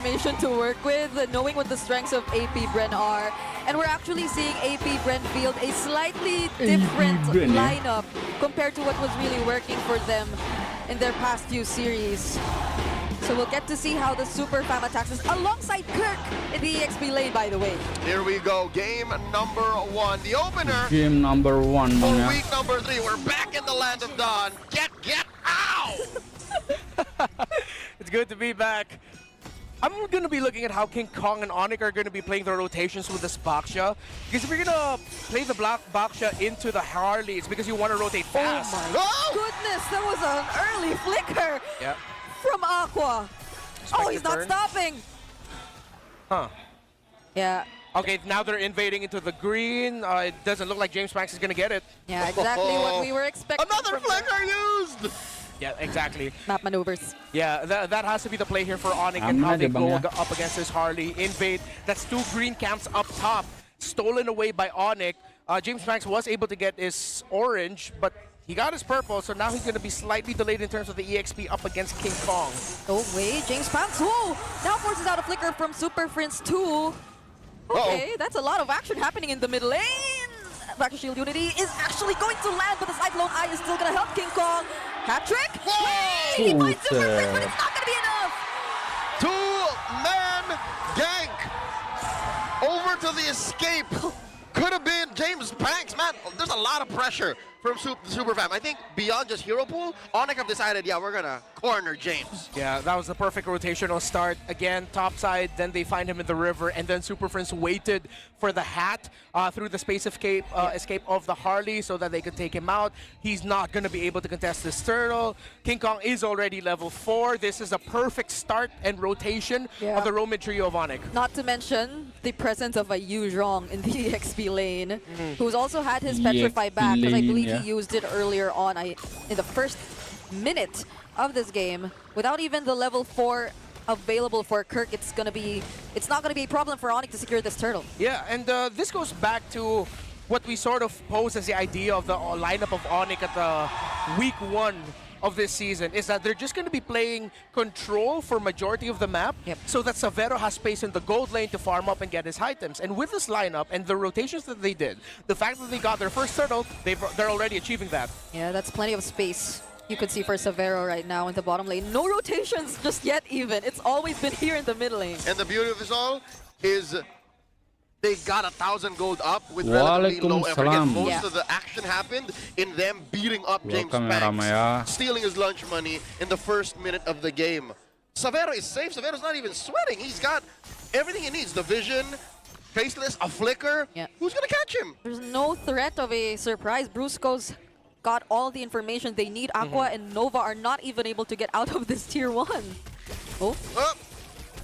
formation to work with, knowing what the strengths of AP Bren are. And we're actually seeing AP Bren field a slightly different lineup compared to what was really working for them in their past few series. So we'll get to see how the Super Fam attacks us alongside Kirk in the EXP lane, by the way. Here we go, game number 1. The opener. Game number 1 for ya. week number 3. We're back in the land of Dawn. Get out! It's good to be back. I'm going to be looking at how King Kong and Onyx are going to be playing their rotations with this Baksha. Because if you're going to play the Black Baksha into the Harley, it's because you want to rotate fast. Oh my goodness, that was an early flicker from Aqua. Oh, he's not stopping. Huh. Yeah. Okay, now they're invading into the green. It doesn't look like James Banks is going to get it. Yeah, exactly what we were expecting. Another flicker used! Yeah, exactly. Map maneuvers. Yeah, that has to be the play here for Onyx and how they go up against this Harley. Invade. That's 2 green camps up top. Stolen away by Onyx. James Banks was able to get his orange, but he got his purple, so now he's going to be slightly delayed in terms of the EXP up against King Kong. Oh wait, James Banks, whoa! Now forces out a flicker from Super Prince 2. Okay, that's a lot of action happening in the mid lane. Back to Shield Unity is actually going to land, but the Cyclone Eye is still going to help King Kong. Hat trick? Wait, he finds Super Prince, but it's not going to be enough. 2-man gank over to the escape. Could have been James Banks, man. There's a lot of pressure from Super Fam. I think beyond just hero pool, Onyx have decided, yeah, we're gonna corner James. Yeah, that was the perfect rotational start. Again, top side, then they find him in the river, and then Super Prince waited for the hat through the space escape of the Harley so that they could take him out. He's not gonna be able to contest this turtle. King Kong is already level 4. This is a perfect start and rotation of the Roman trio of Onyx. Not to mention the presence of a Yu Zhong in the EXP lane, who's also had his Petrify back, because I believe he used it earlier on in the first minute of this game. Without even the level 4 available for Kirk, it's not gonna be a problem for Onyx to secure this turtle. Yeah, and this goes back to what we sort of posed as the idea of the lineup of Onyx at the week 1 of this season, is that they're just going to be playing control for majority of the map, so that Savero has space in the gold lane to farm up and get his items. And with this lineup and the rotations that they did, the fact that they got their first turtle, they're already achieving that. Yeah, that's plenty of space you could see for Savero right now in the bottom lane. No rotations just yet even. It's always been here in the mid lane. And the beauty of this all is they got 1,000 gold up with relatively low effort. Again, most of the action happened in them beating up James Banks, stealing his lunch money in the first minute of the game. Savero is safe. Savero's not even sweating. He's got everything he needs. The vision, faceless, a flicker. Who's going to catch him? There's no threat of a surprise. Brusco's got all the information they need. Aqua and Nova are not even able to get out of this tier 1. Oh.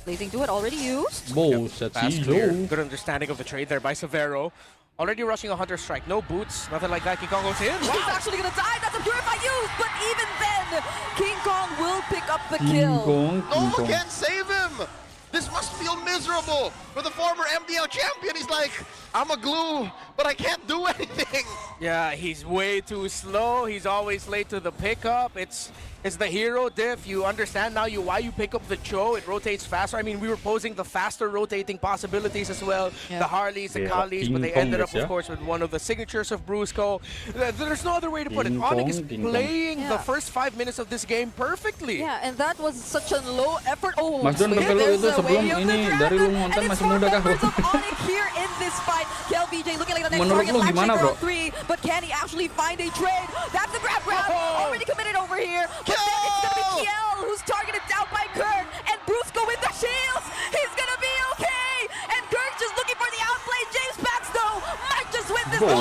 Blazing to it, already used. Good understanding of the trade there by Savero. Already rushing a Hunter Strike. No boots, nothing like that. King Kong goes in. He's actually going to die. That's a Purify used. But even then, King Kong will pick up the kill. Nova can't save him. This must feel miserable for the former MDL champion. He's like, I'm a glue, but I can't do anything. Yeah, he's way too slow. He's always late to the pickup. It's the hero diff. You understand now why you pick up the Cho. It rotates faster. I mean, we were posing the faster rotating possibilities as well. The Harleys, the Kalis, but they ended up, of course, with one of the signatures of Brusco. There's no other way to put it. Onyx is playing the first 5 minutes of this game perfectly. Yeah, and that was such a low effort. Oh, Masdondon itu sebelum ini dari lu nonton masih muda kah? Onyx here in this fight. KLBJ looking like the next Menurut target. lu gimana, bro? 3, but can he actually find a trade? That's the grab. Already committed over here. But then it's gonna be Kiel who's targeted down by Kirk, and Brusco with the shields. He's gonna be okay. And Kirk just looking for the outplay. James Banks though might just win this one.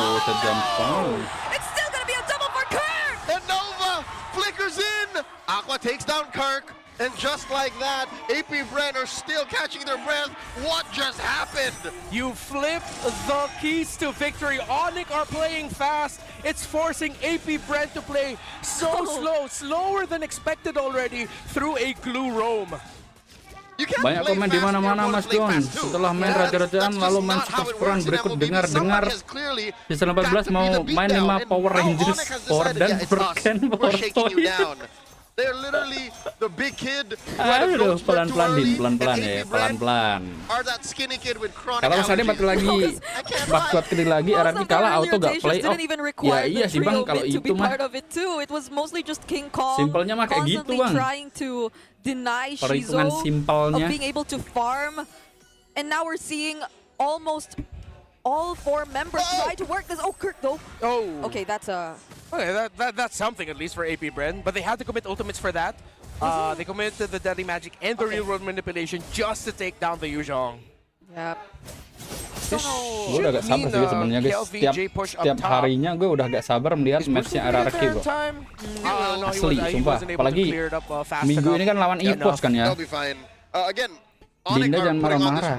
It's still gonna be a double for Kirk. And Nova flickers in. Aqua takes down Kirk. And just like that, AP Bren are still catching their breath. What just happened? You flip the keys to victory. Onyx are playing fast. It's forcing AP Bren to play so slow, slower than expected already through a glue roam. Banyak komen di mana-mana Mas Don. Setelah main Raja-Rajaan lalu main super-superan berikut dengar-dengar season 14 mau main 5 Power Rangers Power dan Bren Power Toy. They're literally the big kid who Aduh, pelan-pelan Din, pelan-pelan ya, pelan-pelan. are that skinny kid with chronic Kalau misalnya mati lagi, bak kali lagi, RRQ kalah auto gak play off. Ya iya sih bang, kalau itu mah. Simpelnya mah kayak gitu bang. Perhitungan simpelnya. Being able to farm, and now we're seeing almost all 4 members try to work this. Oh, Kirk though. Oh. Okay, that's a. Okay, that's something at least for AP Bren, but they had to commit ultimates for that. They committed the Deadly Magic and the Real World Manipulation just to take down the Yuzhong. Yep. Gue udah agak sabar sih sebenarnya guys. Setiap harinya gue udah agak sabar melihat matchnya RRQ bro. Asli, sumpah. Apalagi minggu ini kan lawan Esports kan ya. Dinda jangan marah-marah.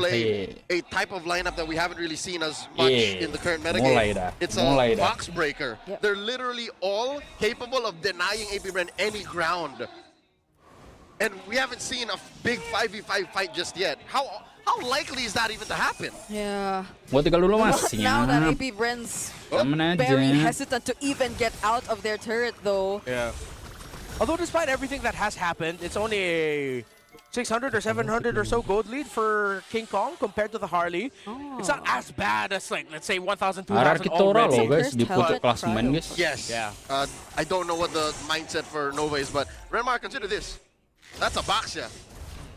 A type of lineup that we haven't really seen as much in the current metagame. It's a box breaker. They're literally all capable of denying AP Bren any ground. And we haven't seen a big 5v5 fight just yet. How likely is that even to happen? Yeah. Gua tinggal dulu mas. Now that AP Bren's very hesitant to even get out of their turret though. Yeah. Although despite everything that has happened, it's only a 600 or 700 or so gold lead for King Kong compared to the Harley. It's not as bad as like, let's say 1,000, 2,000 already. Loh guys, di puncak klasemen guys. Yes. Yeah. I don't know what the mindset for Nova is, but Renmar, consider this. That's a box, yeah.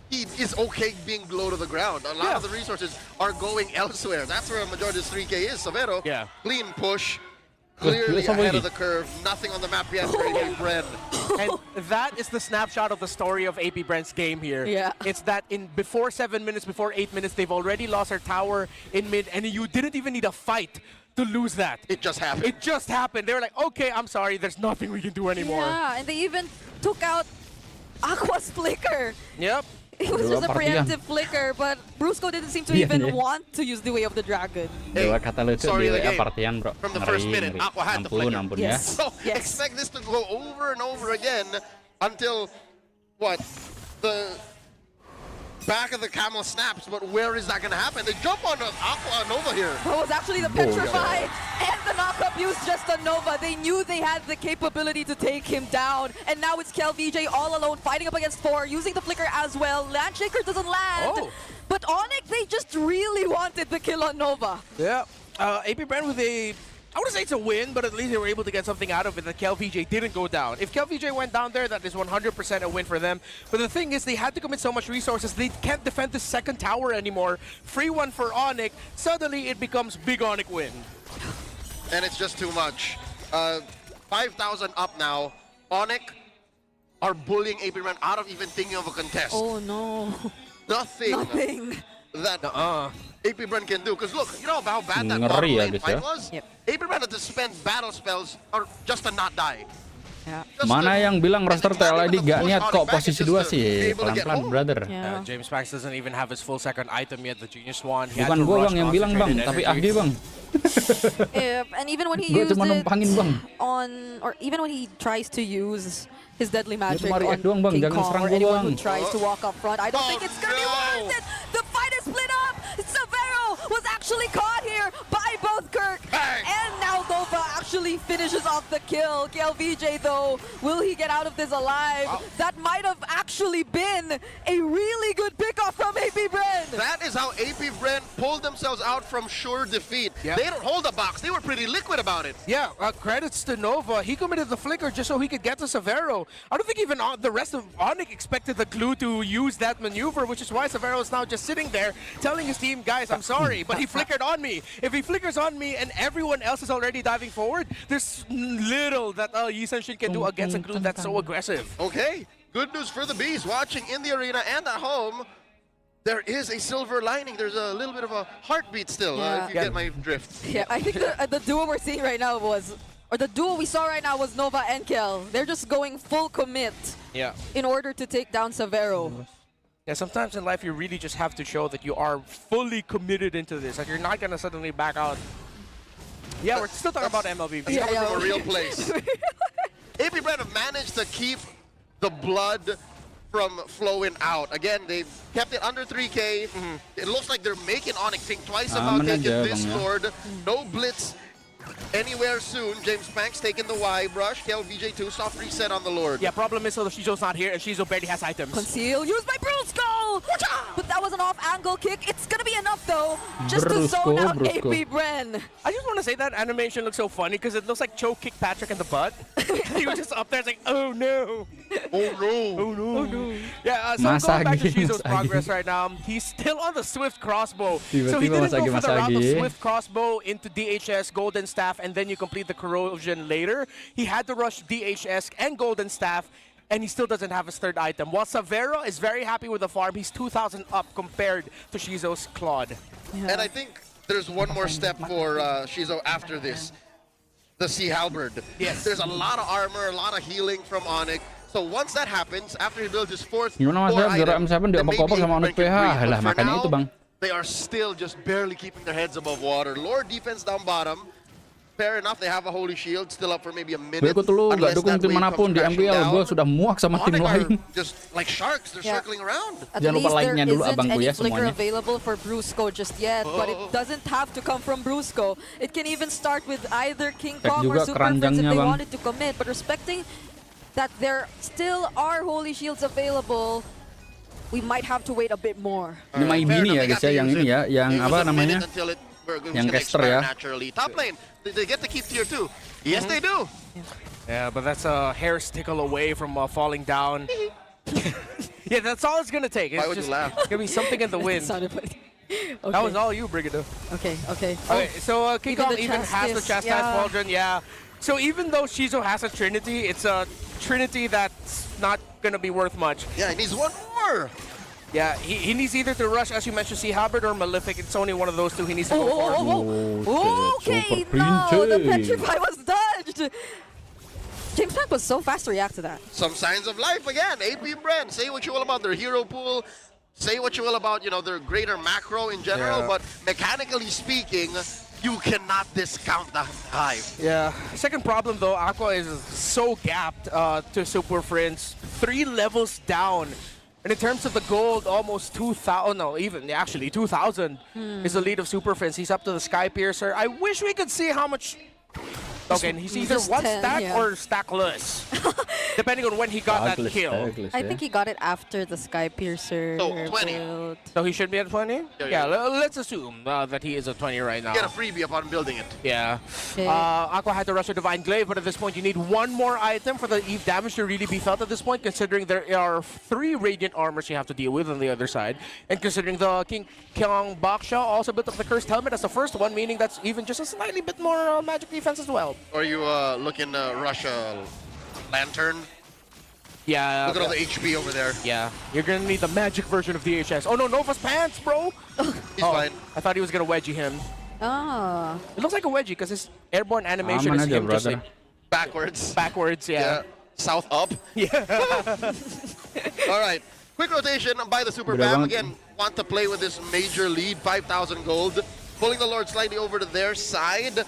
He is okay being low to the ground. A lot of the resources are going elsewhere. That's where a majority of this 3K is. Severo, clean push. Clearly ahead of the curve. Nothing on the map yet for AP Bren. And that is the snapshot of the story of AP Bren's game here. Yeah. It's that in before 7 minutes, before 8 minutes, they've already lost their tower in mid, and you didn't even need a fight to lose that. It just happened. It just happened. They were like, okay, I'm sorry, there's nothing we can do anymore. Yeah, and they even took out Aqua's flicker. Yep. It was just a preemptive flicker, but Brusco didn't seem to even want to use the Way of the Dragon. Dua kata lucu di WA partian bro. From the first minute, Aqua had the flicker. Ampun ya. So expect this to go over and over again until what? The back of the camel snaps, but where is that going to happen? They jump on Aqua Nova here. That was actually the Petrify and the knockup used just on Nova. They knew they had the capability to take him down, and now it's KelVJ all alone fighting up against 4, using the flicker as well. Landshaker doesn't land, but Onyx, they just really wanted the kill on Nova. Yeah, AP Bren with a, I wouldn't say it's a win, but at least they were able to get something out of it that KelVJ didn't go down. If KelVJ went down there, that is 100% a win for them. But the thing is, they had to commit so much resources, they can't defend the second tower anymore. Free one for Onyx, suddenly it becomes big Onyx win. And it's just too much. 5,000 up now. Onyx are bullying AP Bren out of even thinking of a contest. Oh no. Nothing. That AP Bren can do. Because look, you know how bad that bottom Ngeri ya lane guys fight ya. was? AP Bren had to spend battle spells or just to not die. Mana yang bilang roster TLID gak niat kok posisi 2 sih? Pelan-pelan brother. James Pax doesn't even have his full second item yet, the Genius Swan. Bukan gua bang yang bilang bang, tapi Ahdi bang. And even when he used it on, or even when he tries to use his deadly magic on King Kong or anyone who tries to walk up front, I don't think it's gonna be worth it. The fight is split up. Severo was actually caught here by both Kirk, and now Nova actually finishes off the kill. KelVJ though, will he get out of this alive? That might have actually been a really good pickoff from AP Bren. That is how AP Bren pulled themselves out from sure defeat. They don't hold the box. They were pretty liquid about it. Yeah, credits to Nova. He committed the flicker just so he could get to Severo. I don't think even the rest of Onyx expected the Glue to use that maneuver, which is why Severo is now just sitting there telling his team, guys, I'm sorry, but he flickered on me. If he flickers on me and everyone else is already diving forward, there's little that Yi Sun-shin can do against a Glue that's so aggressive. Okay, good news for the Bees watching in the arena and at home. There is a silver lining. There's a little bit of a heartbeat still, if you get my drift. Yeah, I think the duo we're seeing right now was, or the duo we saw right now was Nova and Kel. They're just going full commit in order to take down Severo. Yeah, sometimes in life you really just have to show that you are fully committed into this. Like you're not gonna suddenly back out. Yeah, we're still talking about MLB. It's coming from a real place. AP Bren have managed to keep the blood from flowing out. Again, they've kept it under 3K. It looks like they're making Onyx think twice about taking this Lord. No blitz anywhere soon. James Panks taking the Y brush. KLVJ2, soft reset on the Lord. Yeah, problem is, so Shizo's not here, and Shizo barely has items. Conceal, use my Brusco! But that was an off-angle kick. It's gonna be enough though, just to zone out AP Bren. I just want to say that animation looks so funny because it looks like Cho kicked Patrick in the butt. He was just up there, it's like, oh no. Oh no. Oh no. Oh no. Yeah, so going back to Shizo's progress right now, he's still on the Swift Crossbow. So he didn't go for the route of Swift Crossbow into DHS, Golden Staff, and then you complete the Corrosion later. He had to rush DHS and Golden Staff, and he still doesn't have his third item. While Savero is very happy with the farm, he's 2,000 up compared to Shizo's Claude. Yeah. And I think there's one more step for Shizo after this. The Sea Halberd. Yes. There's a lot of armor, a lot of healing from Onyx. So once that happens, after he builds his fourth gimana mas juara M7 diobok-obok sama Onyx PH lah, makanya itu bang. They are still just barely keeping their heads above water. Lord defense down bottom. Fair enough, they have a holy shield still up for maybe a minute. Gue ikut dulu, gak dukung tim manapun di MPL. Gue sudah muak sama tim lain. Just like sharks, they're circling around. Jangan lupa like-nya dulu abangku ya semuanya. Available for Brusco just yet, but it doesn't have to come from Brusco. It can even start with either King Kong or Super Friends if they wanted to commit. But respecting that there still are holy shields available, we might have to wait a bit more. Ini main Bini ya guys ya, yang ini ya, yang apa namanya? Yang caster ya. Top lane, they get to keep tier 2. Yes, they do. Yeah, but that's a hair stickle away from falling down. Yeah, that's all it's gonna take. It's just gonna be something in the wind. Okay. That was all you, Brigadier. Okay. Okay, so King Kong even has the Chastise Pauldron, yeah. So even though Shizo has a Trinity, it's a Trinity that's not gonna be worth much. Yeah, he needs one more. Yeah, he needs either to rush, as you mentioned, Sea Halberd or Malefic. It's only one of those two he needs to go for. Okay, no, the Petrify was dodged. James Pank was so fast to react to that. Some signs of life again. AP Bren, say what you will about their hero pool. Say what you will about, you know, their greater macro in general, but mechanically speaking, you cannot discount the hive. Yeah. Second problem though, Aqua is so gapped to Super Friends. 3 levels down. And in terms of the gold, almost 2,000, no, even actually 2,000 is the lead of Super Friends. He's up to the Sky Piercer. I wish we could see how much. Okay, and he's either one stack or stackless, depending on when he got that kill. I think he got it after the Sky Piercer. So 20. Build. So he should be at 20? Yeah, let's assume that he is at 20 right now. Get a freebie upon building it. Yeah. Okay. Aqua had to rush a Divine Glaive, but at this point you need one more item for the Eve damage to really be felt at this point, considering there are 3 Radiant Armors you have to deal with on the other side. And considering the King Kong Baksha also built up the Cursed Helmet as the first one, meaning that's even just a slightly bit more magic defense as well. Or you looking rush a Lantern? Yeah. Look at all the HP over there. Yeah. You're gonna need the magic version of DHS. Oh no, Nova's pants, bro! He's fine. I thought he was gonna wedgie him. Ah. It looks like a wedgie because his airborne animation is him just like backwards. Backwards, yeah. South up. Yeah. All right. Quick rotation by the Super Bam. Again, want to play with this major lead, 5,000 gold. Pulling the Lord slightly over to their side.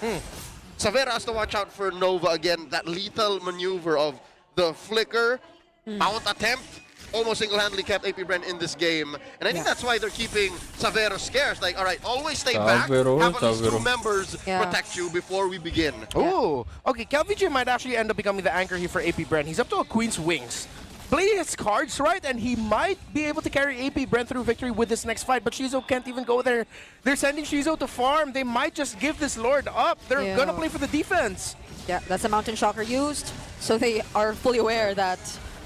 Savera has to watch out for Nova again. That lethal maneuver of the flicker, mount attempt, almost single-handedly kept AP Bren in this game. And I think that's why they're keeping Savero scarce. Like, all right, always stay back. Have at least 2 members protect you before we begin. Ooh. Okay, KLVJ might actually end up becoming the anchor here for AP Bren. He's up to a Queen's Wings. Play his cards right, and he might be able to carry AP Bren through victory with this next fight, but Shizo can't even go there. They're sending Shizo to farm. They might just give this Lord up. They're gonna play for the defense. Yeah, that's a Mountain Shocker used, so they are fully aware that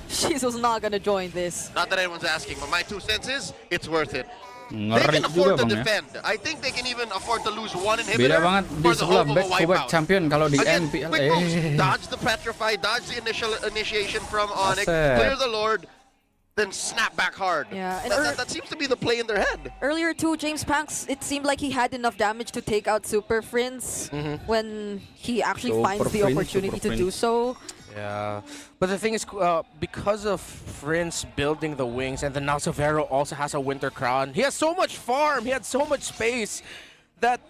Shizo's not gonna join this. Not that anyone's asking, but my 2 cents is, it's worth it. They can afford to defend. I think they can even afford to lose 1 inhibitor. Beda banget di sebelah back champion kalau di NPL. Dodge the Petrify, dodge the initial initiation from Onyx, clear the Lord, then snap back hard. Yeah, and that seems to be the play in their head. Earlier too, James Panks, it seemed like he had enough damage to take out Super Friends when he actually finds the opportunity to do so. Yeah, but the thing is, because of Prince building the wings, and then now Savero also has a Winter Crown, he has so much farm, he had so much space that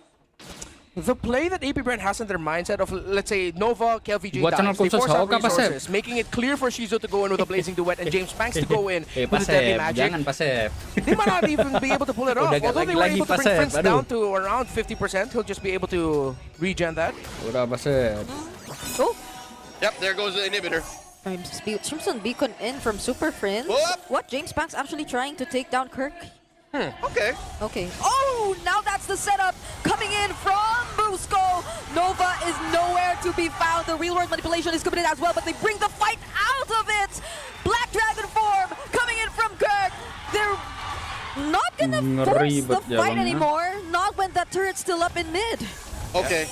The play that AP Bren has in their mindset of, let's say, Nova, KLVJ Buat channel dies, they khusus force out Hoka, Pasep. resources, making it clear for Shizo to go in with a Blazing Duet and James Banks to go in with a Pasep, Deadly Magic. jangan Pasep. They might not even be able to pull it off. Udah gak Although they were lagi able to bring Pasep, Prince aduh. down to around 50%, he'll just be able to regen that. Udah Pasep. Oh, Yep, there goes the inhibitor. Crimson Beacon in from Super Friends. What? James Banks actually trying to take down Kirk? Okay. Okay. Oh, now that's the setup coming in from Busco. Nova is nowhere to be found. The real world manipulation is committed as well, but they bring the fight out of it. Black Dragon form coming in from Kirk. They're not gonna force the fight anymore. Not when that turret's still up in mid. Okay.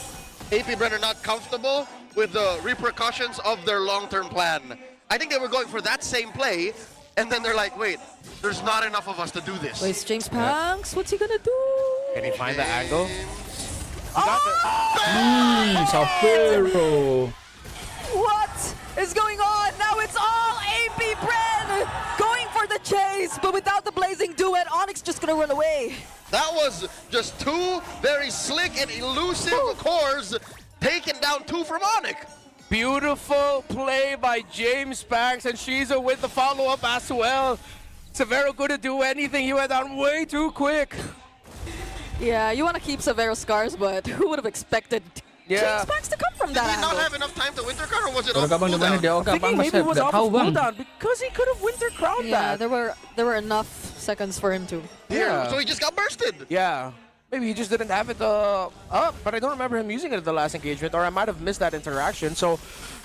AP Bren are not comfortable with the repercussions of their long-term plan. I think they were going for that same play, and then they're like, wait, there's not enough of us to do this. Wait, James Banks, what's he gonna do? Can he find the angle? Safero. What is going on? Now it's all AP Bren going for the chase, but without the Blazing Duet, Onyx just gonna run away. That was just two very slick and elusive cores taken down two from Onyx. Beautiful play by James Banks, and Shizo with the follow-up as well. Severo couldn't do anything. He went down way too quick. Yeah, you want to keep Severo scars, but who would have expected James Banks to come from Did that he not angle? have enough time to winter crown, or was it Udah off kapan di mana dia cooldown? oke Thinking bang maybe it was Pasep? off Tahu of bang. cooldown because he could have winter crowned Yeah, that. there were enough seconds for him to. Yeah. So he just got bursted. Yeah. Maybe he just didn't have it up, but I don't remember him using it at the last engagement, or I might have missed that interaction. So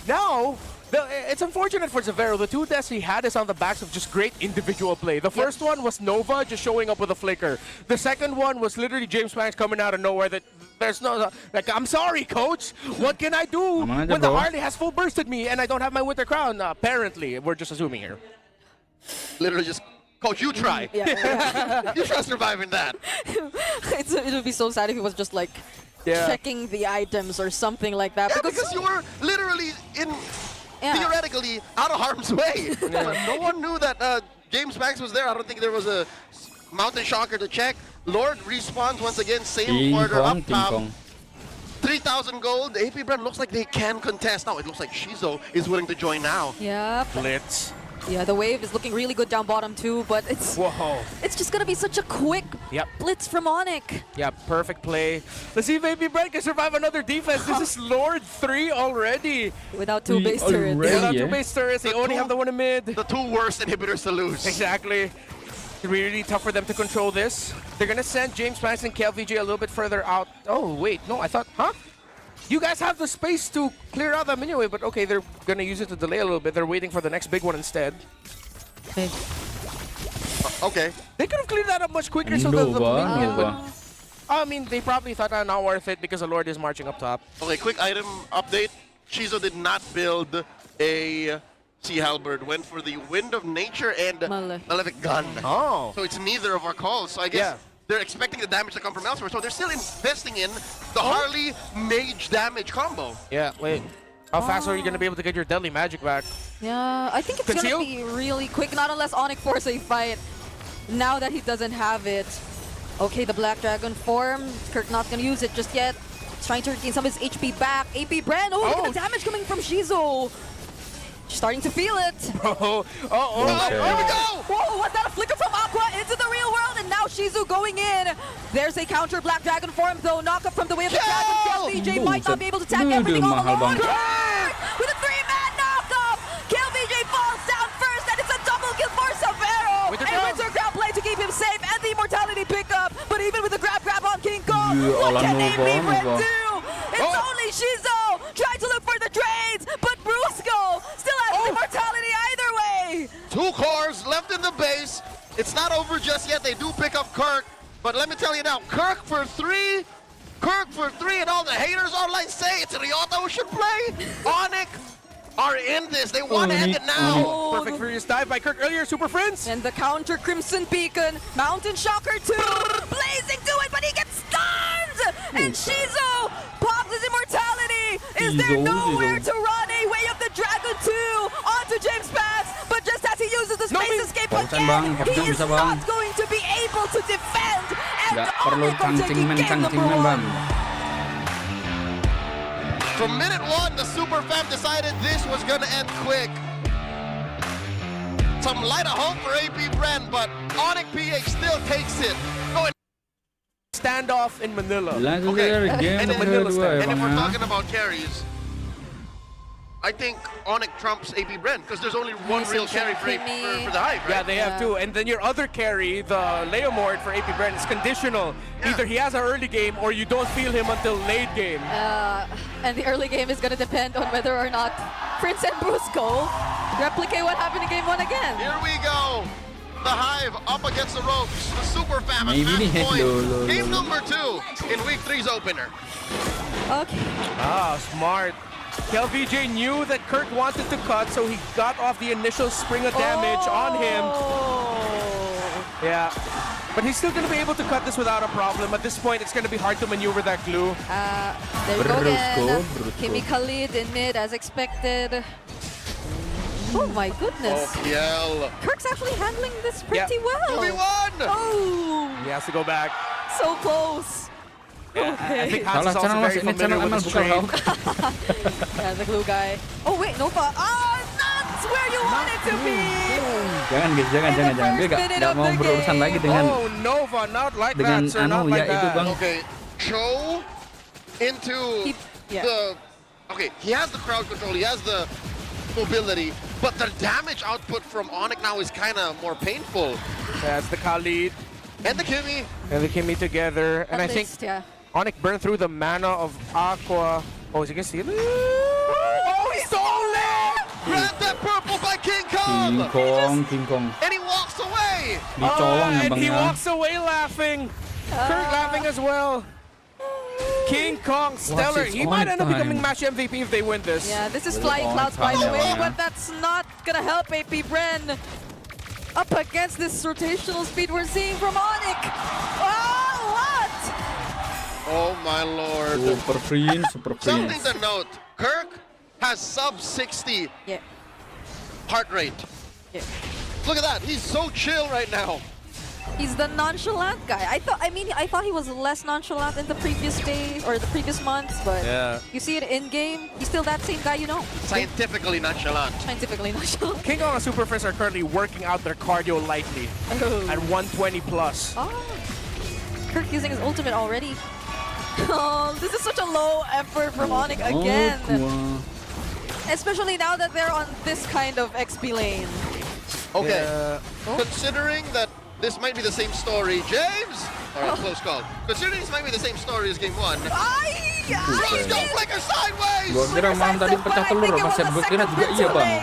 now, it's unfortunate for Severo. The two deaths he had is on the backs of just great individual play. The first one was Nova just showing up with a flicker. The second one was literally James Banks coming out of nowhere that there's no, like, I'm sorry, coach. What can I do when the Harley has full bursted me and I don't have my Winter Crown? Apparently, we're just assuming here. Literally just, coach, you try. Yeah. You try surviving that. It would be so sad if he was just like checking the items or something like that. Yeah, because you were literally theoretically out of harm's way. No one knew that James Banks was there. I don't think there was a mountain shocker to check. Lord respawns once again, same order up top. 3,000 gold. AP Bren looks like they can contest. Now it looks like Shizo is willing to join now. Yeah. Blitz. Yeah, the wave is looking really good down bottom too, but it's just gonna be such a quick blitz from Onyx. Yeah, perfect play. Let's see if AP Bren can survive another defense. This is Lord 3 already. Without two base turrets. Without two base turrets, they only have the one in mid. The two worst inhibitors to lose. Exactly. It's really tough for them to control this. They're gonna send James Banks and KLVJ a little bit further out. Oh, wait, no, I thought, You guys have the space to clear out that minion wave, but okay, they're gonna use it to delay a little bit. They're waiting for the next big one instead. Okay. They could have cleared that up much quicker so I mean, they probably thought, not worth it because the Lord is marching up top. Okay, quick item update. Shizo did not build a Sea Halberd, went for the Wind of Nature and Malefic Gun. Oh. So it's neither of our calls. So I guess they're expecting the damage to come from elsewhere. So they're still investing in the Harley Mage damage combo. Yeah, wait. How fast are you going to be able to get your deadly magic back? Yeah, I think it's going to be really quick, not unless Onyx forces a fight. Now that he doesn't have it. Okay, the Black Dragon form. Kirk not going to use it just yet. He's trying to regain some of his HP back. AP Bren, look at the damage coming from Shizo. Starting to feel it. Here we go! Whoa, was that a flicker from Aqua into the real world? And now Shizu going in. There's a counter Black Dragon form, though. Knock up from the way of the dragon. KLVJ might not be able to tag everything all alone. With a 3-man knock-off. KLVJ falls down first, and it's a double kill for Severo. A Winter Crown play to keep him safe, and the immortality pickup. But even with the grab on King Kong, what can AP Bren do? It's only Shizo trying to look for the trades, but Brusco still has immortality either way. 2 cores left in the base. It's not over just yet. They do pick up Kirk, but let me tell you now, Kirk for 3, and all the haters online say it's Ryota who should play. Onyx are in this. They want to end it now. Perfect furious dive by Kirk earlier, Super Friends. And the counter Crimson Beacon, Mountain Shocker 2, blazing to it, but he gets stunned! And Shizo pops his immortality! Is there nowhere to run? A way of the Dragon 2 onto James Banks, but just as he uses the space escape again, he is not going to be able to defend, and Onyx are taking game number 1. From minute one, the Super Fam decided this was gonna end quick. Some light of hope for AP Bren, but Onyx PH still takes it. Going standoff in Manila. Okay, game and kedua ya, and if Bang, we're ya. talking about carries, I think Onyx trumps AP Bren because there's only one real carry for the Hive, right? Yeah, they have two. And then your other carry, the Leomord for AP Bren, is conditional. Yeah. Either he has an early game or you don't feel him until late game. And the early game is going to depend on whether or not Prince and Bruce go replicate what happened in game 1 again. Here we go. The Hive up against the ropes. The Super Fam at Maybe match point. low. Game number 2 in week 3's opener. Okay. Ah, smart. KLVJ knew that Kirk wanted to cut, so he got off the initial spring of damage on him. Yeah. But he's still going to be able to cut this without a problem. At this point, it's going to be hard to maneuver that glue. There we go again. Brusko. Kimi Khalid in mid as expected. Oh my goodness. Kiel. Kirk's actually handling this pretty well. 2v1. Oh, He has to go back. so close. Yeah, I think Hans Salah is also channel very mas, ini familiar channel with Amal the bukan trade. Rauk. Yeah, the glue guy. Oh wait, Nova. That's where you want it to be. Jangan guys, jangan. Dia nggak mau berurusan lagi dengan Oh, Nova, not like dengan that, sir, not anu like ya itu that. Bang. Okay, Cho into the... Okay, he has the crowd control, he has the mobility, but the damage output from Onyx now is kind of more painful. That's the Khalid And the Kimi. and the Kimi together. And I think yeah. Onyx burned through the mana of Aqua. Oh, is he gonna steal it? Oh, he stole it! Grab that purple by King Kong! King Kong. And he walks away! Dicolong ya and Bang he ya. walks away laughing. Kirk laughing as well. King Kong, stellar. its He might Onyx end up time? becoming match MVP if they win this. Yeah, this is Well, Flying on Clouds, by the time, way, yeah. but that's not gonna help AP Bren. Up against this rotational speed we're seeing from Onyx. Oh, what? Oh my lord. Super Prince. Something to note, Kirk has sub 60 Yeah. heart rate. Yeah. Look at that, he's so chill right now. He's the nonchalant guy. I thought he was less nonchalant in the previous days or the previous months, but Yeah. you see it in game, he's still that same guy, you know. Scientifically nonchalant. Scientifically nonchalant. King Kong and Super Friends are currently working out their cardio lightly Oh. at 120 plus. Oh. Kirk using his ultimate already. Oh, this is such a low effort from Onyx again. Especially now that they're on this kind of XP lane. Okay, Yeah. considering that this might be the same story, James? Alright, close call. Considering this might be the same story as game 1. Rose go flicker sideways! Gua kira malam tadi pecah telur, pas gue kira juga iya Bang.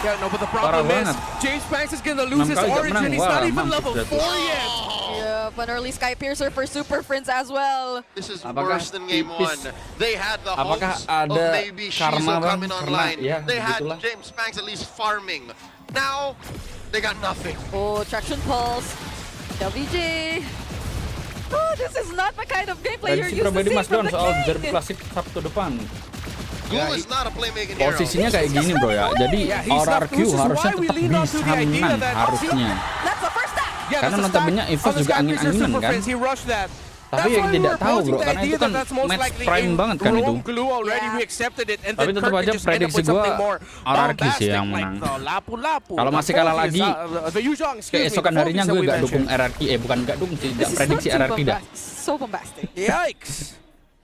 Yeah, no, but the Parah problem is banget. James Banks is gonna lose 6 his kali nggak origin. menang. He's not Wah, even mampus level dah tuh. 4 yet. Yeah, an early Sky Piercer for Super Friends as well. This is Apakah worse than game tipis? 1. They had the Apakah hopes of ada maybe karma, Shizo Bang? coming Karena, online. ya, They had begitulah. James Banks at least farming. Now, they got nothing. Oh, Traction Pulse. LVJ. Oh, this is not the kind of gameplay you're Prediksi used to pribadi seeing Mas from Don the soal King. derby klasik Sabtu depan. Glue is not a playmaking hero. Posisinya kayak gini bro ya. Jadi Yeah, he's not RRQ loose, is harusnya why we tetap lean onto bisa the idea menang that- harusnya. That's the first stack. Yeah, Karena that's a notabene stack EVOS of the juga Sky Piercer angin-anginan Super kan. Friends. He rushed that. Tapi That's ya why we tidak were tahu posing bro, the karena idea itu kan that that's most match likely prime in banget kan itu. Rome glue already. Yeah. We accepted it, and Tapi then tetap Kirk aja just ended up prediksi with something gua more RRQ sih yang bombastic, menang. like the lapu-lapu. Kalau the masih kalah Phobius, lagi, the Yuzhong, excuse me, keesokan the harinya Phobius gue that we gak dukung mentioned. RRQ, bukan gak dukung sih, gak This is prediksi not too RRQ dah. So bombastic. Yikes.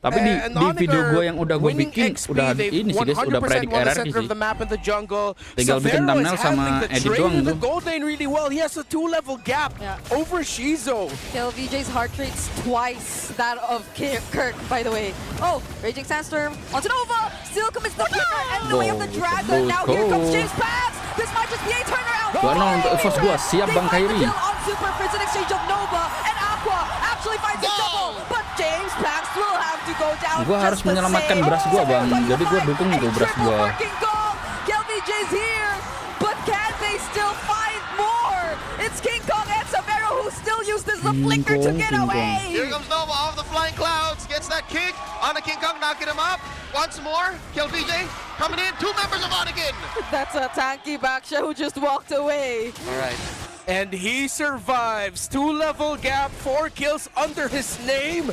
Tapi di And video Onyx gue yang udah gue winning bikin, XP, udah they've ini sih guys, udah 100% predik won the RRQ center sih. of the map in the jungle. Tinggal bikin Savero thumbnail is sama handling the edit trade doang in the tuh. gold lane really well. He has a 2-level gap Yeah. over Shizo. LVJ's heart rate's twice that of Kirk, by the way. Oh, Raging Sandstorm onto Nova. Still commits the flicker and the way of the dragon. Now here comes James Pass. This might just be a turnaround. Gua untuk EVOS gua, siap They Bang find the Kairi. kill on Super Friends in exchange of Nova, and Aqua actually finds a double. But James Pass will have to go down. Gua harus just the menyelamatkan same. beras gua, Bang. But Jadi gua find dukung a tuh beras triple gua. working goal. LVJ's here, but can they still find more? It's King Kong and Savero who still use this the flicker to get King Kong. away. Here comes Nova off the flying clouds, gets that kick on the King Kong, knocking him up. Once more, kill BJ, coming in, 2 members of Onigen. That's a tanky Baksha who just walked away. All right. And he survives. 2-level gap, 4 kills under his name.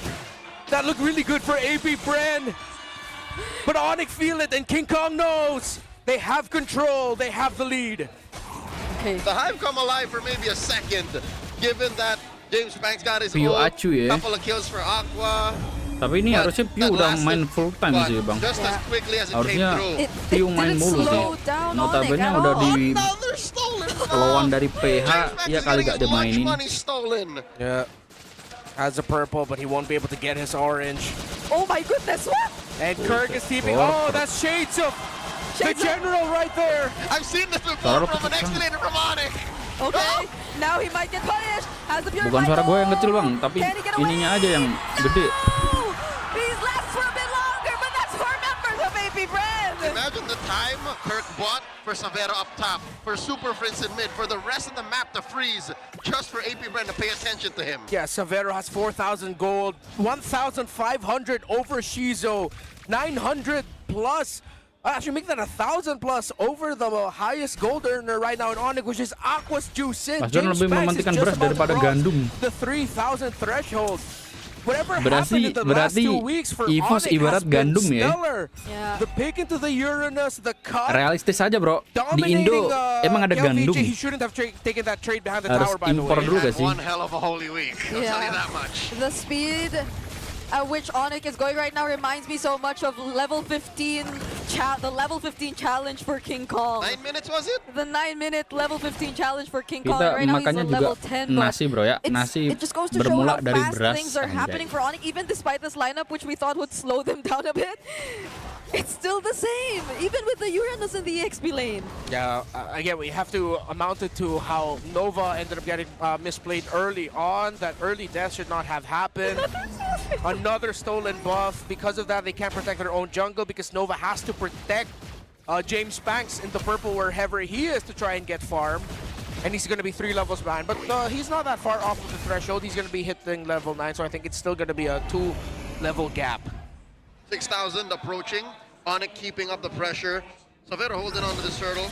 That looked really good for AP Bren. But Onyx feel it, and King Kong knows they have control, they have the lead. Okay. The Hive come alive for maybe a second, given that James Banks got his Pio own acu ya. couple of kills for Aqua. Tapi ini harusnya Pio udah main full time sih bang. Just as quickly as it Harusnya came through. Pio main didn't mulu sih. slow down Notabene Onyx at udah all. di Another stolen lawan ball. dari PH, ya kali gak dimainin. Money stolen. Yeah. Has a purple, but he won't be able to get his orange. Oh my goodness, what? And Kirk is TPing. Oh, that's Shades of the General right there. I've seen this before from an escalator from Onyx. Okay, now he might get punished. Has the Bukan suara gue yang kecil bang, tapi ininya aja yang gede. These last for a bit longer, but that's for members of AP Bren. Imagine the time Kirk bought for Savera up top, for Super Prince in mid, for the rest of the map to freeze, just for AP Bren to pay attention to him. Yeah, Savero has 4,000 gold, 1,500 over Shizo, 900 plus. Actually, make that 1,000 plus over the highest gold earner right now in Onyx, which is Aqua's Juicin. Masdondon lebih mementingkan beras daripada gandum. The 3,000 threshold. Whatever Berarti happened in the last 2 weeks for EVOS Onyx ibarat has been gandum ya. stellar. Yeah. The pick into the Uranus, the cut. Realistis aja bro. Di Dominating, Indo emang ada KLVJ. gandum. He shouldn't have taken that trade behind the Harus tower, by the impor way. dulu Had gak sih? one hell of a holy week. I'll tell you Yeah. that much. The speed at which Onyx is going right now reminds me so much of level 15, the level 15 challenge for King Kong. 9 minutes was it? The 9-minute level 15 challenge for King Kong. Kita Right now he's makannya a juga level 10, but nasi bro ya. Nasi it just goes to show bermula how dari fast beras. things are happening for Onyx, even despite this lineup, which we thought would slow them down a bit. It's still the same, even with the Uranus in the EXP lane. Yeah, again, we have to amount it to how Nova ended up getting misplayed early on. That early death should not have happened. Another stolen buff. Because of that, they can't protect their own jungle because Nova has to protect James Banks in the purple wherever he is to try and get farm. And he's going to be 3 levels behind. But he's not that far off of the threshold. He's going to be hitting level 9, so I think it's still going to be a 2-level gap. 6,000 approaching. Onyx keeping up the pressure. Savera holding on to this turtle.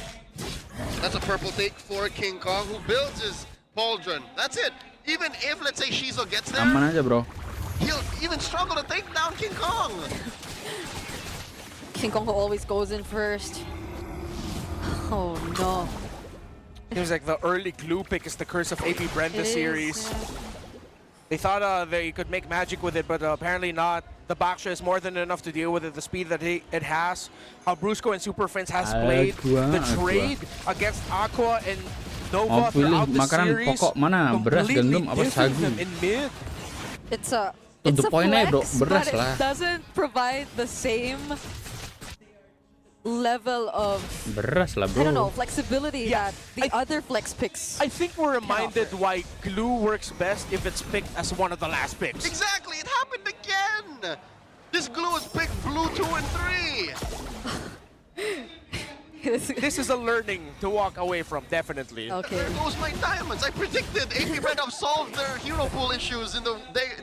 That's a purple take for King Kong, who builds his pauldron. That's it. Even if, let's say, Shizo gets there, Aman aja bro. he'll even struggle to take down King Kong. King Kong always goes in first. Oh no. Seems like the early glue pick is the curse of AP Bren this series. Yeah. They thought they could make magic with it, but apparently not. The Baksha is more than enough to deal with it. The speed that it has, how Brusco and Super Friends has played, the trade against Aqua and Nova throughout the makanan series, pokok mana? Beras, completely gandum, apa different sagu? them in mid. It's a To the it's a point aja, bro. flex, Beras but lah. it doesn't provide the same level of Beras lah bro. I don't know flexibility Yeah, that the other flex picks. I think we're reminded why glue works best if it's picked as one of the last picks. Exactly, it happened again. This glue has picked blue 2 and 3. This is a learning to walk away from, definitely. Okay. There goes my diamonds. I predicted AP Red have solved their hero pool issues in the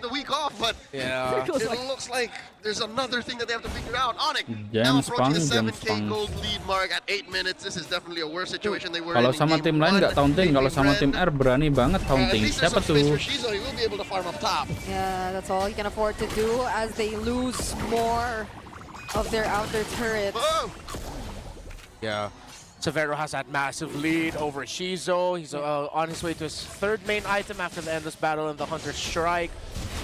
week off, but Yeah. it looks like there's another thing that they have to figure out. Onyx now James approaching the Pang, 7K James gold lead mark at 8 minutes. This is definitely a worse situation they were Kalau in sama game tim lain 1. nggak taunting, kalau AP sama Red, tim R berani banget at taunting. least there's Siapa some space tuh? for Shizo. He will be able to farm up top. Yeah, that's all he can afford to do as they lose more of their outer turrets. Oh! Yeah. Severo has that massive lead over Shizo. He's on his way to his 3rd main item after the endless battle in the Hunter's Strike.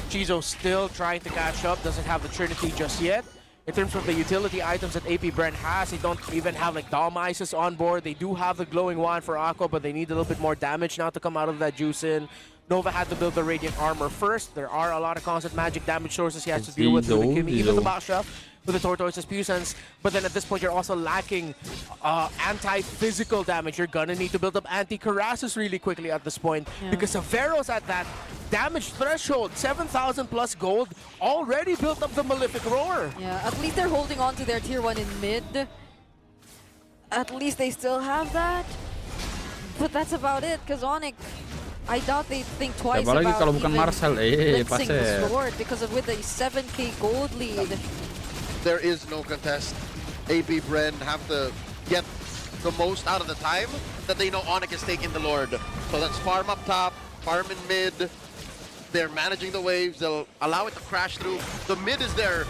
Shizo still trying to catch up, doesn't have the Trinity just yet. In terms of the utility items that AP Bren has, they don't even have like Dom Isis on board. They do have the glowing wand for Aqua, but they need a little bit more damage now to come out of that juice in. Nova had to build the Radiant Armor first. There are a lot of constant magic damage sources he has to deal with through the Kimi, even the Basha with the Tortoise's Puissance. But then at this point, you're also lacking anti-physical damage. You're gonna need to build up anti-Karasus really quickly at this point because Severo's at that damage threshold, 7,000 plus gold, already built up the Malefic Roar. Yeah, at least they're holding on to their tier 1 in mid. At least they still have that. But that's about it, because Onyx, I doubt they think twice Siapa lagi about kalau bukan even Marcel? blitzing the Paset. sword, because of with the 7K gold lead. There is no contest. AP Bren have to get the most out of the time that they know Onyx is taking the Lord. So that's farm up top, farm in mid. They're managing the waves. They'll allow it to crash through. The mid is their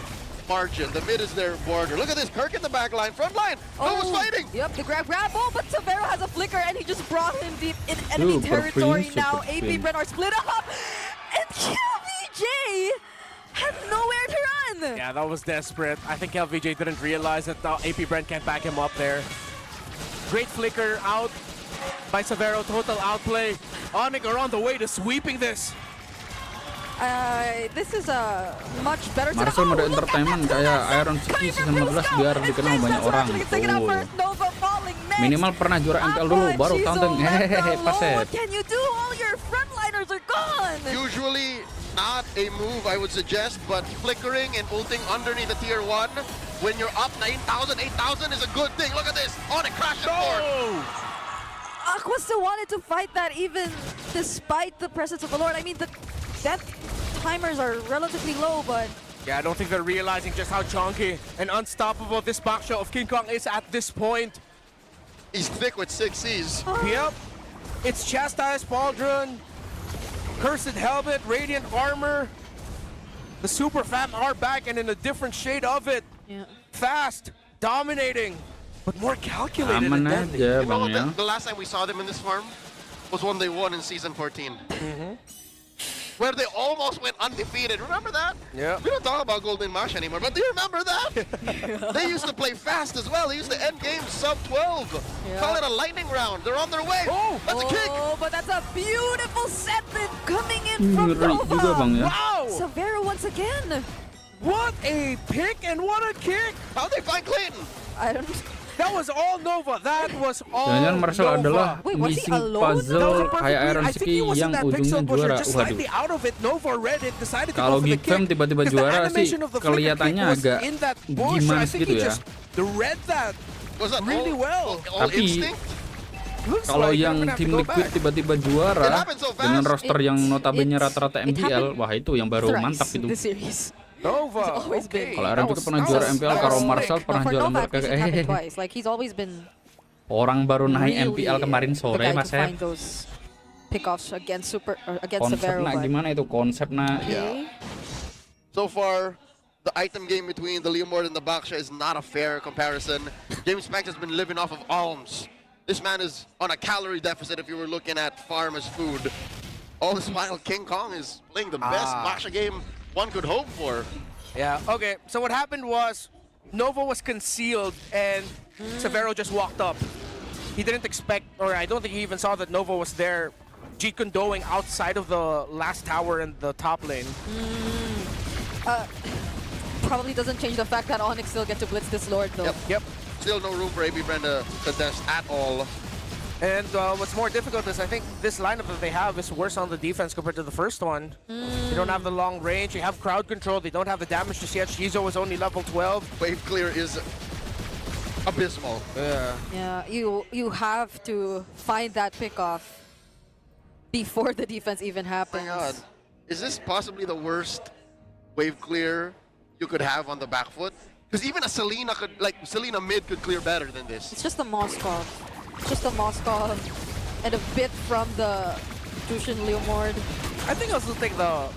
margin. The mid is their border. Look at this, Kirk in the back line, front line. Nova's fighting. Yep, the grab. Oh, but Severo has a flicker and he just brought him deep in enemy territory now. AP Bren are split up. And KLVJ has nowhere to run. Yeah, that was desperate. I think KLVJ didn't realize that AP Bren can't back him up there. Great flicker out by Severo, total outplay. Onyx are on the way to sweeping this. This is a much better Marcel mode entertainment kayak Iron City season 15 biar dikenal banyak orang. Minimal pernah juara MPL dulu, baru taunting. Hehehe, paset. Usually not a move I would suggest, but flickering and ulting underneath the tier 1 when you're up 9,000, 8,000 is a good thing. Look at this, Onyx crashing forward. Aqua still wanted to fight that even despite the presence of the Lord. I mean, the death timers are relatively low, but... Yeah, I don't think they're realizing just how chunky and unstoppable this back shot of King Kong is at this point. He's thick with 6 Cs. Yep. It's Chastised Pauldron, Cursed Helmet, Radiant Armor. The Super Fam are back and in a different shade of it. Yeah. Fast, dominating, but more calculated Aman and deadly. aja, You know Bang, ya. the last time we saw them in this farm was when they won in Season 14. Where they almost went undefeated. Remember that? Yeah. We don't talk about Golden Mash anymore, but do you remember that? They used to play fast as well. They used to end games sub 12. Yeah. Call it a lightning round. They're on their way. Oh, that's a kick. Oh, but that's a beautiful set that coming in from Ngeri juga, Nova. Bang, ya. Wow! Severo once again. What a pick and what a kick! How'd they find Clayton? I don't... That was all Nova. That was all Jangan-jangan Marcel Nova. adalah Wait, was he missing alone? puzzle kayak Iron I think Ski he was in yang that ujungnya pixel pusher, juara. just Waduh. slightly out of it. Nova read it, decided to Kalau go for the Gigfam kick. tiba-tiba Because the juara sih animation of the flicker kelihatannya kick was agak in that bush. I gimana think gitu he ya. just read that Was that really well. All Tapi, instinct? Looks Kalau like yang they're gonna have tim to go Liquid back. tiba-tiba It juara happened so fast. dengan roster yang notabene rata-rata it MPL, happened wah itu yang baru mantap thrice itu. this series. Nova. It's always been. Kalau Iron itu pernah juara MPL, that kalau was Marcel slick. pernah For juara Nova, mereka this has happened twice. Like he's always been orang baru naik really MPL kemarin the sore guy Mas to ya. find those pickoffs against against Severo. Konsepnya But gimana itu konsepnya? okay. So far, the item game between the Leomord and the Baksha is not a fair comparison. James Pack has been living off of alms. This man is on a calorie deficit if you were looking at farm as food. All this while, King Kong is playing the best Baksha game one could hope for. Yeah, okay. So what happened was Nova was concealed and Severo just walked up. He didn't expect, or I don't think he even saw that Nova was there, Jeet Kundoing outside of the last tower in the top lane. Probably doesn't change the fact that Onyx still get to blitz this Lord though. Yep. Still no room for AB Bren to contest at all. And what's more difficult is I think this lineup that they have is worse on the defense compared to the first one. They don't have the long range, they have crowd control, they don't have the damage just yet. Shizo is only level 12. Wave clear is abysmal. Yeah, you have to find that pickoff before the defense even Oh happens. my god. Is this possibly the worst wave clear you could have on the back foot? Because even a Selena could, like Selena mid could clear better than this. It's just the Moskov. Just the Moskov and a bit from the Jushin Leomord. I think I'll still take the...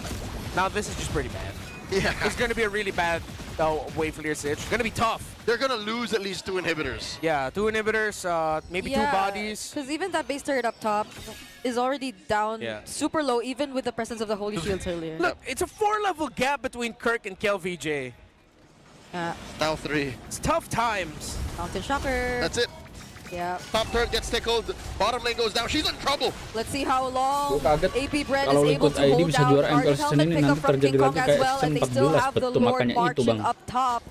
Now this is just pretty bad. Yeah. It's going to be a really bad wave clear sitch. It's going to be tough. They're gonna lose at least 2 inhibitors. Yeah, 2 inhibitors, maybe 2 bodies. Because even that base turret up top is already down super low, even with the presence of the Holy Shields earlier. Look, it's a 4-level gap between Kirk and KLVJ. Now 3. It's tough times. Fountain Shocker. That's it. Yeah. Top turret gets tickled. Bottom lane goes down. She's in trouble. Let's see how long Gua kaget AP Bren kalau is able Liquid to ID hold bisa down juara MPL Guard season Helmet ini, pick up nanti from terjadi King Kong lagi as kayak well, and they still S17, have the betul, Lord makanya itu marching Bang. up top.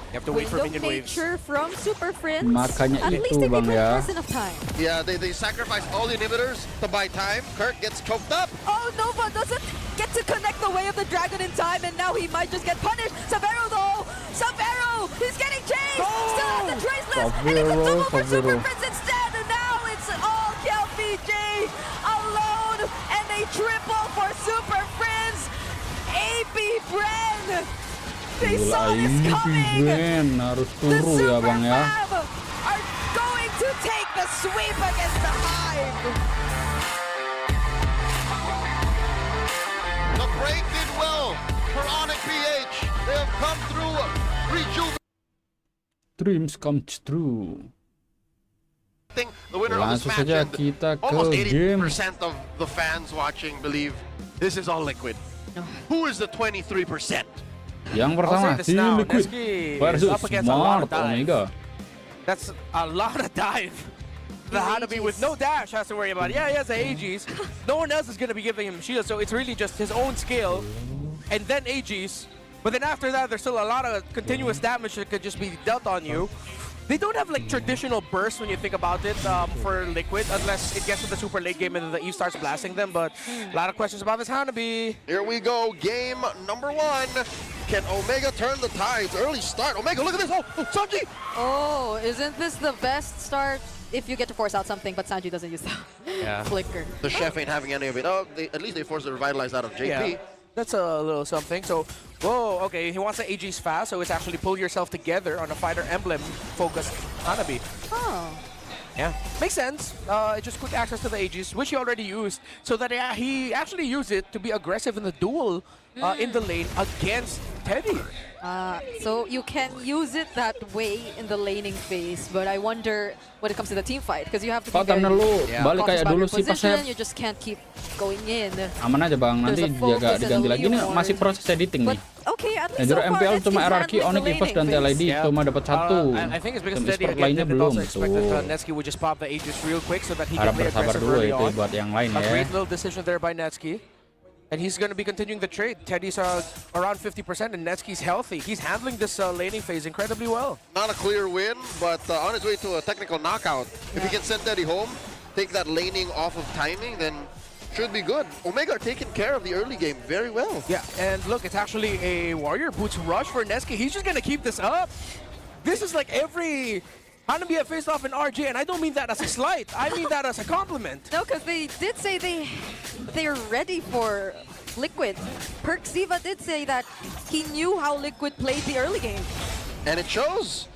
You have to wait for Window minion waves. nature from Super Friends. Makanya At itu, least they Bang, give ya. us enough time. Yeah, they sacrifice all the inhibitors to buy time. Kirk gets choked up. Oh, Nova doesn't get to connect the way of the dragon in time, and now he might just get punished. Severo though! Severo! He's getting chased! Still has the trace list! And it's a double for Super Friends instead! And now it's all KLVJ alone! And a triple for Super Friends! AP Bren! They saw this coming! Bren harus The turu ya Super Bang ya. Fab are going to take the sweep against the Hive! The break did well for Onyx PH. They have come through dreams come true. The winner of this Langsung match, saja and kita ke almost game. 80% of the fans watching believe this is all Liquid. Who is the 23%? Yang pertama, this Team now, Liquid Neski versus is up against a lot Smart of dive. Omega. That's a lot of dive. The Hanabi with no dash has to worry about. Yeah, he has the AGs. No one else is going to be giving him shield, so it's really just his own skill. And then AGs. But then after that, there's still a lot of continuous damage that could just be dealt on you. They don't have like traditional bursts when you think about it for Liquid, unless it gets to the super late game and then the Eve starts blasting them. But a lot of questions about this Hanabi. Here we go, game number 1. Can Omega turn the tides? Early start. Omega, look at this. Oh, Sanji! Oh, isn't this the best start if you get to force out something, but Sanji doesn't use the flicker? The chef ain't having any of it. Oh, at least they forced the revitalize out of JP. Yeah, that's a little something. So, whoa, okay, he wants the AGs fast, so it's actually pull yourself together on a fighter emblem focused Hanabi. Oh. Yeah, makes sense. Just quick access to the AGs, which he already used, so that he actually used it to be aggressive in the duel in the lane against Teddy. So you can use it that way in the laning phase, but I wonder when it comes to the team fight, because you have to be very balik cautious kayak about dulu your sih pas position, saya you just can't keep going in. aman aja bang, nanti jaga diganti lagi. Ini masih proses editing nih. Okay, at least Jujur so far, MPL Neski's cuma RRQ, handling Onyx, the Evos, dan laning TLID phase. cuma dapat 1. I think it's because Dan Teddy e-sport again lainnya did belum also expect that tuh. Neski would just pop the Aegis real quick so that he Harap can play bersabar aggressive dulu early itu on. buat yang lain A ya. great little decision there by Neski. And he's going to be continuing the trade. Teddy's around 50% and Netski's healthy. He's handling this laning phase incredibly well. Not a clear win, but on his way to a technical knockout. If he can send Teddy home, take that laning off of timing, then should be good. Omega are taking care of the early game very well. Yeah, and look, it's actually a Warrior Boots rush for Neski. He's just going to keep this up. This is like every Hanabi have faced off in RJ, and I don't mean that as a slight. I mean that as a compliment. No, because they did say they're ready for Liquid. Ziva did say that he knew how Liquid played the early game. And it shows.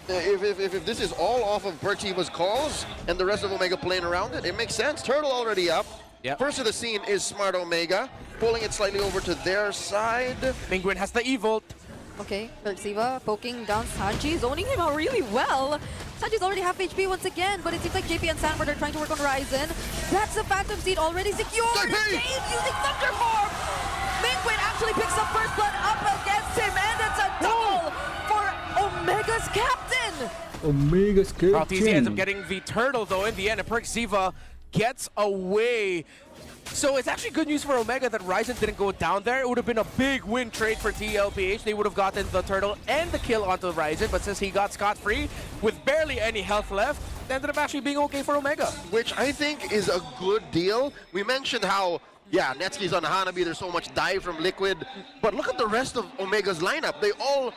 If this is all off of Ziva's calls and the rest of Omega playing around it, it makes sense. Turtle already up. Yep. First of the scene is Smart Omega, pulling it slightly over to their side. Penguin has the Evolt. Okay, Ziva poking down Sanji, zoning him out really well. Sanji's already half HP once again, but it seems like JP and Sanford are trying to work on Ryzen. That's the Phantom Seed already secured! Dave using Thunder Form! Penguin actually picks up first blood up against him, and it's a double for Omega's captain! Omega's TZ ends up captain. getting the turtle though in the end, and Ziva gets away. So it's actually good news for Omega that Ryzen didn't go down there. It would have been a big win trade for TLPH. They would have gotten the turtle and the kill onto Ryzen, but since he got scot-free with barely any health left, it ended up actually being okay for Omega. Which I think is a good deal. We mentioned how, yeah, Netski's on Hanabi, there's so much dive from Liquid, but look at the rest of Omega's lineup. They all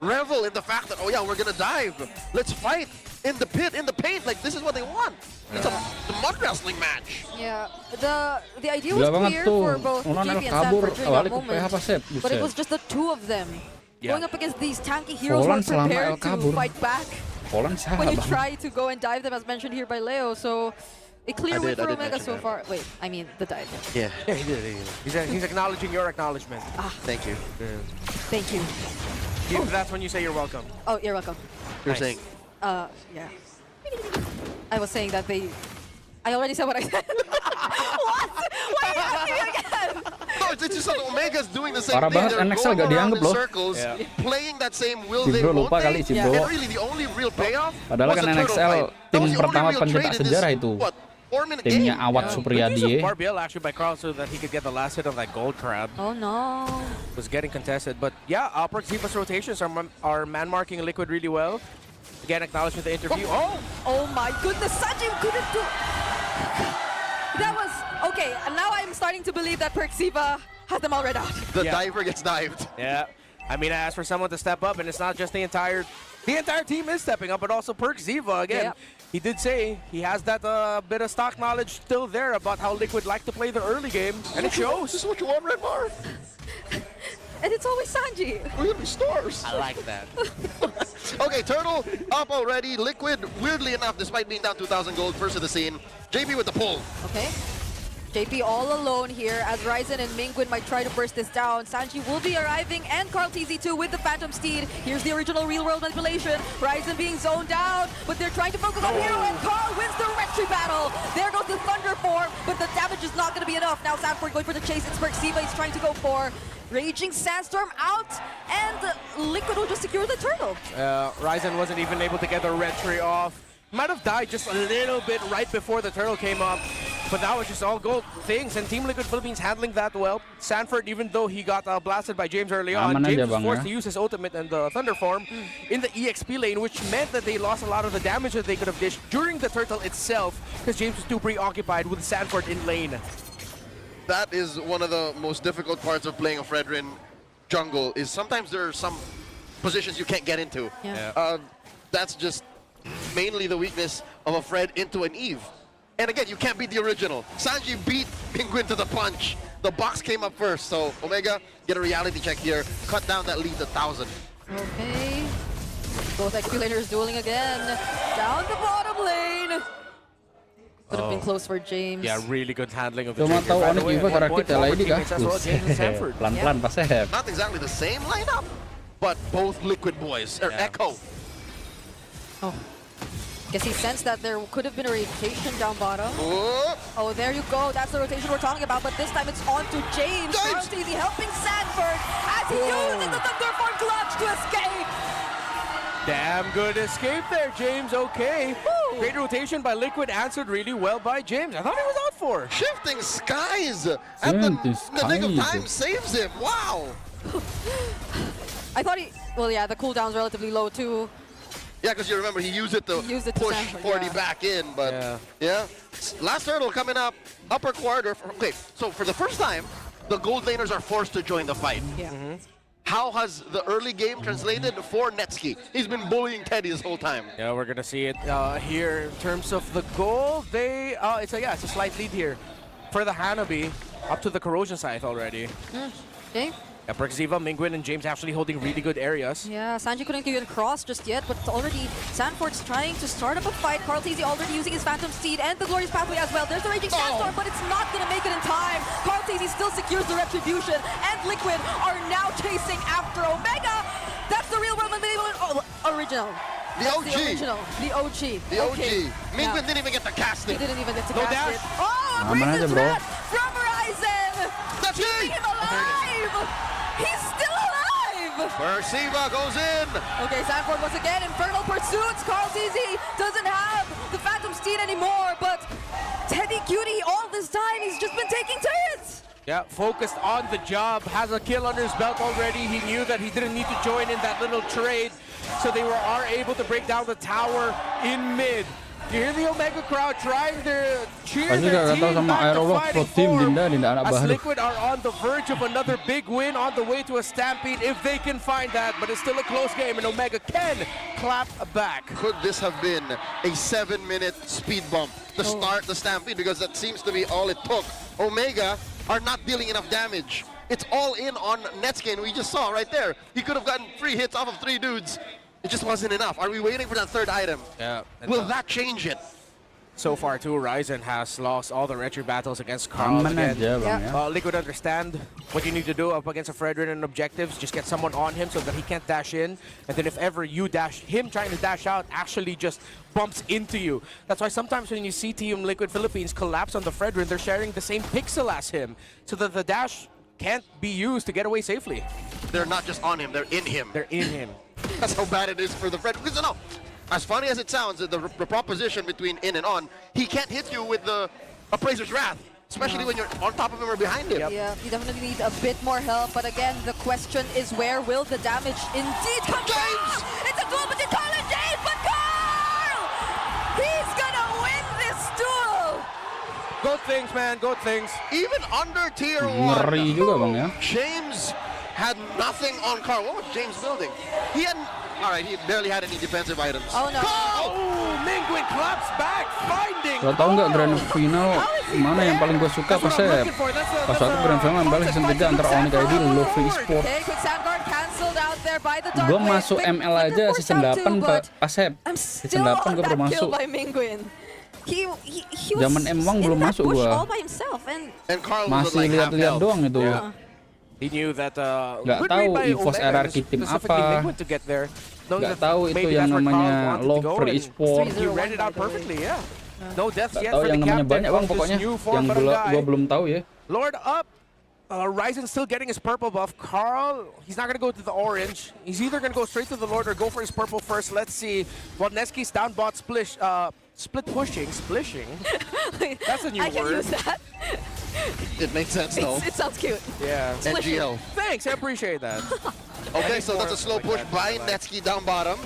revel in the fact that, oh yeah, we're gonna dive. Let's fight in the pit, in the paint. Like, this is what they want. It's a mud wrestling match. Yeah, the idea was Gila banget clear tuh. for both Ulan JP and kabur Sanford during balik that ke PH moment, Pasep. but it was just the two of them. Yeah. Going up against these tanky heroes who Ulan are selama prepared El kabur. to fight back Poland siapa when you bang? try to go and dive them, as mentioned here by Leo. So a clear win for did Omega mention so that. far. Wait, I mean the dive. Yeah, Yeah, he did. He's acknowledging your acknowledgement. thank you. Thank you. That's when you say you're welcome. Oh, you're welcome. You're Nice. saying, Yeah. I was saying that I already said what I said. What? Why are you asking me again? no, it's just that Omega's doing the same Parah thing. banget, They're NXL going gak around dianggap in loh. circles, Yeah. playing that same will Si they, bro won't lupa they. kali si Yeah. bro. And really, the only real payoff Padahal was kan the turtle NXL fight. That tim was the only pertama real pencetak trade in this, sejarah itu. What, 4-minute Timnya game? Awat Good Supriyadi. use of Barbiel actually by Carl so that he could get the last hit on that gold crab. Oh no. Was getting contested, but yeah, Ziva's rotations are man marking Liquid really well. Again, acknowledging the interview. Oh, Oh my goodness, Sanji couldn't do. That was okay. And now I'm starting to believe that Ziva has them all read out. The Yeah. diver gets dived. yeah. I mean, I asked for someone to step up, and it's not just the entire team is stepping up, but also Ziva again. Yep. He did say he has that bit of stock knowledge still there about how Liquid like to play the early game, and it This shows. is what you want, Red Bar. And it's always Sanji. We're gonna be stars. I like that. Okay, Turtle up already. Liquid, weirdly enough, despite being down 2,000 gold, first of the scene. JP with the pull. Okay. JP all alone here as Ryzen and Mingwin might try to burst this down. Sanji will be arriving and Carl TZ2 with the Phantom Steed. Here's the original real-world manipulation. Ryzen being zoned down, but they're trying to focus on Hero and Carl wins the retry battle. There goes the Thunder Form, but the damage is not going to be enough. Now Sanford going for the chase. It's Siva is trying to go for Raging Sandstorm out, and Liquid will just secure the turtle. Ryzen wasn't even able to get the retry off. Might have died just a little bit right before the turtle came up, but that was just all gold things, and Team Liquid Philippines handling that well. Sanford, even though he got blasted by James early on, James was forced to use his ultimate and the Thunder Form in the EXP lane, which meant that they lost a lot of the damage that they could have dished during the turtle itself, because James was too preoccupied with Sanford in lane. That is one of the most difficult parts of playing a Fredrin jungle, is sometimes there are some positions you can't get into. Yeah. That's just mainly the weakness of a Fred into an Eve. And again, you can't beat the original. Sanji beat Penguin to the punch. The box came up first, so Omega, get a reality check here. Cut down that lead to 1,000. Okay. Both XP laners dueling again. Down the bottom lane. Could have been close for James. Yeah, really good handling of the Cuma tahu Onyx Evo cara kita lah ini kah? Pelan-pelan pas seheb. Not exactly the same lineup, but both Liquid boys, or Echo. Oh. Guess he sensed that there could have been a rotation down bottom. Oh, Oh, there you go. That's the rotation we're talking about, but this time it's on to James. James! Easy helping Sanford as he uses the Thunder Form clutch to escape. Damn good escape there, James. Okay. Woo. Great rotation by Liquid, answered really well by James. I thought he was out for. Shifting skies at the nick of time saves him. Wow. I thought he, well, yeah, the cooldown's relatively low too. Yeah, because you remember he used it to push Sanford, 40 back in, but yeah. Last turtle coming up, upper quarter. Okay, so for the first time, the gold laners are forced to join the fight. Yeah. How has the early game translated for Netski? He's been bullying Teddy this whole time. Yeah, we're gonna see it here in terms of the goal. They, it's a slight lead here for the Hanabi up to the corrosion scythe already. Okay. Yeah, Ziva, Mingwin, and James actually holding really good areas. Yeah, Sanji couldn't even cross just yet, but already Sanford's trying to start up a fight. Carl TZ already using his Phantom Steed and the Glorious Pathway as well. There's the Raging Sandstorm, but it's not going to make it in time. Carl TZ still secures the Retribution, and Liquid are now chasing after Omega. That's the real world original. The OG. The original. The OG. The OG. Okay. Mingwin didn't even get to cast He it. didn't even get to No cast dash. it. Oh, Aman aja, Raisen's bro. red from Ryzen. That's Keeping him alive. He's still alive. Persiva goes in. Okay, Sanford once again, Infernal Pursuits. Carl TZ doesn't have the Phantom Steed anymore, but Teddy Cutie all this time, he's just been taking turrets. Yeah, focused on the job, has a kill under his belt already. He knew that he didn't need to join in that little trade, so they are able to break down the tower in mid. You hear the Omega crowd trying to cheer their team back to fighting form, as Liquid are on the verge of another big win on the way to a stampede if they can find that, but it's still a close game and Omega can clap back. Could this have been a 7-minute speed bump to start the stampede? Because that seems to be all it took. Omega are not dealing enough damage. It's all in on Netski, and we just saw right there. He could have gotten 3 hits off of 3 dudes. It just wasn't enough. Are we waiting for that third item? Yeah. Will that change it? So far too, Ryzen has lost all the retry battles against Carl again. Liquid understand what you need to do up against a Fredrin and objectives. Just get someone on him so that he can't dash in. And then if ever you dash, him trying to dash out actually just bumps into you. That's why sometimes when you see Team Liquid Philippines collapse on the Fredrin, they're sharing the same pixel as him, so that the dash can't be used to get away safely. They're not just on him, they're in him. They're in him. That's how bad it is for the Fredrin. Because no, as funny as it sounds, the proposition between in and on, he can't hit you with the Appraiser's Wrath, especially when you're on top of him or behind him. Yeah, you definitely need a bit more help, but again, the question is where will the damage indeed come from? It's a duel between Carl and James, but Carl! He's gonna win this duel! Good things, man, good things. Even under tier 1, Ngeri juga bang ya. James had nothing on Carl. What was James building? He hadn't. All right, he barely had any defensive items. Oh no! Oh, Mingwin claps back, finding. Lo tau nggak grand final mana yang paling gue suka pas seheb? Pas satu grand final yang balik season 3 antara Onyx ID dan Lovely Esports. Okay, quick sandguard cancelled out there by the dark. Gue masuk ML aja season 8 pas seheb. I'm Season still 8 gue on baru that kill masuk. by Mingwin. he was Zaman M1 belum in that masuk bush gua. all by himself, and Carl was Masih like half lihat-lihat health. doang itu. He knew that Nggak good tahu read by EVOS Omega, RRQ tim specifically apa. Mingwen to get there. Knowing Nggak that tahu itu maybe yang that's where Carl namanya wanted to love go, for and Esports. He read it out perfectly, yeah. No deaths Nggak yet tahu for yang the namanya captain banyak bang of this pokoknya. new form Yang barangay. gua belum tahu ya. Lord up. Ryzen still getting his purple buff. Carl, he's not going to go to the orange. He's either going to go straight to the Lord or go for his purple first. Let's see. Well, Neski's down bot split pushing, splishing. That's a new I can word. use that. It makes sense though. It sounds cute. Yeah. NGL. Thanks, I appreciate that. Okay, so that's a slow push by Netsky down bottom.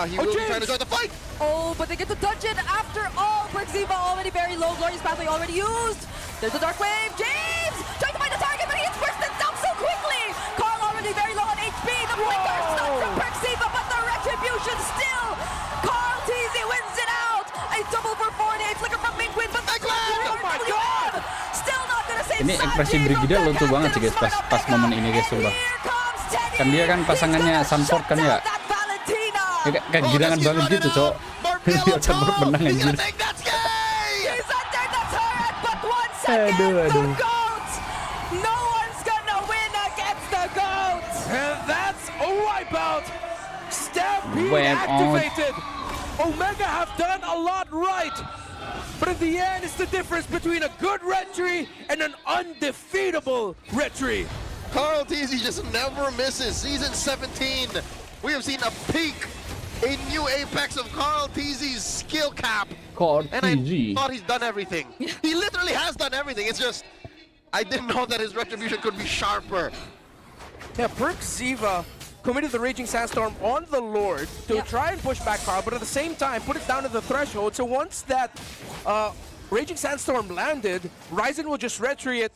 He will be trying to join the fight. Oh, but they get the dungeon after all. Ziva already very low. Glorious Pathway already used. There's the Dark Wave. James trying to find the target, but he gets bursted down so quickly. Carl already very low on HP. The flicker stun from Ziva, but the retribution still. Carl TZ wins it out. A double for 4-8. Flicker from Mingwen, but the Oh my God! Still not gonna save Ini ekspresi Brigida lucu banget sih guys pas momen ini guys sumpah. Kan dia kan pasangannya Sanford kan ya. Kayak girangan banget gitu, Cok. Dia cabut menang anjir. Aduh. No one's gonna win against the GOAT. And that's a wipeout. Stampede Wipe out. activated. Omega have done a lot right. But in the end, it's the difference between a good retry and an undefeatable retry. Carl TZ just never misses. Season 17, we have seen a peak, a new apex of Carl TZ's skill cap. And I thought he's done everything. He literally has done everything. It's just, I didn't know that his retribution could be sharper. Yeah, Perk Ziva committed the Raging Sandstorm on the Lord to try and push back Carl, but at the same time put it down to the threshold. So once that Raging Sandstorm landed, Ryzen will just retry it.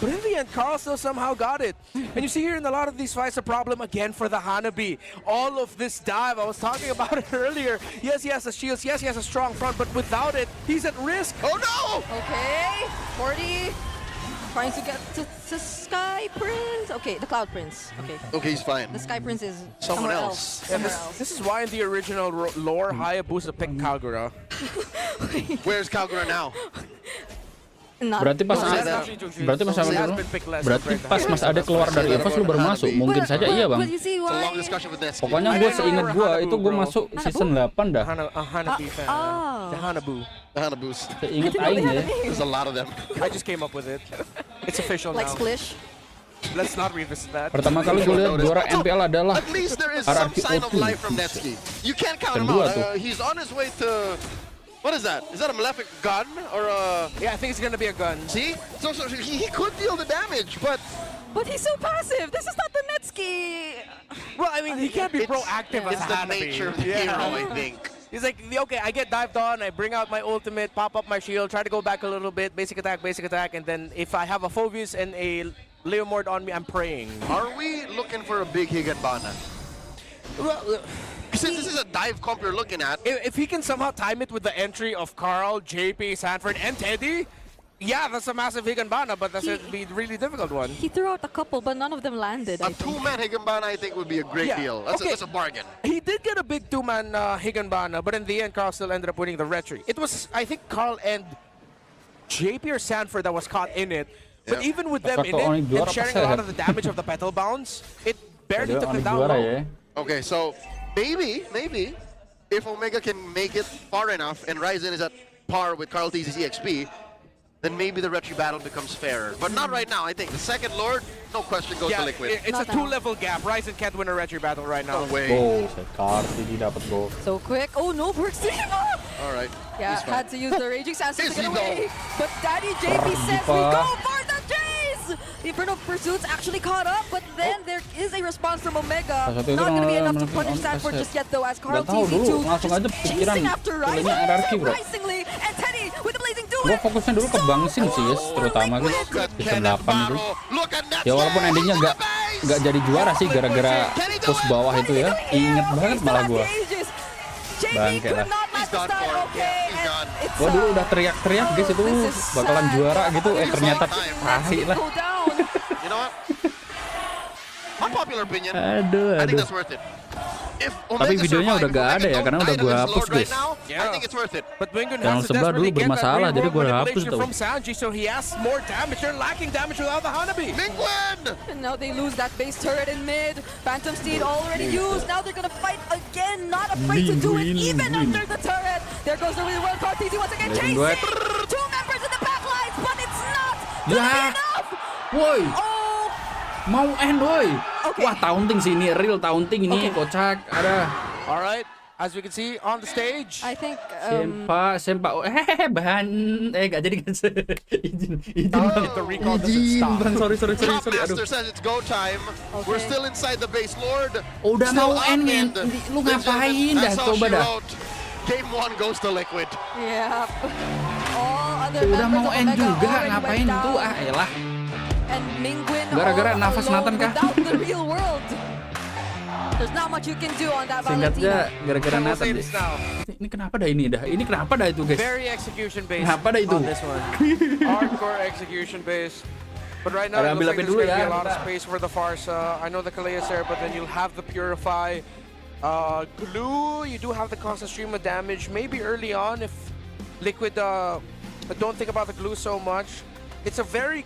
But in the end, Carl still somehow got it. And you see here in a lot of these fights, a problem again for the Hanabi. All of this dive, I was talking about it earlier. Yes, he has the shields. Yes, he has a strong front, but without it, he's at risk. Oh no! Okay, 40. Trying to get to Sky Prince. Okay, the Cloud Prince. Okay. Okay, he's fine. The Sky Prince is Someone somewhere else. Somewhere else. This is why in the original lore, Hayabusa picked Kagura. Where's Kagura now? Berarti pas Mas Ade keluar dari EVOS lu baru masuk. Mungkin saja iya, Bang. Pokoknya gue seingat gue itu gue masuk season 8 dah. Hanabi fan. The Hanabu. The Hanabus. Seingat aing ya. There's a lot of them. I just came up with it. It's official Like now. Splish. Let's not revisit that. Pertama kali gue lihat juara MPL adalah At least there is some sign of life from Netsky. You can't count him out. He's on his way to... What is that? Is that a Malefic gun or a... Yeah, I think it's gonna be a gun. See? So he could deal the damage, but... But he's so passive. This is not the Netsky. Well, I mean, he can't be proactive as It's the Hanabi. nature of the hero, I think. He's like, okay, I get dived on, I bring out my ultimate, pop up my shield, try to go back a little bit, basic attack, and then if I have a Phobius and a Leomord on me, I'm praying. Are we looking for a big Higanbana? Well, since this is a dive comp you're looking at, if he can somehow time it with the entry of Carl, JP, Sanford, and Teddy, yeah, that's a massive Higanbana, but that's a really difficult one. He threw out a couple, but none of them landed. a two-man Higanbana I think would be a great deal. That's a bargain. He did get a big two-man Higanbana, but in the end, Carl still ended up winning the retry. It was, I think, Carl and JP or Sanford that was caught in it. But even with them in it, and sharing a lot of the damage of the petal bounce, it barely took them down low. Okay, so maybe, if Omega can make it far enough and Ryzen is at par with Carl TZ's EXP, then maybe the retry battle becomes fairer. But not right now, I think. The second Lord, no question, goes to Liquid. It's a two-level gap. Ryzen can't win a retry battle right now. No way. So quick. Oh no, Ziva! All right. Yeah, had to use the Raging Sandstorm to get Easy away. But Daddy JP says we go for the Jays! The Infernal Pursuit's actually caught up, but then there is a response from Omega. Not going to be enough to punish Sanford just yet though, as Carl TZ2 chasing after Ryzen, surprisingly, and Teddy with the blazing duel. Gua fokusnya dulu ke Bangsin sih guys, terutama guys season 8 itu. Ya walaupun endingnya nggak jadi juara sih gara-gara push bawah itu ya. Ingat banget malah gua. Bangke lah. Gua dulu udah teriak-teriak guys itu bakalan juara gitu, ternyata pasti lah. You know what? Unpopular opinion. Aduh. I think that's worth it. If Tapi Omega videonya survive, udah gak Omega ada ya, don't karena die udah to gua this hapus, load right guys. now, I Yeah. think it's worth it. But Mingun Channel has to sebelah dulu desperately get that bermasalah, jadi gua reroll hapus manipulation tuh. from Sanji, so he has more damage. They're lacking damage without the Hanabi. Mingwen! And now they lose that base turret in mid. Phantom Steed already used. Now they're gonna fight again. Not afraid to do it, even under the turret. There goes the real world card. TZ once again chasing. duet. Two members in the back lines, but it's not gonna be Ya, enough. woi, Oh, mau end woi. Oke. Wah, taunting sih ini, real taunting ini, Oke. kocak. Ada. All right, as we can see on the stage. I think Sempak, bahan, gak jadi guys. izin bang, the recall doesn't izin stop. bang, sorry, Top aduh. Master says it's go time. We're Okay. still inside the base, Lord. Udah Still mau up end, and lu Ladies and ngapain gentlemen, dah, that's how coba she dah. wrote. Game 1 goes to Liquid. yeah. All other Udah members mau of end Omega juga, already ngapain went tuh, down. elah. And Mingwen Gara-gara all nafas alone Nathan kah? without the real world. There's not much you can do on that Singkatnya, Valentina. gara-gara We'll Nathan say deh. this now. Ini kenapa dah ini dah? Ini kenapa dah itu guys? Very execution based Kenapa dah itu? on this one. Hardcore execution based. But right now Ada it looks like ambil there's dulu going to be ya, a lot of bentar. space for the Farsa. I know the Kalea is there, but then you'll have the Purify. Glue, you do have the constant stream of damage. Maybe early on if Liquid don't think about the glue so much. It's a very,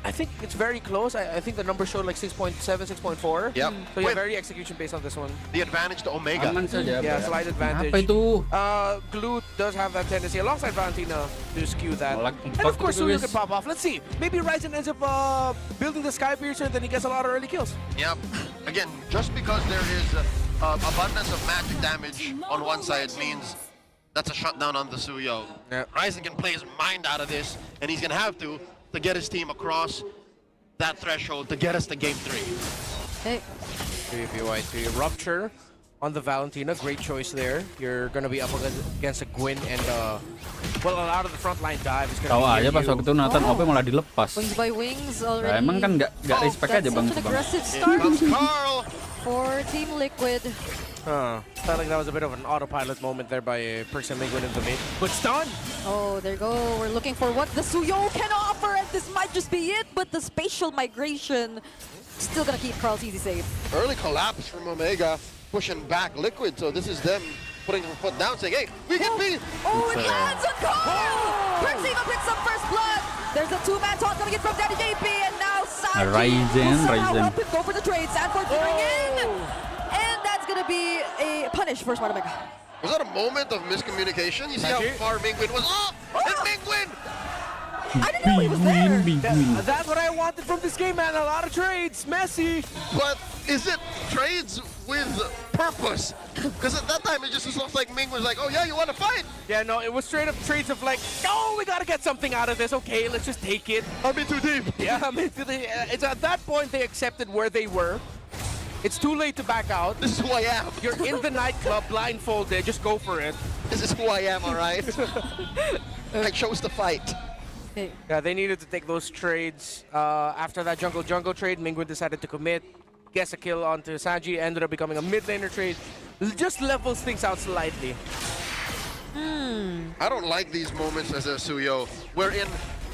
I think it's very close. I think the number showed like 6.7, 6.4. Yep. So yeah, With very execution based on this one. the advantage to Omega. Aman saja. Yeah, Bro. slight advantage. Apa itu? Glue does have that tendency alongside Valentina to skew that. Malak And empat of course, itu, Suyo guys. can pop off. Let's see. Maybe Ryzen ends up building the Sky Piercer, then he gets a lot of early kills. Yep. Again, just because there is abundance of magic damage on one side means that's a shutdown on the Suyo. Yeah. Ryzen can play his mind out of this, and he's gonna have to get his team across that threshold to get us to game 3. Hey, PPYT Rupture on the Valentina. Great choice there. You're going to be up against a Gwyn and, well, a lot of the front line dive is going Tahu to be aja pas near waktu you. itu Nathan Oh. OP malah dilepas. wings by wings already. Nah, emang kan nggak respect That's aja bang. such an Bang. aggressive Here start comes Carl. for Team Liquid. Felt like that was a bit of an autopilot moment there by Perks and Mingwen in the mid. But stun! Oh, there you go. We're looking for what the Suyo can offer, and this might just be it. But the spatial migration still gonna keep Carl's easy safe. Early collapse from Omega, pushing back Liquid. So this is them putting their foot down, saying, "Hey, we can be." Oh, it lands on Carl! Perks even with some first blood. There's a two-man toss coming in from Daddy JP, and now Sanji Ryzen, will somehow Ryzen. help him go for the trade. Sanford entering in, and that's gonna be a punish for Smart Omega. Was that a moment of miscommunication? You see how Magic. far Mingwen was up, and Mingwen. I didn't know he was there. That's what I wanted from this game, man. A lot of trades. Messy. But is it trades with purpose? Because at that time it just looked like Ming was like, "Oh yeah, you want to fight? Yeah, no, it was straight up trades of like, no, we got to get something out of this. Okay, let's just take it. I'm in too deep." Yeah, I mean, it's at that point they accepted where they were. It's too late to back out. This is who I am. You're in the nightclub, blindfolded. Just go for it. This is who I am. All right. I chose to fight. Hey, Yeah, they needed to take those trades. After that jungle trade, Mingwen decided to commit. Gets a kill onto Sanji. Ended up becoming a mid laner trade. Just levels things out slightly. I don't like these moments as a Suyo, wherein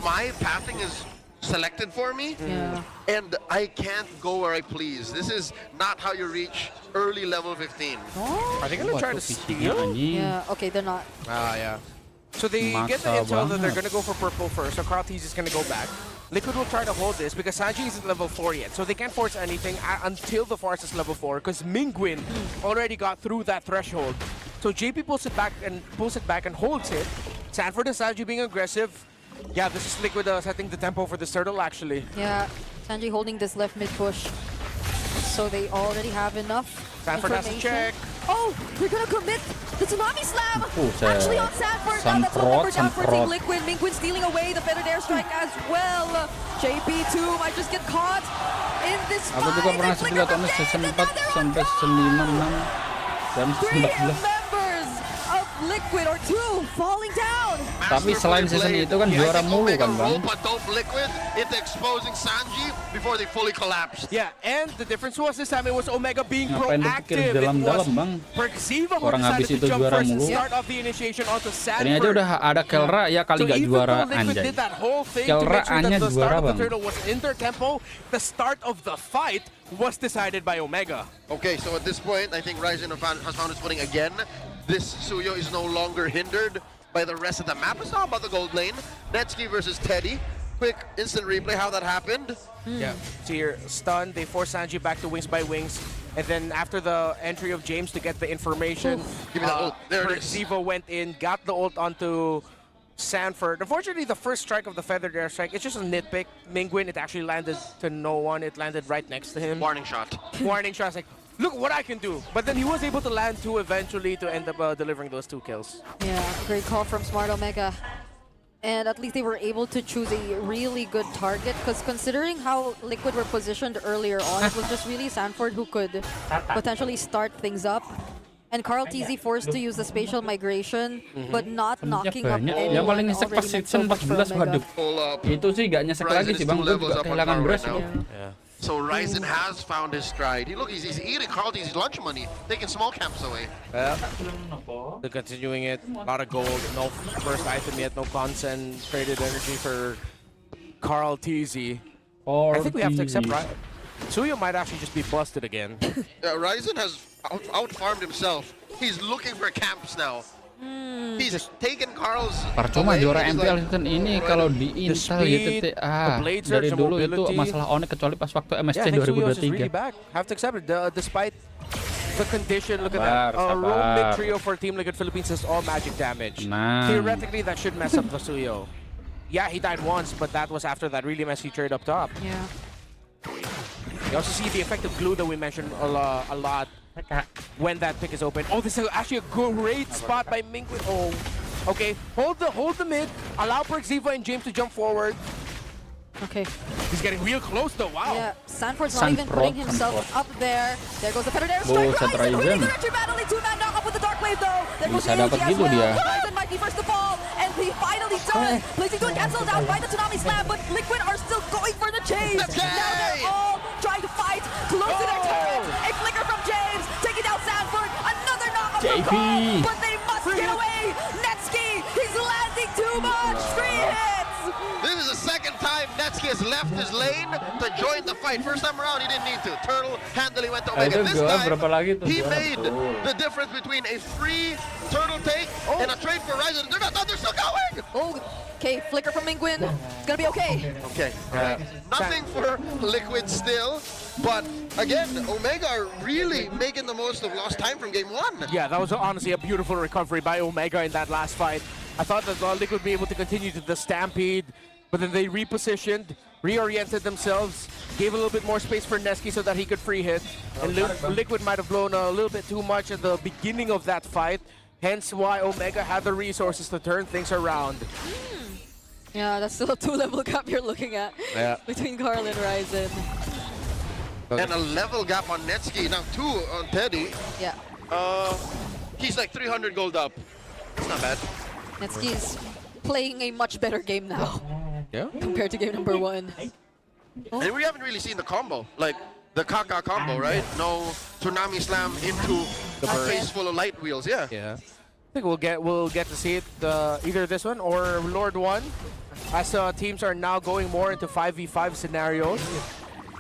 my pathing is selected for me, yeah. and I can't go where I please. This is not how you reach early level 15. Oh, Are they gonna try to steal? yeah. Okay, they're not. Ah, yeah. So they get the Maksa intel that they're banget. gonna go for purple first, so Kratis is gonna go back. Liquid will try to hold this because Sanji isn't level 4 yet, so they can't force anything until the Farce is level 4, because Mingwen already got through that threshold. So JP pulls it back and holds it. Sanford and Sanji being aggressive. Yeah, this is Liquid setting the tempo for this turtle actually. Yeah, Sanji holding this left mid push. So they already have enough Sanford has to information. check. Oh, they're gonna commit the Tsunami Slam! Sa- Actually on Sanford, now that's one number down for Team Samprot. Liquid. Mingwen stealing away the feathered airstrike as well. JP2 might just get caught in this Aku fight. juga pernah They flicker sebelah from tahun Jade, season and 4 now they're on sampai top! 96 jam 3 14. members of Liquid or two falling down. Tapi selain season itu kan juara mulu kan bang. Liquid into exposing Sanji before they fully collapsed. Yeah, and the difference was this time it was Omega being Ngapain proactive. dipikir dalam-dalam bang. Orang habis itu juara mulu. Ini aja udah ada Kelra ya kali gak juara anjay. Kelra hanya juara bang. The start of the fight was decided by Omega. Okay, so at this point, I think Ryzen has found its footing again. This Suyo is no longer hindered by the rest of the map. It's not about the gold lane. Netsuki versus Teddy. Quick instant replay how that happened. Yeah, so you're stunned. They force Sanji back to wings by wings. And then after the entry of James to get the information, give me that ult. There it is. Ziva went in, got the ult onto Sanford. Unfortunately, the first strike of the feathered airstrike, it's just a nitpick. Mingwin, it actually landed to no one. It landed right next to him. Warning shot. Warning shot. Like, look what I can do. But then he was able to land two eventually to end up delivering those 2 kills. Yeah, great call from Smart Omega. And at least they were able to choose a really good target, because considering how Liquid were positioned earlier on, it was just really Sanford who could potentially start things up. And Carl TZ forced to use the spatial migration, but not knocking up anyone. Yang paling nyesek pas season 14 HIDUP. Itu sih gak nyesek lagi sih bang, gue juga kehilangan beras. So Ryzen has found his stride. He's eating Carl TZ's lunch money, taking small camps away. They're continuing it, a lot of gold, no first item yet, no concentrated energy for Carl TZ. I think we have to accept Suyo might actually just be busted again. Yeah, Ryzen has out-farmed himself. He's looking for camps now. He's taken Carl's. Percuma juara MPL season ini kalau di Intel YTTA dari dulu itu masalah Onyx kecuali pas waktu MSC 2023. Have to accept it, despite the condition. Look at that. Roam mid trio for Team Liquid Philippines is all magic damage. Theoretically, that should mess up the Suyo. Yeah, he died once, but that was after that really messy trade up top. Yeah. You also see the effect of glue that we mentioned a lot when that pick is open. Oh, this is actually a great spot by Mingwin. Oh, okay. Hold the mid. Allow Ziva and James to jump forward. Okay. He's getting real close though. Wow. Yeah, Sanford's not even putting himself up there. There goes the feathered airstrike. Ryzen really good entry battling. 2-man knock up with the dark wave though. There goes the AOG as well. Ryzen might be first to fall, and he finally does. Placing to cancelled out by the Tsunami Slam, but Liquid are still going for the chase. Now they're all trying to fight close to their turret. A flicker from James, taking down Sanford. Another knock up from Carl, but they must get away. Netsuki, he's landing too much. 3 hits. This is the second time Netsuki has left his lane to join the fight. First time around, he didn't need to. Turtle handily went to Omega. This time, he made the difference between a free turtle take and a trade for Ryzen. They're not done, they're still going! Oh, okay, flicker from Mingwin. It's gonna be okay. Okay, nothing for Liquid still, but again, Omega are really making the most of lost time from game 1. Yeah, that was honestly a beautiful recovery by Omega in that last fight. I thought that Liquid would be able to continue to the stampede, but then they repositioned, reoriented themselves, gave a little bit more space for Netsuki so that he could free hit. And Liquid might have blown a little bit too much at the beginning of that fight, hence why Omega had the resources to turn things around. Yeah, that's still a 2-level gap you're looking at between Carl and Ryzen. And a level gap on Netsuki, now 2 on Teddy. Yeah. He's like 300 gold up. That's not bad. Netsuki's playing a much better game now compared to game number 1. And we haven't really seen the combo, like the Kaka combo, right? No Tsunami Slam into a face full of light wheels, yeah. I think we'll get to see it either this one or Lord 1, as teams are now going more into 5v5 scenarios.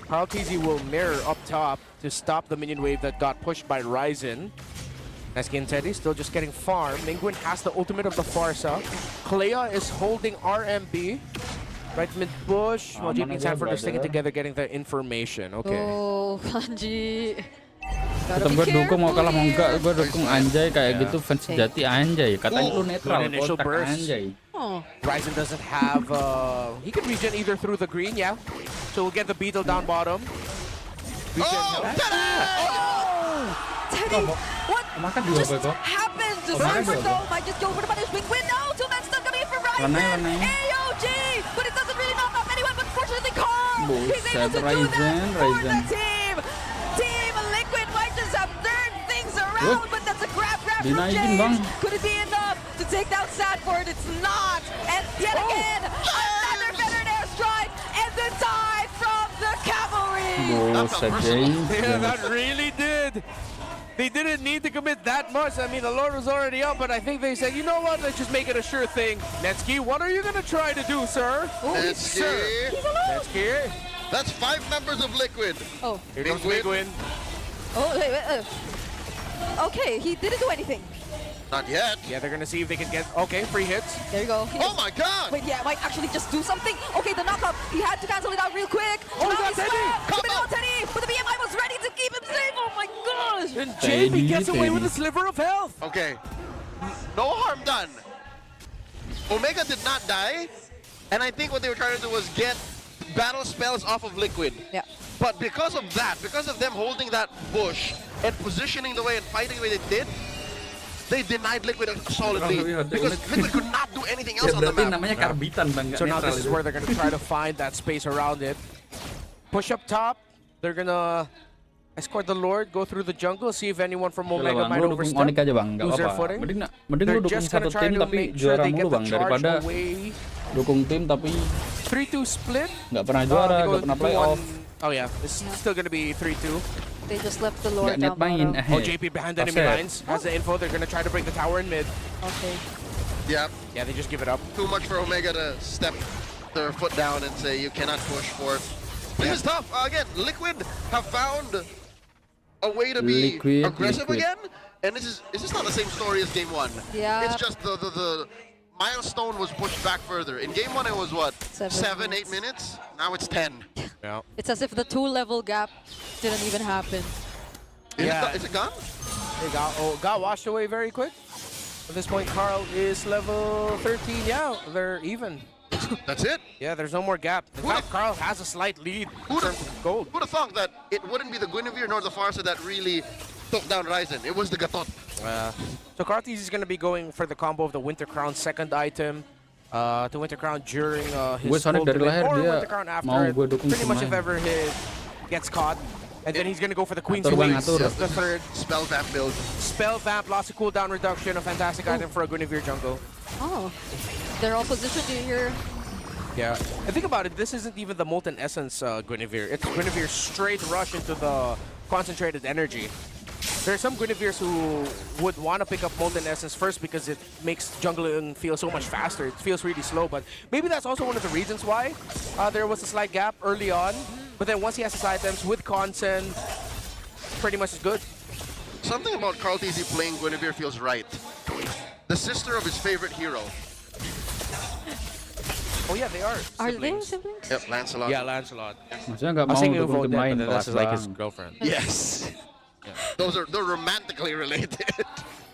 Carl TZ will mirror up top to stop the minion wave that got pushed by Ryzen. Netsuki and Teddy still just getting farm. Mingwin has the ultimate of the Farsa. Clea is holding RMB. Right mid bush, while JP and Sanford are sticking together getting the information. Okay. Oh, Kanji. Tetep gue dukung mau kalah mau enggak, gue dukung Anjay kayak gitu, fans sejati Anjay. Katanya lu netral, kotak Anjay. Ryzen doesn't have, he can regen either through the green, so we'll get the beetle down bottom. Teddy, what just happened? Sanford though might just go for the punish. Mingwin, no, 2-man still coming in for Ryzen. AOG, but it doesn't really knock off anyone, but fortunately Carl, he's able to do that for the team. Team Liquid might just have turned things around, but that's a grab dash from Dinaikin, Bang. James. Could it be enough to take down Sanford? It's not. And yet again, another veteran airstrike and the die from the cavalry. Buset, James. Yeah, that really did. They didn't need to commit that much. I mean, the Lord was already up, but I think they said, you know what, let's just make it a sure thing. Netsky, what are you going to try to do, sir? Netsky. Netsky. That's 5 members of Liquid. Oh. Here comes Miguin. Oh, wait. Okay, he didn't do anything. Not yet. Yeah, they're going to see if they can get, okay, free hits. There you go. Oh my god! Wait, yeah, might actually just do something. Okay, the knockup. He had to cancel it out real quick. Oh, he got Teddy. Come on, Teddy. But the BMI was ready to keep him safe. Oh my gosh. And JP gets away with a sliver of health. Okay. No harm done. Omega did not die. And I think what they were trying to do was get battle spells off of Liquid. Yeah. But because of that, because of them holding that bush and positioning the way and fighting the way they did, they denied Liquid solidly. Because Liquid could not do anything else on the Berarti map. namanya karbitan, Bang. So now this is where they're going to try to find that space around it. Push up top. They're going to escort the Lord, go through the jungle, see if anyone from Omega might overstep. Onyx aja, Bang. Nggak Lose their apa-apa. footing. Mending lu dukung satu tim tapi juara mulu, Bang, daripada dukung tim tapi 3-2 split. nggak pernah juara, nggak pernah playoff. Oh yeah, it's still going to be 3-2. They just left the Lord Nggak net down main. bottom. Oh, JP behind enemy lines. Has the info. They're going to try to bring the tower in mid. Okay. Yeah. Yeah, they just give it up. Too much for Omega to step their foot down and say you cannot push forth. This is tough. Again, Liquid have found a way to be aggressive again, and this is not the same story as Game 1. Yeah. It's just the milestone was pushed back further. In Game 1 it was what? 7-8 minutes? Now it's 10. Yeah. It's as if the 2-level gap didn't even happen. Is it gone? They got washed away very quick. At this point, Carl is level 13. Yeah, they're even. That's it? Yeah, there's no more gap. In fact, Carl has a slight lead in terms of gold. Who'd have thought that it wouldn't be the Guinevere nor the Farsa that really took down Ryzen? It was the Gatot. So Kartis is going to be going for the combo of the Winter Crown second item. The Winter Crown during his Sonic dari lahir or dia Winter Crown after mau it. gue dukung Pretty much if pemain. ever he gets caught. And then he's going to go for the Queen's Atur, Bang, Wings, atur. the third. Spell Vamp build. Spell Vamp, lots of cooldown reduction, a fantastic item for a Guinevere jungle. Oh. They're all positioned here. Yeah, and think about it, this isn't even the Molten Essence Guinevere. It's Guinevere's straight rush into the concentrated energy. There are some Guineveres who would want to pick up Molten Essence first because it makes jungling feel so much faster. It feels really slow, but maybe that's also one of the reasons why there was a slight gap early on. But then once he has his items with Consen, pretty much is good. Something about Carl TZ playing Guinevere feels right. The sister of his favorite hero. Oh yeah, they are. Are siblings. they siblings? Yep, Lancelot. Yeah, Lancelot. Maksudnya nggak I was mau thinking dukung of tim lain but that's kelas like his Bang. girlfriend. Yes. They're romantically related.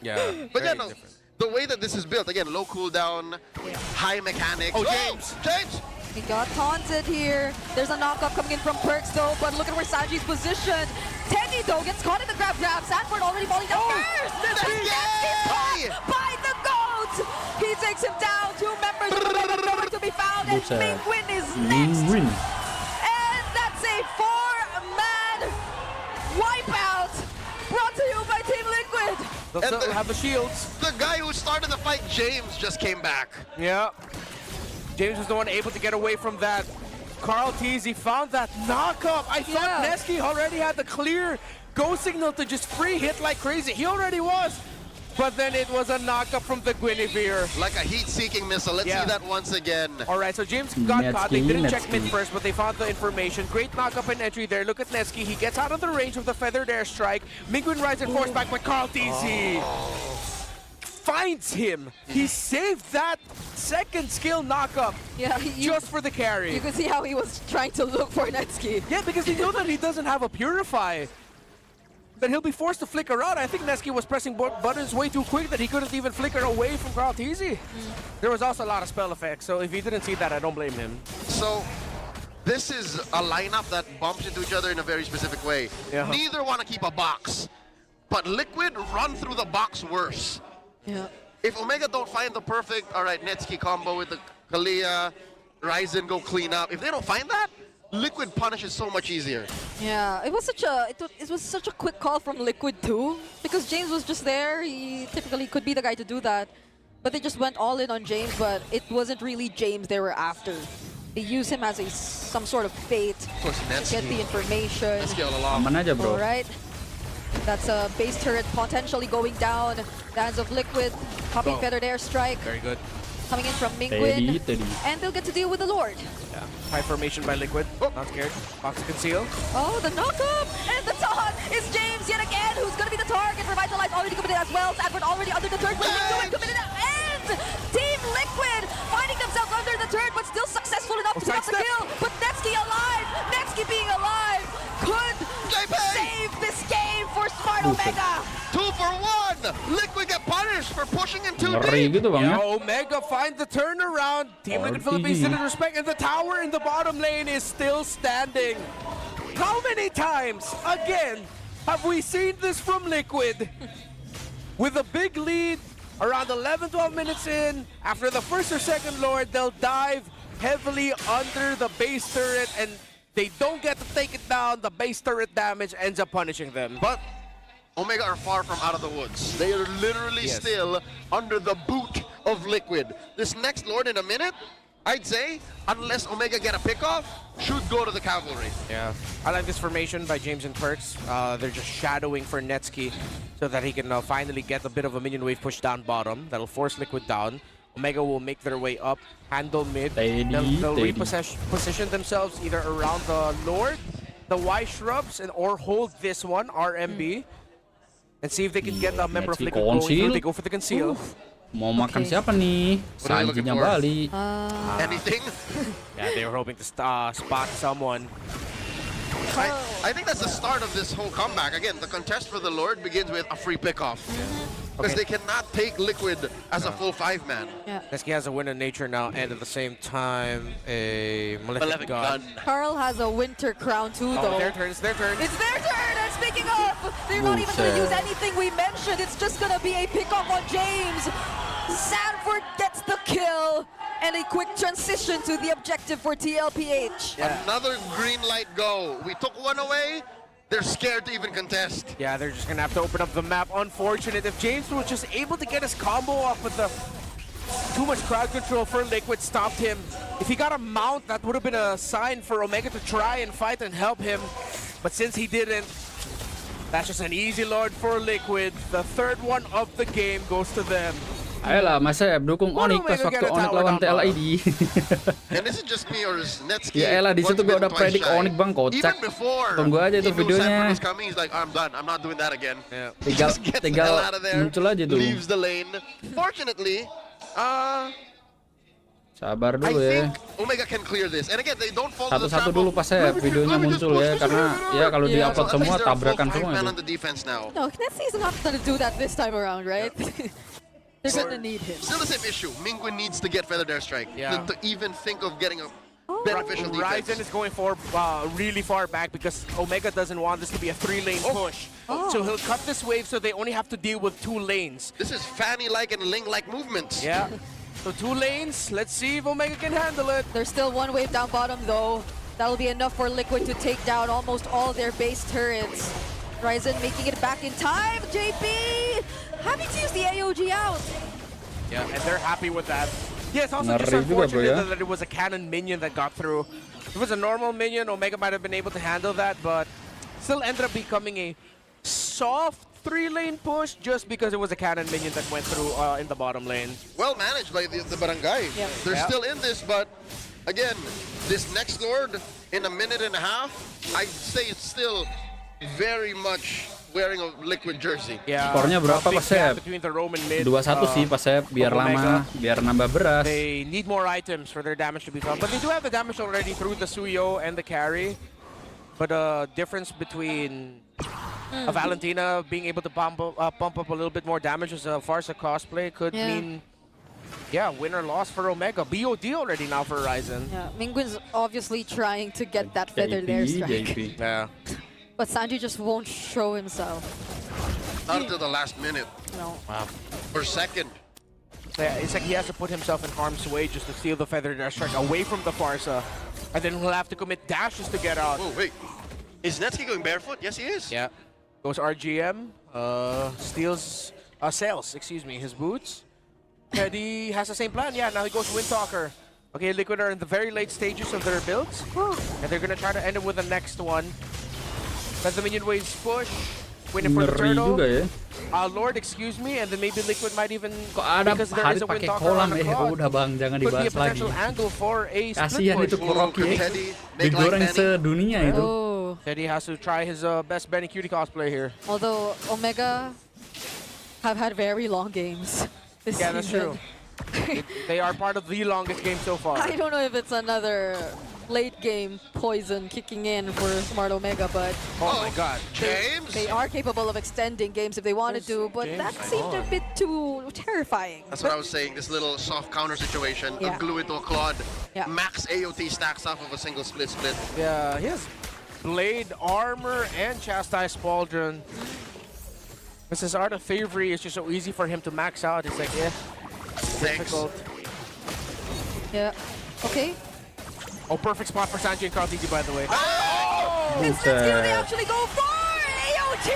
Yeah, But yeah, very no, different. the way that this is built, again, low cooldown, high mechanics. Oh, James! James! He got taunted here. There's a knockup coming in from Perks though, but look at where Sanji's positioned. Teddy though gets caught in the grab. Sanford already falling down first! Netsky's caught by the goat! He takes him down. 2 members of the Mega nowhere to be found, and Mingwin is next. And that's a 4-man wipeout brought to you by Team Liquid. They'll still have the shields. The guy who started the fight, James, just came back. Yeah. James was the one able to get away from that. Carl Teasy found that knockup. I thought Netsky already had the clear go signal to just free hit like crazy. He already was. But then it was a knockup from the Guinevere. Like a heat-seeking missile. Let's see that once again. All right, so James got caught. They didn't check mid first, but they found the information. Great knockup and entry there. Look at Netsky. He gets out of the range of the feathered airstrike. Mingwin rides and forced back by Carl Teasy. Finds him. He saved that second skill knockup just for the carry. You can see how he was trying to look for Netsky. Yeah, because he knew that he doesn't have a Purify. But he'll be forced to flicker out. I think Netsky was pressing buttons way too quick that he couldn't even flicker away from Carl Teasy. There was also a lot of spell effects, so if he didn't see that, I don't blame him. So, this is a lineup that bumps into each other in a very specific way. Neither want to keep a box, but Liquid run through the box worse. Yeah. If Omega don't find the perfect, all right, Netsky combo with the Kalia, Ryzen go clean up. If they don't find that, Liquid punishes so much easier. Yeah, it was such a quick call from Liquid too, because James was just there. He typically could be the guy to do that, but they just went all in on James. But it wasn't really James they were after. They use him as some sort of bait to get the information. Aman aja, bro. All right, that's a base turret potentially going down. The hands of Liquid, popping feathered airstrike. Very good. Coming in from Mingwin, Teddy. and they'll get to deal with the Lord. Yeah. High formation by Liquid. Not scared. Box conceal. Oh, the knockup! And the taunt is James yet again, who's going to be the target. Revitalize already committed as well. Sanford already under the turret. Committed and Team Liquid finding themselves under the turret, but still successful enough to pick up the kill. But Netsky alive! Netsky being alive could save this game for Smart Omega. 2 for 1! Liquid get punished for pushing him too Ngeri deep! gitu bang ya. Omega find the turnaround. Team Liquid Philippines didn't respect, and the tower in the bottom lane is still standing. How many times, again, have we seen this from Liquid? With a big lead, around 11, 12 minutes in, after the first or second Lord, they'll dive heavily under the base turret, and they don't get to take it down. The base turret damage ends up punishing them. But Omega are far from out of the woods. They are literally still under the boot of Liquid. This next Lord in a minute, I'd say, unless Omega get a pick-off, should go to the cavalry. Yeah, I like this formation by James and Perks. They're just shadowing for Netsky so that he can finally get a bit of a minion wave push down bottom. That'll force Liquid down. Omega will make their way up, handle mid. They'll reposition themselves either around the Lord, the Y shrubs, or hold this one, RMB. And see if they can get a member of Liquid going through. They go for the conceal. Mau makan siapa nih? Sanjinya Bali. Anything? Yeah, they were hoping to spot someone. I think that's the start of this whole comeback. Again, the contest for the Lord begins with a free pick-off. Because they cannot take Liquid as a full 5-man. Yeah. Netsky has a Wind of Nature now, and at the same time, a Malefic Gun. Carl has a Winter Crown too, though. Their turn, it's their turn. It's their turn, and speaking of, they're not even going to use anything we mentioned. It's just going to be a pick-up on James. Sanford gets the kill, and a quick transition to the objective for TLPH. Yeah. Another green light go. We took one away. They're scared to even contest. Yeah, they're just gonna have to open up the map. Unfortunate. If James was just able to get his combo off with the too much crowd control for Liquid, stopped him. If he got a mount, that would have been a sign for Omega to try and fight and help him. But since he didn't, that's just an easy Lord for Liquid. The third one of the game goes to them. Ayolah, Mas Seb, dukung Onyx pas waktu Onyx lawan TLID. And this is just me or is Netsky? Ya elah, di situ gua udah predik Onyx bang, kocak. Tunggu aja itu videonya. He's like, I'm done. I'm not doing that again. Yeah. Tinggal muncul aja tuh. Leaves the lane. Fortunately, sabar I dulu ya. think Omega can clear this. And again, they don't follow the Satu-satu trap dulu pas ya videonya muncul ya, karena ya kalau diupload semua tabrakan semua man itu. on the defense now. No, Netsky's not going to do that this time around, right? They're going to need him. Still the same issue. Mingwin needs to get Feathered Airstrike to even think of getting a beneficial defense. Ryzen is going for really far back because Omega doesn't want this to be a 3-lane push. So he'll cut this wave so they only have to deal with 2 lanes. This is Fanny-like and Ling-like movements. Yeah. So 2 lanes. Let's see if Omega can handle it. There's still one wave down bottom, though. That'll be enough for Liquid to take down almost all their base turrets. Ryzen making it back in time. JP having to use the AOG out. Yeah, and they're happy with that. Yeah, it's also just unfortunate that it was a cannon minion that got through. If it was a normal minion, Omega might have been able to handle that, but still ended up becoming a soft 3-lane push just because it was a cannon minion that went through in the bottom lane. Well managed by the barangay. Yep. They're still in this, but again, this next Lord in a minute and a half, I'd say it's still very much wearing a Liquid jersey. Yeah. Skornya berapa Pak Sep? 2-1 sih Pak Sep, biar lama, biar nambah beras. They need more items for their damage to be felt, but they do have the damage already through the Suyo and the carry. But the difference between a Valentina being able to pump up a little bit more damage as a Farsa cosplay could mean, win or loss for Omega. BOD already now for Ryzen. Yeah, Mingwin's obviously trying to get that feathered airstrike. Yeah. But Sanji just won't show himself. Not until the last minute. No. Wow. Or second. Yeah, it's like he has to put himself in harm's way just to steal the feathered airstrike away from the Farsa. And then he'll have to commit dashes to get out. Oh, wait. Is Netsky going barefoot? Yes, he is. Yeah. Goes RGM. Steals, sells, excuse me, his boots. Teddy has the same plan. Yeah, now he goes Windtalker. Okay, Liquid are in the very late stages of their builds. And they're going to try to end it with the next one. Let the minion waves push. Waiting for the turtle. Juga ya. Lord, excuse me, and then maybe Liquid might even, Kok ada because there is a pakai Windtalker kolam on the clock. udah bang, jangan Could be a dibahas lagi. potential angle for a split Kasihan push. itu Kuroki ya. Teddy, make Digoreng like Benny. sedunia itu. Oh, Teddy has to try his best Benny Cutie cosplay here. although Omega have had very long games this Yeah, that's season. true. They are part of the longest game so far. I don't know if it's another late game poison kicking in for Smart Omega, but Oh my god. James? they are capable of extending games if they wanted to, but James that seemed a bit too terrifying. That's what I was saying. This little soft counter situation. Yeah. Glue it to a Claude. Yeah. Max AOT stacks off of a single split. Yeah, he has Blade, Armor, and Chastise Pauldron. This is Art of Thievery. It's just so easy for him to max out. It's like, yeah, Thanks. difficult. Yeah. Okay. Oh, perfect spot for Sanji and Carl TG, by the way. It's the steal they actually go for! AOT!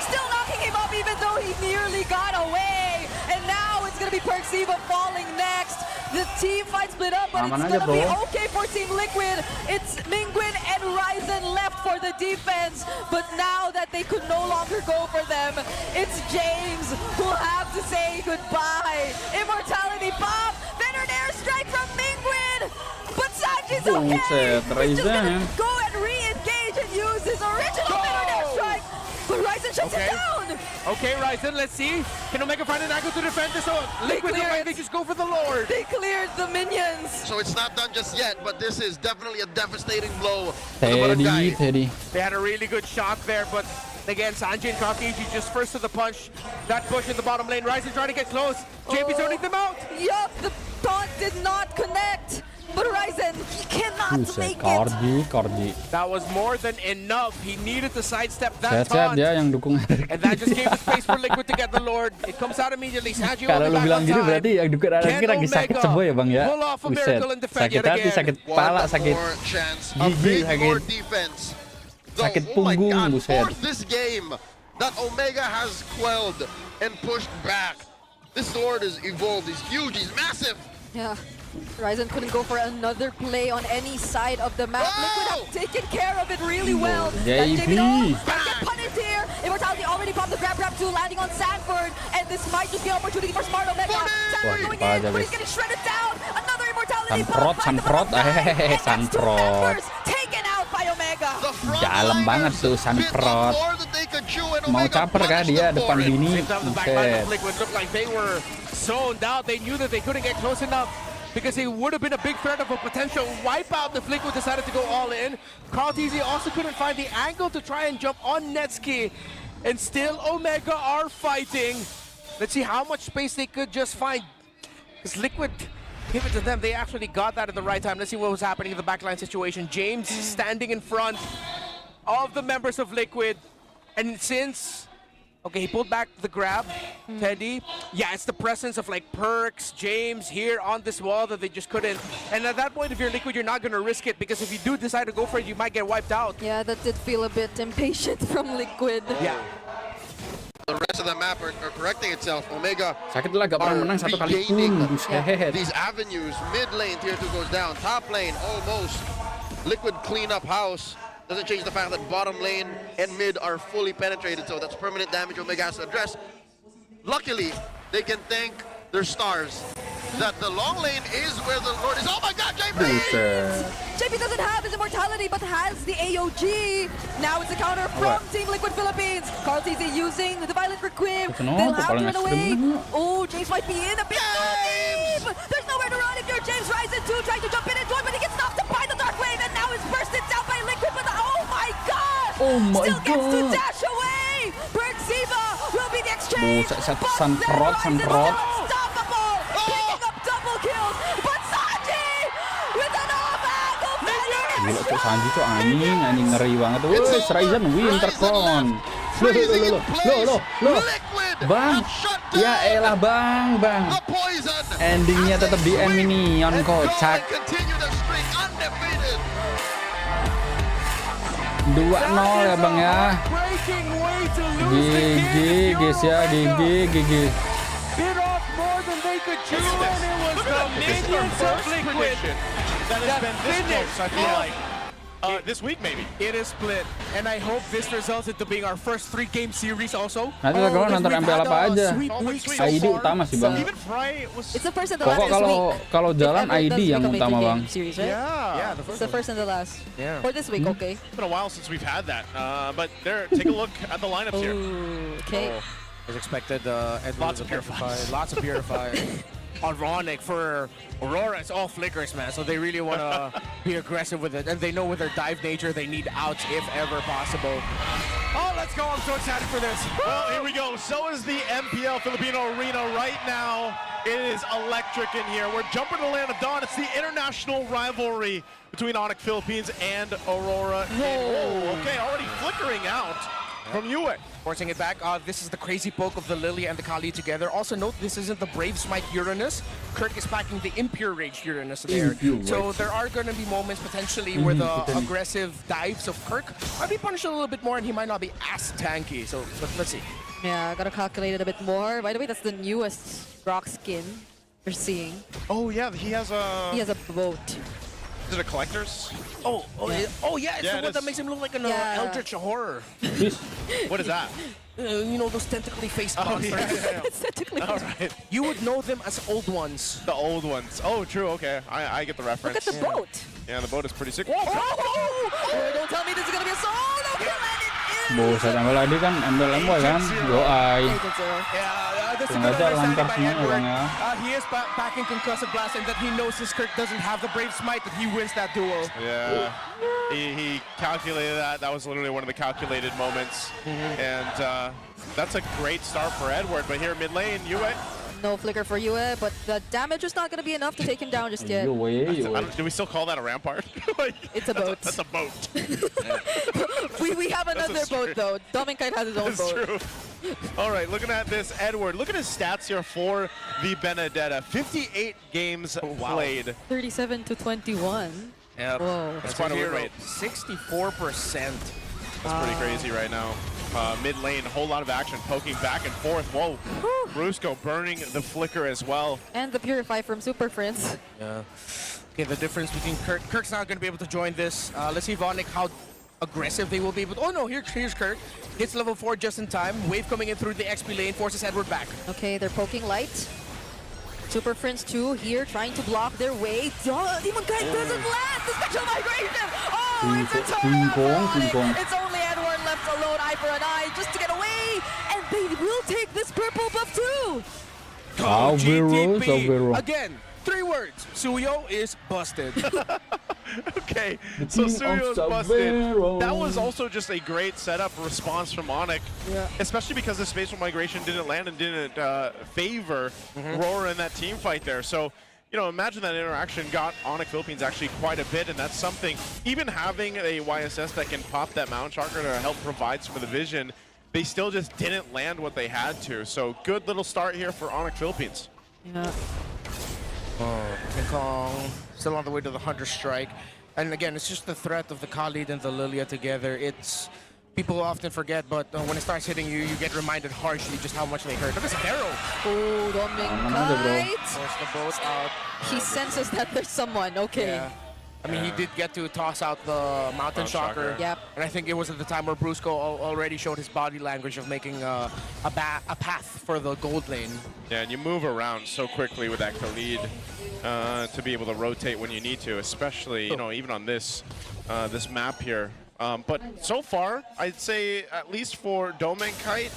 Still knocking him up even though he nearly got away. And now it's going to be Perxiva falling next. The team fight split up, but Aman it's aja, going to be bro. okay for Team Liquid. It's Mingwin and Ryzen left for the defense. But now that they could no longer go for them, it's James who'll have to say goodbye. Immortality bomb, then an airstrike from Mingwin. But Sanji's okay. Buset, He's just gonna Ryzen. go and re-engage and use his original Venom airstrike. But Ryzen shuts Okay. it down. Okay, Ryzen, let's see. Can Omega find an angle to defend this? So Liquid look like they just go for the Lord. They cleared the minions. So it's not done just yet, but this is definitely a devastating blow for the Produk guy. Teddy. They had a really good shot there, but again, Sanji and Kakiji just first to the punch. That push in the bottom lane. Ryzen trying to get close. JP's zoning them out. Yup, the taunt did not connect. But Ryzen, he cannot Buset, make it. Korji. That was more than enough. He needed to sidestep that Sehat-sehat taunt. dia yang dukung And that just gave the space for Liquid to get the Lord. It comes out immediately. Sanji Kalau will be lu back bilang on gitu time. berarti yang dukung Raraki lagi sakit Omega semua ya bang ya. pull off a Buset, miracle and defend sakit yet hati, again. sakit One kepala, sakit more chance. A gigi, big sakit more defense. Though, sakit oh my punggung, God, buset. fourth this game that Omega has quelled and pushed back. This Lord is evolved. He's huge. He's massive. Yeah. Ryzen couldn't go for another play on any side of the map. Liquid have taken care of it really well. JP. Get punished here. Immortality already popped the grab 2, landing on Sanford. And this might just be an opportunity for Smart Omega. Sanford going in, but he's getting shredded down. Another Immortality pop. Sanprot. Sanprot. Taken out by Omega. The Dalam banget tuh Sanprot. Mau caper kah dia depan Bini? Same time, the back line Buset. of Liquid looked like they were zoned out. They knew that they couldn't get close enough because it would have been a big threat of a potential wipeout if Liquid decided to go all in. Carl TZ also couldn't find the angle to try and jump on Netsky. And still Omega are fighting. Let's see how much space they could just find. Because Liquid, give it to them. They actually got that at the right time. Let's see what was happening in the backline situation. James standing in front of the members of Liquid. And since, okay, he pulled back the grab, Teddy. Yeah, it's the presence of like Perks, James here on this wall that they just couldn't. And at that point, if you're Liquid, you're not going to risk it because if you do decide to go for it, you might get wiped out. Yeah, that did feel a bit impatient from Liquid. Yeah. The rest of the map are correcting itself. Omega Sakit lah, gak pernah menang satu kali pun. Buset. these avenues. Mid lane, tier 2 goes down. Top lane, almost. Liquid clean up house. Doesn't change the fact that bottom lane and mid are fully penetrated, so that's permanent damage Omega has to address. Luckily, they can thank their stars that the long lane is where the Lord is. Oh my God, JP! Buset. JP doesn't have his immortality, but has the AOG. Now it's a counter from Team Liquid Philippines. Carl TZ using the Violent Requiem. They'll have to run away. Oh, James might be in a bit too deep. There's nowhere to run if you're James. Ryzen 2 trying to jump in and join, but he gets knocked by the Dark Wave, and now is bursted down by Liquid. But oh my God! Oh my Still gets to God. dash away. Perxiva will be the exchange. Buset, But Sanprot. unstoppable. Picking up double kills. But Sanji with an off-angle finish. Gila tuh Sanji tuh anjing ngeri banget. Wih, Ryzen win terkon. Loh. Bang, ya elah bang. The poison! Endingnya tetap di M minion kocak. Continue their streak undefeated. 2-0 ya Bang ya. GG guys ya, GG. Bit off more than they could chew, and it was the minions of Liquid that has been this close, I feel like. This week maybe. It is split, and I hope this results into being our first 3-game series also. Nanti kalau nonton MPL apa aja. ID utama sih Bang. Even Fry was. It's the first and the Pokok last kalau jalan ID yang utama Bang. Series, right? Yeah, It's the first and the last. Yeah. For this week, okay. It's been a while since we've had that, but take a look at the lineups here. Okay. As expected, Lots of purify. Lots of purify. Ironic for Aurora, it's all flickers, man. So they really want to be aggressive with it, and they know with their dive nature, they need outs if ever possible. Oh, let's go! I'm so excited for this. Well, here we go. So is the MPL Filipino Arena right now. It is electric in here. We're jumping to the land of dawn. It's the international rivalry between Onyx Philippines and Aurora. Oh, okay, already flickering out from Yue. Forcing it back. This is the crazy poke of the Lily and the Kali together. Also note, this isn't the Brave Smite Uranus. Kirk is packing the Impure Rage Uranus there. So there are going to be moments potentially where the aggressive dives of Kirk might be punished a little bit more, and he might not be as tanky. So let's see. Yeah, gotta calculate it a bit more. By the way, that's the newest rock skin you're seeing. Oh yeah, he has a. He has a boat. Is it a collector's? Oh yeah, it's the one that makes him look like an Eldritch horror. What is that? You know, those tentacly faced monsters. It's technically. All right. You would know them as old ones. The old ones. Oh, true. Okay, I get the reference. Look at the boat. Yeah, the boat is pretty sick. Oh, don't tell me this is gonna be a solo kill, and it is. Buset, ambil ID kan, ambil Lemboy kan, Goai. That's a Yang good aja lantar understanding by semuanya Edward. Bang ya. He is backing Concussive Blast, and that he knows his Kirk doesn't have the Brave Smite, that he wins that duel. Yeah, he calculated that. That was literally one of the calculated moments, and that's a great start for Edward. But here mid lane, Yue. No flicker for Yue, but the damage is not gonna be enough to take him down just yet. Do we still call that a rampart? It's a boat. That's a boat. we have another boat though. Dominkite has his own That's boat. true. All right, looking at this, Edward. Look at his stats here for the Benedetta. 58 games played. 37 to 21. Yeah, Whoa. That's quite a win rate. 64%. That's pretty crazy right now. Mid lane, a whole lot of action, poking back and forth. Whoa, Brusco burning the flicker as well. And the Purify from Super Friends. Yeah. Okay, the difference between Kirk's not going to be able to join this. Let's see Vonic how aggressive they will be able to. Oh no, here's Kirk. Hits level 4 just in time. Wave coming in through the XP lane, forces Edward back. Okay, they're poking light. Super Friends 2 here trying to block their way. Demon Kite doesn't land! The special migration! Oh, it's a turn! It's only Edward left alone, eye for an eye, just to get away! And they will take this purple buff too! Oh, GTP. Again, 3 words. Suyo is busted. Okay, so Suryo's busted. That was also just a great setup response from Onyx, especially because the spatial migration didn't land and didn't favor Aurora in that team fight there. So, you know, imagine that interaction got Onyx Philippines actually quite a bit, and that's something, even having a YSS that can pop that Mountain Chakra to help provide some of the vision, they still just didn't land what they had to. So good little start here for Onyx Philippines. Yeah. King Kong still on the way to the Hunter Strike. And again, it's just the threat of the Khalid and the Lilia together. It's people often forget, but when it starts hitting you, you get reminded harshly just how much they hurt. Look at this barrel. Oh, Dominkite. Force the boat out. He senses that there's someone. Okay. Yeah. I mean, he did get to toss out the Mountain Shocker. Yep. And I think it was at the time where Brusco already showed his body language of making a path for the gold lane. Yeah, and you move around so quickly with that Khalid to be able to rotate when you need to, especially, you know, even on this this map here. But so far, I'd say, at least for Dominkite,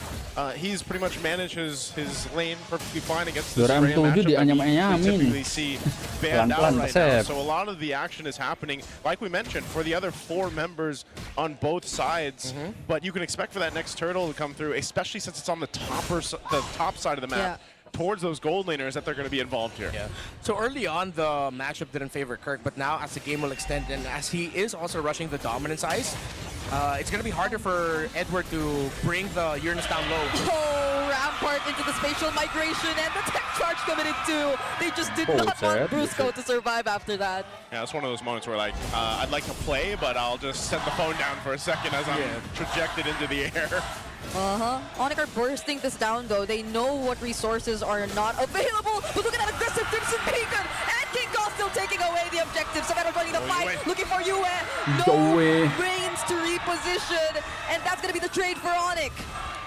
he's pretty much managed his lane perfectly fine against the Stray matchup we typically see banned out right now. So a lot of the action is happening, like we mentioned, for the other 4 members on both sides. But you can expect for that next turtle to come through, especially since it's on the top side of the map. Towards those gold laners that they're going to be involved here. Yeah. So early on, the matchup didn't favor Kirk, but now as the game will extend and as he is also rushing the dominance ice, it's going to be harder for Edward to bring the Uranus down low. Oh, Rampart into the spatial migration, and the tech charge committed too. They just did not want Brusco to survive after that. Yeah, it's one of those moments where like, I'd like to play, but I'll just set the phone down for a second as I'm trajected into the air. Onyx are bursting this down though. They know what resources are not available. But look at that aggressive Crimson Beacon! And King Kong still taking away the objective. So running the fight, looking for Yue. No brains to reposition. And that's gonna be the trade for Onyx.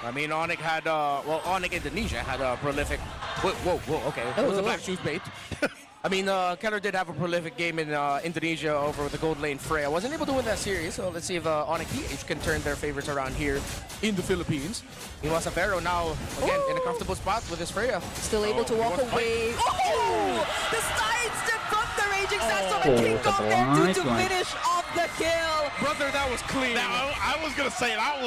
I mean, Onyx had, well, Onyx Indonesia had a prolific... Whoa, okay. That was a black shoes bait. I mean, Keller did have a prolific game in Indonesia over the gold lane Freya. Wasn't able to win that series, so let's see if Onyx PH can turn their favorites around here in the Philippines. Meanwhile, Vero now, again, in a comfortable spot with his Freya. Still able to walk away. Oh! The sidestep from the Raging Sandstorm and King Kong there to finish off the kill. Brother, that was clean. Now, I was going to say, that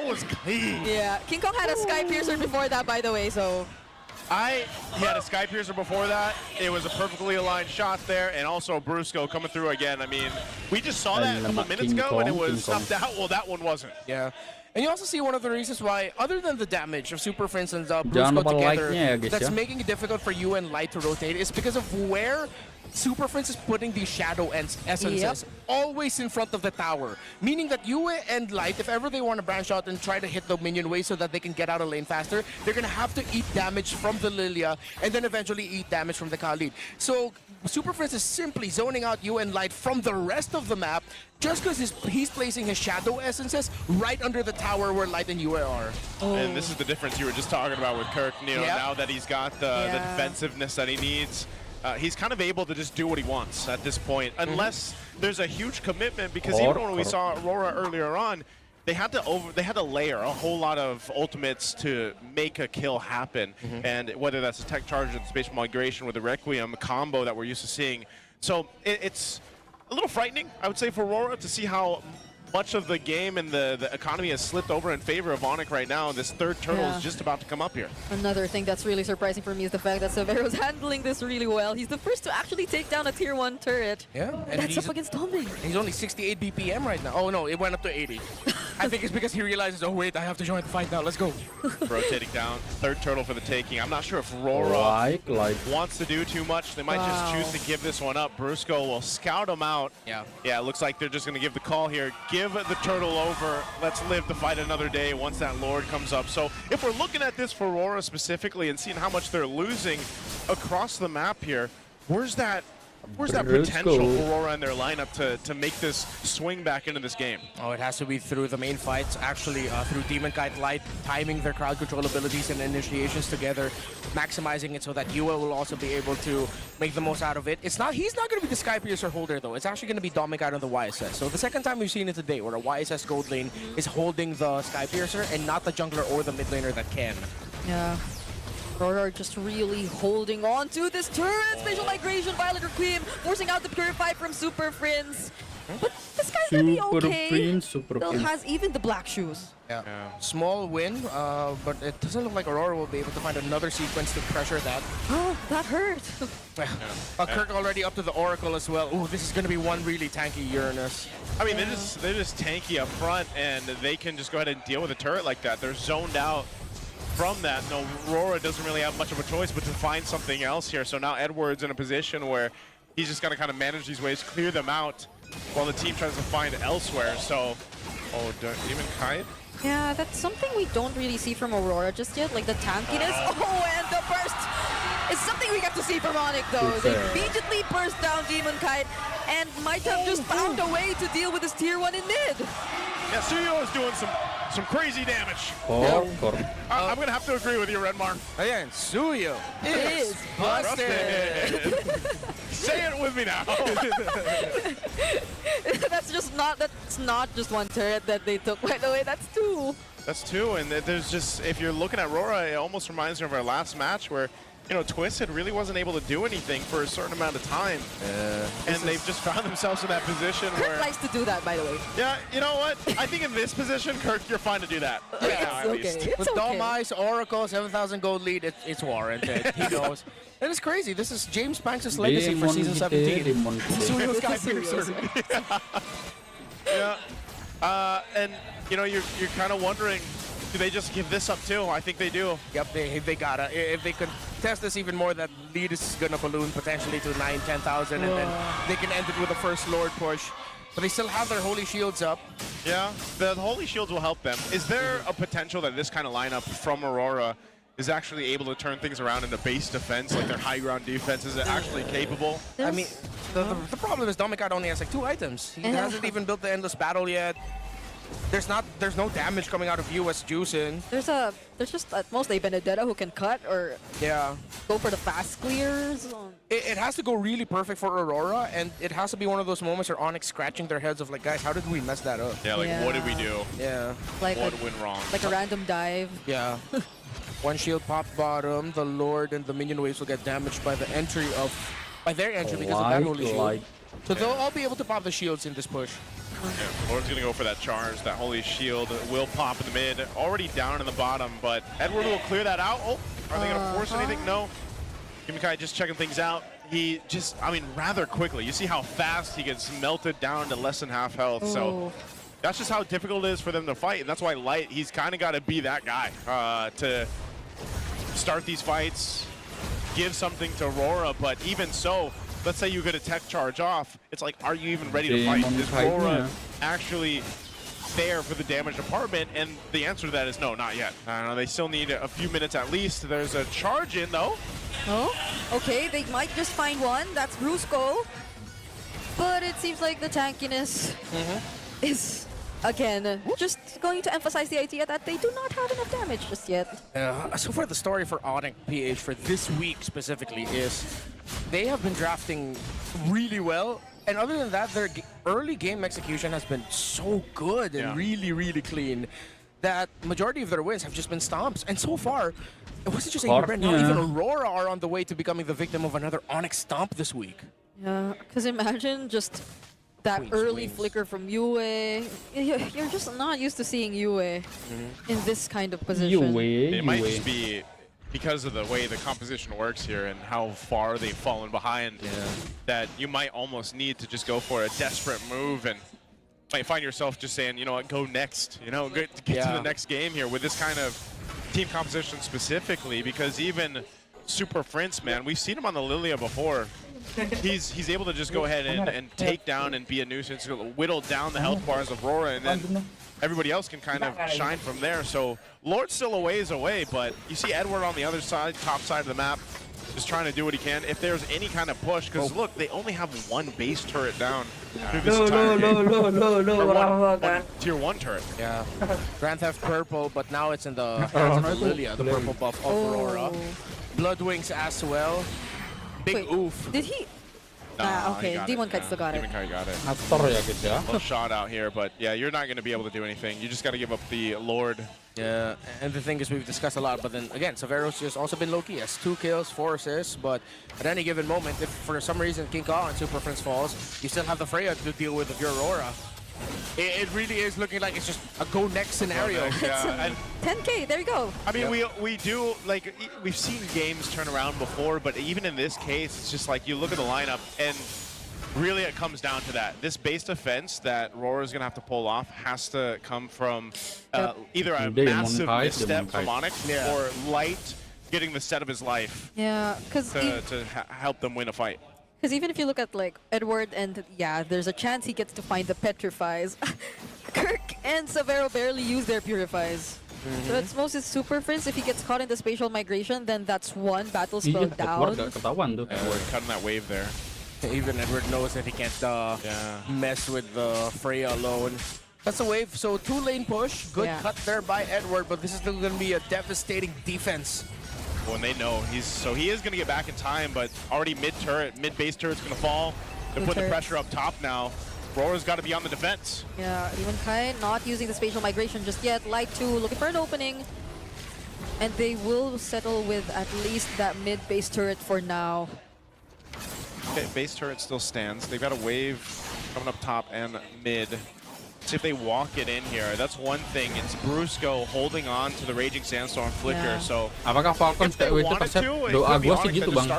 was clean. Yeah, King Kong had a Sky Piercer before that, by the way, so... He had a Sky Piercer before that. It was a perfectly aligned shot there, and also Brusco coming through again. I mean, we just saw that a couple minutes ago, and it was snuffed out. Well, that one wasn't. Yeah. And you also see one of the reasons why, other than the damage of Super, for instance, Brusco together, that's making it difficult for you and Light to rotate, is because of where Super Friends is putting these shadow essences always in front of the tower. Meaning that Yue and Light, if ever they want to branch out and try to hit the minion wave so that they can get out of lane faster, they're going to have to eat damage from the Lilia and then eventually eat damage from the Khalid. So Super Friends is simply zoning out Yue and Light from the rest of the map just because he's placing his shadow essences right under the tower where Light and Yue are. And this is the difference you were just talking about with Kirk. You know, now that he's got the defensiveness that he needs, he's kind of able to just do what he wants at this point, unless there's a huge commitment. Because even when we saw Aurora earlier on, they had to layer a whole lot of ultimates to make a kill happen, and whether that's a tech charge or the spatial migration with the Requiem combo that we're used to seeing. So it's a little frightening, I would say, for Aurora to see how much of the game and the economy has slipped over in favor of Onyx right now. This third turtle is just about to come up here. Another thing that's really surprising for me is the fact that Severo's handling this really well. He's the first to actually take down a tier 1 turret. Yeah, and that's up against Domination. He's only 68 BPM right now. Oh no, it went up to 80. I think it's because he realizes, oh wait, I have to join the fight now, let's go. Rotating down, third turtle for the taking. I'm not sure if Aurora wants to do too much. They might just choose to give this one up. Brusco will scout him out. Yeah, it looks like they're just going to give the call here. Give the turtle over. Let's live to fight another day once that Lord comes up. So if we're looking at this for Aurora specifically and seeing how much they're losing across the map here, where's that potential for Aurora in their lineup to make this swing back into this game? Oh, it has to be through the main fights, actually through Demon Kite Light, timing their crowd control abilities and initiations together, maximizing it so that Yue will also be able to make the most out of it. He's not going to be the Sky Piercer holder though. It's actually going to be Dominic out of the YSS. So the second time we've seen it today where a YSS gold lane is holding the Sky Piercer and not the jungler or the mid laner that can. Yeah. Aurora just really holding on to this turret. Spatial migration, Violet Requiem, forcing out the Purify from Super Friends. But this guy's gonna be okay. Still has even the black shoes. Yeah. Small win, but it doesn't look like Aurora will be able to find another sequence to pressure that. Oh, that hurt. Kirk already up to the Oracle as well. Ooh, this is going to be one really tanky Uranus. I mean, they're just tanky up front, and they can just go ahead and deal with a turret like that. They're zoned out from that. No, Aurora doesn't really have much of a choice but to find something else here. So now Edward's in a position where he's just got to kind of manage these waves, clear them out, while the team tries to find elsewhere. So, Demon Kite? Yeah, that's something we don't really see from Aurora just yet, like the tankiness. Oh, and the burst is something we get to see from Onyx though. They immediately burst down Demon Kite and might have just found a way to deal with this tier 1 in mid. Yeah, Suyo is doing some crazy damage. I'm going to have to agree with you, Redmar. Again, Suyo is busted. Say it with me now. That's not just one turret that they took, by the way, that's 2. That's 2, and there's just, if you're looking at Aurora, it almost reminds me of our last match where, you know, Twisted really wasn't able to do anything for a certain amount of time. And they've just found themselves in that position Kirk where... likes to do that, by the way. Yeah, you know what? I think in this position, Kirk, you're fine to do that. With Dom Ice, Oracle, 7,000 gold lead, it's warranted. He knows. And it's crazy. This is James Banks' legacy for Season 17. Suyo Sky Piercer. Yeah. And, you know, you're kind of wondering, Do they just give this up too? I think they do. Yep, they gotta. If they contest this even more, that lead is gonna balloon potentially to 9,000, 10,000, and then they can end it with a first Lord push. But they still have their Holy Shields up. Yeah, the Holy Shields will help them. Is there a potential that this kind of lineup from Aurora is actually able to turn things around into base defense, like their high ground defense? Is it actually capable? I mean, the problem is Domicad only has like 2 items. He hasn't even built the Endless Battle yet. There's no damage coming out of US Juicing. There's just at most a Benedetta who can cut or go for the fast clears. It has to go really perfect for Aurora, and it has to be one of those moments where Onyx scratching their heads of like, guys, how did we mess that up? Yeah, like what did we do? Yeah. Like what went wrong? Like a random dive. Yeah. One shield pop bottom, the Lord and the minion waves will get damaged by the entry of their entry because of that Holy Shield. So they'll all be able to pop the shields in this push. Yeah, Lord's gonna go for that charge. That Holy Shield will pop in the mid. Already down in the bottom, but Edward will clear that out. Oh, are they gonna force anything? No. Kimikai just checking things out. He just, I mean, rather quickly. You see how fast he gets melted down to less than half health. Ooh. So that's just how difficult it is for them to fight, and that's why Light, he's kind of got to be that guy to start these fights, give something to Aurora. But even so, let's say you get a tech charge off, it's like, are you even ready to fight? Is Aurora actually there for the damage department? And the answer to that is no, not yet. They still need a few minutes at least. There's a charge in though. Oh, okay, they might just find one. That's Brusco. But it seems like the tankiness is, again, just going to emphasize the idea that they do not have enough damage just yet. So far, the story for Onyx PH for this week specifically is they have been drafting really well. And other than that, their early game execution has been so good and really, really clean that majority of their wins have just been stomps. And so far, it wasn't just Bren, now even Aurora are on the way to becoming the victim of another Onyx stomp this week. Yeah, because imagine just that early flicker from Yue. You're just not used to seeing Yue in this kind of position. It might just be because of the way the composition works here and how far they've fallen behind, that you might almost need to just go for a desperate move and might find yourself just saying, you know what, go next, you know, get to the next game here with this kind of team composition specifically, because even Super Prince, man, we've seen him on the Lilia before. He's able to just go ahead and take down and be a nuisance, whittle down the health bars of Aurora, and then everybody else can kind of shine from there. So Lord's still a ways away, but you see Edward on the other side, top side of the map, just trying to do what he can. If there's any kind of push, because look, they only have one base turret down through this entire game. Tier 1 turret. Yeah. Grand Theft Purple, but now it's in the hands of the Lilia, the purple buff of Aurora. Bloodwings as well. Big oof. Did he? Nah, okay, Demon Kite still got it. Demon Kite got it. Aktor ya guys ya. Little shot out here, but yeah, you're not going to be able to do anything. You just got to give up the Lord. Yeah, and the thing is, we've discussed a lot, but then again, Severo's just also been low-key. Has 2 kills, 4 assists, but at any given moment, if for some reason King Ka and Super Prince falls, you still have the Freya to deal with of your Aurora. It really is looking like it's just a go next scenario. And 10K, there you go. I mean, we do, like, we've seen games turn around before, but even in this case, it's just like you look at the lineup and really it comes down to that. This base defense that Aurora's going to have to pull off has to come from either a massive misstep from Onyx or Light getting the set of his life to help them win a fight. Because even if you look at like Edward and there's a chance he gets to find the Petrifies. Kirk and Severo barely use their Purifies. So it's mostly Super Prince. If he gets caught in the spatial migration, then that's one battle spell down. Edward cutting that wave there. Even Edward knows that he can't mess with the Freya alone. That's a wave, so 2-lane push. Good cut there by Edward, but this is still going to be a devastating defense. Well, and they know he is going to get back in time, but already mid base turret's going to fall. They're putting the pressure up top now. Aurora's got to be on the defense. Yeah, even Kai not using the spatial migration just yet. Light 2 looking for an opening. And they will settle with at least that mid base turret for now. Okay, base turret still stands. They've got a wave coming up top and mid. See if they walk it in here. That's one thing. It's Brusco holding on to the Raging Sandstorm Flicker. So apakah Falcon itu perset doa gue sih gitu bang.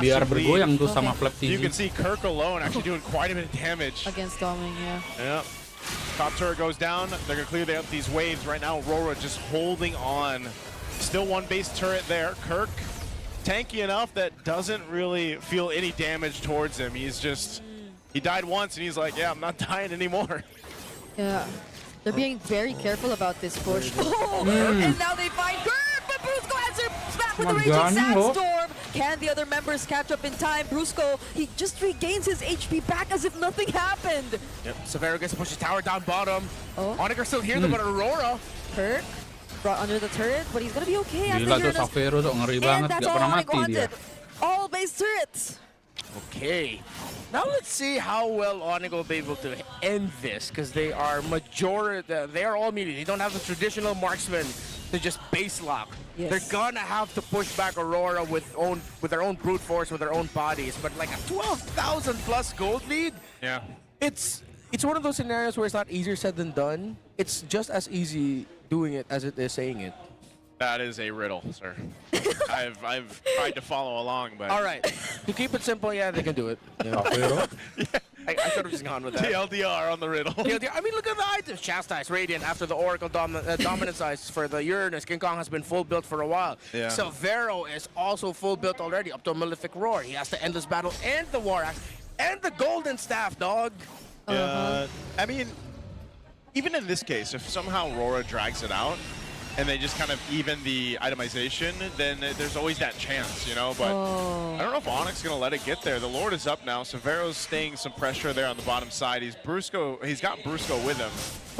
Biar bergoyang tuh sama flap TV. You can see Kirk alone actually doing quite a bit of damage against Doming. Yeah. Top turret goes down. They're going to clear out these waves. Right now, Aurora just holding on. Still one base turret there. Kirk, tanky enough that doesn't really feel any damage towards him. He's just, he died once and he's like, yeah, I'm not dying anymore. Yeah. They're being very careful about this push. Oh, and now they find Kirk, but Brusco answers back with the Raging Sandstorm. Can the other members catch up in time? Brusco, he just regains his HP back as if nothing happened. Yep. Severo gets to push his tower down bottom. Onyx are still here, but Aurora. Kirk brought under the turret, but he's gonna be okay. Gila tuh Severo tuh ngeri banget, gak pernah mati dia. All base turrets. Okay. Now let's see how well Onyx will be able to end this, because they are they are all melee. They don't have the traditional marksman to just base lock. Yes. They're gonna have to push back Aurora with their own brute force, with their own bodies. But like a 12,000 plus gold lead, Yeah. it's one of those scenarios where it's not easier said than done. It's just as easy doing it as it is saying it. That is a riddle, sir. I've tried to follow along, but... All right. To keep it simple, yeah, they can do it. Yeah. I should have just gone with that. TLDR on the riddle. TLDR. I mean, look at the items. Chastise, Radiant, after the Oracle Dominance Eyes for the Uranus. King Kong has been full built for a while. Yeah. Severo is also full built already, up to a Malefic Roar. He has the Endless Battle and the War Axe and the Golden Staff, dog. I mean, even in this case, if somehow Aurora drags it out, and they just kind of even the itemization, then there's always that chance, you know? But I don't know if Onyx is going to let it get there. The Lord is up now. Severo's staying some pressure there on the bottom side. He's got Brusco with him.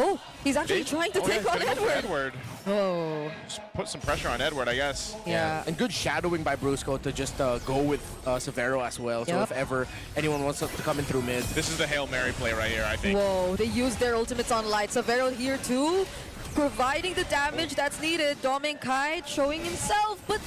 Oh, he's actually trying to take on Edward. Oh. Just put some pressure on Edward, I guess. Yeah. And good shadowing by Brusco to just go with Severo as well. So if ever anyone wants to come in through mid. This is the Hail Mary play right here, I think. Whoa, they used their ultimates on Light. Severo here too, providing the damage that's needed. Dominkai showing himself, but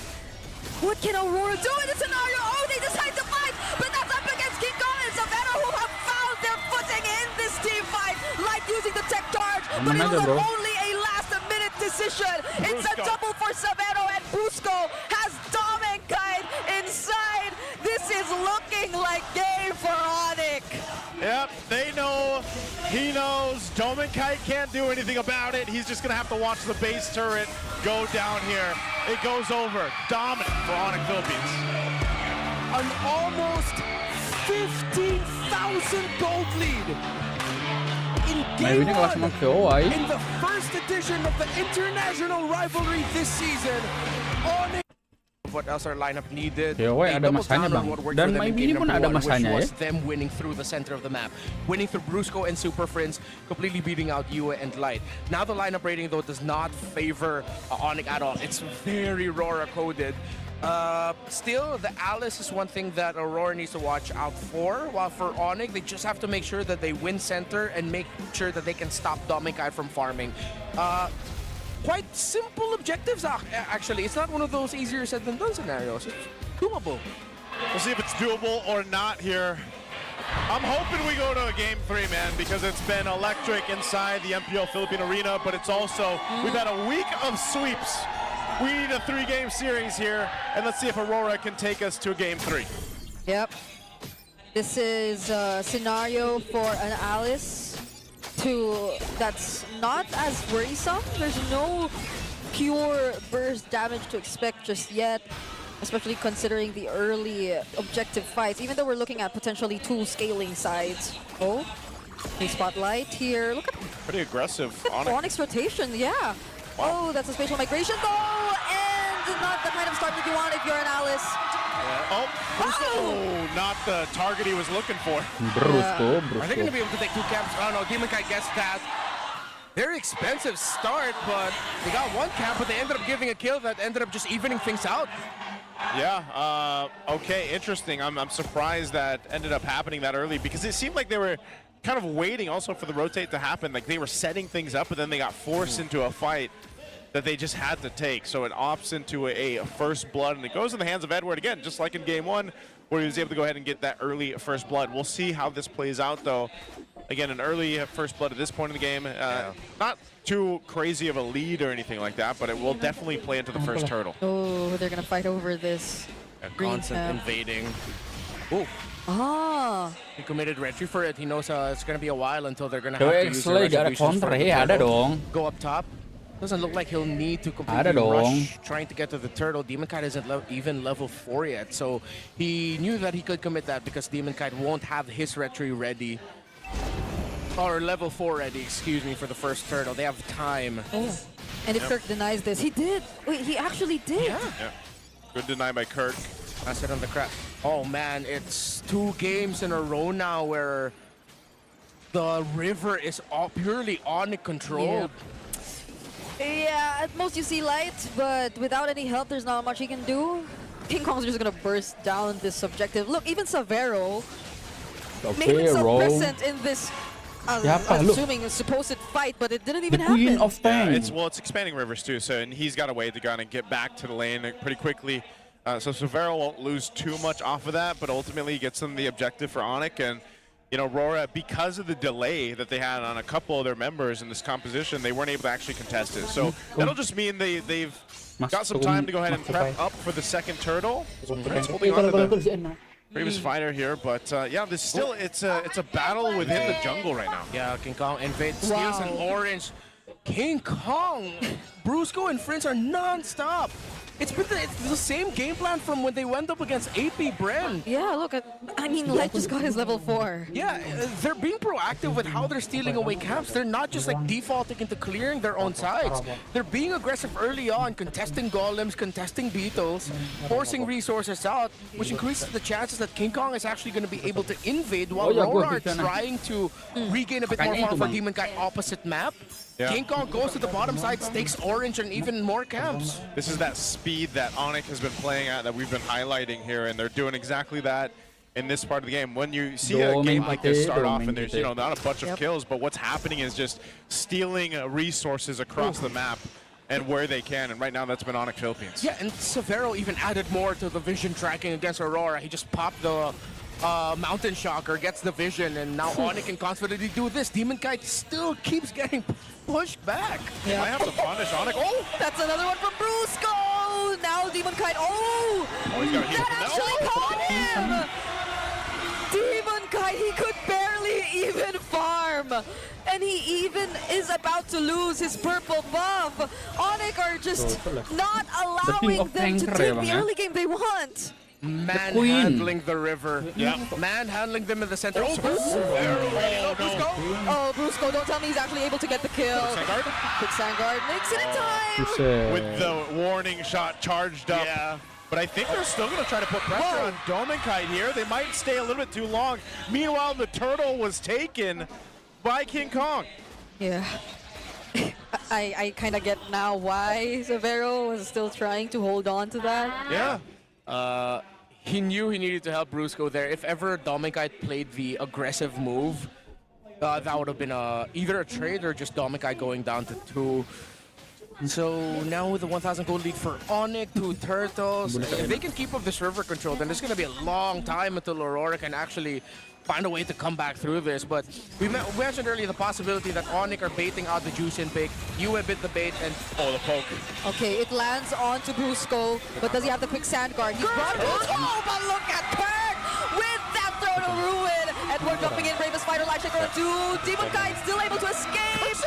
what can Aurora do in this scenario? Oh, they decide to fight, but that's up against King Kong and Severo, who have found their footing in this team fight. Light using the tech charge, but it was only a last-minute decision. It's a double for Severo, and Brusco has Dominkai inside. This is looking like game for Onyx. Yep, they know, he knows, Dominkai can't do anything about it. He's just gonna have to watch the base turret go down here. It goes over, dominant for Onyx Philippines. An almost 15,000 gold lead in game one. In the first edition of the international rivalry this season, Onyx. What else our lineup needed? KOI ada masanya bang, dan My Bini pun ada masanya ya. Them winning through the center of the map, winning through Brusco and Super Friends, completely beating out Yue and Light. Now the lineup rating though does not favor Onyx at all. It's very Aurora coded. Still, the Alice is one thing that Aurora needs to watch out for. While for Onyx, they just have to make sure that they win center and make sure that they can stop Dominkai from farming. Quite simple objectives, actually. It's not one of those easier said than done scenarios. It's doable. We'll see if it's doable or not here. I'm hoping we go to a game 3, man, because it's been electric inside the MPL Philippine Arena, but it's also, we've had a week of sweeps. We need a 3-game series here, and let's see if Aurora can take us to a game 3. Yep. This is a scenario for an Alice that's not as worrisome. There's no pure burst damage to expect just yet, especially considering the early objective fights, even though we're looking at potentially 2 scaling sides. Oh, the spotlight here. Look at pretty aggressive Onyx rotation, yeah. Wow. Oh, that's a spatial migration though, and not the kind of start that you want if you're an Alice. Oh, Brusco, not the target he was looking for. Brusco. Are they going to be able to take 2 camps? I don't know, Dominkai gets that. Very expensive start, but they got 1 camp, but they ended up giving a kill that ended up just evening things out. Yeah, okay, interesting. I'm surprised that ended up happening that early, because it seemed like they were kind of waiting also for the rotate to happen. Like they were setting things up, but then they got forced into a fight that they just had to take. So it opts into a first blood, and it goes in the hands of Edward again, just like in game 1, where he was able to go ahead and get that early first blood. We'll see how this plays out, though. Again, an early first blood at this point in the game. Not too crazy of a lead or anything like that, but it will definitely play into the first hurdle. Oh, they're going to fight over this. Constant invading. Oh. Ah. He committed retry for it. He knows it's going to be a while until they're going to have to use the retributions for the ada turtle. dong. Go up top. Doesn't look like he'll need to completely rush trying to get to the turtle. Demon Kite isn't even level 4 yet, so he knew that he could commit that because Demon Kite won't have his retry ready. Or level 4 ready, excuse me, for the first turtle. They have time. Oh. And if Kirk denies this, he did. Wait, he actually did. Yeah. Good deny by Kirk. Pass it on the crap. Oh man, it's 2 games in a row now where the river is all purely Onyx controlled. Yeah, at most you see light, but without any help, there's not much he can do. King Kong's just gonna burst down this subjective. Look, even Savero made himself present in this, assuming a supposed fight, but it didn't even happen. Queen of Tanks. It's expanding rivers too, so and he's got a way to kind of get back to the lane pretty quickly. So Savero won't lose too much off of that, but ultimately he gets them the objective for Onyx. And you know, Aurora, because of the delay that they had on a couple of their members in this composition, they weren't able to actually contest it. So that'll just mean they've got some time to go ahead and prep up for the second turtle. It's holding on to the previous fighter here, but yeah, there's still it's a battle within the jungle right now. Yeah, King Kong invades, steals an orange. King Kong, Brusco and Friends are non-stop. It's the same game plan from when they went up against AP Bren. Yeah, look, I mean, Light just got his level 4. Yeah, they're being proactive with how they're stealing away camps. They're not just like defaulting into clearing their own sides. They're being aggressive early on, contesting golems, contesting beetles, forcing resources out, which increases the chances that King Kong is actually going to be able to invade while Aurora are trying to regain a bit more farm for Demon Kite opposite map. Yeah. King Kong goes to the bottom side, stakes orange and even more camps. This is that speed that Onyx has been playing at that we've been highlighting here, and they're doing exactly that in this part of the game. When you see a game like this start off and there's not a bunch of kills, but what's happening is just stealing resources across the map and where they can, and right now that's been Onyx Philippines. Yeah, and Savero even added more to the vision tracking against Aurora. He just popped the Mountain Shocker, gets the vision, and now Onyx can confidently do this. Demon Kite still keeps getting pushed back. Yeah. I have to punish Onyx. Oh! That's another one from Brusco! Now Demon Kite, that actually caught him! Demon Kite, he could barely even farm! And he even is about to lose his purple buff. Onyx are just not allowing them to take the early game they want. Manhandling the river. Yeah. Manhandling them in the center. Oh, Brusco! Oh, Brusco, don't tell me he's actually able to get the kill. Quick Sandguard makes it in time! With the warning shot charged up. Yeah. But I think they're still going to try to put pressure on Demon Kite here. They might stay a little bit too long. Meanwhile, the turtle was taken by King Kong. Yeah. I kind of get now why Savero was still trying to hold on to that. Yeah. He knew he needed to help Brusco there. If ever Domikite played the aggressive move, that would have been either a trade or just Domikite going down to 2. So now with the 1,000 gold lead for Onyx, 2 turtles, if they can keep up this river control, then there's going to be a long time until Aurora can actually find a way to come back through this. But we mentioned earlier the possibility that Onyx are baiting out the Juicing pick. You a bit the bait and the poke. Okay, it lands onto Brusco, but does he have the quick sand guard? He's brought Brusco, but look at Kirk with that throw to ruin. Edward jumping in, bravest fighter, life shaker on 2. Demon Kite still able to escape. It's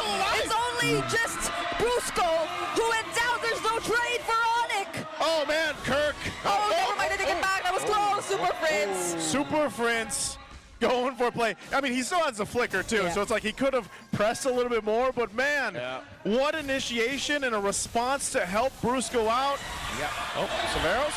only just Brusco who went down. There's no trade for Onyx. Oh man, Kirk. Oh, never mind, they take it back. That was close. Super Prince. Super Prince. Going for a play. I mean, he still has a flicker too, so it's like he could have pressed a little bit more, but man, what initiation and a response to help Brusco out. Yeah. Oh, Savero.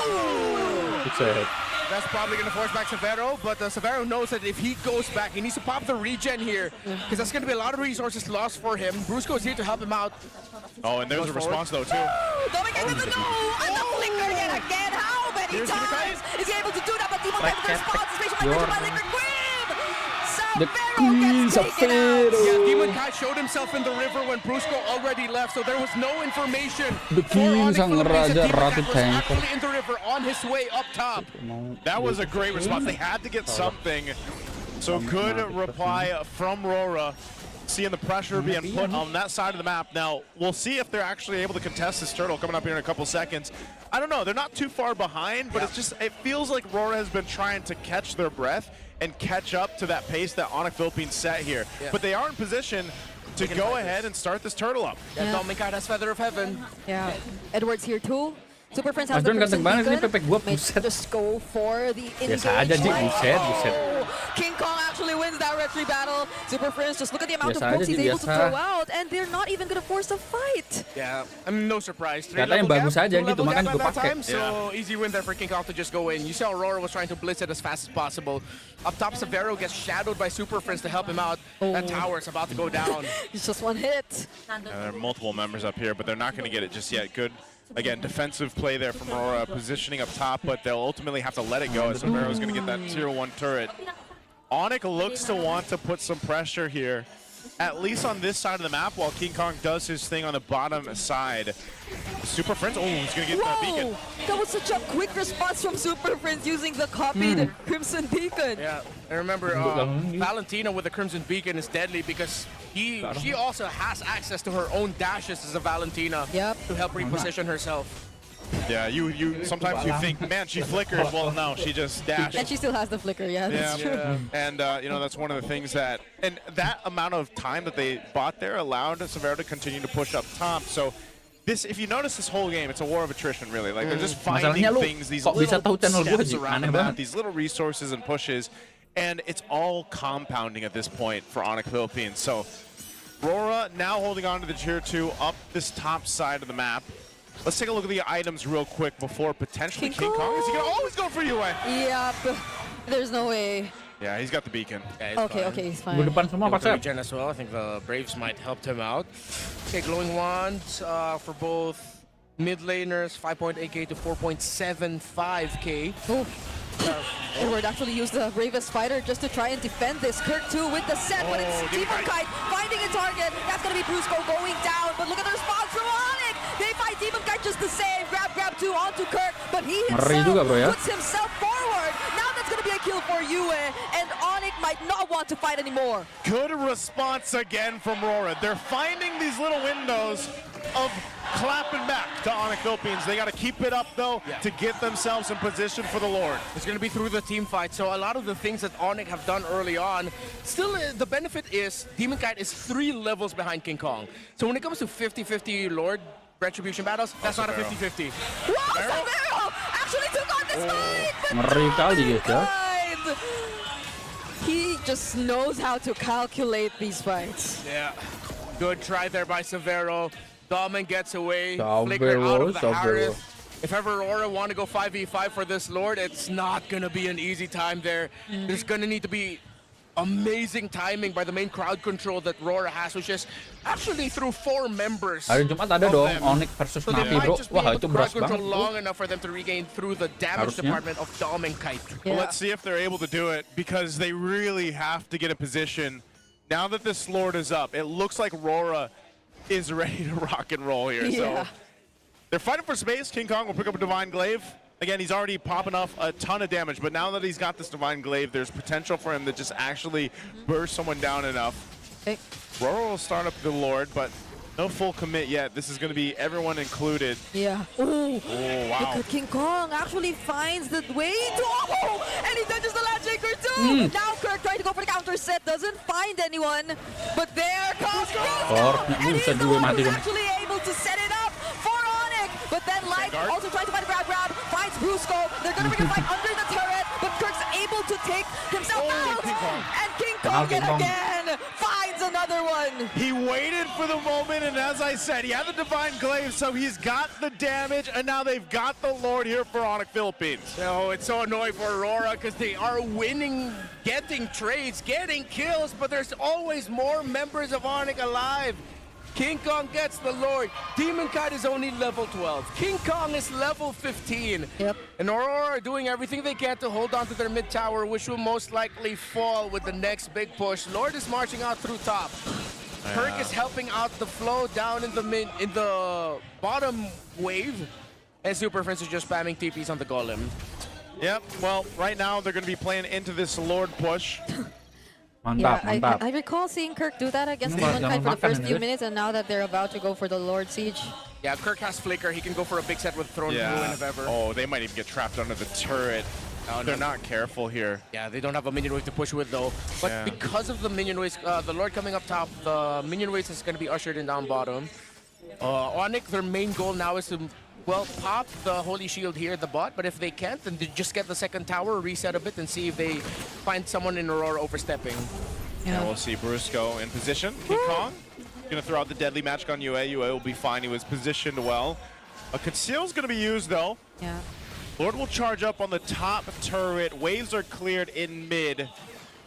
Oh! It's a hit. That's probably going to force back Savero, but Savero knows that if he goes back, he needs to pop the regen here, because that's going to be a lot of resources lost for him. Brusco is here to help him out. Oh, and there's a response though too. Dominic doesn't know, and the flicker yet again. How many times is he able to do that? But Demon Kite with the response, especially by Liquid Queen. Savero gets taken out. Yeah, Demon Kite showed himself in the river when Brusco already left, so there was no information for Onyx Philippines that Demon Kite was actually in the river on his way up top. That was a great response. They had to get something. So good reply from Rora. seeing the pressure being put on that side of the map. Now, we'll see if they're actually able to contest this turtle coming up here in a couple seconds. I don't know, they're not too far behind, but it's just, it feels like Rora has been trying to catch their breath and catch up to that pace that Onyx Philippines set here. But they are in position to go ahead and start this turtle up. Domination has Feather of Heaven. Yeah. Edward's here too. Super Friends has the Masdondon ganteng banget nih beacon. pepek gua, May buset. just go for the engage. Biasa aja, Ji, buset, buset. King Kong actually wins that retry battle. Super Friends, just look at the amount Biasa of pokes aja, he's Ji, able to biasa. throw out, and they're not even gonna force a fight. Yeah, I mean, no surprise. Katanya bagus aja gitu, makanya gue pakai. So easy win there for King Kong to just go in. You saw Aurora was trying to blitz it as fast as possible. Up top, Severo gets shadowed by Super Friends to help him out. That tower is about to go down. It's just one hit. There are multiple members up here, but they're not going to get it just yet. Good, again, defensive play there from Aurora, positioning up top, but they'll ultimately have to let it go as Severo's going to get that tier 1 turret. Onyx looks to want to put some pressure here, at least on this side of the map, while King Kong does his thing on the bottom side. Super Friends, oh, he's going to get the beacon. That was such a quick response from Super Friends using the copied Crimson Beacon. Yeah, and remember, Valentina with the Crimson Beacon is deadly because she also has access to her own dashes as a Valentina to help reposition herself. Yeah, you sometimes you think, man, she flickers. Well, no, she just dashed. And she still has the flicker, that's true. And you know, that's one of the things that, and that amount of time that they bought there allowed Severo to continue to push up top. So this, if you notice this whole game, it's a war of attrition, really. Like they're just finding things, these little steps around the map, these little resources and pushes, and it's all compounding at this point for Onyx Philippines. So Rora now holding on to the tier 2 up this top side of the map. Let's take a look at the items real quick before potentially King Kong. Is he gonna always go for UA? Yep. There's no way. Yeah, he's got the beacon. Yeah, Okay, he's fine. Gue depan semua pasar. Regen as well. I think the Braves might help him out. Okay, glowing wands for both mid laners, 5.8k to 4.75k. Edward actually used the bravest fighter just to try and defend this. Kirk too with the set, but it's Demon Kite finding a target. That's gonna be Brusco going down, but look at the response from Onyx. They fight Demon Kite just the same. Grab 2 onto Kirk, but he himself puts himself forward. Now that's gonna be a kill for Yue, and Onyx might not want to fight anymore. Good response again from Rora. They're finding these little windows of clapping back to Onyx Philippines. They got to keep it up, though, to get themselves in position for the Lord. It's going to be through the team fight. So a lot of the things that Onyx have done early on, still the benefit is Demon Kite is 3 levels behind King Kong. So when it comes to 50-50 Lord Retribution battles, that's not a 50-50. Wow, Severo actually took on this fight, but Ngeri kali guys ya. he just knows how to calculate these fights. Yeah, good try there by Severo. Domin gets away, flicker out of the Harris. If ever Aurora want to go 5v5 for this Lord, it's not going to be an easy time there. There's going to need to be amazing timing by the main crowd control that Rora has, which is actually through 4 members. Hari Jumat ada dong, Onyx versus Navi, bro. Wah, itu beras banget. Long enough for them to regain through the damage department of Dom and Kite. Well, let's see if they're able to do it, because they really have to get in position. Now that this Lord is up, it looks like Rora is ready to rock and roll here. So they're fighting for space. King Kong will pick up a Divine Glaive. Again, he's already popping off a ton of damage, but now that he's got this Divine Glaive, there's potential for him to just actually burst someone down enough. Rora will start up the Lord, but no full commit yet. This is going to be everyone included. Yeah. Oh, wow. Look at King Kong actually finds the way to... Oh, and he touches the Land Shaker too! Now Kirk trying to go for the counter set, doesn't find anyone. But there comes Brusco! And he's the one who's actually able to set it up for Onyx. But then Light also trying to find a grab, finds Brusco. They're going to bring a fight under the turret, but Kirk's able to take himself out. And King Kong yet again finds another one. He waited for the moment, and as I said, he had the Divine Glaive, so he's got the damage, and now they've got the Lord here for Onyx Philippines. Oh, it's so annoying for Aurora because they are winning, getting trades, getting kills, but there's always more members of Onyx alive. King Kong gets the Lord. Demon Kite is only level 12. King Kong is level 15. And Aurora are doing everything they can to hold on to their mid tower, which will most likely fall with the next big push. Lord is marching out through top. Kirk is helping out the flow down in the bottom wave. And Super Friends is just spamming TPs on the Golem. Yep, well, right now they're going to be playing into this Lord push. Mantap, mantap. I recall seeing Kirk do that against Humankind for the first few minutes, and now that they're about to go for the Lord Siege. Yeah, Kirk has flicker. He can go for a big set with Throne Ruin if ever. Oh, they might even get trapped under the turret. They're not careful here. Yeah, they don't have a minion wave to push with though. But because of the minion waves, the Lord coming up top, the minion waves is going to be ushered in down bottom. Onyx, their main goal now is to, well, pop the Holy Shield here at the bot, but if they can't, then they just get the second tower, reset a bit, and see if they find someone in Aurora overstepping. Yeah, and we'll see Brusco in position. King Kong gonna throw out the deadly magic on UA. UA will be fine. He was positioned well. A conceal's gonna be used though. Yeah. Lord will charge up on the top turret. Waves are cleared in mid.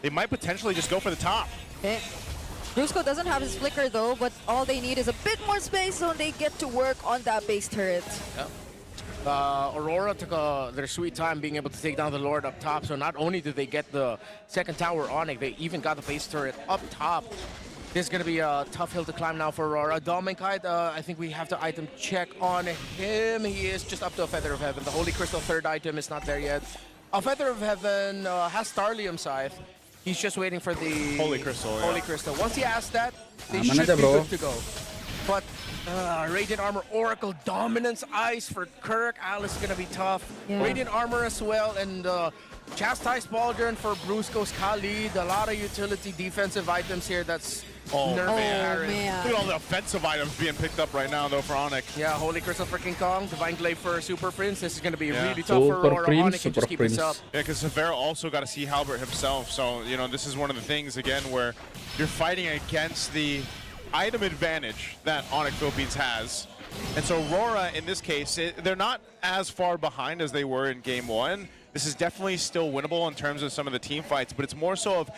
They might potentially just go for the top. Okay. Brusco doesn't have his flicker though, but all they need is a bit more space so they get to work on that base turret. Yep. Aurora took their sweet time being able to take down the Lord up top, so not only did they get the second tower on it, they even got the base turret up top. This is going to be a tough hill to climb now for Aurora. Domination, I think we have to item check on him. He is just up to a Feather of Heaven. The Holy Crystal third item is not there yet. A Feather of Heaven has Starlium Scythe. He's just waiting for the Holy Crystal. Holy Crystal. Once he has that, they should be good to go. But Radiant Armor, Oracle, Dominance, Ice for Kirk. Alice is going to be tough. Yeah. Radiant Armor as well, and Chastise Pauldron for Brusco's Khalid. A lot of utility defensive items here that's man. Look at all the offensive items being picked up right now though for Onyx. Yeah, Holy Crystal for King Kong, Divine Glaive for Super Prince. This is going to be really tough for Aurora. Onyx can just keep this up. Yeah, because Severa also got to see Halbert himself. So, you know, this is one of the things, again, where you're fighting against the item advantage that Onyx Philippines has. And so Aurora, in this case, they're not as far behind as they were in Game 1. This is definitely still winnable in terms of some of the team fights, but it's more so of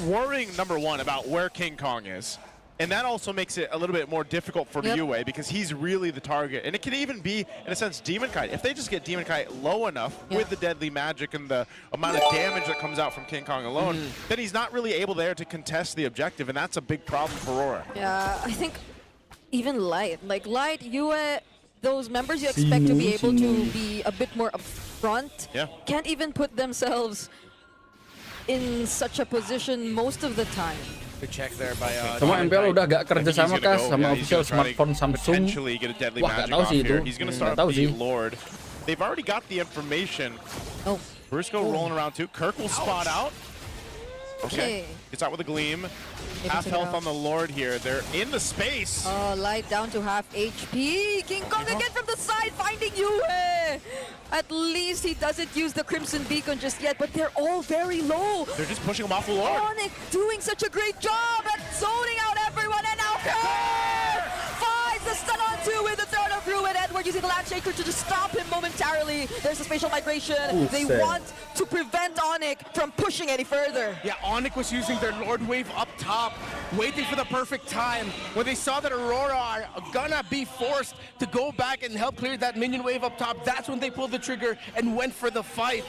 worrying, number one, about where King Kong is. And that also makes it a little bit more difficult for UA because he's really the target. And it can even be, in a sense, Demon Kite. If they just get Demon Kite low enough with the deadly magic and the amount of damage that comes out from King Kong alone, then he's not really able there to contest the objective, and that's a big problem for Aurora. Yeah, I think even Light, UA, those members you expect to be able to be a bit more upfront, can't even put themselves in such a position most of the time. Good check there by Sama MPL udah gak kerja sama kah sama official smartphone Samsung. Wah, gak tahu sih itu. Gak tahu sih. They've already got the information. Brusco rolling around too. Kirk will spot out. Okay. Gets out with a gleam. Half health on the Lord here. They're in the space. Oh, Light down to half HP. King Kong again from the side, finding Yue. At least he doesn't use the Crimson Beacon just yet, but they're all very low. They're just pushing him off the Lord. Onyx doing such a great job at zoning out everyone, and now Kirk finds the stun on two with the Throne of Ruin. Edward using the Landshaker to just stop him momentarily. There's a spatial migration. They want to prevent Onyx from pushing any further. Yeah, Onyx was using their Lord Wave up top, waiting for the perfect time. When they saw that Aurora are gonna be forced to go back and help clear that minion wave up top, that's when they pulled the trigger and went for the fight.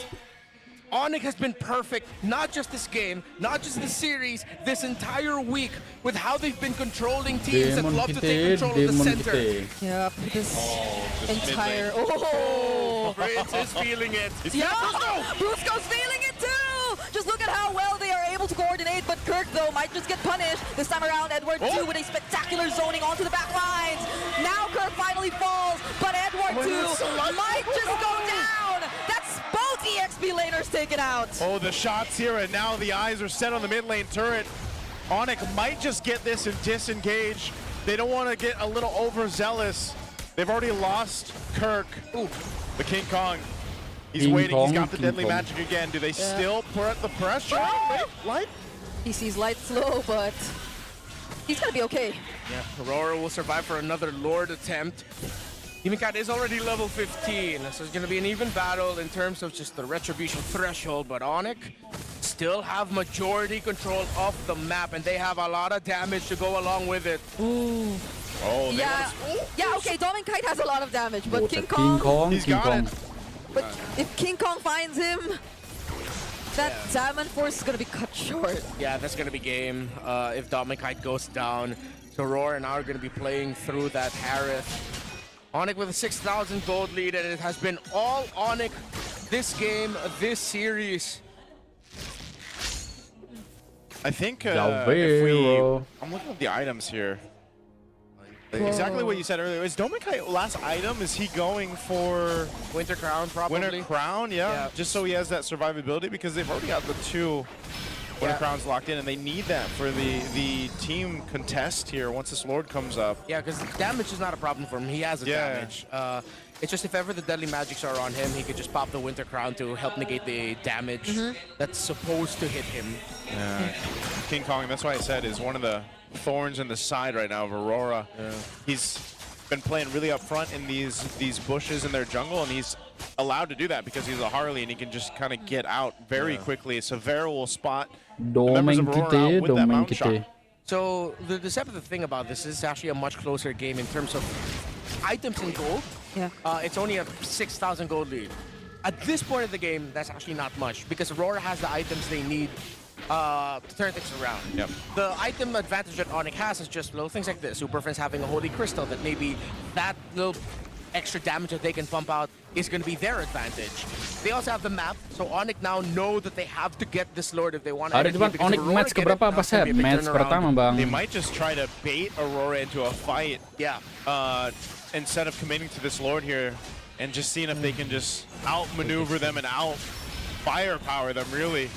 Onyx has been perfect, not just this game, not just this series, this entire week, with how they've been controlling teams that love to take control of the center. Yep, this entire... Prince is feeling it. Yeah, Brusco's feeling it too! Just look at how well they are able to coordinate, but Kirk, though, might just get punished. This time around, Edward, too, with a spectacular zoning onto the back lines. Now Kirk finally falls, but Edward, too, might just go down. That's both EXP laners taken out. Oh, the shots here, and now the eyes are set on the mid lane turret. Onyx might just get this and disengage. They don't want to get a little overzealous. They've already lost Kirk. Ooh, the King Kong. He's waiting. He's got the deadly magic again. Do they still put the pressure? Light? He sees Light slow, but he's gonna be okay. Yeah, Aurora will survive for another Lord attempt. Humankind is already level 15, so it's gonna be an even battle in terms of just the retribution threshold, but Onyx still have majority control of the map, and they have a lot of damage to go along with it. Ooh. Oh, yeah, okay, Domination has a lot of damage, but King Kong, he's got it. But if King Kong finds him, that Salmon Force is gonna be cut short. Yeah, that's gonna be game if Domination goes down. So Aurora now are gonna be playing through that Harith. Onyx with a 6,000 gold lead, and it has been all Onyx this game, this series. I think Javero. I'm looking at the items here. Exactly what you said earlier. Is Dominkai last item? Is he going for Winter Crown, probably. Winter Crown? Yeah. Just so he has that survivability, because they've already got the 2 Winter Crowns locked in, and they need that for the team contest here once this Lord comes up. Yeah, because damage is not a problem for him. He has a damage. It's just if ever the deadly magics are on him, he could just pop the Winter Crown to help negate the damage that's supposed to hit him. King Kong, that's why I said, is one of the thorns in the side right now of Aurora. He's been playing really up front in these bushes in their jungle, and he's allowed to do that because he's a Harley and he can just kind of get out very quickly. Severo will spot the members of Aurora out with that mount shot. So the deceptive thing about this is actually a much closer game in terms of items in gold. It's only a 6,000 gold lead. At this point of the game, that's actually not much because Aurora has the items they need to turn things around. The item advantage that Onyx has is just little things like this. Super Friends having a Holy Crystal, that maybe that little extra damage that they can pump out is going to be their advantage. They also have the map, so Onyx now know that they have to get this Lord if they want to. Onyx match keberapa pas ya? Match pertama, Bang. They might just try to bait Aurora into a fight. Instead of committing to this Lord here and just seeing if they can just outmaneuver them and firepower them, really.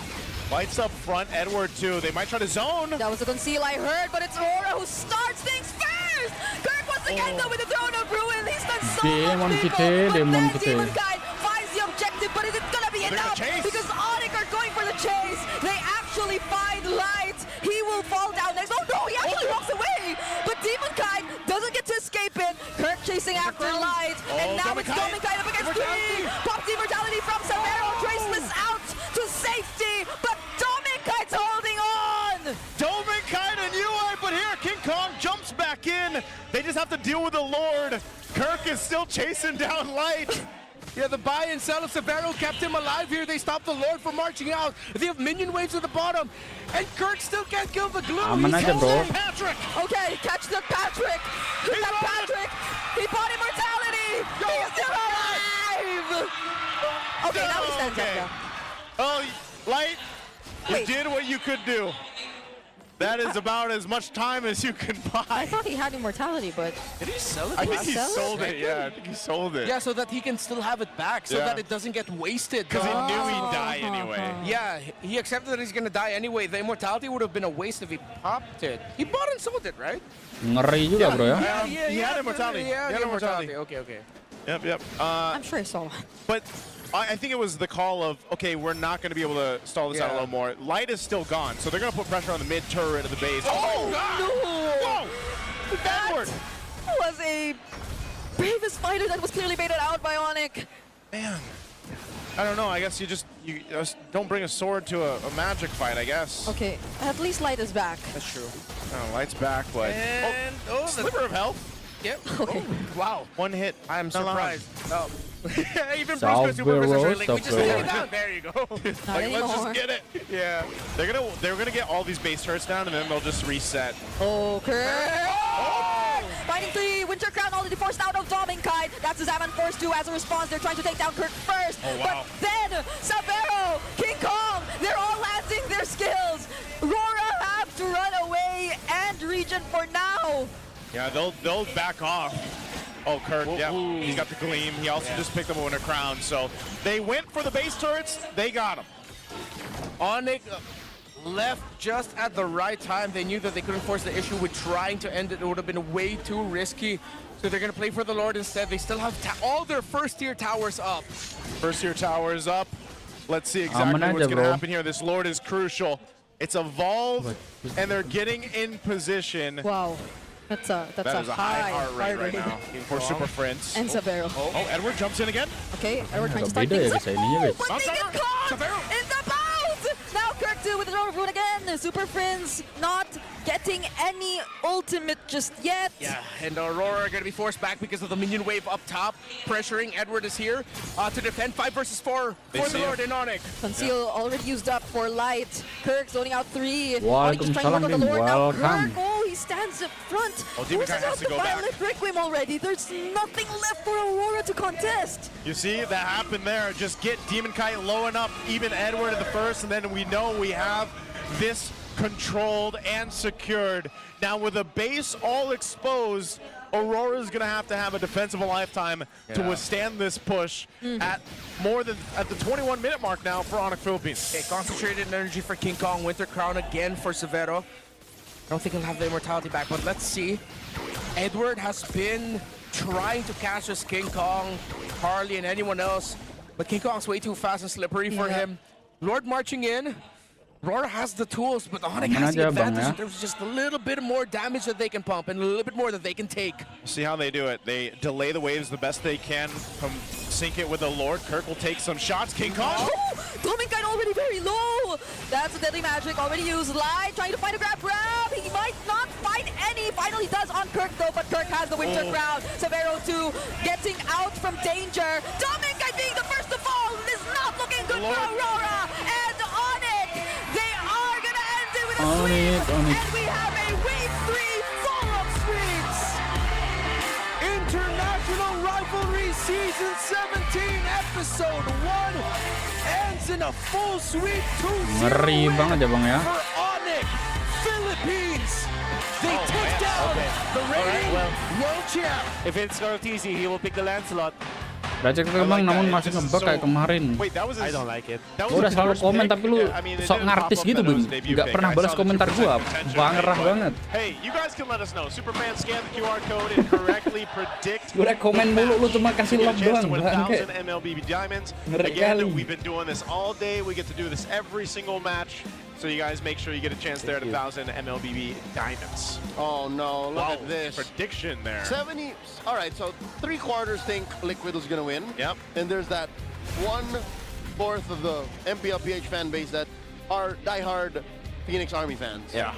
Lights up front, Edward too. They might try to zone. That was a conceal, I heard, but it's Aurora who starts things first! Kirk once again though with the Throne of Ruin. He's done so much people, but then Demonkai finds the objective, but is it gonna be enough? Because Onyx are going for the chase. They actually find Light. He will fall down next. Oh no, he actually walks away! But Demonkai doesn't get to escape it. Kirk chasing after Light, and now it's Dominkai up against 3. Pop Immortality from Severo, Traceless out to safety, but Dominkai's holding on! Dominkai and UI, but here King Kong jumps back in. They just have to deal with the Lord. Kirk is still chasing down Light. Yeah, the buy and sell of Severo kept him alive here. They stopped the Lord from marching out. They have minion waves at the bottom. And Kirk still can't kill the glue. Aman aja, bro. Patrick! Okay, catch the Patrick! Patrick! He bought immortality! He's still alive! Okay, now he stands up now. Oh, Light, you did what you could do. That is about as much time as you can buy. I thought he had immortality, but... Did he sell it? I think he sold it, yeah. I think he sold it. Yeah, so that he can still have it back, so that it doesn't get wasted. Because he knew he'd die anyway. Yeah, he accepted that he's going to die anyway. The immortality would have been a waste if he popped it. He bought and sold it, right? Ngeri juga, bro ya. He had immortality. Yeah, he had immortality. Okay. Yep. I'm sure I saw one. But I think it was the call of, okay, we're not going to be able to stall this out a little more. Light is still gone, so they're going to put pressure on the mid turret of the base. Oh, God! no! That was a bravest fighter that was clearly baited out by Onyx. Man, I don't know. I guess you just don't bring a sword to a magic fight, I guess. Okay, at least Light is back. That's true. Oh, Light's back, but and sliver of health. Yep. Okay. Wow, one hit. I'm surprised. Even South Bruce Row, like, we just South take Row. it down. There you go. Let's anymore. just get it. Yeah, they're gonna get all these base turrets down, and then they'll just reset. Okay. Oh! Fighting 3, Winter Crown already forced out of Dominkai. That's his Avan Force 2 as a response. They're trying to take down Kirk first. Oh, wow. But then, Severo, King Kong, they're all landing their skills. Aurora have to run away and regen for now. Yeah, they'll back off. Oh, Kirk, yeah, he's got the gleam. He also just picked up a Winter Crown, so they went for the base turrets. They got him. Onyx left just at the right time. They knew that they couldn't force the issue with trying to end it. It would have been way too risky. So they're going to play for the Lord instead. They still have all their first-tier towers up. First-tier towers up. Let's see exactly what's going to happen here. This Lord is crucial. It's evolved, and they're getting in position. Wow. That is a high heart rate right now for Super Friends. And Severo. Oh, Edward jumps in again. Okay, Edward trying to start Beda ya things guys up. ininya guys. But they get caught in the bounce! Now Kirk 2 with the Throne of Ruin again. Super Friends not getting any ultimate just yet. Yeah, and Aurora are going to be forced back because of the minion wave up top. Pressuring, Edward is here to defend 5 versus 4 for the Lord and Onyx. Conceal already used up for Light. Kirk zoning out 3. Waalaikumsalam, Dim. Welcome. Oh, he stands up front. Oh, Demonkai has to go back. Violet Requiem already. There's nothing left for Aurora to contest. You see, that happened there. Just get Demonkai low enough, even Edward in the first, and then we know we have this controlled and secured. Now with the base all exposed, Aurora's gonna have to have a defense of a lifetime to withstand this push at the 21-minute mark now for Onyx Philippines. Okay, concentrated energy for King Kong. Winter Crown again for Severo. I don't think he'll have the immortality back, but let's see. Edward has been trying to catch this King Kong, Harley, and anyone else, but King Kong's way too fast and slippery for him. Lord marching in. Aurora has the tools, but Onyx has the advantage. There's just a little bit more damage that they can pump and a little bit more that they can take. See how they do it. They delay the waves the best they can, sync it with the Lord. Kirk will take some shots. King Kong. Domination already very low. That's a deadly magic already used. Light trying to find a grab. He might not find any. Finally does on Kirk though, but Kirk has the Winter Crown. Severo too getting out from danger. Domination being the first to fall. This is not looking good for Aurora. And Onyx, they are gonna end it with a sweep. And we have a wave 3 follow-up sweeps. International Rivalry Season 17 Episode 1 ends in a full sweep 2-0 Ngeri banget ya bang ya. for Onyx Philippines. They take down the reigning world champ. If it's Koleksi, he will pick the Lancelot. Rajak bang, namun masih ngebug kayak kemarin. Wait, that was I don't like it. Gua udah selalu komen tapi lu sok ngartis gitu Bim. Gak pernah balas komentar gua. Bangerah banget. Hey, you guys can let us know. Superfan scan the QR code and correctly predict. Gua udah komen mulu, lu cuma kasih love doang. Bangke. MLBB diamonds. Ngeri Again, kali. we've been doing this all day. We get to do this every single match. So you guys make sure you get a chance there at 1,000 MLBB diamonds. Oh no, look at this. Prediction there. 70, all right, so 3/4 think Liquid is gonna win. Yep. And there's that 1/4 of the MPLPH fan base that are diehard Phoenix Army fans. Yeah.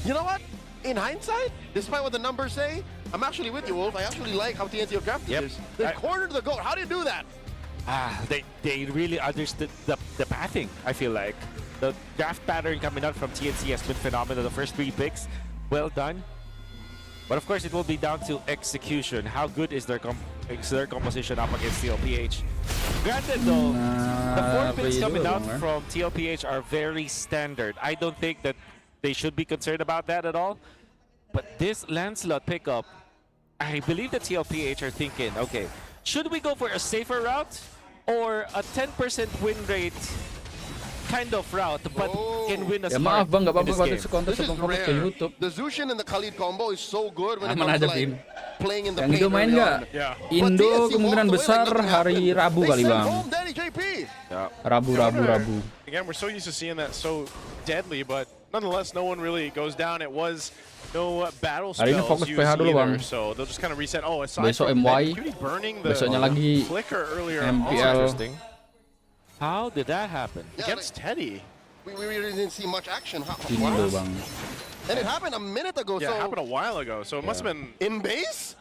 You know what? In hindsight, despite what the numbers say, I'm actually with you, Wolf. I actually like how TNT have drafted this. They cornered the goat. How do you do that? They really understood the pathing, I feel like. The draft pattern coming out from TNC has been phenomenal. The first 3 picks, well done. But of course, it will be down to execution. How good is their composition up against TLPH? Granted though, the 4 picks coming out from TLPH are very standard. I don't think that they should be concerned about that at all. But this Lancelot pickup, I believe the TLPH are thinking, okay, should we go for a safer route or a 10% win rate kind of route, but can win a Ya smart maaf bang, gak in apa-apa this kalau game? sekontes This is ke rare. YouTube. The Zushin and the Khalid combo is so good when it Aman comes to aja, like Bim. playing in the Yang Indo paint main early nggak? on. Yeah. Indo But TNC kemungkinan walked away besar like nothing hari happened. Rabu They kali sent bang. home Danny JP. Rabu. Again, we're so used to seeing that so deadly, but nonetheless, no one really goes down. It was no battle Hari ini spells fokus used PH dulu, Bang. either, so they'll just kind of reset. Oh, aside Besok from MY, Cutie burning the besoknya lagi flicker earlier MPL. Interesting. How did that happen? against Teddy. We really didn't see much action. Ini loh bang. And it happened a minute ago. Yeah, so it happened a while ago, so it must have been. in base?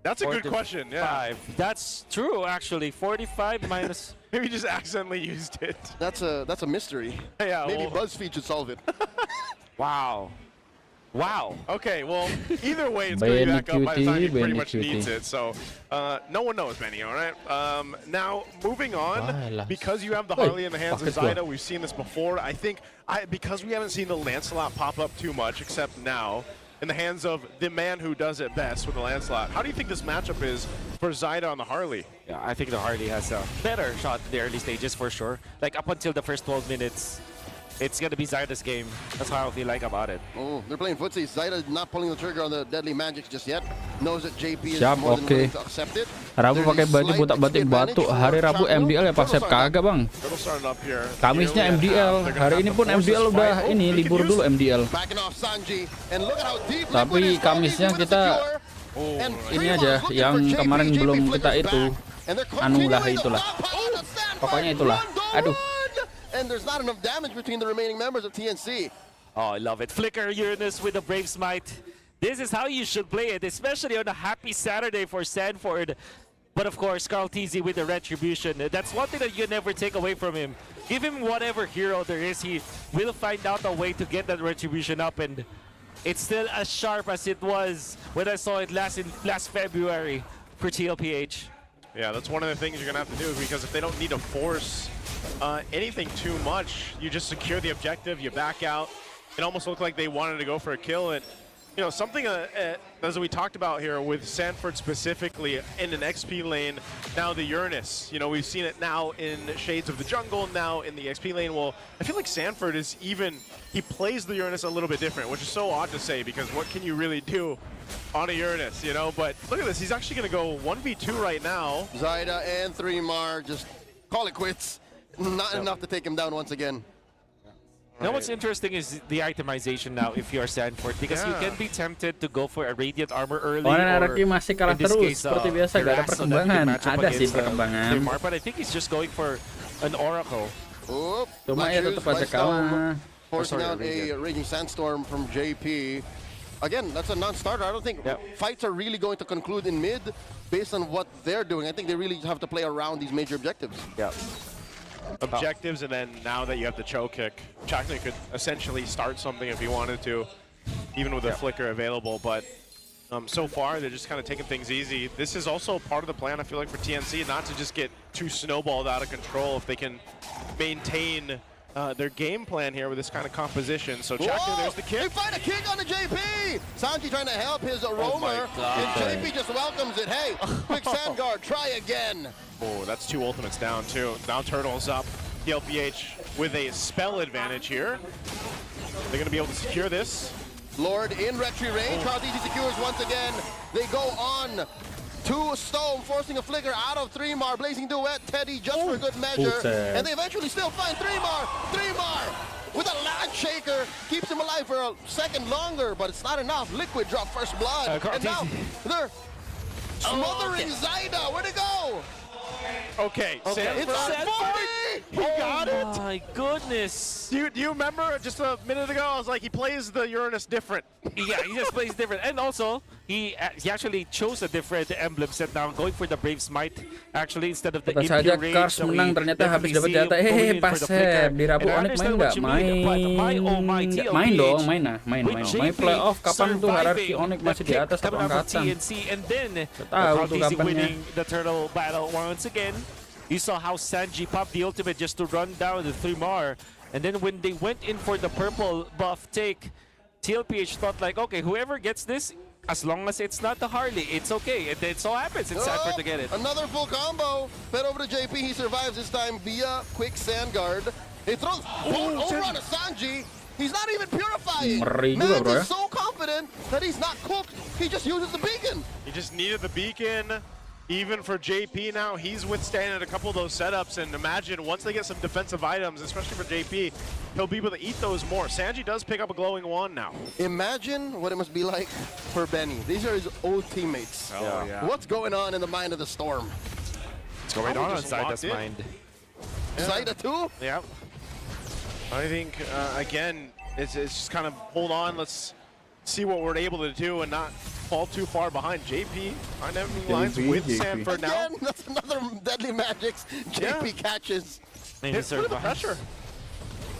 That's a good question. Yeah, 45. That's true, actually. 45 minus. maybe just accidentally used it. That's a mystery. Yeah, Maybe well- BuzzFeed should solve it. Wow. Wow. Okay, well, either way, it's going to be back up by the time he pretty much needs it. So, no one knows, Benny, all right? Now, moving on, because you have the Harley in the hands of Zyda, we've seen this before. I think because we haven't seen the Lancelot pop up too much, except now, in the hands of the man who does it best with the Lancelot, how do you think this matchup is for Zyda on the Harley? Yeah, I think the Harley has a better shot in the early stages for sure. Like up until the first 12 minutes, it's going to be Zyda's game. That's how I feel like about it. Oh, they're playing footsie. Zyda not pulling the trigger on the deadly magics just yet. Knows that JP is Siap, more than oke. willing to accept it. Rabu pakai baju buta batik batu. Hari Rabu MDL ya Pak Sep kagak bang. Riddle starting up here. Kamisnya MDL. Hari ini pun MDL udah ini libur dulu MDL. Backing off Sanji and look at how deep Tapi Liquid is Kamisnya going with kita the secure. And ini Prima aja is looking yang for JP. kemarin JP belum flickers kita back. itu. And they're Anu lah continuing itulah. to pop out the sandbox. Pokoknya itulah. Aduh. And there's not enough damage between the remaining members of TNC. Oh, I love it. Flicker Uranus with the Brave Smite. This is how you should play it, especially on a happy Saturday for Sanford. But of course, Carl Teasy with the Retribution. That's one thing that you never take away from him. Give him whatever hero there is, he will find out a way to get that Retribution up, and it's still as sharp as it was when I saw it last February for TLPH. Yeah, that's one of the things you're going to have to do, because if they don't need to force anything too much. You just secure the objective, you back out. It almost looked like they wanted to go for a kill. And you know, something as we talked about here with Sanford specifically in an XP lane, now the Uranus. You know, we've seen it now in Shades of the Jungle, now in the XP lane. Well, I feel like Sanford is he plays the Uranus a little bit different, which is so odd to say because what can you really do on a Uranus, you know? But look at this, he's actually going to go 1v2 right now. Zyda and 3mar just call it quits. Not enough to take him down once again. Now what's interesting is the itemization now if you're Sanford, because you can be tempted to go for a radiant armor early, or Anarchy masih kalah in this terus case, seperti biasa, gak ada perkembangan. Ada sih perkembangan. But I think he's just going for an oracle. Cuma ya tetap aja kalah. Forcing out a Raging Sandstorm from JP. Again, that's a non-starter. I don't think fights are really going to conclude in mid based on what they're doing. I think they really have to play around these major objectives. Yeah. Objectives, and then now that you have the choke kick, Chakney could essentially start something if he wanted to, even with a flicker available. But so far, they're just kind of taking things easy. This is also part of the plan, I feel like, for TNC, not to just get too snowballed out of control if they can maintain their game plan here with this kind of composition. So Chakney, there's the kick. They find a kick on the JP! Sanji trying to help his roamer, and JP just welcomes it. Hey, quick sand guard, try again. Oh, that's 2 ultimates down, too. Now Turtle's up. TLPH with a spell advantage here. They're going to be able to secure this. Lord in retry range. Charles Easy secures once again. They go on to Stone, forcing a flicker out of 3mar. Blazing Duet, Teddy just for good measure. And they eventually still find 3mar. 3mar with a lance shaker. Keeps him alive for a second longer, but it's not enough. Liquid drop first blood. And now they're smothering Zyda. Where'd it go? Okay, Sanford. It's Sanford! He got it! Oh my goodness! Do you remember just a minute ago, I was like, he plays the Uranus different. Yeah, he just plays different. And also, he actually chose a different emblem set down, going for the Brave Smite, actually, instead of the Tetap saja Impure Cars Rage. menang ternyata habis dapat jatah. Hehehe, pas dirapu Onyx main nggak? Main dong, main playoff. Kapan tuh hierarki Onyx masih di atas atau angkatan? And then, tahu tuh kapannya. winning the turtle battle once again. You saw how Sanji popped the ultimate just to run down the 3mar. And then when they went in for the purple buff take, TLPH thought like, okay, whoever gets this, as long as it's not the Harley, it's okay. And it so happens it's Sanford to get it. Another full combo. Fed over to JP. He survives this time via quick sand guard. He throws over on a Sanji. He's not even purifying. Man is so confident that he's not cooked. He just uses the beacon. He just needed the beacon. Even for JP now, he's withstanding a couple of those setups, and imagine once they get some defensive items, especially for JP, he'll be able to eat those more. Sanji does pick up a glowing wand now. Imagine what it must be like for Benny. These are his old teammates. Oh, yeah. What's going on in the mind of the Storm? What's going on Zyda's mind? Zyda too? Yeah. I think, again, it's just kind of hold on, let's see what we're able to do and not fall too far behind. JP on enemy lines with Sanford now. Again, that's another deadly magics JP catches. Hits through the pressure.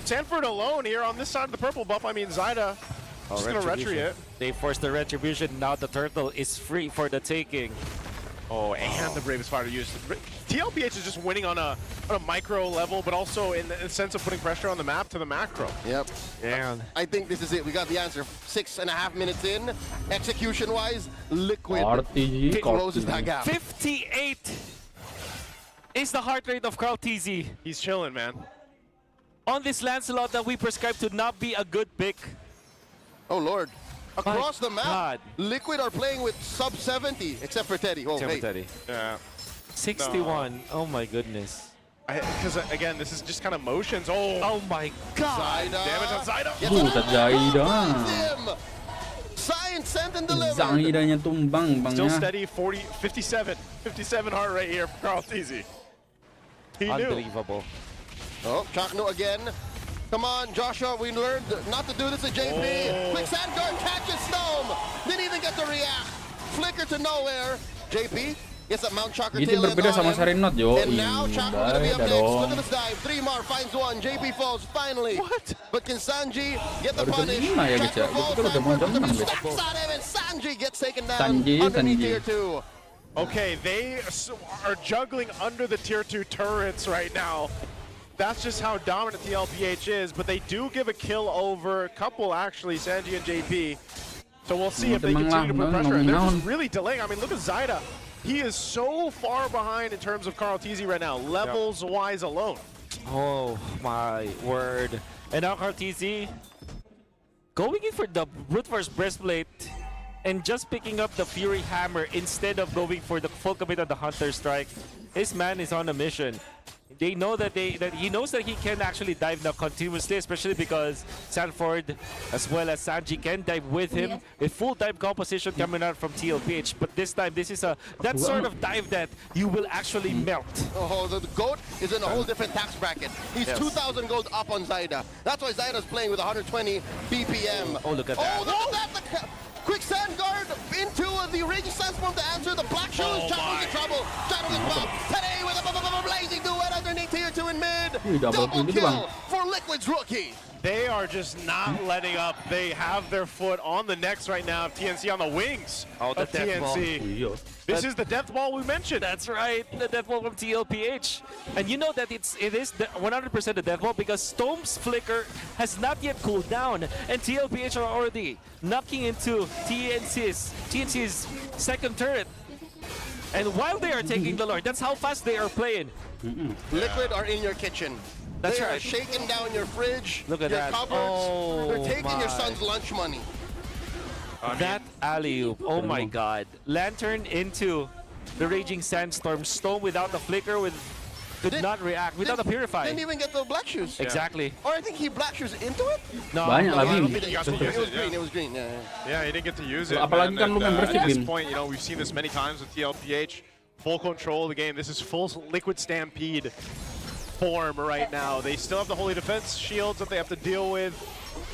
Sanford alone here on this side of the purple buff. I mean, Zyda just going to retry it. They forced the retribution. Now the turtle is free for the taking. Oh, and the bravest fighter used. TLPH is just winning on a micro level, but also in the sense of putting pressure on the map to the macro. Yep. And I think this is it. We got the answer. 6.5 minutes in. Execution-wise, Liquid closes that gap. 58 is the heart rate of Carl TZ. He's chilling, man. On this Lancelot that we prescribed to not be a good pick. Oh, Lord. Across the map, God. Liquid are playing with sub 70, except for Teddy. Oh, hey. Teddy. Yeah. 61. Oh my goodness. Because again, this is just kind of motions. Oh my God. Zyda. Damage on Zyda. Zyda. Science sent and delivered. Zydanya tumbang bangnya. Still steady, 57 heart rate here for Carl TZ. He Unbelievable. Oh, Chakno again. Come on, Joshua, we learned not to do this at JP. Quick sand guard catches Stone. Didn't even get to react. Flicker to nowhere. JP gets that Mount Chakra tail end berbeda sama on him. Sarinot, yo. And now Chakra gonna be up next. Look at this dive. 3mar finds one. JP falls finally. What? But can Sanji get the punish? Chakra falls. Stacks at him and Sanji gets taken down underneath tier 2. Okay, they are juggling under the tier 2 turrets right now. that's just how dominant the LPH is, but they do give a kill over a couple, actually, Sanji and JP. So we'll see if they continue to put pressure. And they're just really delaying. I mean, look at Zyda. He is so far behind in terms of KarlTzy right now, levels-wise alone. Oh my word. And now KarlTzy going in for the brute force breastplate and just picking up the Fury Hammer instead of going for the full commit on the Hunter Strike. His man is on a mission. They know that he knows that he can actually dive now continuously, especially because Sanford as well as Sanji can dive with him. A full dive composition coming out from TLPH, but this time this is that sort of dive that you will actually melt. Oh, the GOAT is in a whole different tax bracket. He's 2,000 gold up on Zyda. That's why Zyda's playing with 120 BPM. Oh, look at that. Oh, look at that! Quick sand guard into the Raging Sandstorm to answer the black shoes. Shadow in trouble. Shadow is bomb. Today with a blazing duet underneath tier 2 in mid. Double kill for Liquid's rookie. They are just not letting up. They have their foot on the necks right now of TNC, on the wings of TNC. This is the death ball we mentioned. That's right, the death ball from TLPH. And you know that it is 100% the death ball because Storm's flicker has not yet cooled down, and TLPH are already knocking into TNC's second turret. And while they are taking the Lord, that's how fast they are playing. Liquid are in your kitchen. That's they right. are shaking down your fridge, Look at your that. cupboards. Oh, they're taking your son's lunch money. That alley-oop, oh my god. Lantern into the Raging Sandstorm. Stone without the flicker, could not react, without the Purify. Didn't even get the black shoes. Exactly. Or I think he black shoes into it? No, Banyak lagi. It was green, it was green. Yeah, he didn't get to use it. Apalagi kan lu membership, at this Bin. point, you know, we've seen this many times with TLPH. Full control of the game. This is full Liquid Stampede form right now. They still have the Holy Defense shields that they have to deal with.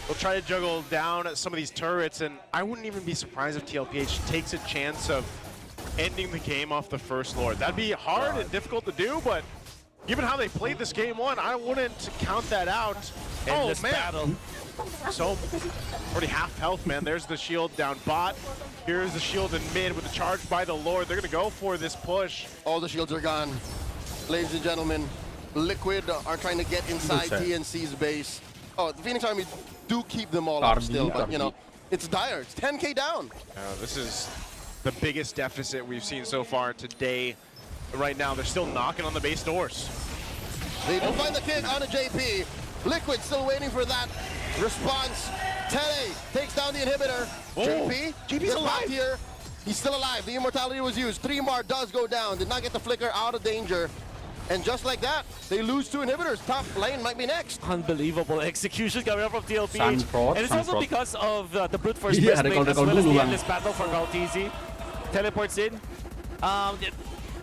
They'll try to juggle down at some of these turrets, and I wouldn't even be surprised if TLPH takes a chance of ending the game off the first Lord. That'd be hard and difficult to do, but given how they played this game one, I wouldn't count that out. Endless oh man, battle. So already half health, man. There's the shield down bot. Here's the shield in mid with the charge by the Lord. They're gonna go for this push. All the shields are gone. Ladies and gentlemen, Liquid are trying to get inside TNC's base. Oh, the Phoenix Army do keep them all up still, but you know, it's dire. It's 10K down. This is the biggest deficit we've seen so far today. Right now, they're still knocking on the base doors. They do find the kick on a JP. Liquid still waiting for that response. Tele takes down the inhibitor. JP's alive here. He's still alive. The immortality was used. 3-mar does go down. Did not get the flicker out of danger. And just like that, they lose 2 inhibitors. Top lane might be next. Unbelievable execution coming up from TLPH. And it's also because of the brute force breastplate as well as the endless battle for KarlTzy. Teleports in.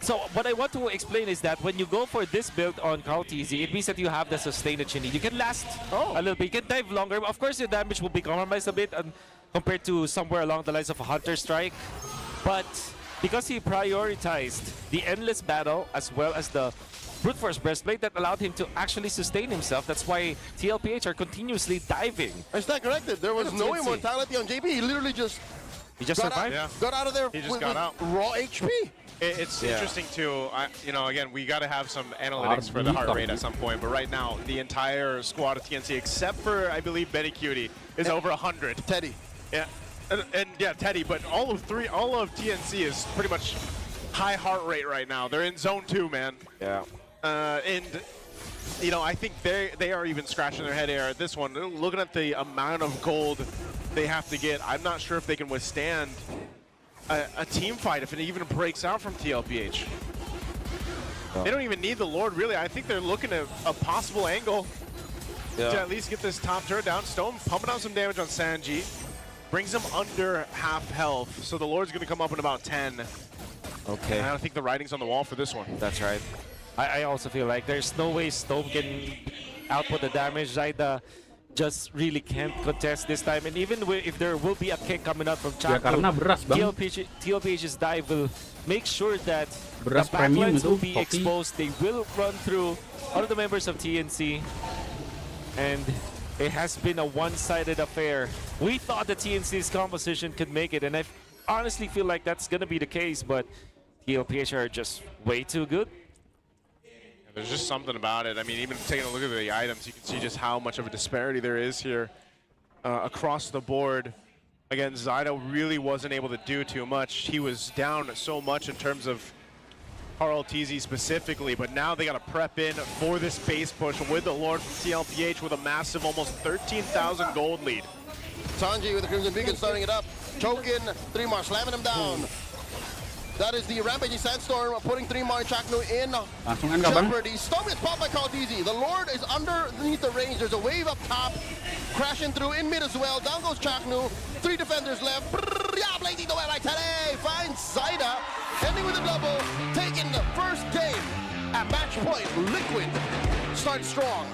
So what I want to explain is that when you go for this build on KarlTzy, it means that you have the sustain that you need. You can last a little bit, you can dive longer. Of course, your damage will be compromised a bit compared to somewhere along the lines of a Hunter Strike. But because he prioritized the endless battle as well as the brute force breastplate, that allowed him to actually sustain himself. That's why TLPH are continuously diving. I stand corrected. There was no immortality on JP. He literally just survived. Got out of there with raw HP. It's interesting too. You know, again, we got to have some analytics for the heart rate at some point. But right now, the entire squad of TNC, except for I believe Benny Cutie, is over 100. Teddy. Yeah, and yeah, Teddy. But all of TNC is pretty much high heart rate right now. They're in zone 2, man. Yeah. And you know, I think they are even scratching their head here at this one. They're looking at the amount of gold they have to get. I'm not sure if they can withstand a team fight if it even breaks out from TLPH. They don't even need the Lord, really. I think they're looking at a possible angle to at least get this top turret down. Stone pumping out some damage on Sanji. Brings him under half health. So the Lord's going to come up in about 10. Okay. And I don't think the writing's on the wall for this one. That's right. I also feel like there's no way Stone can output the damage. Zyda just really can't contest this time. And even if there will be a kick coming out from Chaco, TLPH's dive will make sure that the backlines will be exposed. They will run through all of the members of TNC. And it has been a one-sided affair. We thought the TNC's composition could make it, and I honestly feel like that's going to be the case, but TLPH are just way too good. There's just something about it. I mean, even taking a look at the items, you can see just how much of a disparity there is here across the board. Again, Zyda really wasn't able to do too much. He was down so much in terms of Carl TZ specifically, but now they got to prep in for this base push with the Lord from TLPH with a massive almost 13,000 gold lead. Sanji with the Crimson Beacon starting it up. Chokin, 3mar slamming him down. That is the Rampaging Sandstorm putting 3mar and Chaknu in jeopardy. Storm gets popped by Carl TZ. The Lord is underneath the range. There's a wave up top. Crashing through in mid as well. Down goes Chaknu. 3 defenders left. Yeah, blazing the way like today. Finds Zyda. Ending with a double. Taking the first game at match point. Liquid starts strong.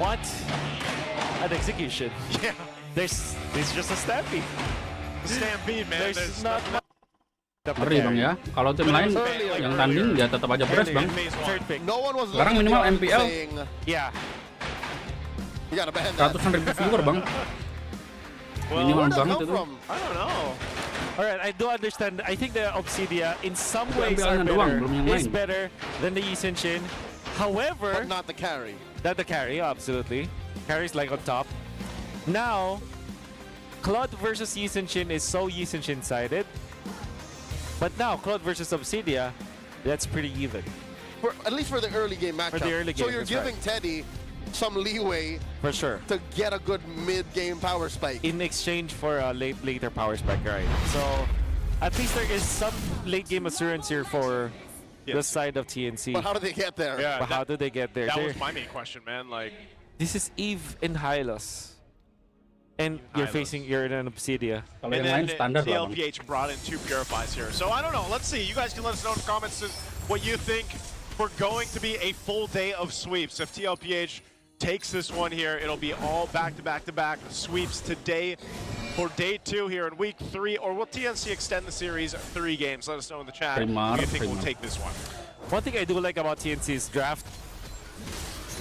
What an execution. Yeah. There's just a stampede. Stampede, man. There's not much. Ngeri bang ya, kalau tim lain yang tanding dia tetap aja beres bang. No one was Sekarang minimal MPL Yeah. You gotta ban that. ratusan ribu viewer bang. Minimal banget itu. I don't know. Alright, I do understand. I think the Obsidia in some ways MPL-nya doang, belum yang is lain. better than the Yi Shin. However, But not the carry. not the carry, absolutely. Carry's like on top. Now, Claude versus Yi Shin is so Yi Shin sided. But now, Claude versus Obsidia, that's pretty even. At least for the early game matchup. the early So game, you're that's giving Teddy some leeway For sure. to get a good mid-game power spike. In exchange for a later power spec, right? So, at least there is some late game assurance here for the side of TNC. But how do they get there? Yeah, But how do they get there? that was my main question, man. Like, This is Eve and Hylos. And you're in an Obsidia. Kalau and yang lain then standar lah bang. TLPH brought in 2 Purifies here. So I don't know. Let's see. You guys can let us know in the comments what you think. We're going to be a full day of sweeps. If TLPH takes this one here, it'll be all back-to-back-to-back sweeps today for day 2 here in week 3. Or will TNC extend the series 3 games? Let us know in the chat. Who you think will take this one? One thing I do like about TNC's draft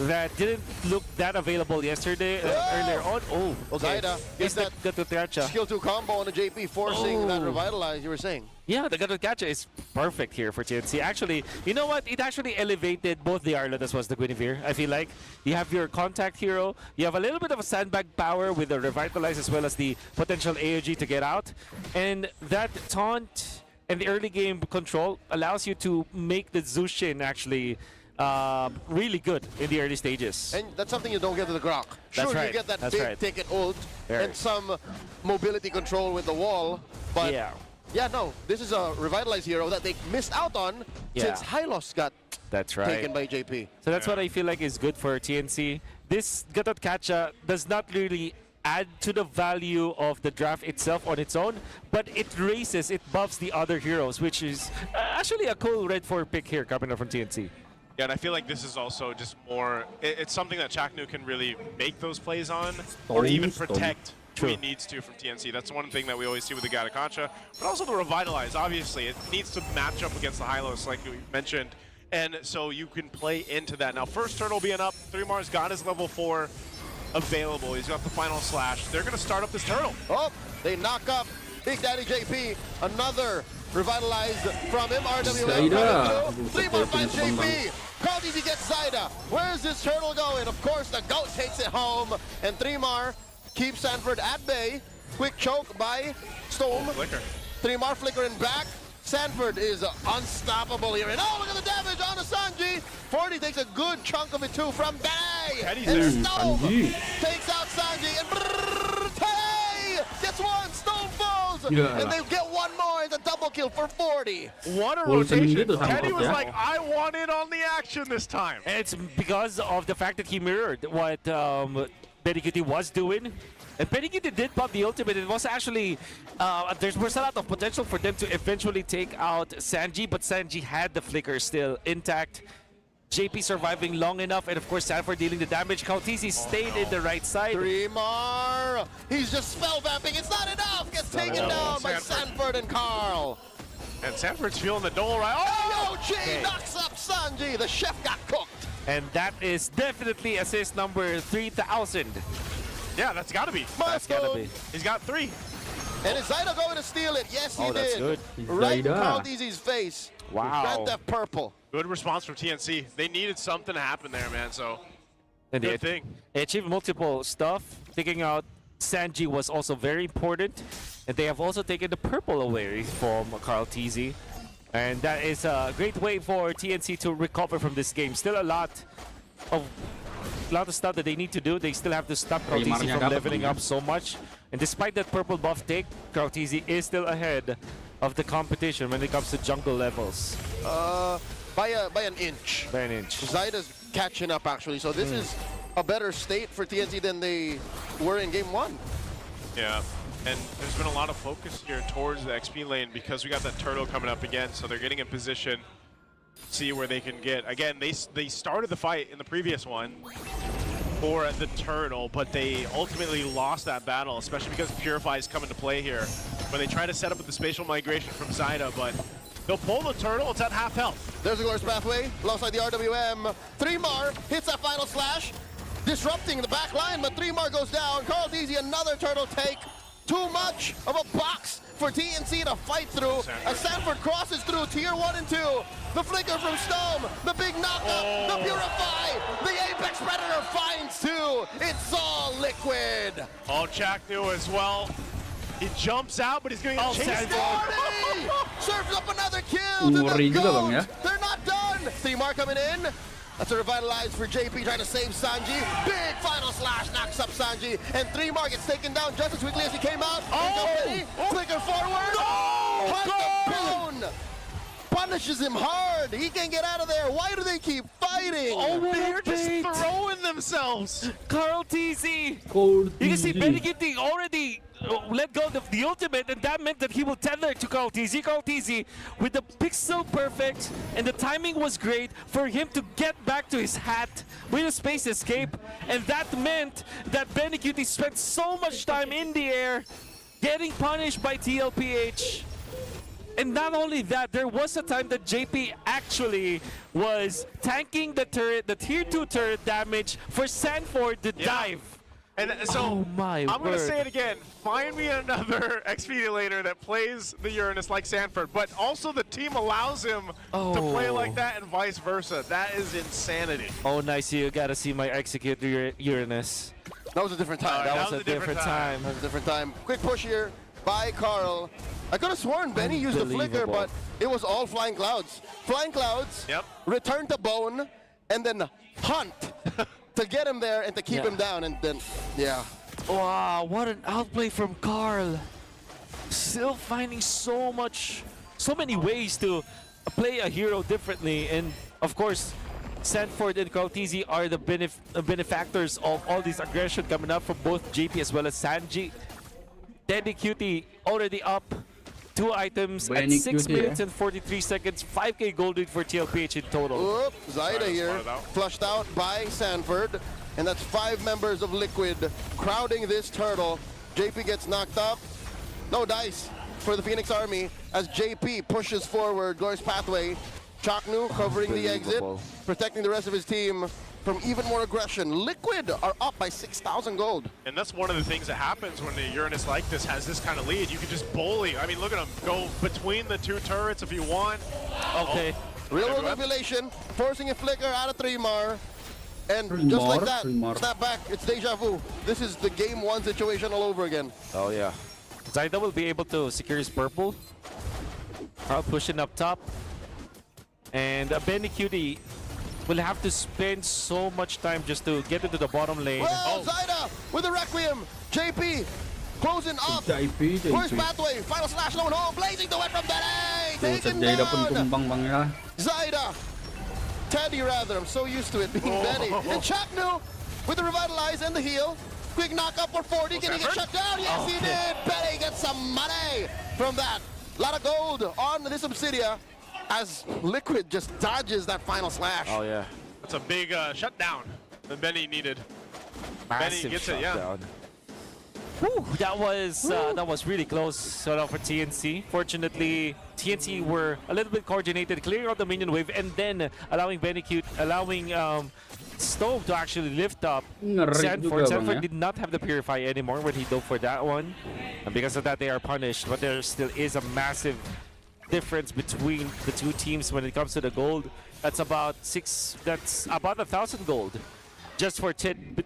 that didn't look that available yesterday, earlier on. Oh, okay. Zyda gets that Gatutracha. skill 2 combo on the JP, forcing that revitalize you were saying. Yeah, the Gatutracha is perfect here for TNC. Actually, you know what? It actually elevated both the Arlott as well as the Guinevere. I feel like you have your contact hero, you have a little bit of a sandbag power with the revitalize as well as the potential AOG to get out, and that taunt and the early game control allows you to make the Zushin actually really good in the early stages. And that's something you don't get to the Grok. Sure, That's right. you get that That's big right. ticket ult Very. and some mobility control with the wall, but yeah, no, this is a revitalized hero that they missed out on since Hylos got That's right. taken by JP. So that's what I feel like is good for TNC. This Gatotkacha does not really add to the value of the draft itself on its own, but it raises, it buffs the other heroes, which is actually a cool red 4 pick here coming up from TNC. Yeah, and I feel like this is also just more, it's something that Chaknu can really make those plays on, or even protect who he needs to from TNC. That's one thing that we always see with the Gatotkacha, but also the Revitalize. Obviously, it needs to match up against the Hylos, like we mentioned, and so you can play into that. Now, first turtle being up, 3mar's got his level 4 available. He's got the final slash. They're going to start up this turtle. Oh, they knock up Big Daddy JP. Another revitalized from MRWL. 3mar finds JP. Carl TZ gets Zyda. Where's this turtle going? Of course, the GOAT takes it home. And 3mar keeps Sanford at bay. Quick choke by Storm. 3mar flickering back. Sanford is unstoppable here. And oh, look at the damage on the Sanji. 40 takes a good chunk of it too from Bay. And Stone takes out Sanji. And Tay gets one. Stone falls. And they get one more. It's a double kill for 40. What a rotation. Teddy was like, I want in on the action this time. And it's because of the fact that he mirrored what Perikiti was doing. And Perikiti did pop the ultimate. It was actually, there was a lot of potential for them to eventually take out Sanji, but Sanji had the flicker still intact. JP surviving long enough, and of course Sanford dealing the damage. Kautisi stayed in the right side. 3mar, he's just spell vamping. It's not enough. Gets taken down by Sanford and Carl. And Sanford's feeling the dole right. Oh! AOG knocks up Sanji. The chef got cooked. And that is definitely assist number 3,000. Yeah, that's got to be. That's gotta be. He's got 3. And is Zyda going to steal it? Yes, he did. That's good. Right in Carl DZ's face. Wow. Red Death Purple. Good response from TNC. They needed something to happen there, man. So And good thing. they achieved multiple stuff. Taking out Sanji was also very important. And they have also taken the purple away from Carl TZ. And that is a great way for TNC to recover from this game. Still a lot of stuff that they need to do. They still have to stop Carl TZ from leveling up so much. And despite that purple buff take, Carl TZ is still ahead of the competition when it comes to jungle levels. By an inch. By an inch. Zyda's catching up actually, so this is a better state for TNC than they were in game 1. Yeah. And there's been a lot of focus here towards the XP lane because we got that turtle coming up again, so they're getting in position, see where they can get. Again, they started the fight in the previous one for the turtle, but they ultimately lost that battle, especially because Purify is coming to play here. When they try to set up with the spatial migration from Zyda, but they'll pull the turtle, it's at half health. There's a glorious pathway alongside the RWM. 3mar hits that final slash, disrupting the back line, but 3mar goes down. Carl TZ another turtle take. Too much of a box for TNC to fight through. As Sanford crosses through tier 1 and 2. The flicker from Stone, the big knockup, the Purify, the Apex Predator finds 2. It's all Liquid. Oh, Chaknu as well. He jumps out, but he's going to get chased down. Serves up another kill to the Ngeri juga bang ya. They're not done. 3mar coming in. That's a revitalized for JP trying to save Sanji. Big final slash knocks up Sanji. And 3mar gets taken down just as quickly as he came out. Flicker forward. Hunt the bone. Punishes him hard. He can't get out of there. Why do they keep fighting? They're just throwing themselves. Carl TZ. You can see Benny getting already let go of the ultimate, and that meant that he will tether to Carl TZ. Carl TZ with the pixel perfect, and the timing was great for him to get back to his hat with a space escape, and that meant that Benny Cutie spent so much time in the air getting punished by TLPH. And not only that, there was a time that JP actually was tanking the turret, the tier 2 turret damage for Sanford to dive. And so, I'm going to say it again. Find me another XP laner that plays the Uranus like Sanford, but also the team allows him to play like that and vice versa. That is insanity. Oh, nice. You got to see my execute Uranus. That was a different time. That was a different time. That was a different time. Quick push here by Carl. I could have sworn Benny used the flicker, but it was all Flying Clouds. Flying Clouds, return to Bone, and then hunt to get him there and to keep him down, and then, Wow, what an outplay from Carl. Still finding so many ways to play a hero differently, and of course, Sanford and Carl TZ are the benefactors of all this aggression coming up from both JP as well as Sanji. Daddy Cutie already up 2 items at 6 minutes and 43 seconds. 5k gold lead for TLPH in total. Zyda here, flushed out by Sanford. And that's 5 members of Liquid crowding this turtle. JP gets knocked up. No dice for the Phoenix Army as JP pushes forward. Glorious pathway. Chaknu covering the exit, protecting the rest of his team from even more aggression. Liquid are up by 6,000 gold. And that's one of the things that happens when the Uranus like this has this kind of lead. You can just bully. I mean, look at him go between the 2 turrets if you want. Okay. Real world manipulation, forcing a flicker out of 3mar. And just like that, snap back, it's deja vu. This is the game 1 situation all over again. Oh yeah. Zyda will be able to secure his purple. Carl pushing up top. And Benny Cutie will have to spend so much time just to get into the bottom lane. Well, Zyda with the Requiem. JP closing up. First pathway, final slash low and home, blazing the way from Benny. Taken down. Zyda. Teddy rather, I'm so used to it being Benny. And Chaknu with the revitalize and the heal. Quick knock up for 40, can he get shut down? Yes, he did. Benny gets some money from that. A lot of gold on this Obsidia as Liquid just dodges that final slash. Oh yeah. That's a big shutdown that Benny needed. Massive Benny gets shutdown. Whew, that was really close for TNC. Fortunately, TNC were a little bit coordinated, clearing out the minion wave, and then allowing Stove to actually lift up Sanford. Sanford did not have the Purify anymore when he dove for that one. And because of that, they are punished. But there still is a massive difference between the two teams when it comes to the gold. That's about 1,000 gold. Just for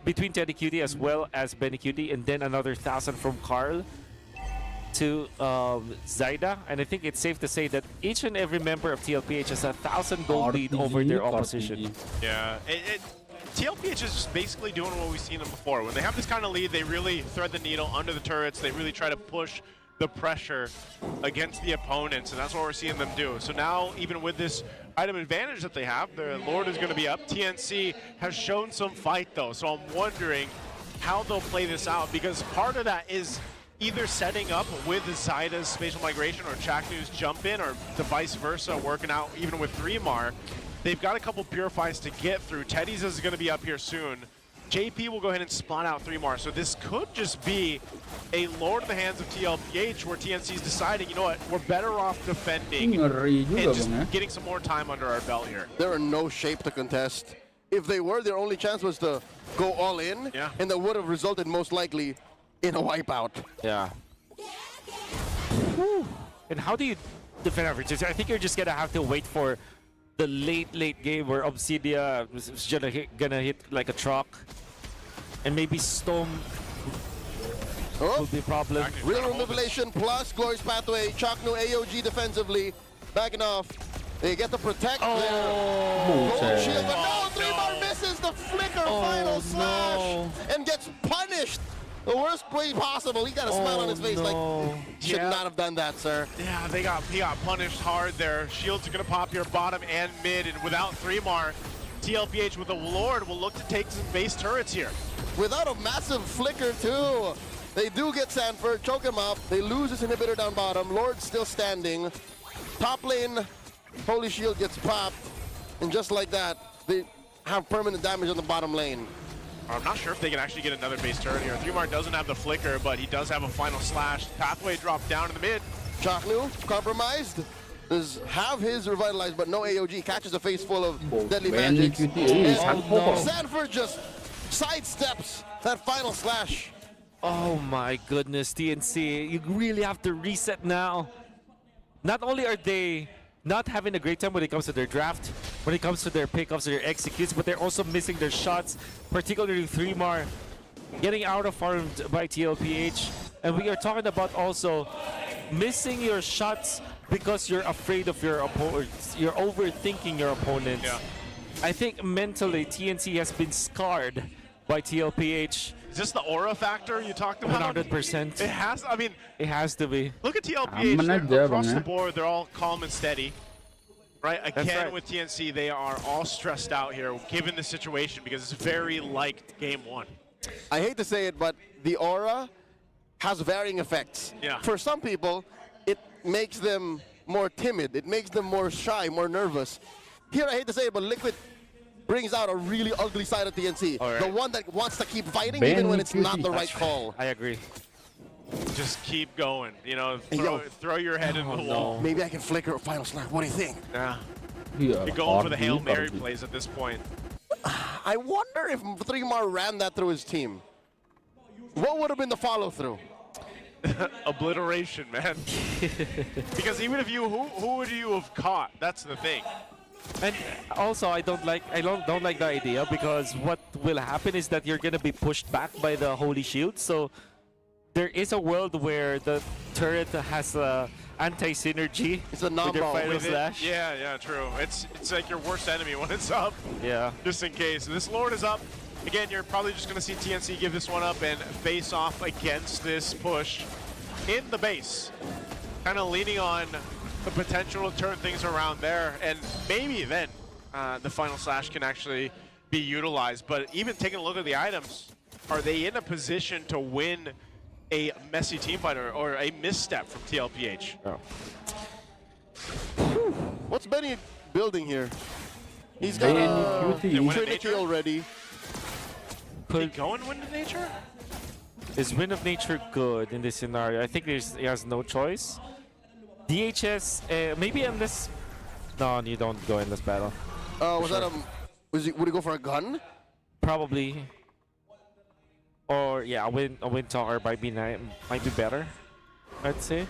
between Teddy Cutie as well as Benny Cutie, and then another 1,000 from Carl to Zaida. And I think it's safe to say that each and every member of TLPH has 1,000 gold lead over their opposition. Yeah, TLPH is just basically doing what we've seen them before. When they have this kind of lead, they really thread the needle under the turrets. They really try to push the pressure against the opponents, and that's what we're seeing them do. So now, even with this item advantage that they have, the Lord is going to be up. TNC has shown some fight, though, so I'm wondering how they'll play this out, because part of that is either setting up with Zaida's spatial migration or Chaknu's jump in, or the vice versa, working out even with 3MAR. They've got a couple purifies to get through. Teddy's is going to be up here soon. JP will go ahead and spawn out 3MAR, so this could just be a Lord in the hands of TLPH, where TNC's deciding, you know what, we're better off defending and just getting some more time under our belt here. They're in no shape to contest. If they were, their only chance was to go all in, and that would have resulted most likely in a wipeout. Yeah. Whew. And how do you defend averages? I think you're just gonna have to wait for the late game where Obsidia is gonna hit like a truck, and maybe Storm will be a problem. Real Revelation plus Glorious Pathway. Chaknu AOG defensively backing off. They get the protect there. Shield, but no, 3MAR misses the flicker final slash and gets punished. The worst way possible. He got a smile on his face like, should not have done that, sir. Yeah, he got punished hard there. Shields are going to pop here bottom and mid, and without 3MAR, TLPH with the Lord will look to take some base turrets here. Without a massive flicker, too. They do get Sanford, choke him up. They lose his inhibitor down bottom. Lord still standing. Top lane, Holy Shield gets popped. And just like that, they have permanent damage on the bottom lane. I'm not sure if they can actually get another base turret here. 3MAR doesn't have the flicker, but he does have a final slash. Pathway dropped down in the mid. Chaknu, compromised. Does have his revitalized, but no AOG. Catches a face full of deadly magic. Sanford just sidesteps that final slash. Oh my goodness, TNC. You really have to reset now. Not only are they not having a great time when it comes to their draft, when it comes to their pickups or their executes, but they're also missing their shots, particularly 3MAR getting out of farmed by TLPH. And we are talking about also missing your shots because you're afraid of your opponents. You're overthinking your opponents. Yeah. I think mentally TNC has been scarred by TLPH. Is this the aura factor you talked about? 100%. It has, I mean, it has to be. Look at TLPH, they're across the board, they're all calm and steady. Right, again with TNC, they are all stressed out here given the situation because it's very like game one. I hate to say it, but the aura has varying effects. Yeah. For some people, it makes them more timid. It makes them more shy, more nervous. Here, I hate to say it, but Liquid brings out a really ugly side of TNC. Right. The one that wants to keep fighting even when it's not the right call. I agree. Just keep going, you know, throw your head in the wall. Maybe I can flicker a final snap. What do you think? Yeah. You're going for the Hail Mary plays at this point. I wonder if 3MAR ran that through his team. What would have been the follow-through? Obliteration, man. Because even if you, who would you have caught? That's the thing. And also, I don't like the idea, because what will happen is that you're gonna be pushed back by the Holy Shield. So there is a world where the turret has a anti-synergy. It's a non-ball with slash. Yeah, true. It's like your worst enemy when it's up. Yeah. Just in case. This Lord is up. Again, you're probably just gonna see TNC give this one up and face off against this push in the base. Kind of leaning on the potential to turn things around there, and maybe then the final slash can actually be utilized. But even taking a look at the items, are they in a position to win a messy team fight or a misstep from TLPH? Oh. What's Benny building here? He's got a Trinity already. Could he go and win the nature? Is Wind of Nature good in this scenario? I think he has no choice. DHS, maybe unless... No, you don't go in this battle. Was that would he go for a gun? Probably. Or yeah, a wind talker might be better, I'd say.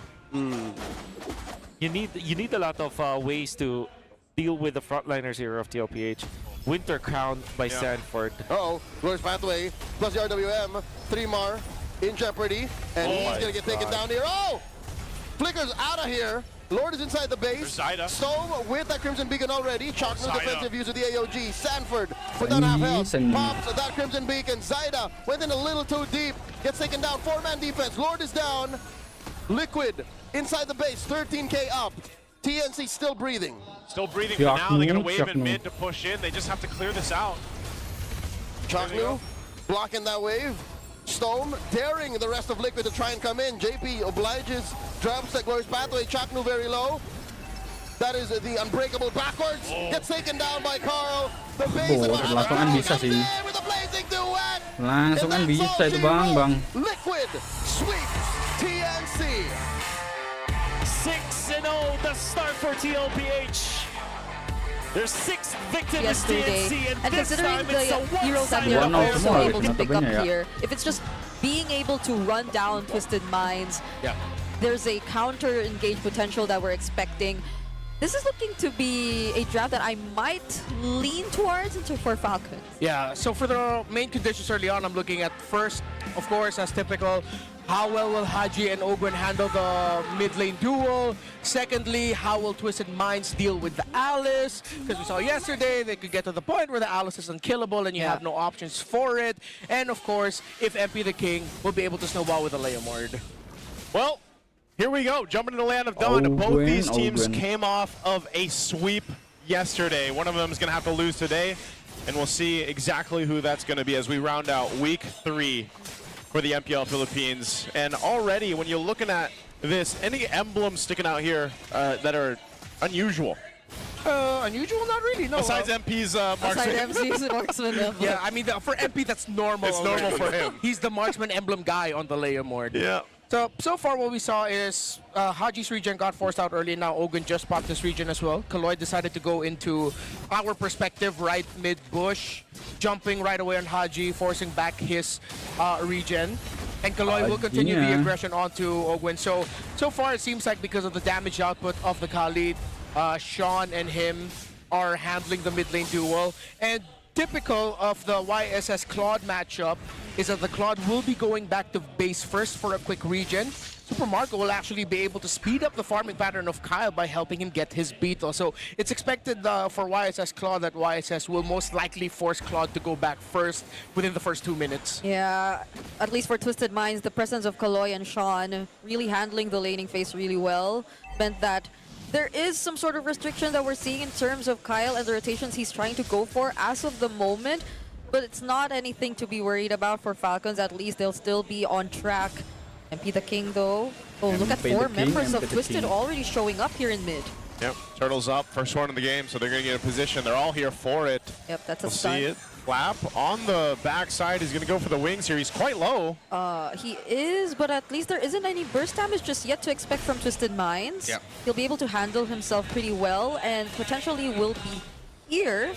You need a lot of ways to deal with the frontliners here of TLPH. Winter Crown by Sanford. Uh-oh, Glorious Pathway plus the RWM. 3mar in jeopardy, and he's gonna get taken down here. Oh! Flicker's out of here. Lord is inside the base. Stone with that Crimson Beacon already. Chalk no defensive use of the AOG. Sanford with down half health. Pops that Crimson Beacon. Zaida went in a little too deep. Gets taken down. 4-man defense. Lord is down. Liquid inside the base. 13k up. TNC still breathing. Still breathing for now. They're going to wave in mid to push in. They just have to clear this out. Chaknu blocking that wave. Stone daring the rest of Liquid to try and come in. JP obliges, drops that Glorious Pathway. Chaknu very low. That is the unbreakable backwards. Gets taken down by Carl. The base langsung kan bisa sih. Langsung kan bisa itu bang. Liquid sweep TNC. 6-0 the start for TLPH. Their 6th victim is TNC, and this time it's a heroes that they're also able to pick up here, if it's just being able to run down Twisted Minds, there's a counter engage potential that we're expecting. This is looking to be a draft that I might lean towards for Falcons. Yeah, so for the main conditions early on, I'm looking at first, of course, as typical, how well will Haji and Ogwen handle the mid lane duel? Secondly, how will Twisted Minds deal with the Alice? Because we saw yesterday, they could get to the point where the Alice is unkillable and you have no options for it. And of course, if MP the King will be able to snowball with a Leomord. Well, here we go, jumping into Land of Dawn. Both these teams came off of a sweep yesterday. One of them is going to have to lose today, and we'll see exactly who that's going to be as we round out week 3 for the MPL Philippines. And already, when you're looking at this, any emblems sticking out here that are unusual? Unusual? Not really, no. Besides MP's marksman. Besides MP's marksman emblem. Yeah, I mean, for MP, that's normal. It's normal for him. He's the marksman emblem guy on the Leomord. Yeah. So far what we saw is Haji's regen got forced out early, and now Ogwen just popped this regen as well. Kaloy decided to go into our perspective right mid-bush, jumping right away on Haji, forcing back his regen. And Kaloy will continue the aggression onto Ogwen. So far it seems like because of the damage output of the Khalid, Sean and him are handling the mid lane duel. And typical of the YSS Claude matchup is that the Claude will be going back to base first for a quick regen. Super Marco will actually be able to speed up the farming pattern of Kyle by helping him get his beetle. So it's expected for YSS Claude that YSS will most likely force Claude to go back first within the first 2 minutes. Yeah, at least for Twisted Minds, the presence of Kaloy and Sean really handling the laning phase really well meant that there is some sort of restriction that we're seeing in terms of Kyle and the rotations he's trying to go for as of the moment, but it's not anything to be worried about for Falcons. At least they'll still be on track. MP the King though. Oh, look at 4 members of Twisted already showing up here in mid. Yep, Turtle's up, first one in the game, so they're going to get a position. They're all here for it. Yep, that's a we'll stun. see it. Flap on the backside. He's going to go for the wings here. He's quite low. He is, but at least there isn't any burst damage just yet to expect from Twisted Minds. Yep. He'll be able to handle himself pretty well and potentially will be here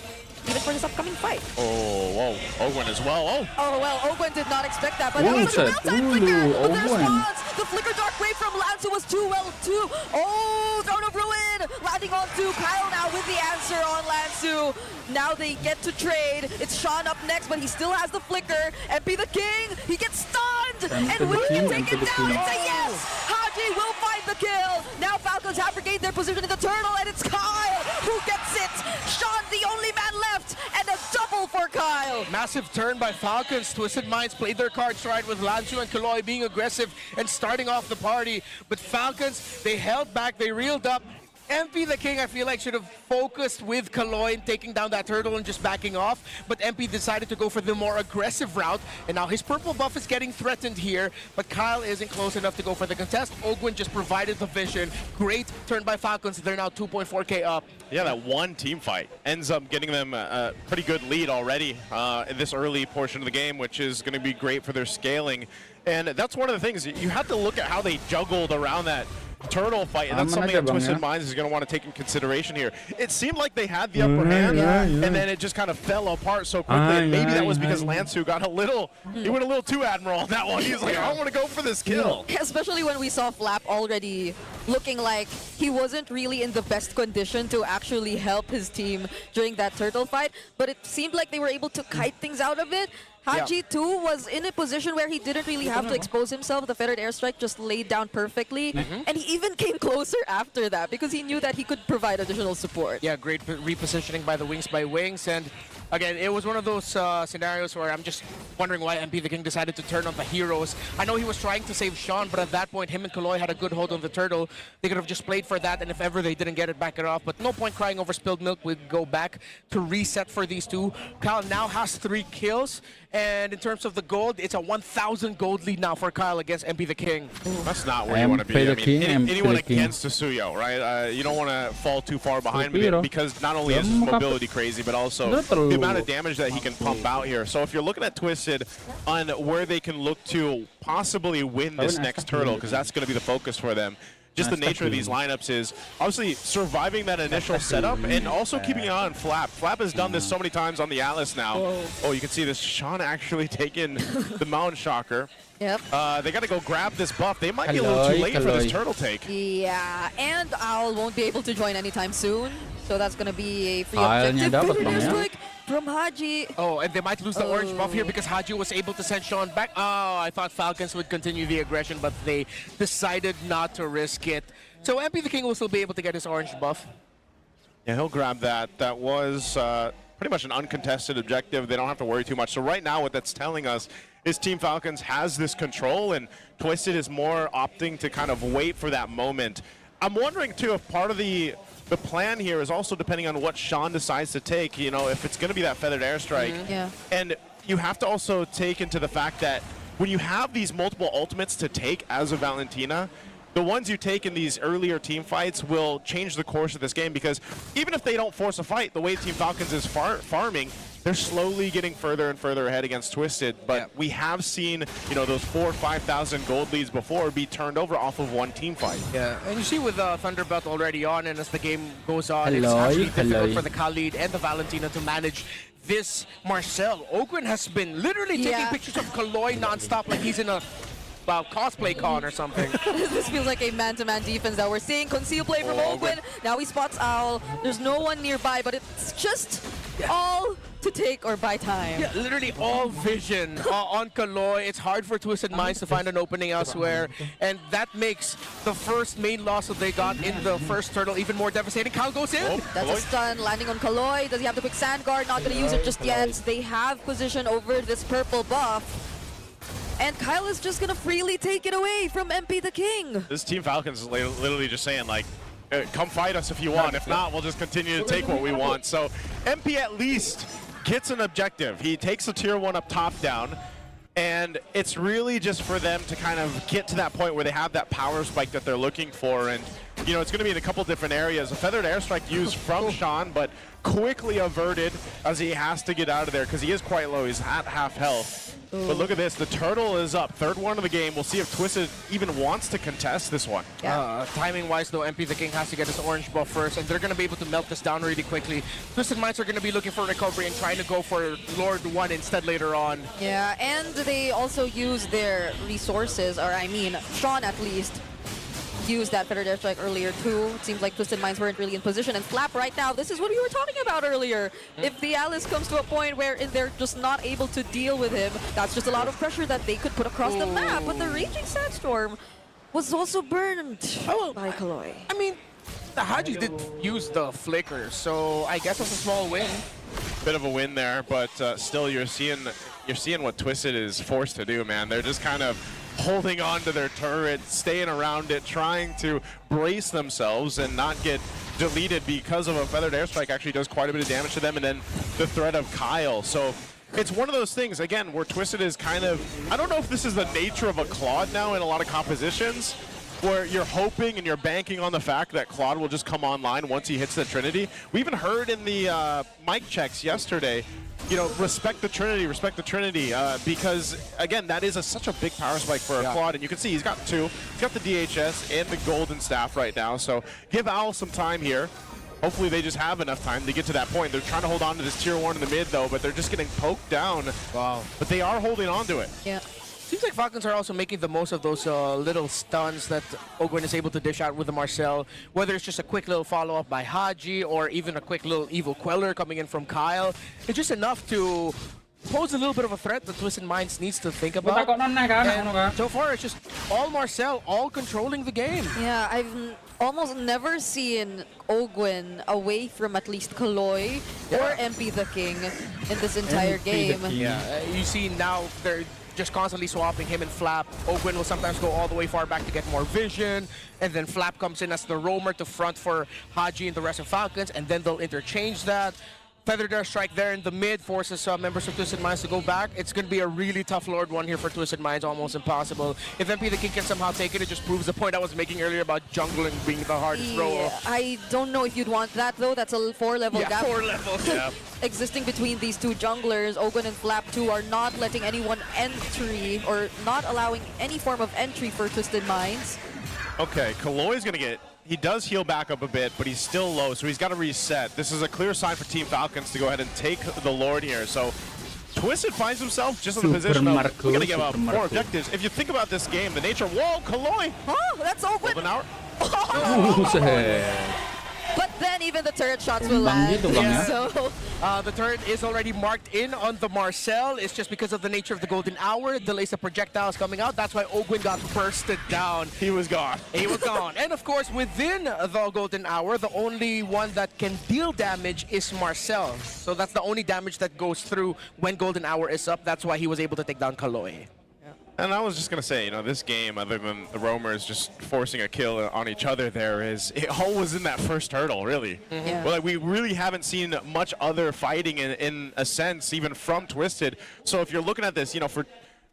even for this upcoming fight. Oh, whoa. Ogwen as well. Oh, well, Ogwen did not expect that, but that was a real-time flicker. But the response, the flicker dark wave from Lansu was too well, too. Oh, Throne of Ruin, landing onto Kyle now with the answer on Lansu. Now they get to trade. It's Sean up next, but he still has the flicker. MP the King, he gets stunned, and will he take it down? It's a yes! Haji will find the kill. Now Falcons have regained their position in the turtle, and it's Kyle who gets it. Sean, the only man left, and a double for Kyle. Massive turn by Falcons. Twisted Minds played their cards right with Lansu and Kaloy being aggressive and starting off the party. But Falcons, they held back, they reeled up. MP the King, I feel like, should have focused with Kaloy in taking down that turtle and just backing off. But MP decided to go for the more aggressive route. And now his purple buff is getting threatened here. But Kyle isn't close enough to go for the contest. Ogwen just provided the vision. Great turn by Falcons. They're now 2.4k up. Yeah, that one team fight ends up getting them a pretty good lead already in this early portion of the game, which is going to be great for their scaling. And that's one of the things. You have to look at how they juggled around that turtle fight, and that's Aman something aja, that Bang, Twisted ya. Minds is going to want to take in consideration here. It seemed like they had the upper hand, and then it just kind of fell apart so quickly, and maybe that was because Lansu got he went a little too Admiral on that one. He's like, I want to go for this kill. Especially when we saw Flap already looking like he wasn't really in the best condition to actually help his team during that turtle fight, but it seemed like they were able to kite things out of it. Haji too was in a position where he didn't really have to expose himself. The feathered airstrike just laid down perfectly, and he even came closer after that because he knew that he could provide additional support. Yeah, great repositioning by the Wings by Wings, and again, it was one of those scenarios where I'm just wondering why MP the King decided to turn on the heroes. I know he was trying to save Sean, but at that point, him and Kaloy had a good hold on the turtle. They could have just played for that, and if ever they didn't get it, back it off. But no point crying over spilled milk. We go back to reset for these two. Kyle now has 3 kills, and in terms of the gold, it's a 1,000 gold lead now for Kyle against MP the King. That's not where you want to be. I MP mean, anyone the King. against Tsuyo, right? You don't want to fall too far behind him because not only is his mobility crazy, but also the amount of damage that he can pump out here. So if you're looking at Twisted on where they can look to possibly win this next turtle, because that's going to be the focus for them. Just the nature of these lineups is obviously surviving that initial setup and also keeping an eye on Flap. Flap has done this so many times on the Atlas now. Oh, you can see this. Sean actually taking the Mountain Shocker. Yep. They got to go grab this buff. They might be a little too late for this turtle take. Yeah, and Owl won't be able to join anytime soon, so that's going to be a free Ailnya objective. dapat, Feathered Bang, ya. airstrike from Haji. Oh, and they might lose the orange buff here because Haji was able to send Sean back. Oh, I thought Falcons would continue the aggression, but they decided not to risk it. So MP the King will still be able to get his orange buff. Yeah, he'll grab that. That was pretty much an uncontested objective. They don't have to worry too much. So right now what that's telling us is Team Falcons has this control, and Twisted is more opting to kind of wait for that moment. I'm wondering too if part of the plan here is also depending on what Sean decides to take, you know, if it's going to be that feathered airstrike. Yeah. And you have to also take into the fact that when you have these multiple ultimates to take as a Valentina, the ones you take in these earlier team fights will change the course of this game, because even if they don't force a fight, the way Team Falcons is farming, they're slowly getting further and further ahead against Twisted. But we have seen, you know, those 4,000 or 5,000 gold leads before be turned over off of one team fight. Yeah, and you see with Thunderbelt already on, and as the game goes on, it's actually difficult for the Khalid and the Valentina to manage this Marcel. Ogren has been literally taking pictures of Kaloy nonstop like he's in a cosplay con or something. This feels like a man-to-man defense that we're seeing. Conceal play from Ogwen. Now he spots Owl. There's no one nearby, but it's just all to take or buy time. Yeah, literally all vision on Kaloy. It's hard for Twisted Minds to find an opening elsewhere, and that makes the first main loss that they got in the first turtle even more devastating. Kyle goes in. That's a stun landing on Kaloy. Does he have the quick sand guard? Not going to use it just yet. They have position over this purple buff. And Kyle is just going to freely take it away from MP the King. This Team Falcons is literally just saying, like, come fight us if you want. If not, we'll just continue to take what we want. So MP at least gets an objective. He takes the tier 1 up top down. And it's really just for them to kind of get to that point where they have that power spike that they're looking for. And, you know, it's going to be in a couple different areas. A feathered airstrike used from Sean, but quickly averted as he has to get out of there because he is quite low. He's at half health. But look at this. The turtle is up. Third one of the game. We'll see if Twisted even wants to contest this one. Timing-wise, though, MP the King has to get his orange buff first, and they're going to be able to melt this down really quickly. Twisted Minds are going to be looking for recovery and trying to go for Lord 1 instead later on. Yeah, and they also use their resources, or I mean, Sean at least used that feathered airstrike earlier too. It seems like Twisted Minds weren't really in position. And Flap right now, this is what we were talking about earlier. If the Alice comes to a point where they're just not able to deal with him, that's just a lot of pressure that they could put across the map. But the Raging Sandstorm was also burned by Kaloy. I mean, the Haji did use the flicker, so I guess it's a small win. Bit of a win there, but still you're seeing what Twisted is forced to do, man. They're just kind of holding on to their turret, staying around it, trying to brace themselves and not get deleted because of a feathered airstrike actually does quite a bit of damage to them, and then the threat of Kyle. So it's one of those things, again, where Twisted is kind of, I don't know if this is the nature of a Claude now in a lot of compositions, where you're hoping and you're banking on the fact that Claude will just come online once he hits the Trinity. We even heard in the mic checks yesterday, you know, respect the Trinity, because, again, that is such a big power spike for a Claude, and you can see he's got 2. He's got the DHS and the Golden Staff right now, so give Owl some time here. Hopefully they just have enough time to get to that point. They're trying to hold on to this tier 1 in the mid, though, but they're just getting poked down. Wow. But they are holding on to it. Yeah. Seems like Falcons are also making the most of those little stuns that Ogwen is able to dish out with the Marcel, whether it's just a quick little follow-up by Haji or even a quick little Evil Queller coming in from Kyle. It's just enough to pose a little bit of a threat that Twisted Minds needs to think about. And so far, it's just all Marcel, all controlling the game. Yeah, I've almost never seen Ogwen away from at least Kaloy or MP the King in this entire game. Yeah, you see now they're just constantly swapping him and Flap. Ogwen will sometimes go all the way far back to get more vision, and then Flap comes in as the roamer to front for Haji and the rest of Falcons, and then they'll interchange that. Feather Dare Strike there in the mid forces members of Twisted Minds to go back. It's going to be a really tough Lord 1 here for Twisted Minds, almost impossible. If MP the King can somehow take it, it just proves the point I was making earlier about jungling being the hardest role. I don't know if you'd want that, though. That's a 4-level gap. 4 levels. Existing between these 2 junglers. Ogwen and Flap 2 are not letting anyone entry, or not allowing any form of entry for Twisted Minds. Okay, Kaloy's going to get... He does heal back up a bit, but he's still low, so he's got to reset. This is a clear sign for Team Falcons to go ahead and take the Lord here. So Twisted finds himself just in the position of, we're going to give up 4 objectives. If you think about this game, the nature, whoa, Kaloy! Oh, that's Ogwen! Golden hour. But then even the turret shots will land. So the turret is already marked in on the Marcel. It's just because of the nature of the Golden Hour. It delays the projectiles coming out. That's why Ogwen got bursted down. He was gone. He was gone. And of course, within the Golden Hour, the only one that can deal damage is Marcel. So that's the only damage that goes through when Golden Hour is up. That's why he was able to take down Kaloy. And I was just going to say, you know, this game, other than the roamers just forcing a kill on each other there, it all was in that first hurdle, really. Yeah. Well, like, we really haven't seen much other fighting in a sense, even from Twisted. So if you're looking at this, you know, for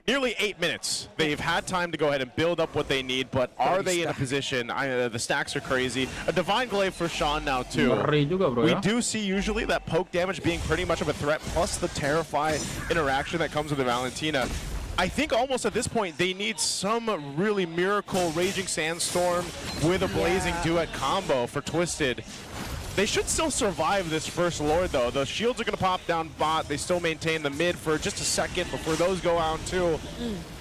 nearly 8 minutes, they've had time to go ahead and build up what they need, but are they in a position? The stacks are crazy. A Divine Glaive for Sean now, too. We do see usually that poke damage being pretty much of a threat, plus the Terrify interaction that comes with the Valentina. I think almost at this point, they need some really miracle Raging Sandstorm with a Blazing Duet combo for Twisted. They should still survive this first Lord, though. The shields are going to pop down bot. They still maintain the mid for just a second before those go out, too.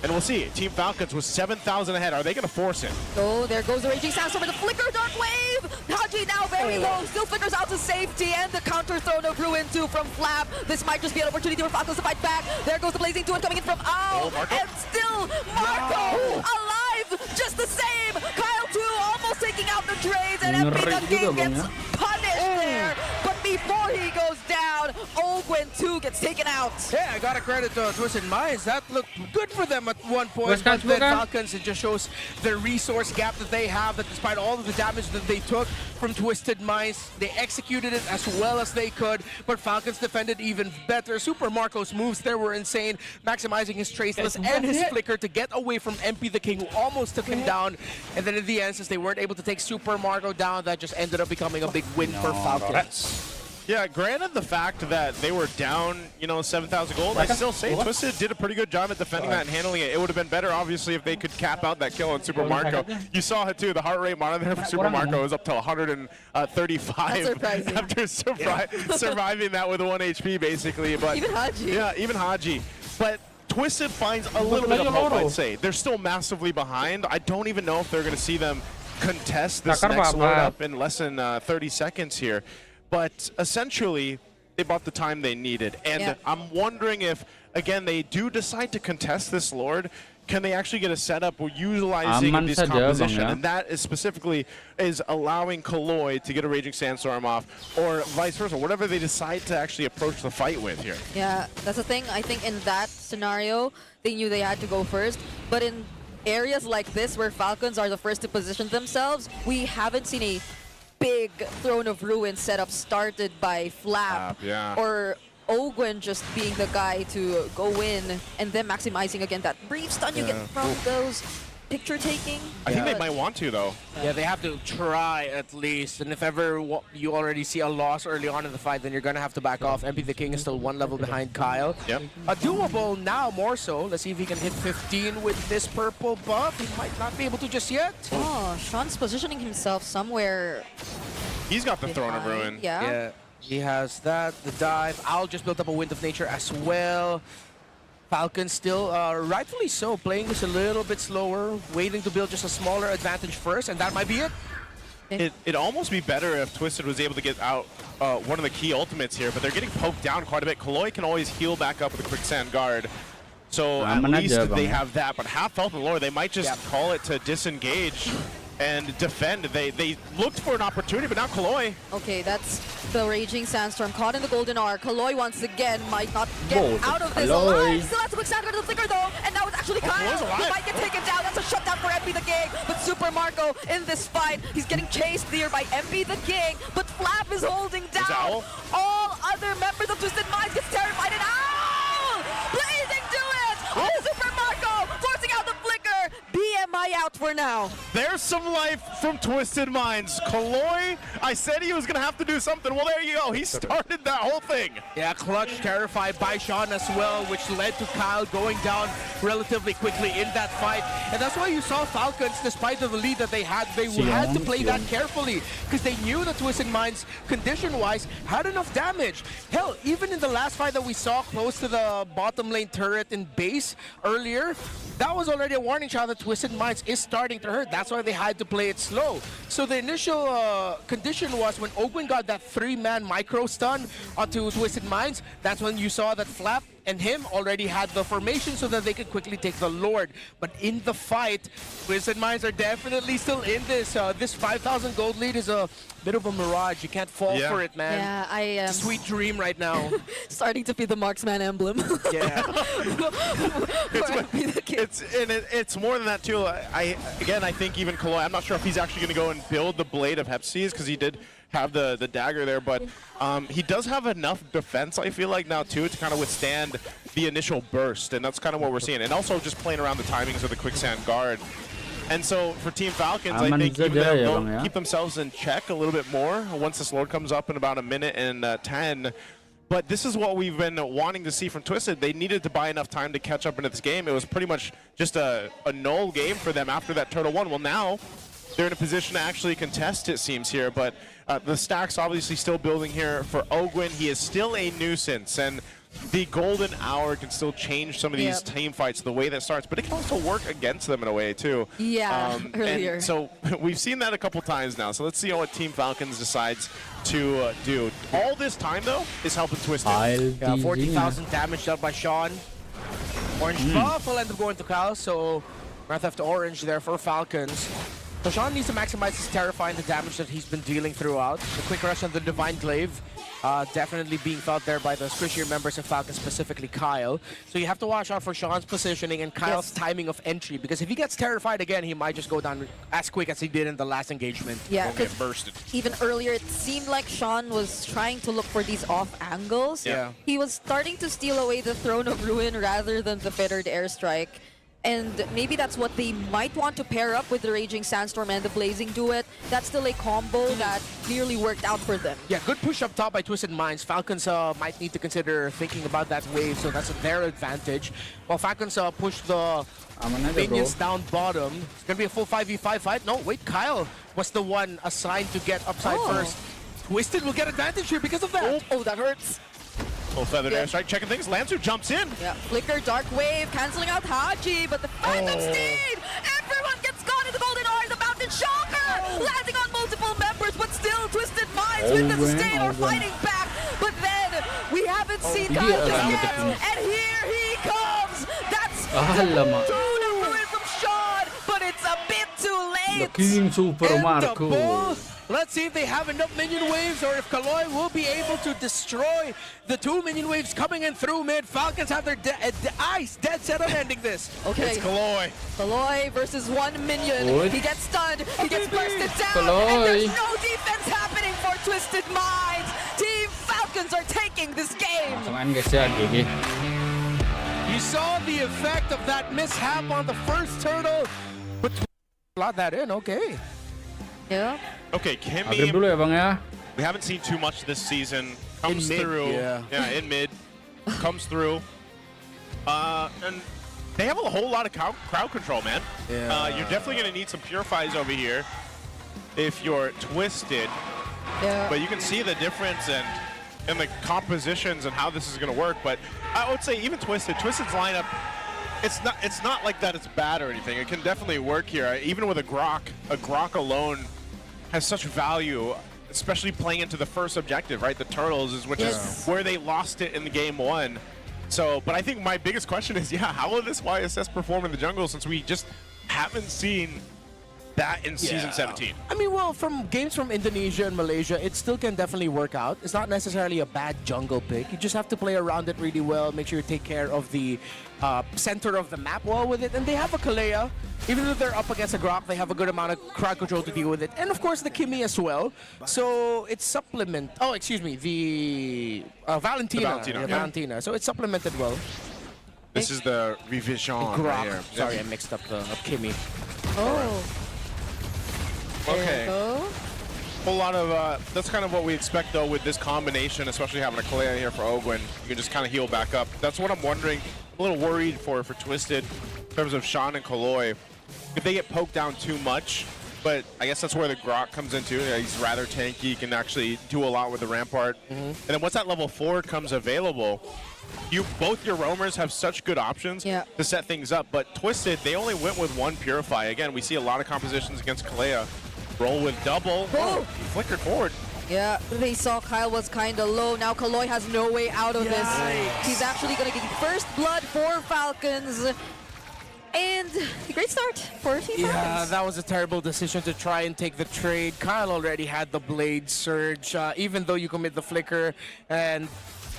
And we'll see. Team Falcons was 7,000 ahead. Are they going to force it? Oh, there goes the Raging Sandstorm with the Flicker Dark Wave! Haji now very low, still flickers out to safety, and the counter Throne of Ruin too from Flap. This might just be an opportunity for Falcons to fight back. There goes the Blazing Duet coming in from Owl, and still Marco alive, just the same! Kyle too, almost taking out the trades, and MP the King gets punished there. But before he goes down, Ogwen too gets taken out. Yeah, I gotta credit Twisted Minds. That looked good for them at one point, but then Falcons, it just shows the resource gap that they have, that despite all of the damage that they took from Twisted Minds, they executed it as well as they could, but Falcons defended even better. Super Marco's moves there were insane, maximizing his Traceless and his Flicker to get away from MP the King, who almost took him down. And then in the end, since they weren't able to take Super Marco down, that just ended up becoming a big win for Falcons. Yeah, granted the fact that they were down, you know, 7,000 gold, I still say Twisted did a pretty good job at defending that and handling it. It would have been better, obviously, if they could cap out that kill on Super Marco. You saw it too, the heart rate monitor for Super Marco was up to 135 after surviving that with 1 HP, basically. But even Haji. Yeah, even Haji. But Twisted finds a little bit of hope, I'd say. They're still massively behind. I don't even know if they're going to see them contest this next Lord up in less than 30 seconds here. But essentially, they bought the time they needed. And I'm wondering if, again, they do decide to contest this Lord, can they actually get a setup utilizing this composition? And that is specifically is allowing Kaloy to get a Raging Sandstorm off, or vice versa, whatever they decide to actually approach the fight with here. Yeah, that's the thing. I think in that scenario, they knew they had to go first. But in areas like this, where Falcons are the first to position themselves, we haven't seen a big Throne of Ruin setup started by Flap or Ogwen just being the guy to go in and then maximizing again that brief stun you get from those picture taking. I think they might want to, though. Yeah, they have to try at least. And if ever you already see a loss early on in the fight, then you're going to have to back off. MP the King is still 1 level behind Kyle. Yep. Doable now more so. Let's see if he can hit 15 with this purple buff. He might not be able to just yet. Oh, Sean's positioning himself somewhere. He's got the Throne of Ruin. Yeah. He has that, the dive. I'll just build up a Wind of Nature as well. Falcon still, rightfully so, playing this a little bit slower, waiting to build just a smaller advantage first, and that might be it. It'd almost be better if Twisted was able to get out one of the key ultimates here, but they're getting poked down quite a bit. Kaloi can always heal back up with a Quicksand Guard. So at least they have that, but half health and lower, they might just call it to disengage and defend. They looked for an opportunity, but now Kaloi. Okay, that's the Raging Sandstorm caught in the Golden Arc. Kaloi once again might not get out of this alive. Still has a quick stand to the flicker though, and now it's actually Kyle who might get taken down. That's a shutdown for MP the King, but Super Marco in this fight, he's getting chased here by MP the King, but Flap is holding down. All other members of Twisted Minds gets terrified, and Owl! Blazing to it! Oh, Super Marco forcing out the flicker. BMI out for now. There's some life from Twisted Minds. Kaloi, I said he was going to have to do something. Well, there you go. He started that whole thing. Yeah, clutch terrified by Sean as well, which led to Kyle going down relatively quickly in that fight. And that's why you saw Falcons, despite the lead that they had to play that carefully because they knew that Twisted Minds, condition-wise, had enough damage. Hell, even in the last fight that we saw close to the bottom lane turret in base earlier, that was already a warning shot that Twisted Minds is starting to hurt. That's why they had to play it slow. So the initial condition was when Ogwin got that 3-man micro stun onto Twisted Minds, that's when you saw that Flap and him already had the formation so that they could quickly take the Lord. But in the fight, Twisted Minds are definitely still in this. This 5,000 gold lead is a bit of a mirage. You can't fall for it, man. Yeah, I am. It's a sweet dream right now. Starting to feel the marksman emblem. Yeah. It's more than that too. I think even Kaloi, I'm not sure if he's actually going to go and build the Blade of Hepsies because he did have the dagger there, but he does have enough defense, I feel like, now too, to kind of withstand the initial burst, and that's kind of what we're seeing. And also just playing around the timings of the Quicksand Guard. And so for Team Falcons, I think even they'll keep themselves in check a little bit more once this Lord comes up in about 1 minute and 10. But this is what we've been wanting to see from Twisted. They needed to buy enough time to catch up into this game. It was pretty much just a null game for them after that Turtle 1. Well, now they're in a position to actually contest, it seems, here. But the stack's obviously still building here for Ogwin. He is still a nuisance, and the golden hour can still change some of these team fights the way that starts, but it can also work against them in a way too. Yeah, earlier. And so we've seen that a couple times now. So let's see what Team Falcons decides to do. All this time though is helping Twisted. 40,000 damage dealt by Sean. Orange buff will end up going to Kyle, so Wrath Theft Orange there for Falcons. So Sean needs to maximize his Terrifying, the damage that he's been dealing throughout. The quick rush on the Divine Glaive definitely being felt there by the squishier members of Falcons, specifically Kyle. So you have to watch out for Sean's positioning and Kyle's timing of entry, because if he gets Terrified again, he might just go down as quick as he did in the last engagement. Yeah, Get bursted. even earlier it seemed like Sean was trying to look for these off angles. Yeah. He was starting to steal away the Throne of Ruin rather than the fettered airstrike. And maybe that's what they might want to pair up with the Raging Sandstorm and the Blazing Duet. That's still a combo that clearly worked out for them. Yeah, good push up top by Twisted Minds. Falcons might need to consider thinking about that wave, so that's their advantage. While Falcons push the minions down bottom, it's going to be a full 5v5 fight. No, wait, Kyle was the one assigned to get upside first. Twisted will get advantage here because of that. Oh, that hurts. Full feathered airstrike, checking things. Lancer jumps in. Yeah, Flicker, Dark Wave, canceling out Haji, but the Phantom Steed! Everyone gets caught in the Golden Ore, the Mountain Shocker! Landing on multiple members, but still Twisted Minds with the sustain are fighting back. But then, we haven't seen Kyle just yet, and here he comes! That's the Ruin from Sean, but it's a bit too late! The King Super Marco. Let's see if they have enough minion waves or if Kaloi will be able to destroy the 2 minion waves coming in through mid. Falcons have their eyes dead set on ending this. Okay. It's Kaloi. Kaloi versus 1 minion. Good. He gets stunned, he gets bursted down, Kaloi. and there's no defense happening for Twisted Minds. Team Falcons are taking this game. Langsung guys ya, GG. You saw the effect of that mishap on the first turtle. Slot that in, okay. Yeah. Okay, Agrim Kimmy, dulu ya bang ya. we haven't seen too much this season. Comes In mid, through. yeah. In mid. Comes through. And they have a whole lot of crowd control, man. Yeah. You're definitely going to need some purifies over here if you're Twisted. Yeah. But you can see the difference in the compositions and how this is going to work. But I would say even Twisted's lineup, it's not like that it's bad or anything. It can definitely work here. Even with a Grok alone has such value, especially playing into the first objective, right? The Turtles, which is where they lost it in the game 1. So, but I think my biggest question is, how will this YSS perform in the jungle since we just haven't seen that in Season 17? I mean, well, from games from Indonesia and Malaysia, it still can definitely work out. It's not necessarily a bad jungle pick. You just have to play around it really well, make sure you take care of the center of the map well with it. And they have a Kalea. Even though they're up against a Grok, they have a good amount of crowd control to deal with it. And of course, the Kimmy as well. So it's supplement. Oh, excuse me, the Valentina. Valentina. Valentina. So it's supplemented well. This is the revision Grok. right here. Sorry, I mixed up the Kimmy. Oh. Okay. There you go. Whole lot of, that's kind of what we expect though with this combination, especially having a Kalea here for Ogwin. You can just kind of heal back up. That's what I'm wondering. I'm a little worried for Twisted in terms of Sean and Kaloy. If they get poked down too much, but I guess that's where the Grok comes into. He's rather tanky, he can actually do a lot with the Rampart. And then once that level 4 comes available, both your roamers have such good options to set things up, but Twisted, they only went with 1 Purify. Again, we see a lot of compositions against Kalea. Roll with double. Oh, he flickered forward. Yeah, they saw Kyle was kind of low. Now Kaloy has no way out of this. He's actually going to get first blood for Falcons. And a great start for Team Falcons. Yeah, that was a terrible decision to try and take the trade. Kyle already had the Blade Surge. Even though you commit the Flicker and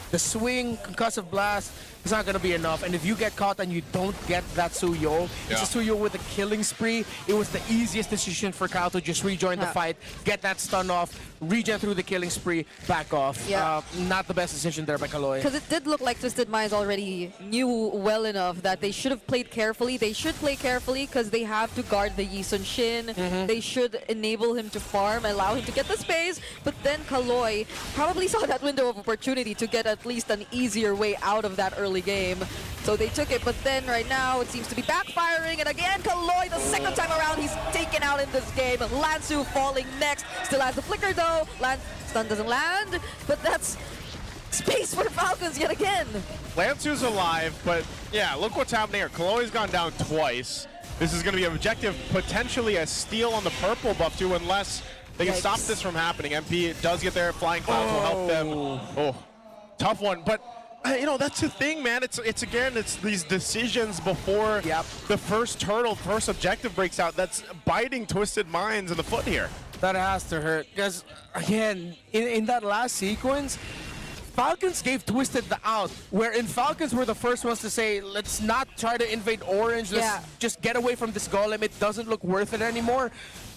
the swing, Concussive Blast, is not going to be enough. And if you get caught and you don't get that Suyo, it's a Suyo with a killing spree. It was the easiest decision for Kyle to just rejoin the fight, get that stun off, regen through the killing spree, back off. Not the best decision there by Kaloy. Because it did look like Twisted Minds already knew well enough that they should have played carefully. They should play carefully because they have to guard the Yi Sun Shin. They should enable him to farm, allow him to get the space. But then Kaloy probably saw that window of opportunity to get at least an easier way out of that early game. So they took it, but then right now it seems to be backfiring. And again, Kaloy, the second time around, he's taken out in this game. Lansu falling next. Still has the flicker though. Stun doesn't land, but that's space for Falcons yet again. Lansu's alive, but yeah, look what's happening here. Kaloy's gone down twice. This is going to be an objective, potentially a steal on the purple buff too, unless they can stop this from happening. MP does get there. Flying Clouds will help them. Oh, tough one, but you know, that's the thing, man. It's these decisions before the first objective breaks out that's biting Twisted Minds in the foot here. That has to hurt, because again, in that last sequence, Falcons gave Twisted the out, wherein Falcons were the first ones to say, let's not try to invade orange, let's just get away from this golem, it doesn't look worth it anymore.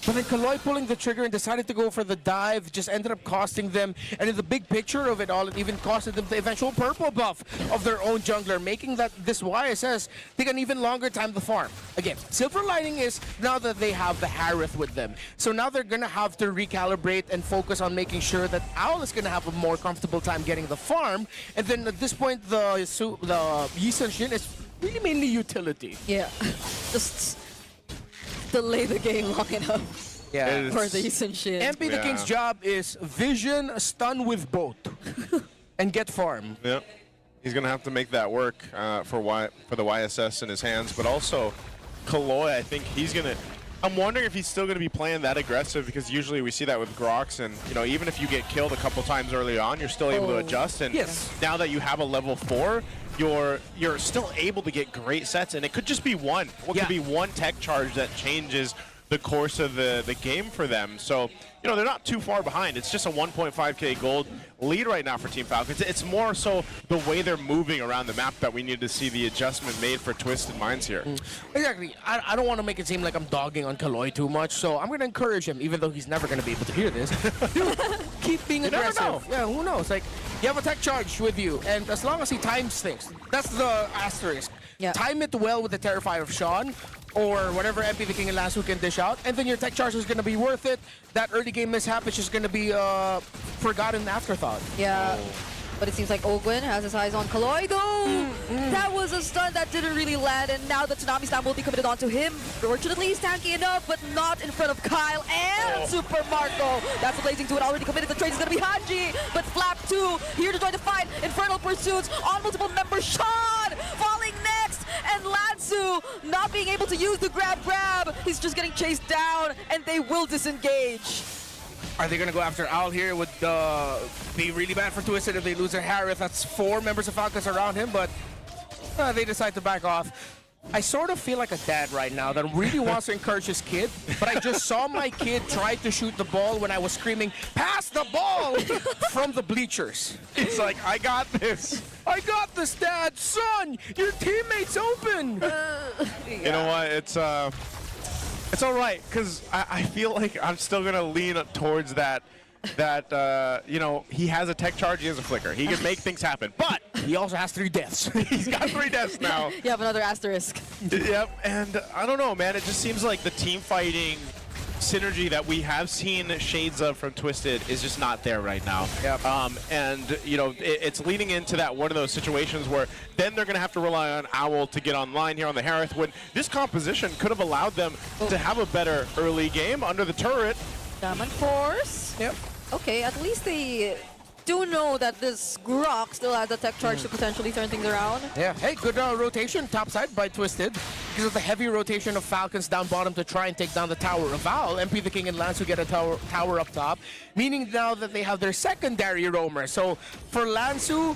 But then Kaloy pulling the trigger and decided to go for the dive just ended up costing them. And in the big picture of it all, it even costed them the eventual purple buff of their own jungler, making that this YSS take an even longer time to farm. Again, silver lining is now that they have the Harith with them. So now they're going to have to recalibrate and focus on making sure that Owl is going to have a more comfortable time getting the farm. And then at this point, the Yi Sun Shin is really mainly utility. Yeah, just delay the game long enough for the Yi Sun Shin. MP the King's job is vision, stun with both, and get farm. Yeah, he's gonna have to make that work for the YSS in his hands, but also Kaloy, I think he's gonna. I'm wondering if he's still gonna be playing that aggressive, because usually we see that with Grox, and you know, even if you get killed a couple times early on, you're still able to adjust. And now that you have a level 4. You're still able to get great sets, and it could just be one. What could be one tech charge that changes the course of the game for them. So, you know, they're not too far behind. It's just a 1.5k gold lead right now for Team Falcons. It's more so the way they're moving around the map that we need to see the adjustment made for Twisted Minds here. Exactly. I don't want to make it seem like I'm dogging on Kaloy too much, so I'm going to encourage him, even though he's never going to be able to hear this. Keep being aggressive. Yeah, who knows? Like, you have a tech charge with you, and as long as he times things, that's the asterisk. Time it well with the Terrifier of Sean, or whatever MP the King and Lasso can dish out, and then your tech charge is going to be worth it. That early game mishap is just going to be forgotten afterthought. Yeah. But it seems like Ogwin has his eyes on Kaloy, though. That was a stun that didn't really land, and now the Tsunami Slam will be committed onto him. Fortunately, he's tanky enough, but not in front of Kyle and Super Marco. That's the Blazing 2 and already committed. The trade is going to be Haji, but Flap 2 here to join the fight. Infernal Pursuits on multiple members. Sean falling next, and Lansu not being able to use the grab. He's just getting chased down, and they will disengage. Are they going to go after Owl here? Would be really bad for Twisted if they lose their Harith. That's 4 members of Falcons around him, but they decide to back off. I sort of feel like a dad right now that really wants to encourage his kid, but I just saw my kid try to shoot the ball when I was screaming, "Pass the ball!" from the bleachers. He's like, I got this. I got this, Dad. Son, your teammate's open. You know what? It's all right, because I feel like I'm still going to lean towards that, you know, he has a tech charge, he has a flicker. He can make things happen, but he also has 3 deaths. he's got 3 deaths now. You have another asterisk. Yep, and I don't know, man. It just seems like the team fighting synergy that we have seen shades of from Twisted is just not there right now. Yep. And, you know, it's leading into that one of those situations where then they're going to have to rely on Owl to get online here on the Harith, when this composition could have allowed them to have a better early game under the turret. Diamond Force. Yep. Okay, at least they do know that this Grok still has the tech charge to potentially turn things around. Yeah, hey, good rotation topside by Twisted because of the heavy rotation of Falcons down bottom to try and take down the tower of Val. MP the King and Lance who get a tower up top, meaning now that they have their secondary roamer. So for Lansu,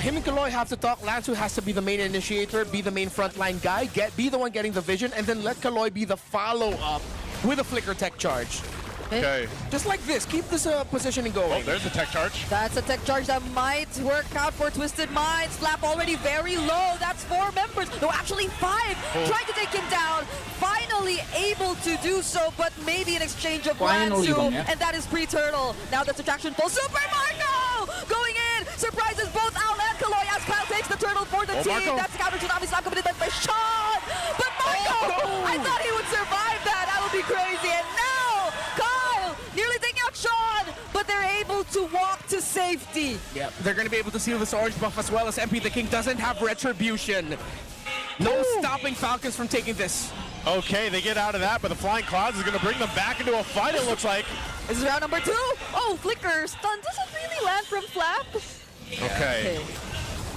him and Kaloy have to talk. Lansu has to be the main initiator, be the main frontline guy, be the one getting the vision, and then let Kaloy be the follow-up with a flicker tech charge. Okay. Just like this, keep this positioning going. Oh, there's the tech charge. That's a tech charge that might work out for Twisted Minds. Flap already very low. That's 4 members. No, actually 5. Trying to take him down. Finally able to do so, but maybe in exchange of Lansu. And that is pre-turtle. Now the subtraction full. Super Marco going in. Surprises both Owl and Kaloy as Kyle takes the turtle for the team. Marco. That's the counter Tsunami Slam committed by Sean. But Marco, I thought he would survive that. That would be crazy. And now Kyle nearly taking out Sean, but they're able to walk to safety. Yeah, they're going to be able to seal this orange buff as well as MP the King doesn't have retribution. No stopping Falcons from taking this. Okay, they get out of that, but the Flying Clouds is going to bring them back into a fight, it looks like. This is round number 2. Oh, Flicker stun doesn't really land from Flap. Okay.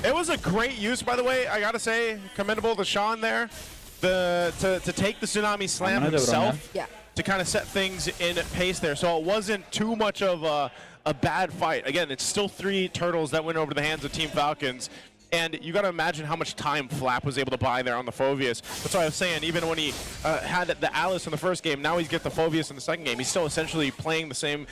It was a great use, by the way. I got to say, commendable to Sean there. To take the Tsunami Slam himself. Yeah. To kind of set things in pace there. So it wasn't too much of a bad fight. Again, it's still 3 turtles that went over to the hands of Team Falcons. And you got to imagine how much time Flap was able to buy there on the Phoveus. That's why I was saying, even when he had the Alice in the first game, now he's got the Phoveus in the second game. He's still essentially playing the same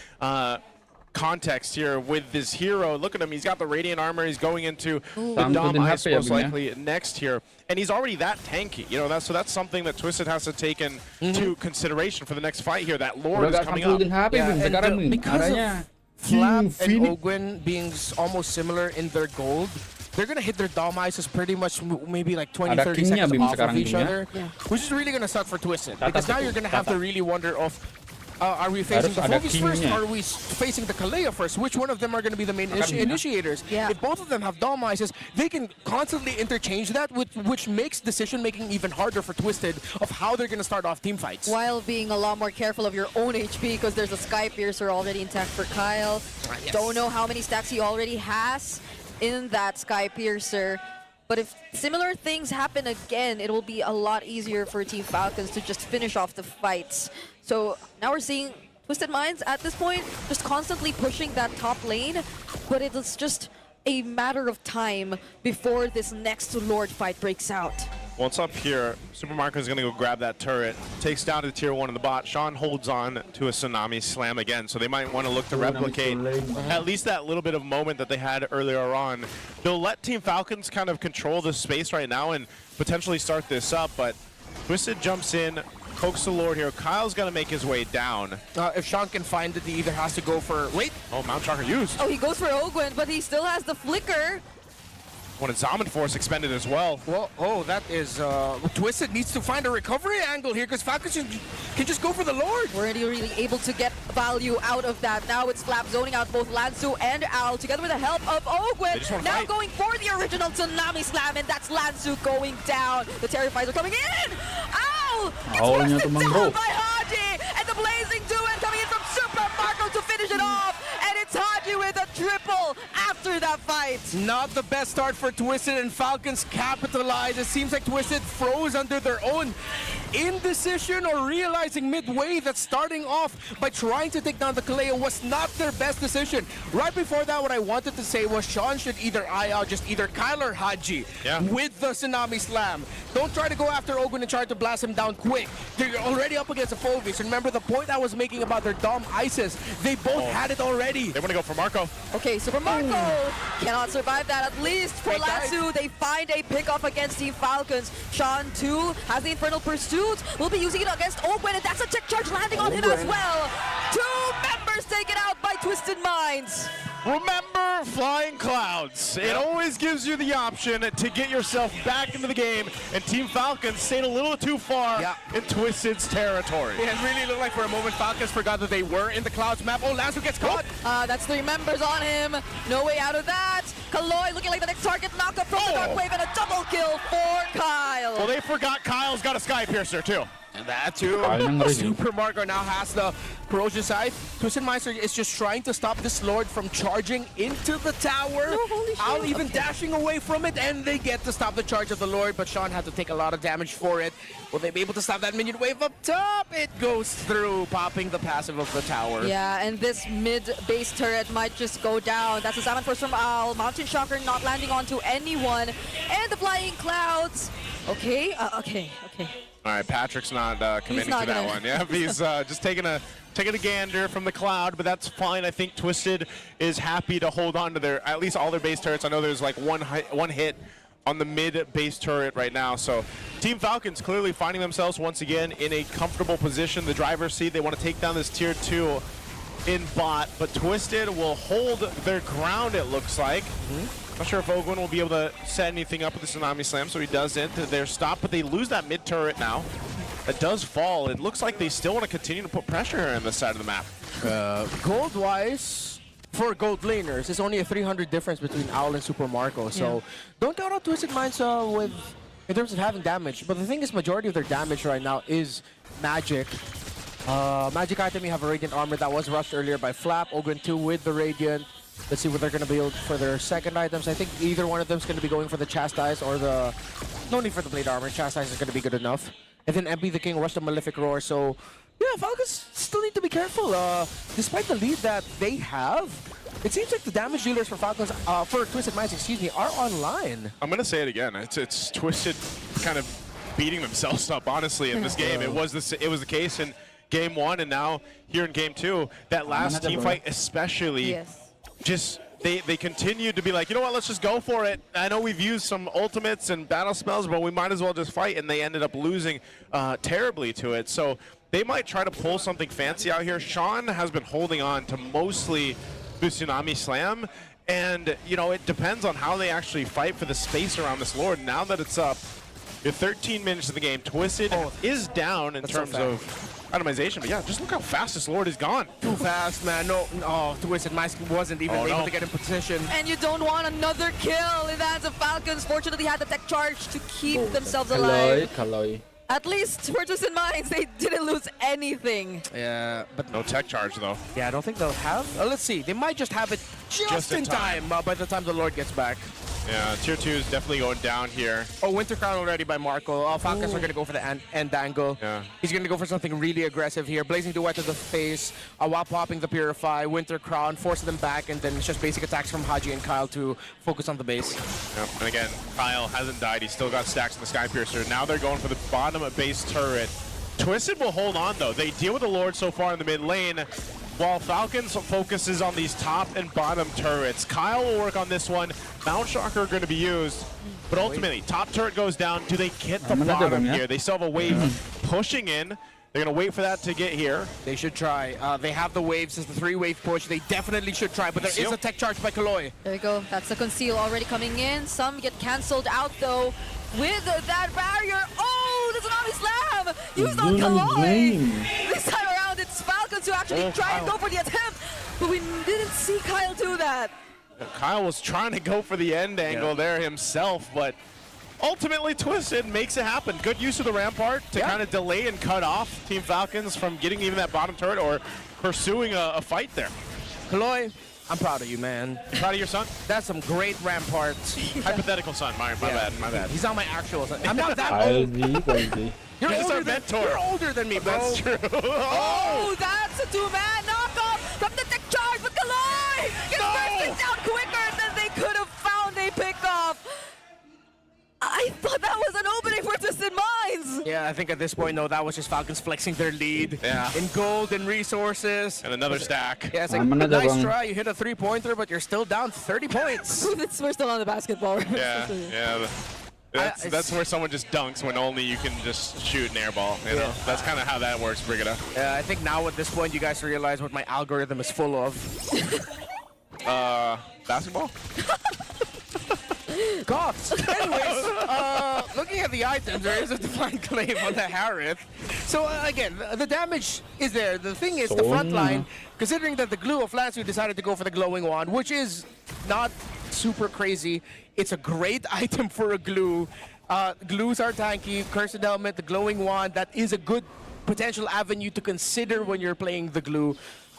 context here with this hero. Look at him, he's got the Radiant Armor, he's going into the Dom Ice most likely next here. And he's already that tanky, you know, so that's something that Twisted has to take into consideration for the next fight here. That Lord is coming up. Yeah, because of Flap and Ogwin being almost similar in their gold, they're going to hit their Dom Ices pretty much maybe like 20-30 seconds off of each other, which is really going to suck for Twisted. Because now you're going to have to really wonder of, are we facing the Phoveus first or are we facing the Kalea first? Which one of them are going to be the main initiators? Yeah. If both of them have Dom Ices, they can constantly interchange that, which makes decision-making even harder for Twisted of how they're going to start off team fights. While being a lot more careful of your own HP because there's a Sky Piercer already intact for Kyle. Yes. Don't know how many stacks he already has in that Sky Piercer. But if similar things happen again, it will be a lot easier for Team Falcons to just finish off the fights. So now we're seeing Twisted Minds at this point just constantly pushing that top lane, but it's just a matter of time before this next Lord fight breaks out. Once up here, Super Marco is going to go grab that turret, takes down to tier 1 in the bot. Sean holds on to a Tsunami Slam again, so they might want to look to replicate at least that little bit of moment that they had earlier on. They'll let Team Falcons kind of control this space right now and potentially start this up, but Twisted jumps in, pokes the Lord here. Kyle's going to make his way down. If Sean can find it, he either has to go for... Wait! Oh, Mount Shocker used. Oh, he goes for Ogwin, but he still has the Flicker. One of Zaman Force expended as well. Well, oh, that is Twisted needs to find a recovery angle here because Falcons can just go for the Lord. We're really able to get value out of that. Now it's Flap zoning out both Lansu and Al together with the help of Ogwen. Now going for the original Tsunami Slam, and that's Lansu going down. The Terrifiers are coming in. Al! It's twisted down by Haji, and the Blazing Duet coming in from Super Marco to finish it off. And it's Haji with a triple after that fight. Not the best start for Twisted, and Falcons capitalize. It seems like Twisted froze under their own indecision or realizing midway that starting off by trying to take down the Kaleo was not their best decision. Right before that, what I wanted to say was Sean should either eye out just either Kyle or Haji with the Tsunami Slam. Don't try to go after Ogun and try to blast him down quick. They're already up against the Phobies. Remember the point I was making about their Dom Isis. They both had it already. They want to go for Marco. Okay, Super Marco cannot survive that. At least for Lansu, they find a pick-off against Team Falcons. Sean, too, has the Infernal Pursuit. Will be using it against Ogwen, and that's a tech charge landing on him as well. 2 members taken out by Twisted Minds. Remember Flying Clouds. It always gives you the option to get yourself back into the game, and Team Falcons stayed a little too far in Twisted's territory. It really looked like for a moment Falcons forgot that they were in the Clouds map. Oh, Lansu gets caught. That's 3 members on him. No way out of that. Kaloi looking like the next target. Knock up from the Dark Wave, and a double kill for Kyle. Well, they forgot Kyle's got a Sky Piercer too. And that too. Super Marco now has the Corrosion side. Twisted Minds is just trying to stop this Lord from charging into the tower. Al even dashing away from it, and they get to stop the charge of the Lord, but Sean had to take a lot of damage for it. Will they be able to stop that minion wave up top? It goes through, popping the passive of the tower. Yeah, and this mid-base turret might just go down. That's a Salmon Force from Al. Mountain Shocker not landing onto anyone. And the Flying Clouds. Okay, okay. All right, Patrick's not committing to that one. Yeah, he's just taking a gander from the cloud, but that's fine. I think Twisted is happy to hold on to their at least all their base turrets. I know there's like one hit on the mid base turret right now. So Team Falcons clearly finding themselves once again in a comfortable position. The driver's seat. They want to take down this tier 2 in bot, but Twisted will hold their ground. It looks like. Not sure if Ogwen will be able to set anything up with the Tsunami Slam, so he doesn't. They're stopped, but they lose that mid turret now. That does fall. It looks like they still want to continue to put pressure on this side of the map. Gold-wise, for gold laners, it's only a 300 difference between Owl and Super Marco. So don't count out Twisted Minds in terms of having damage. But the thing is, majority of their damage right now is magic. Magic item, you have a Radiant Armor that was rushed earlier by Flap. Ogwen 2 with the Radiant. Let's see what they're going to build for their second items. I think either one of them is going to be going for the Chastise or the... No need for the Blade Armor. Chastise is going to be good enough. And then MP the King rush the Malefic Roar. So, yeah, Falcons still need to be careful. Despite the lead that they have, it seems like the damage dealers for Falcons, for Twisted Minds, excuse me, are online. I'm going to say it again. It's Twisted kind of beating themselves up, honestly, in this game. It was the case in Game 1, and now here in Game 2. That last team fight especially... Just they continued to be like, you know what, let's just go for it. I know we've used some ultimates and battle spells, but we might as well just fight, and they ended up losing terribly to it. So they might try to pull something fancy out here. Sean has been holding on to mostly the Tsunami Slam, and you know, it depends on how they actually fight for the space around this Lord. Now that it's up, 13 minutes of the game, Twisted is down in terms of itemization, but yeah, just look how fast this Lord is gone. Too fast, man. No, Twisted Minds wasn't even able to get in position. And you don't want another kill in the hands of Falcons. Fortunately, had the tech charge to keep themselves alive. Kaloi. At least for Twisted Minds, they didn't lose anything. Yeah, but no tech charge though. Yeah, I don't think they'll have. Let's see. They might just have it just in time by the time the Lord gets back. Yeah, tier 2 is definitely going down here. Oh, Winter Crown already by Marco. Falcons are going to go for the end angle. Yeah. He's going to go for something really aggressive here. Blazing Duet to the face while popping the Purify. Winter Crown, forcing them back, and then it's just basic attacks from Haji and Kyle to focus on the base. Yep. And again, Kyle hasn't died. He's still got stacks in the Sky Piercer. Now they're going for the bottom of base turret. Twisted will hold on, though. They deal with the Lord so far in the mid lane, while Falcons focuses on these top and bottom turrets. Kyle will work on this one. Mount Shocker are going to be used, but ultimately, top turret goes down. Do they get the bottom here? They still have a wave pushing in. They're going to wait for that to get here. They should try. They have the waves as the 3-wave push. They definitely should try, but there is a tech charge by Kaloy. There you go. That's the conceal already coming in. Some get cancelled out though with that barrier. Oh, the Tsunami Slam used on Kaloy. This time around, it's Falcons who actually try and go for the attempt, but we didn't see Kyle do that. Kyle was trying to go for the end angle there himself, but ultimately Twisted makes it happen. Good use of the Rampart to kind of delay and cut off Team Falcons from getting even that bottom turret or pursuing a fight there. Kaloy, I'm proud of you, man. Proud of your son? That's some great Ramparts. Hypothetical son, my bad. He's not my actual son. I'm not that old. You're older than me, bro. That's true. Oh, that's a 2-man knockoff from the tech charge, but Kaloy gets bursting down quicker than they could have found a pickoff. I thought that was an opening for Twisted Minds. Yeah, I think at this point, no, that was just Falcons flexing their lead in gold and resources. And another stack. Yeah, it's like, nice try, you hit a 3-pointer, but you're still down 30 points. We're still on the basketball. Yeah. That's where someone just dunks when only you can just shoot an air ball. You know? That's kind of how that works, Brigida. Yeah, I think now at this point, you guys realize what my algorithm is full of. Basketball? Goths. Anyways, looking at the items, there is a Divine Claim on the Harith. So again, the damage is there. The thing is, the front line, considering that the glue of Lansu decided to go for the glowing wand, which is not super crazy. It's a great item for a glue. Glues are tanky. Cursed Element, the glowing wand, that is a good potential avenue to consider when you're playing the glue.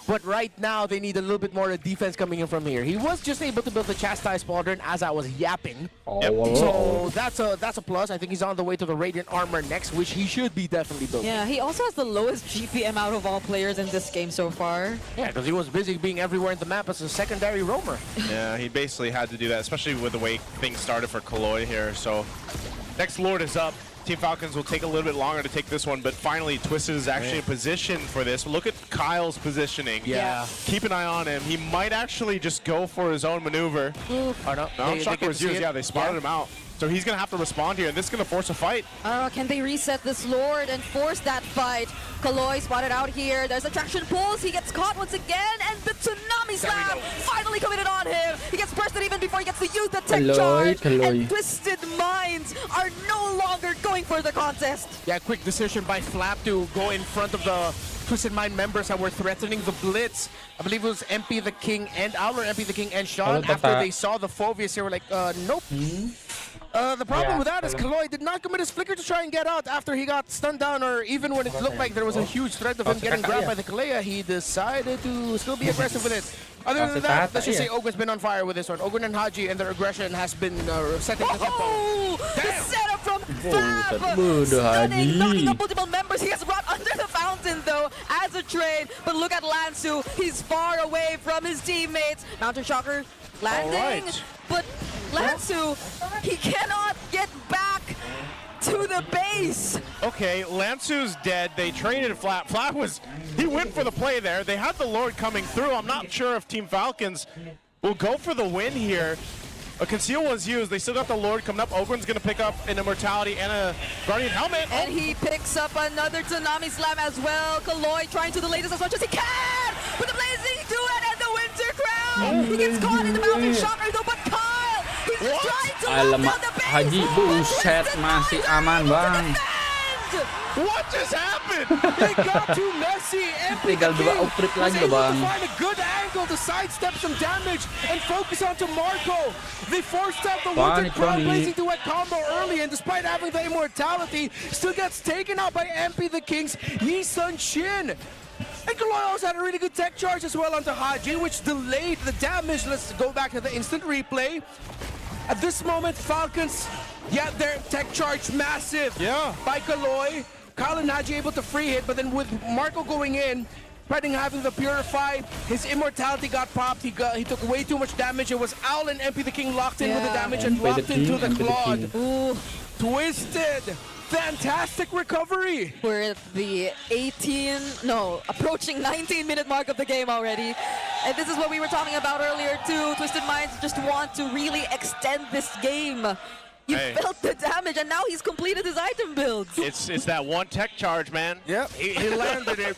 But right now, they need a little bit more defense coming in from here. He was just able to build the Chastise Pauldron as I was yapping. So that's a plus. I think he's on the way to the Radiant Armor next, which he should be definitely building. Yeah, he also has the lowest GPM out of all players in this game so far. Yeah, because he was busy being everywhere in the map as a secondary roamer. Yeah, he basically had to do that, especially with the way things started for Kaloy here. So next Lord is up. Team Falcons will take a little bit longer to take this one, but finally Twisted is actually in position for this. Look at Kyle's positioning. Yeah. Keep an eye on him. He might actually just go for his own maneuver. Shocker was used. Yeah, they spotted him out. So he's going to have to respond here, and this is going to force a fight. Can they reset this Lord and force that fight? Kaloy spotted out here. There's attraction pulls. He gets caught once again, and the Tsunami Slam finally committed on him. He gets bursted even before he gets to use the tech charge. And Twisted Minds are no longer going for the contest. Yeah, quick decision by Flap to go in front of the Twisted Mind members that were threatening the Blitz. I believe it was MP the King and Owl, or MP the King and Sean. After they saw the Phobius here, were like, nope. The problem with that is Kaloy did not commit his flicker to try and get out after he got stunned down, or even when it looked like there was a huge threat of him getting grabbed by the Kalea, he decided to still be aggressive with it. Other than that, let's just say Ogun's been on fire with this one. Ogun and Haji and their aggression has been setting the tempo. The setup from Fab! Stunning, knocking up multiple members. He has brought under the fountain though as a trade. But look at Lansu. He's far away from his teammates. Mountain Shocker landing. But Lansu, he cannot get back to the base. Okay, Lansu's dead. They traded Flap. Flap he went for the play there. They had the Lord coming through. I'm not sure if Team Falcons will go for the win here. A conceal was used. They still got the Lord coming up. Ogren's going to pick up an Immortality and a Guardian Helmet. And he picks up another Tsunami Slam as well. Kaloy trying to delay this as much as he can. With the Blazing Duet and the Winter Crown. He gets caught in the Mountain Shocker though, but Kyle, he's just trying to lock down the base. Haji, buset, masih aman bang. What just happened? They got too messy. Tinggal 2 outbreak lagi loh bang. Find a good angle to sidestep some damage and focus onto Marco. They forced out the Winter Crown Blazing Duet combo early, and despite having the immortality, still gets taken out by MP the King's Yi-Sun Shin. And Kaloy also had a really good tech charge as well onto Haji, which delayed the damage. Let's go back to the instant replay. At this moment, Falcons, their tech charge massive by Kaloy. Kyle and Haji able to free hit, but then with Marco going in, having the Purify, his immortality got popped. He took way too much damage. It was Owl and MP the King locked in with the damage and locked into the Claude. Twisted. Fantastic recovery. We're at the approaching 19-minute mark of the game already. And this is what we were talking about earlier too. Twisted Minds just want to really extend this game. You Hey. felt the damage, and now he's completed his item builds. It's that one tech charge, man. Yep, he landed it.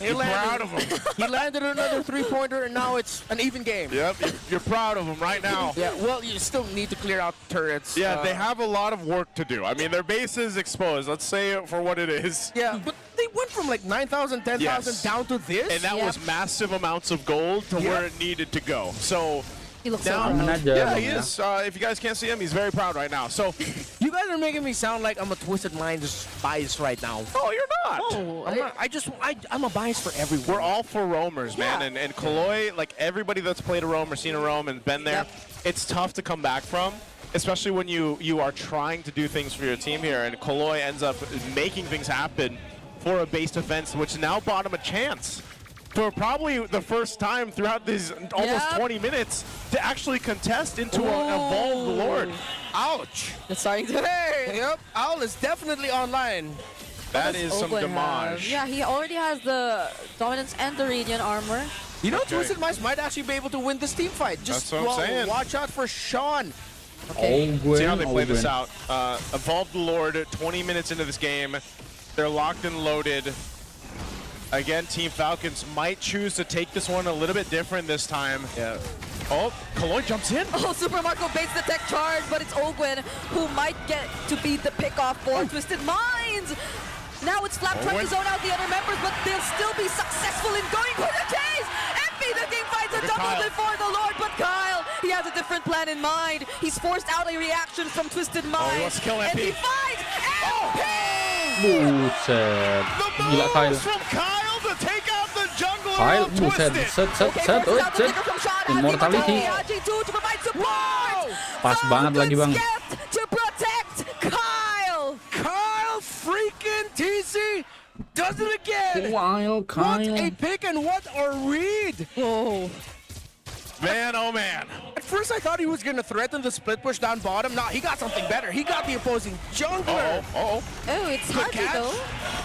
You're proud of him. He landed another three-pointer, and now it's an even game. Yep, you're proud of him right now. Yeah, well, you still need to clear out turrets. Yeah, they have a lot of work to do. I mean, their base is exposed. Let's say it for what it is. Yeah, but they went from like 9,000, 10,000 Yes. down to this. And that was massive amounts of gold to where it needed to go. So He looks so now, proud. yeah, he is. If you guys can't see him, he's very proud right now. So, You guys are making me sound like I'm a Twisted Minds bias right now. oh, you're not. Oh, I'm not. I'm a bias for everyone. We're all for roamers, man. Yeah. And Kaloy, like everybody that's played a roam or seen a roam and been there, it's tough to come back from, especially when you are trying to do things for your team here. And Kaloy ends up making things happen for a base defense, which now bought him a chance for probably the first time throughout these almost 20 minutes to actually contest into an Evolved Lord. Ouch. It's starting to hurt. Yep, Owl is definitely online. That is some Oakland have? damage. Yeah, he already has the dominance and the radiant armor. You know, Twisted Minds might actually be able to win this team fight. Just That's what I'm saying. watch out for Sean. Okay. See how they play this out. Evolved Lord, 20 minutes into this game. They're locked and loaded. Again, Team Falcons might choose to take this one a little bit different this time. Yeah. Oh, Kaloy jumps in. Oh, Super Marco baits the tech charge, but it's Ogwen who might get to be the pickoff for Twisted Minds. Now it's Flap trying to zone out the other members, but they'll still be successful in going for the chase. MP, the team finds a double before the Lord, but Kyle, he has a different plan in mind. He's forced out a reaction from Twisted Minds. he wants to kill And MP. he finds MP! Buset. The Gila Kyle. moves from Kyle to take out the jungler Kyle, of buset. Twisted. Set. Forces out the Set. flicker from Sean. Immortality. Haji 2 to provide support. Pas banget lagi, Bang. Falcons to protect Kyle. Kyle freaking TC does it again. Wild What a Kyle. pick and what a read. Oh. Man, oh man. At first I thought he was going to threaten the split push down bottom. Nah, he got something better. He got the opposing jungler. Oh. Oh, it's Good Haji catch. though.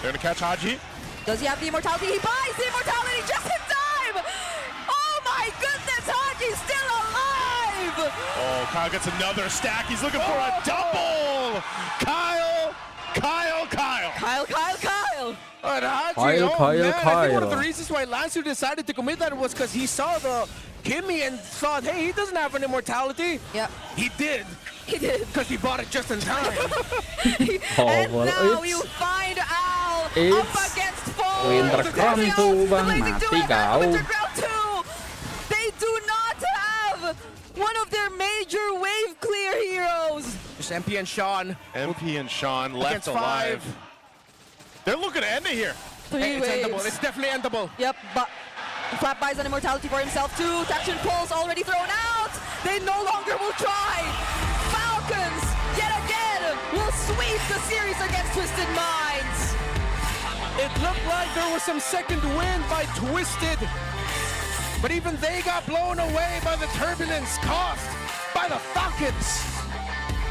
They're gonna catch Haji. Does he have the immortality? He buys the immortality just in time! Oh my goodness, Haji's still alive! Oh, Kyle gets another stack. He's looking for a double. Kyle. But Haji, Kyle, man, I think one of the Kyle. reasons why Lancer decided to commit that was because he saw the Kimmy and thought, hey, he doesn't have an immortality. Yep, He did, he did. because he bought it just in time. And well, now it's- you find Al up it's against four. Winter Crown tuh, Bang. Mati kau. Winter Crown 2. They do not have one of their major wave clear heroes. Just MP and Sean. MP and Sean left Against five. alive. They're looking to end it here. Three Hey, it's waves. endable. It's definitely endable. Yep, but Flap buys an immortality for himself too. Traction pulse already thrown out. They no longer will try. Falcons, yet again, will sweep the series against Twisted Minds. It looked like there was some second wind by Twisted, but even they got blown away by the turbulence caused by the Falcons.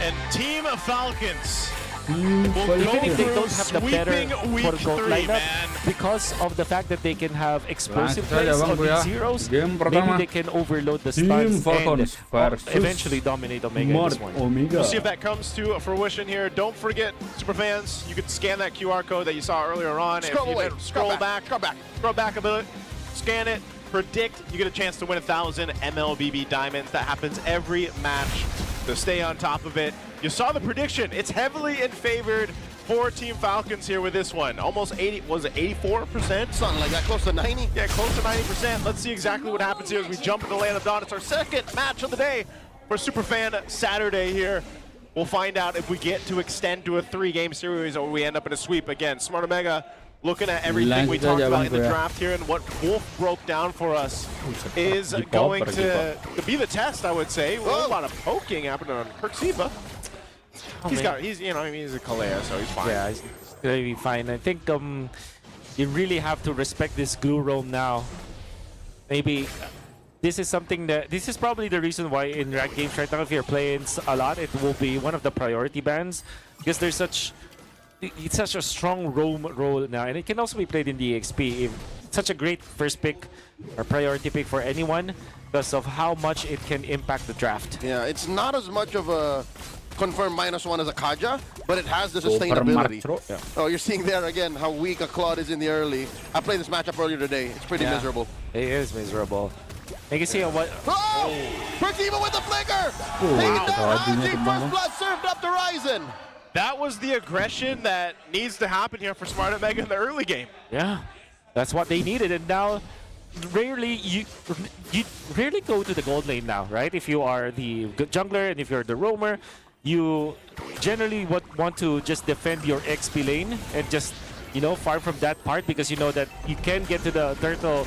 And Team Falcons Team will Even go if they through don't have the better sweeping week quote-unquote 3, lineup, man. because of the fact that they can have explosive Langsung saja, plays Bang, on Bu, ya. these heroes, Game maybe pertama. they can overload the Team stuns Falcons and versus eventually dominate Omega in Mart this one. Omega. We'll see if that comes to fruition here. Don't forget, superfans, you can scan that QR code that you saw earlier on. Scroll If you away. Scroll back. Scroll back a bit. Scan it. Predict. You get a chance to win 1,000 MLBB diamonds. That happens every match. So stay on top of it. You saw the prediction. It's heavily in favored for Team Falcons here with this one. Almost 80, was it 84%? Something like that, close to 90. Yeah, close to 90%. Let's see exactly what happens here as we jump into Land of Dawn. It's our second match of the day for Superfan Saturday here. We'll find out if we get to extend to a 3-game series or we end up in a sweep again. Smart Omega looking at everything we Lanjut talked aja, about Bang, in the ya. draft here, and what Wolf broke down for us is Di going popper, to be the test, I would say. Well, a lot of poking happening on Perksiva. He's a Kalea, so he's fine. Yeah, it's gonna be fine. I think you really have to respect this glue roam now. Maybe this is something that this is probably the reason why in ranked games right now, if you're playing a lot, it will be one of the priority bans because there's it's such a strong roam role now, and it can also be played in the EXP. It's such a great first pick or priority pick for anyone because of how much it can impact the draft. Yeah, it's not as much of a confirm -1 as a Kaja, but it has the sustainability. Oh, you're seeing there again how weak a Claude is in the early. I played this matchup earlier today. It's pretty miserable. It is miserable. You can see what... Oh! Pertiva with the flicker! Taking down RG, first blood served up to Ryzen. That was the aggression that needs to happen here for Smart Omega in the early game. Yeah, that's what they needed, and now rarely you rarely go to the gold lane now, right? If you are the jungler and if you're the roamer, you generally want to just defend your XP lane and just, you know, farm from that part because you know that you can get to the turtle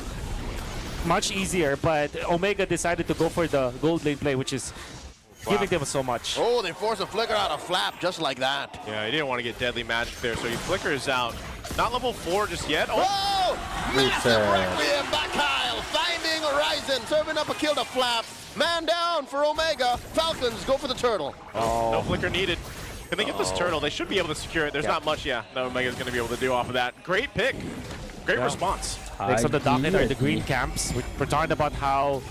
much easier. But Omega decided to go for the gold lane play, which is giving them so much. Oh, they force a flicker out of Flap just like that. Yeah, he didn't want to get deadly magic there, so he flickers out. Not level 4 just yet. Oh! Massive Requiem by Kyle, finding Ryzen, serving up a kill to Flap. Man down for Omega. Falcons go for the turtle. Oh. No flicker needed. Can they get this turtle? They should be able to secure it. There's not much, that Omega's going to be able to do off of that. Great pick. Great response. Next on the docket are the green camps. We're talking about how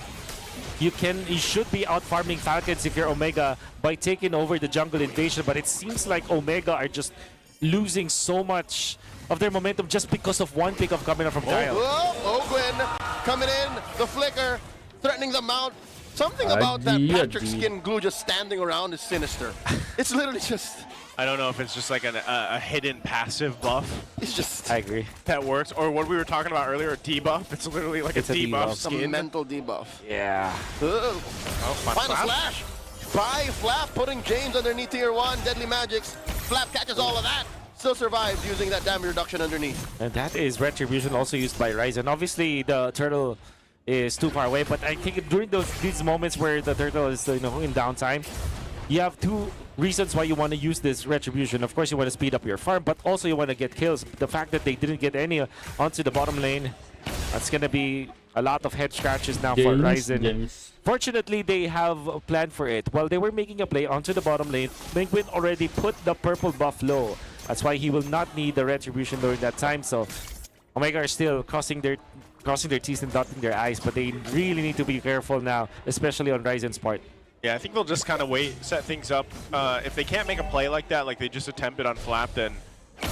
you should be out farming Falcons if you're Omega by taking over the jungle invasion, but it seems like Omega are just losing so much of their momentum just because of one pick of coming up from Kyle. Ogwin coming in, the flicker, threatening the mount. Something about that Patrick skin glue just standing around is sinister. It's literally just... I don't know if it's just like a hidden passive buff. It's just... I agree. That works. Or what we were talking about earlier, a debuff. It's literally like a debuff. It's a mental debuff. Yeah. Final slash by Flap, putting James underneath tier 1. Deadly magics. Flap catches all of that. Still survives using that damage reduction underneath. And that is Retribution also used by Ryzen. Obviously, the turtle is too far away, but I think during these moments where the turtle is in downtime, you have two reasons why you want to use this Retribution. Of course, you want to speed up your farm, but also you want to get kills. The fact that they didn't get any onto the bottom lane, that's going to be a lot of head scratches now for Ryzen. Fortunately, they have a plan for it. While they were making a play onto the bottom lane, Penguin already put the purple buff low. That's why he will not need the Retribution during that time. So Omega are still crossing their teeth and dotting their eyes, but they really need to be careful now, especially on Ryzen's part. Yeah, I think they'll just kind of wait, set things up. If they can't make a play like that, like they just attempted on Flap, then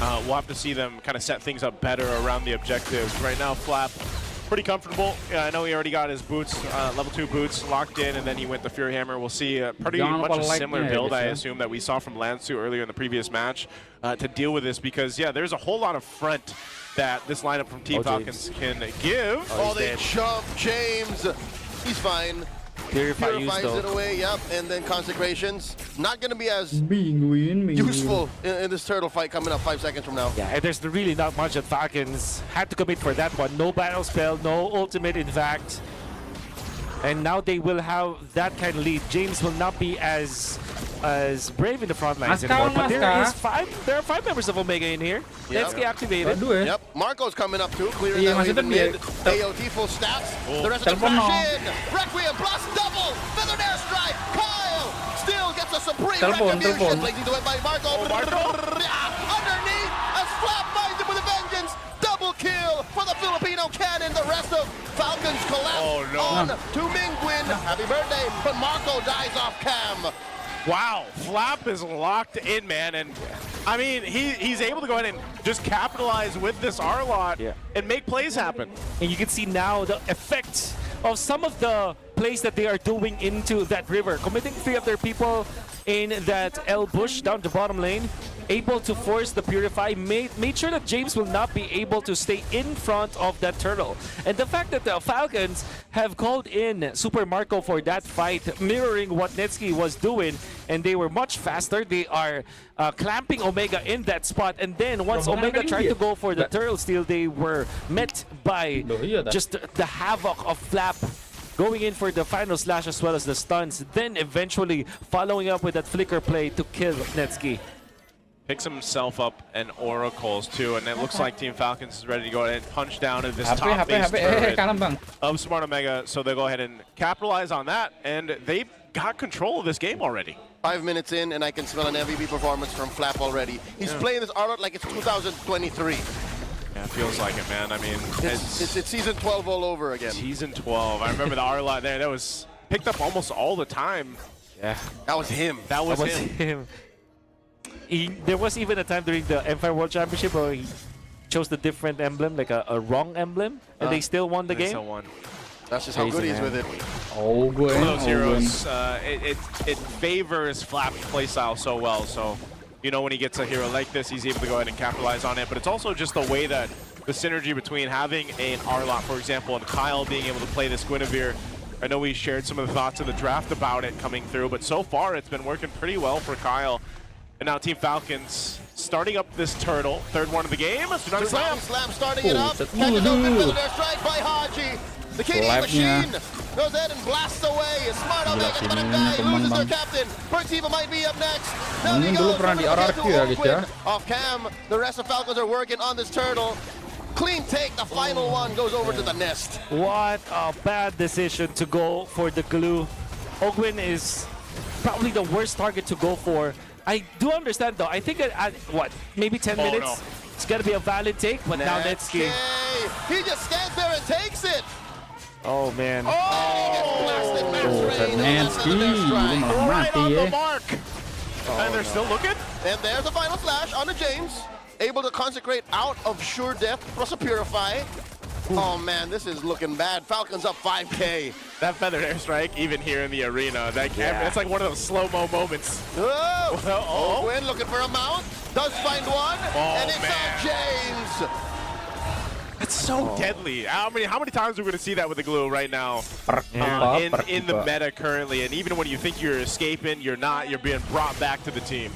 we'll have to see them kind of set things up better around the objectives. Right now, Flap, pretty comfortable. I know he already got his boots, level 2 boots locked in, and then he went the Fury Hammer. We'll see pretty much a similar build, I assume, that we saw from Lansu earlier in the previous match to deal with this, because, yeah, there's a whole lot of front that this lineup from Team Falcons can give. Oh, they jump James. He's fine. Purifies it away, yep, and then Consecrations. Not going to be as useful in this turtle fight coming up 5 seconds from now. Yeah, and there's really not much that Falcons had to commit for that one. No battle spell, no ultimate, in fact. And now they will have that kind of lead. James will not be as brave in the front lines anymore. But there are 5 members of Omega in here. Let's get activated. Yep, Marco's coming up too, clearing that wave in mid. AOT full stats. The rest of the crash in. Requiem plus double. Feathered airstrike. Kyle still gets a supreme retribution. Blazing to it by Marco. Underneath as Flap finds him with a vengeance. Double kill for the Filipino cannon. The rest of Falcons collapse on to Mingwin. Happy birthday. But Marco dies off cam. Wow, Flap is locked in, man, and I mean, he's able to go ahead and just capitalize with this R-Lot and make plays happen. And you can see now the effects of some of the plays that they are doing into that river, committing 3 of their people in that L bush down the bottom lane, able to force the Purify, made sure that James will not be able to stay in front of that turtle. And the fact that the Falcons have called in Super Marco for that fight, mirroring what Netsky was doing, and they were much faster. They are clamping Omega in that spot, and then once Omega tried to go for the turtle steal, they were met by just the havoc of Flap going in for the final slash as well as the stuns, then eventually following up with that flicker play to kill Netsky. Picks himself up and oracles too, and it looks like Team Falcons is ready to go ahead and punch down at this top base turret of Smart Omega, so they'll go ahead and capitalize on that, and they've got control of this game already. 5 minutes in, and I can smell an MVP performance from Flap already. He's playing this R-Lot like it's 2023. Yeah, it feels like it, man. I mean, it's season 12 all over again. Season 12. I remember the R-Lot there. That was picked up almost all the time. Yeah, That was him. That was that was him. him. There was even a time during the Empire World Championship where he chose the different emblem, like a wrong emblem, and they still won the They game. still won. That's just how good he is with it. Those heroes, it favors Flap's playstyle so well. So, you know, when he gets a hero like this, he's able to go ahead and capitalize on it. But it's also just the way that the synergy between having an Arlot, for example, and Kyle being able to play this Guinevere. I know we shared some of the thoughts in the draft about it coming through, but so far it's been working pretty well for Kyle. And now Team Falcons starting up this turtle, third one of the game. Tsunami Slam. Slam starting it up. Catches open with their strike by Haji. The KD machine goes ahead and blasts away. Smart Omega Barangay loses their captain. Pertiva might be up next. Now he goes off cam. The rest of Falcons are working on this turtle. Clean take, the final one goes over to the nest. What a bad decision to go for the glue. Ogwin is probably the worst target to go for. I do understand though. I think at what, maybe 10 minutes, no. it's gonna be a valid take, but now let's see. He just stands there and takes it. Oh man. He gets blasted. Right on the mark. And they're still looking. And there's the final flash on the James. Able to consecrate out of sure death plus a purify. Oh man, this is looking bad. Falcons up 5K. That feathered airstrike, even here in the arena, that's like one of those slow-mo moments. Oh, Ogwin looking for a mount. Does find one. And it's on James. It's so deadly. How many times are we going to see that with the glue right now in the meta currently? And even when you think you're escaping, you're not. You're being brought back to the team.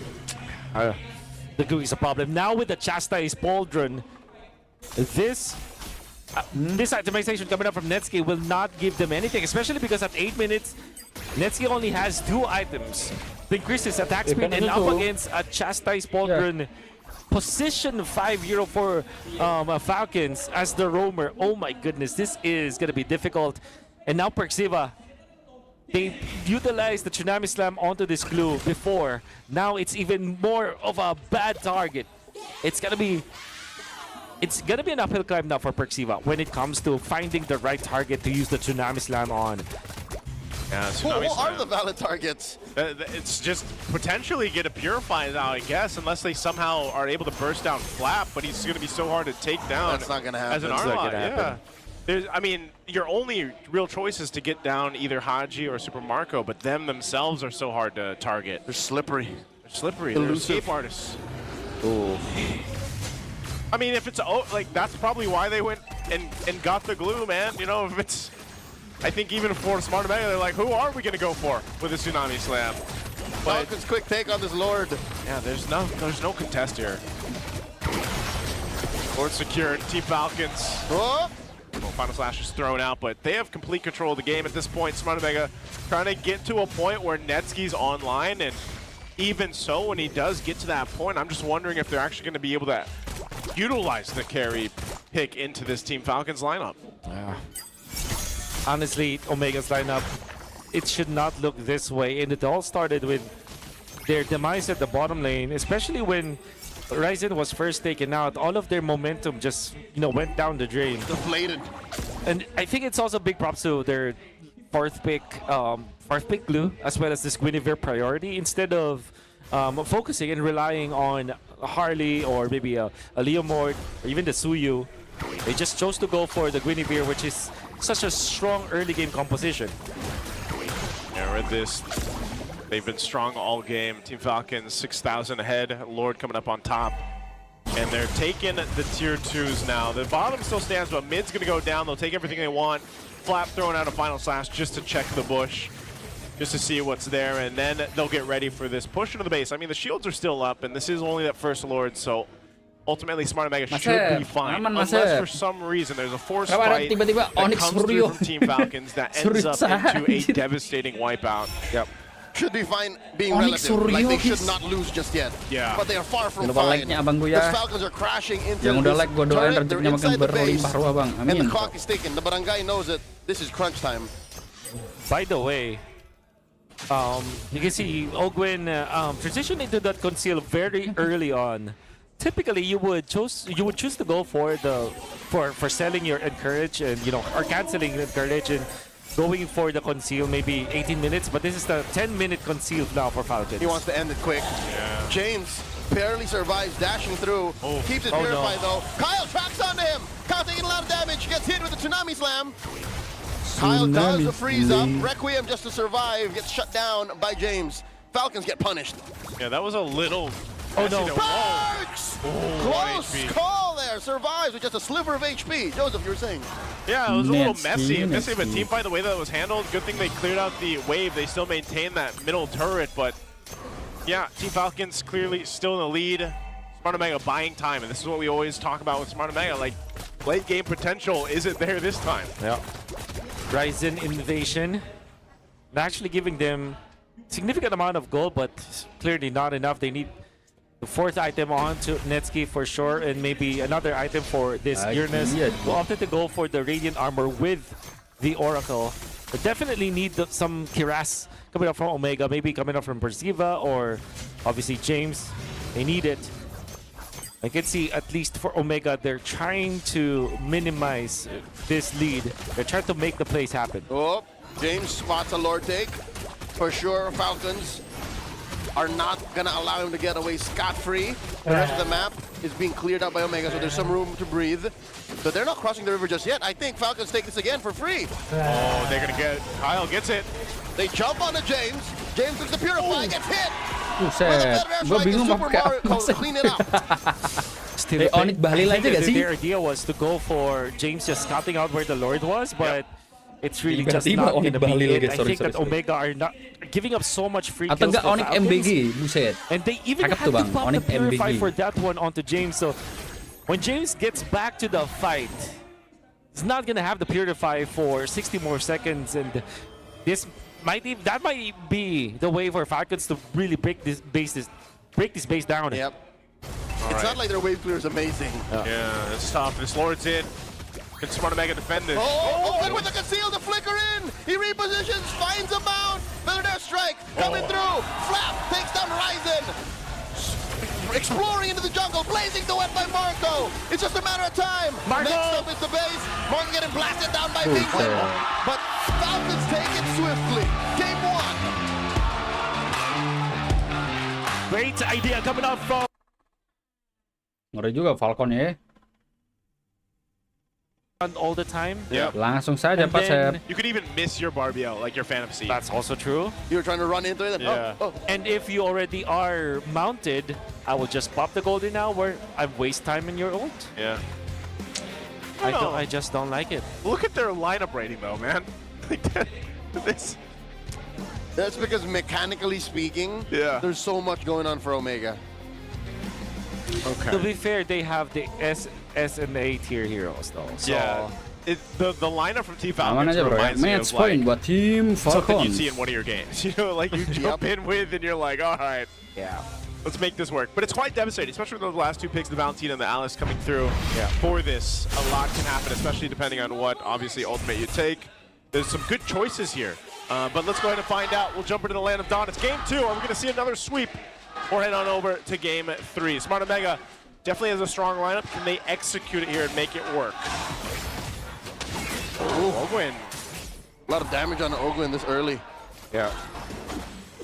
The glue is a problem. Now with the Chastise Pauldron, this itemization coming up from Netsky will not give them anything, especially because at 8 minutes, Netsky only has 2 items to increase his attack speed, and up against a Chastise Pauldron. Position 5-0 for Falcons as the roamer. Oh my goodness, this is going to be difficult. And now Perxiva, they utilized the Tsunami Slam onto this glue before. Now it's even more of a bad target. It's gonna be an uphill climb now for Perxiva when it comes to finding the right target to use the Tsunami Slam on. Yeah, What are the valid targets? It's just potentially get a Purify now, I guess, unless they somehow are able to burst down Flap, but he's going to be so hard to take down. That's not going to happen. As an Arlot, yeah. I mean, your only real choice is to get down either Haji or Super Marco, but them themselves are so hard to target. They're slippery. They're slippery. They're escape artists. Ooh. I mean, if it's like that's probably why they went and got the glue, man. You know, if it's, I think even for Smart Omega, they're like, who are we gonna go for with a Tsunami Slam? But Falcons quick take on this Lord. Yeah, there's no contest here. Lord secured. Team Falcons. Oh. Well, Final Slash is thrown out, but they have complete control of the game at this point. Smart Omega trying to get to a point where Netsky's online, and even so, when he does get to that point, I'm just wondering if they're actually going to be able to utilize the carry pick into this Team Falcons lineup. Yeah. Honestly, Omega's lineup, it should not look this way, and it all started with their demise at the bottom lane, especially when Ryzen was first taken out. All of their momentum just, went down the drain. Deflated. And I think it's also big props to their fourth pick glue, as well as this Guinevere priority, instead of focusing and relying on Harley or maybe a Leomord or even the Suyu. They just chose to go for the Guinevere, which is such a strong early game composition. Yeah, read this. They've been strong all game. Team Falcons 6,000 ahead. Lord coming up on top. And they're taking the tier 2s now. The bottom still stands, but mid's going to go down. They'll take everything they want. Flap throwing out a Final Slash just to check the bush, just to see what's there. And then they'll get ready for this push into the base. I mean, the shields are still up, and this is only that first Lord, so ultimately Smart Omega should be fine. Unless for some reason there's a force fight that comes through from Team Falcons that ends up into a devastating wipeout. Yep. Should be fine being relative. Like they should not lose just yet. Yeah. But they are far from fine. The Falcons are crashing into Yang udah like gua doain turret. They're rezekinya makin inside the base. berlimpah ruah, Bang. And Amin. the clock is ticking. The barangay knows that this is crunch time. By the way, you can see Ogwin transition into that conceal very early on. Typically, you would choose to go for selling your encourage and or canceling encourage and going for the conceal, maybe 18 minutes, but this is the 10-minute conceal now for Falcons. He wants to end it quick. Yeah. James barely survives, dashing through. Keeps it purified though. Kyle tracks onto him. Kyle taking a lot of damage. Gets hit with the Tsunami Slam. Kyle does the freeze up. Requiem just to survive. Gets shut down by James. Falcons get punished. Yeah, that was a little... Oh no. Perks! Close call there. Survives with just a sliver of HP. Joseph, you were saying. Yeah, it was a little messy. Messy of a team fight, the way that it was handled. Good thing they cleared out the wave. They still maintained that middle turret, but yeah, Team Falcons clearly still in the lead. Smart Omega buying time, and this is what we always talk about with Smart Omega. Like, late game potential isn't there this time. Yeah. Ryzen Invasion. Actually giving them significant amount of gold, but clearly not enough. They need the 4th item on to Netsky for sure, and maybe another item for this Uranus. We opted to go for the Radiant Armor with the Oracle. But definitely need some Kiras coming up from Omega, maybe coming up from Persiva or obviously James. They need it. I can see at least for Omega, they're trying to minimize this lead. They're trying to make the plays happen. Oh, James spots a Lord take. For sure, Falcons are not gonna allow him to get away scot-free. The rest of the map is being cleared out by Omega, so there's some room to breathe. But they're not crossing the river just yet. I think Falcons take this again for free. Oh, they're gonna get... Kyle gets it. They jump onto James. James looks to purify, gets hit. Buset, gue bingung mau pakai apa sih. Clean it up. Still, Onyx bahlil aja gak sih? Their idea was to go for James just scouting out where the Lord was, but it's really just not going to be it. I think that Omega are not giving up so much free kills for Onyx Falcons. MBG, buset. And they even had to pop the Purify for that one onto James. So when James gets back to the fight, he's not going to have the Purify for 60 more seconds. And this might be the way for Falcons to really break this base down. Yep. It's not like their wave clear is amazing. Yeah, it's tough. This Lord's in. Can Smart Omega defend this? Open with the conceal to flicker in. He repositions, finds a mount. Feather strike coming through. Flap takes down Ryzen. Exploring into the jungle, blazing the web by Marco. It's just a matter of time. Marco! Next up is the base. Marco getting blasted down by Penguin. But Falcons take it swiftly. Game 1. Great idea coming out from... Ngeri juga Falcon ya. All the time. Yeah. Langsung saja pas saya. You could even miss your Barbiel, like your Phantom Seed. That's also true. You were trying to run into it. And Yeah. And if you already are mounted, I will just pop the golden now where I waste time in your ult. Yeah. I just don't like it. Look at their lineup rating, though, man. Like this. That's because mechanically speaking, there's so much going on for Omega. Okay. To be fair, they have the S and A tier heroes though. So Yeah. The lineup from Team Aman Falcons aja bro ya. reminds me Match of point like buat tim something you Falcons. see in one of your games. You know, like you jump in with and you're like, all right, yeah. let's make this work. But it's quite devastating, especially with those last two picks, the Valentina and the Alice coming through for this. A lot can happen, especially depending on what, obviously, ultimate you take. There's some good choices here. But let's go ahead and find out. We'll jump into the Land of Dawn. It's game 2. Are we going to see another sweep? Or head on over to game 3. Smart Omega definitely has a strong lineup. Can they execute it here and make it work? Ogwin. A lot of damage on Ogwin this early. Yeah.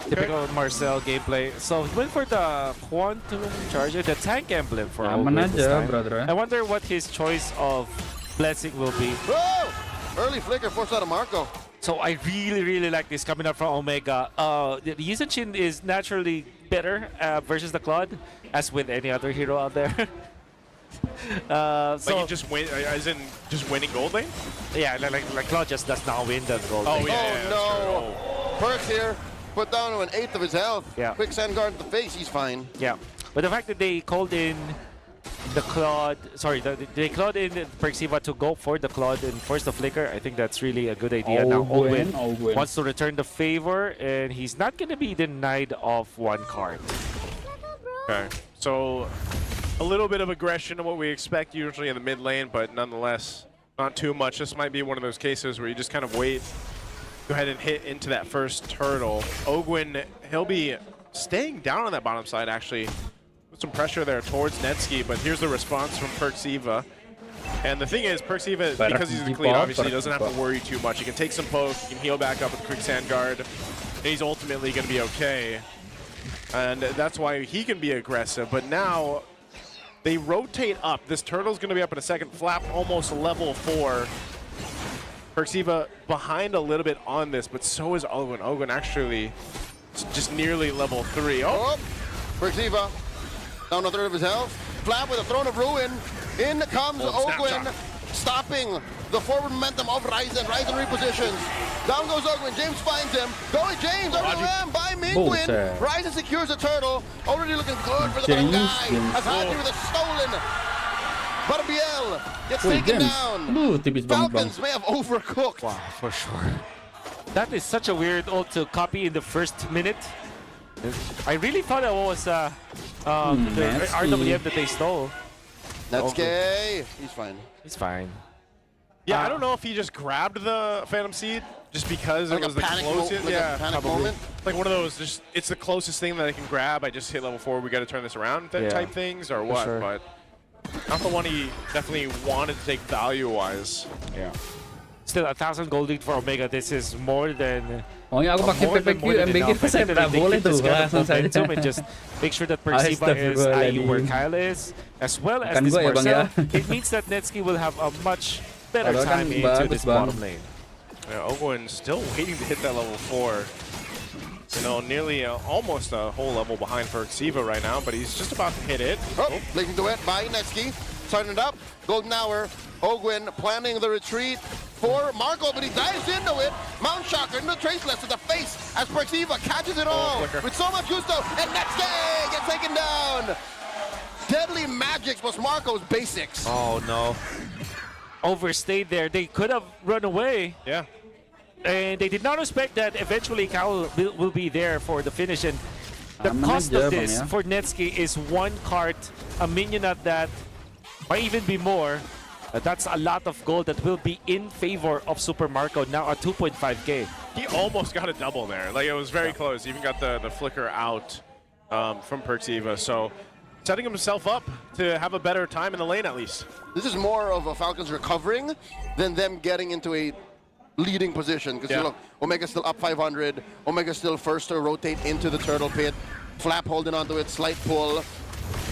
Typical Marcel gameplay. So he went for the Quantum Charger, the tank emblem for Aman Ogwin this aja, time. brother. I wonder what his choice of blessing will be. Oh! Early flicker forced out of Marco. So I really like this coming up from Omega. The Yuzenshin is naturally better versus the Claude, as with any other hero out there. Like you just win, as in just winning gold lane? Yeah, like Claude just does not win the gold lane. Yeah, no! Perks here, put down to 1/8 of his health. Yeah. Quick sand guard to the face, he's fine. Yeah, but the fact that they called in the Claude, they called in Persiva to go for the Claude and force the flicker. I think that's really a good idea. Now Ogwin wants to return the favor, and he's not going to be denied of one card. Okay, so a little bit of aggression of what we expect usually in the mid lane, but nonetheless, not too much. This might be one of those cases where you just kind of wait, go ahead and hit into that first turtle. Ogwin, he'll be staying down on that bottom side actually. Some pressure there towards Netsky, but here's the response from Persiva. And the thing is, Perxiva, because he's a clean, obviously doesn't have to worry too much. He can take some poke, he can heal back up with the quicksand guard, and he's ultimately going to be okay. And that's why he can be aggressive. But now, they rotate up. This turtle's going to be up in a second. Flap almost level 4. Perxiva behind a little bit on this, but so is Ogwen. Ogwen actually just nearly level 3. Oh! Perxiva down a third of his health. Flap with a Throne of Ruin. In comes Ogwen, stopping the forward momentum of Ryzen. Ryzen repositions. Down goes Ogwen. James finds him. Going James, RWM by Mingwin. Ryzen secures the turtle. Already looking good for the Barangay. As Haji with a stolen. Barbiel gets taken down. Falcons may have overcooked. Wow, for sure. That is such a weird ult to copy in the first minute. I really thought that was the RWM that they stole. That's gay. He's fine. He's fine. Yeah, I don't know if he just grabbed the Phantom Seed just because it was the closest. Panic moment. Like one of those, just it's the closest thing that I can grab. I just hit level 4. We got to turn this around type things or what? Sure. But not the one he definitely wanted to take value-wise. Yeah. Still, 1,000 gold lead for Omega. This is more than. Oh ya, aku pakai PPQ MBG itu saya tak boleh tuh langsung saja. And just make sure that Perxiva is eyeing where Kyle is, as well as this Marcel. It means that Netsky will have a much better time into this bottom lane. Yeah, Ogwen still waiting to hit that level 4. You know, nearly almost a whole level behind for Perxiva right now, but he's just about to hit it. Oh, making the it by Netsky. Starting it up. Golden Hour. Ogwen planning the retreat for Marco, but he dives into it. Mount Shocker into the Traceless to the face as Perxiva catches it all with so much gusto. And Netsky gets taken down. Deadly Magics was Marco's basics. Oh no. Overstayed there. They could have run away. Yeah. And they did not expect that eventually Kyle will be there for the finish. And the cost of this for Netsky is 1 cart, a minion at that, might even be more. That's a lot of gold that will be in favor of Super Marco, now at 2.5k. He almost got a double there. Like, it was very close. He even got the flicker out from Perxiva. So, setting himself up to have a better time in the lane, at least. This is more of a Falcons recovering than them getting into a leading position. Because you look, Omega's still up 500. Omega's still first to rotate into the turtle pit. Flap holding onto it, slight pull.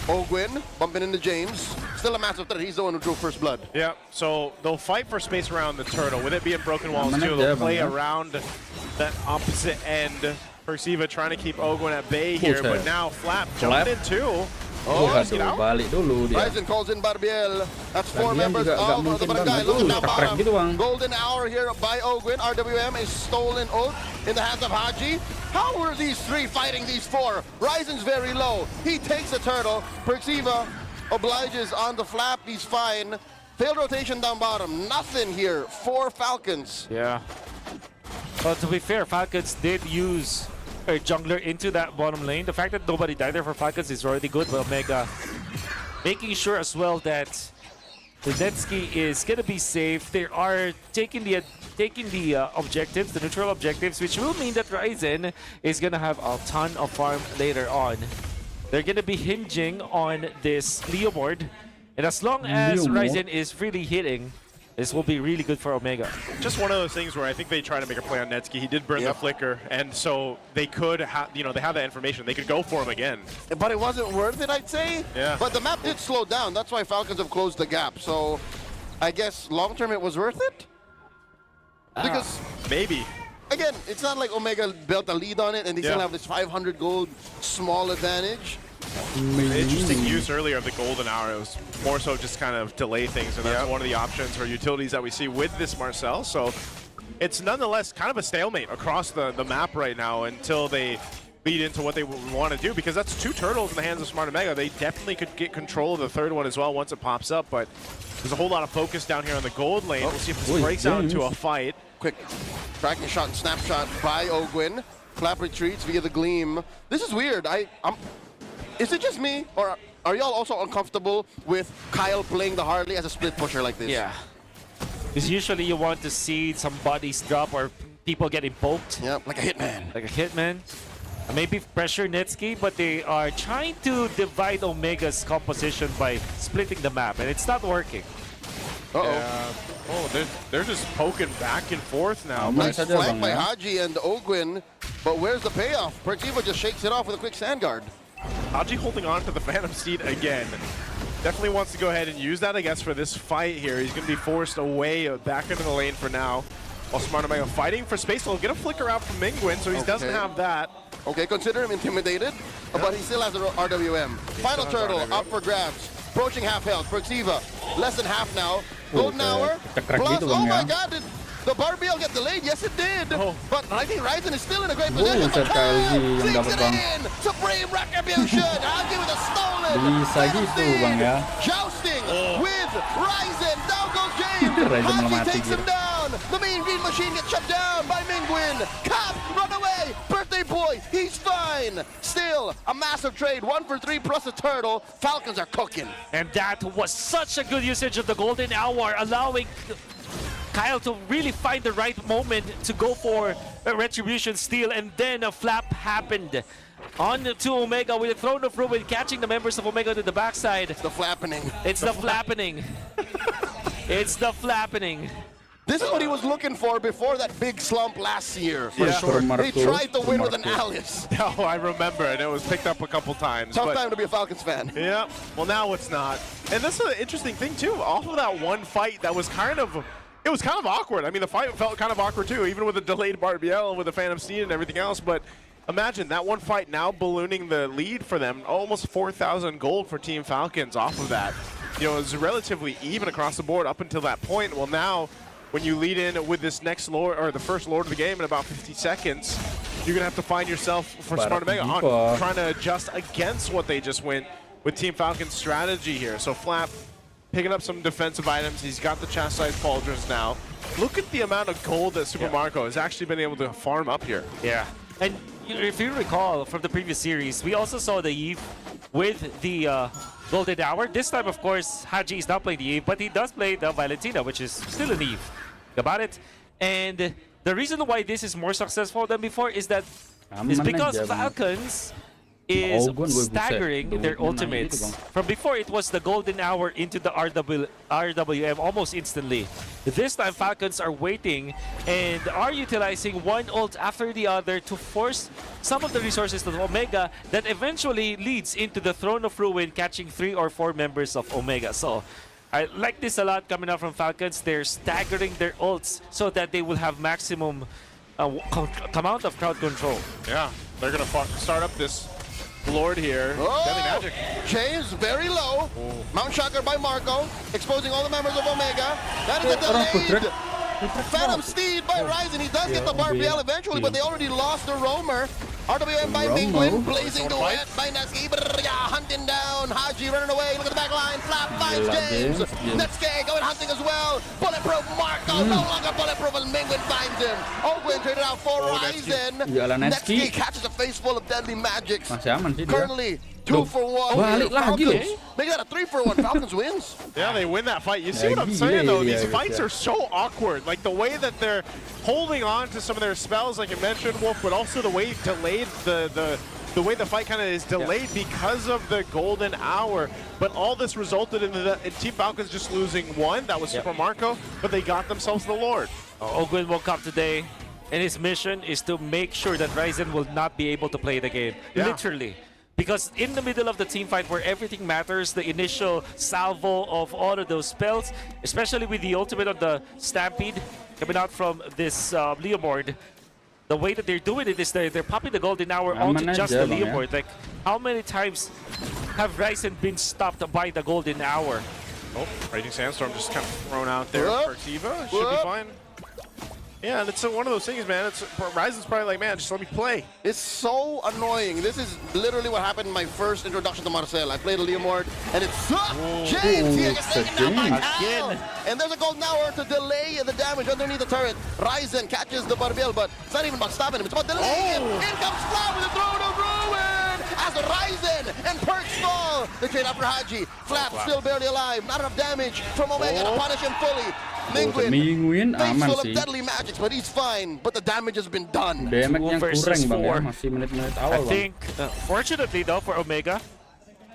Ogwen bumping into James. Still a massive threat. He's the one who drew first blood. Yeah, so they'll fight for space around the turtle. With it being broken walls too, they'll play around that opposite end. Perxiva trying to keep Ogwen at bay here, but now Flap jumping in too. Balik dulu dia. Ryzen calls in Barbiel. That's 4 members of the Barangay. Looking now bottom. Golden Hour here by Ogwen. RWM is stolen ult in the hands of Haji. How were these 3 fighting these 4? Ryzen's very low. He takes the turtle. Perxiva obliges on the Flap. He's fine. Failed rotation down bottom. Nothing here for Falcons. Yeah. Well, to be fair, Falcons did use a jungler into that bottom lane. The fact that nobody died there for Falcons is already good. But Omega making sure as well that the Netsky is gonna be safe. They are taking the objectives, the neutral objectives, which will mean that Ryzen is gonna have a ton of farm later on. They're gonna be hinging on this Leo board, and as long as Ryzen is really hitting, this will be really good for Omega. Just one of those things where I think they try to make a play on Netsky. He did burn the flicker, and so they could have, you know, they have that information. They could go for him again. But it wasn't worth it, I'd say. Yeah. But the map did slow down. That's why Falcons have closed the gap. So I guess long term it was worth it. Because maybe. Again, it's not like Omega built a lead on it and they still have this 500 gold small advantage. Interesting use earlier of the golden hour. It was more so just kind of delay things, and that's one of the options or utilities that we see with this Marcel. So it's nonetheless kind of a stalemate across the map right now until they lead into what they want to do, because that's 2 turtles in the hands of Smart Omega. They definitely could get control of the 3rd one as well once it pops up, but there's a whole lot of focus down here on the gold lane. We'll see if this breaks out into a fight. Quick tracking shot and snapshot by Ogwen. Flap retreats via the gleam. This is weird. Is it just me, or are y'all also uncomfortable with Kyle playing the Harley as a split pusher like this? Yeah. Because usually you want to see some bodies drop or people getting poked. Yeah, like a hitman. Like a hitman. Maybe pressure Netsky, but they are trying to divide Omega's composition by splitting the map, and it's not working. Oh, they're just poking back and forth now. Nice flank by Haji and Ogwin, but where's the payoff? Pertiva just shakes it off with a quick sand guard. Haji holding on to the Phantom Steed again. Definitely wants to go ahead and use that, I guess, for this fight here. He's going to be forced away back into the lane for now. While Smart Omega fighting for space. He'll get a flicker out from Mingwin, so he doesn't have that. Okay, consider him intimidated, but he still has an RWM. Final turtle up for grabs. Approaching half health. Pertiva, less than half now. Golden hour. Plus, oh my god, did the Barbiel get delayed? Yes, it did. But I think Ryzen is still in a great position. Takes it in. Supreme retribution. Haji with a stolen. Bisa gitu bang ya. Jousting with Ryzen. Down goes James. Haji takes him down. The mean green machine gets shut down by Mingwin. Cap, run away. Birthday boy, he's fine. Still, a massive trade. 1 for 3 plus a turtle. Falcons are cooking. And that was such a good usage of the golden hour, allowing Kyle to really find the right moment to go for a retribution steal, and then a flap happened. On to Omega with a Throne of Ruin, catching the members of Omega to the backside. It's the flappening. It's the flappening. It's the flappening. This is what he was looking for before that big slump last year. For sure. He tried to win with an Alice. Oh, I remember it. It was picked up a couple times. Tough time to be a Falcons fan. Yeah, well now it's not. And this is an interesting thing too. Off of that one fight that was kind of awkward. I mean, the fight felt kind of awkward too, even with a delayed Barbiel and with the Phantom Steed and everything else. But imagine that one fight now ballooning the lead for them. Almost 4,000 gold for Team Falcons off of that. You know, it was relatively even across the board up until that point. Well, now when you lead in with this next lord, or the first lord of the game in about 50 seconds, you're gonna have to find yourself for Smart Omega on trying to adjust against what they just went with Team Falcon's strategy here. So Flap picking up some defensive items. He's got the chastised pauldrons now. Look at the amount of gold that Super Marco has actually been able to farm up here. Yeah, and if you recall from the previous series, we also saw the Eve with the Golden Hour. This time, of course, Haji is not playing the Eve, but he does play the Valentina, which is still an Eve. About it. And the reason why this is more successful than before is that is because Falcons is staggering their ultimates. From before, it was the Golden Hour into the RWM almost instantly. This time, Falcons are waiting and are utilizing one ult after the other to force some of the resources to Omega that eventually leads into the Throne of Ruin, catching 3 or 4 members of Omega. So I like this a lot coming out from Falcons. They're staggering their ults so that they will have maximum amount of crowd control. Yeah, they're going to start up this Lord here. Deadly Magic. James very low. Mount Shocker by Marco, exposing all the members of Omega. That is a delayed Phantom Steed by Ryzen. He does get the Barbiel eventually, but they already lost the Roamer. RWM by Mingwin, blazing the wet by Netsuke. Hunting down Haji, running away. Look at the back line. Flap finds James. Netsuke going hunting as well. Bulletproof Marco, no longer bulletproof, and Mingwin finds him. Ogwin traded out for Ryzen. Netsuke catches a face full of deadly magics. Currently 2 for 1. Falcons. Make that a 3 for 1. Falcons wins. Yeah, they win that fight. You see what I'm saying though? These fights are so awkward. Like the way that they're holding on to some of their spells, like you mentioned, Wolf, but also the way delayed the way the fight kind of is delayed because of the golden hour. But all this resulted in Team Falcons just losing 1. That was Super Marco, but they got themselves the Lord. Ogwin woke up today, and his mission is to make sure that Ryzen will not be able to play the game. Literally. Because in the middle of the team fight where everything matters, the initial salvo of all of those spells, especially with the ultimate of the Stampede coming out from this Leomord, the way that they're doing it is they're popping the Golden Hour onto just the Leomord. Like, how many times have Ryzen been stopped by the Golden Hour? Oh, Raging Sandstorm just kind of thrown out there. Pertiva should be fine. Yeah, and it's one of those things, man. Ryzen's probably like, man, just let me play. It's so annoying. This is literally what happened in my first introduction to Marcel. I played a Leomord, and it's James. He gets taken down by Cal. And there's a golden hour to delay the damage underneath the turret. Ryzen catches the Barbiel, but it's not even about stopping him. It's about delaying him. In comes Flap with the Throne of Ruin. As Ryzen and Perks fall. They trade after Haji. Flap still barely alive. Not enough damage from Omega to punish him fully. Mingwin aman full of sih. deadly magics, but he's fine. But the damage has been done. Damage-nya kurang bang ya, masih menit-menit awal. I think, fortunately though for Omega,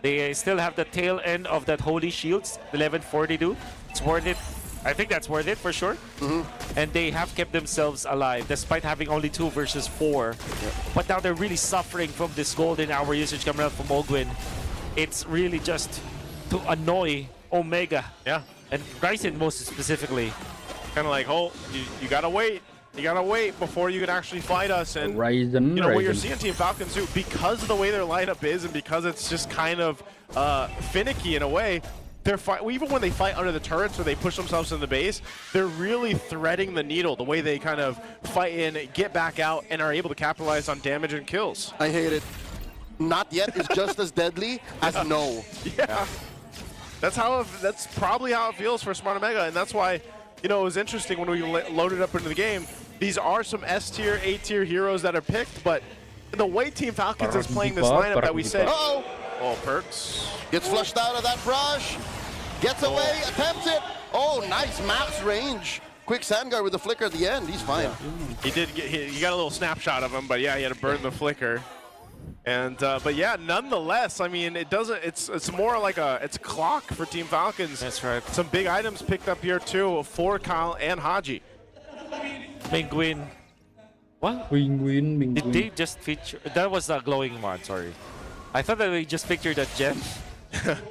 they still have the tail end of that Holy Shields, 1142. It's worth it I think that's worth it for sure. And they have kept themselves alive despite having only 2 versus 4. But now they're really suffering from this golden hour usage coming out from Ogwin. It's really just to annoy Omega. Yeah. And Ryzen most specifically. Kind of like, oh, you gotta wait. You gotta wait before you can actually fight us. And Ryzen, you know what you're seeing Team Falcons do, because of the way their lineup is, and because it's just kind of finicky in a way. They're even when they fight under the turrets or they push themselves in the base, they're really threading the needle. The way they kind of fight in, get back out, and are able to capitalize on damage and kills. I hate it. Not yet is just as deadly as no. Yeah. That's probably how it feels for Smart Omega, and that's why, you know, it was interesting when we loaded up into the game. These are some S tier, A tier heroes that are picked, but the way Team Falcons is playing this lineup that we said. Uh-oh! Oh, Perks. Gets flushed out of that brush. Gets away, attempts it. Oh, nice max range. Quick Sandguard with the flicker at the end. He's fine. He did get, you got a little snapshot of him, but yeah, he had to burn the flicker. And but yeah, nonetheless, I mean, it's more like it's a clock for Team Falcons. That's right. Some big items picked up here too for Kyle and Haji. Penguin. What? Penguin. Did they just feature? That was a glowing one, sorry. I thought that we just pictured that gem.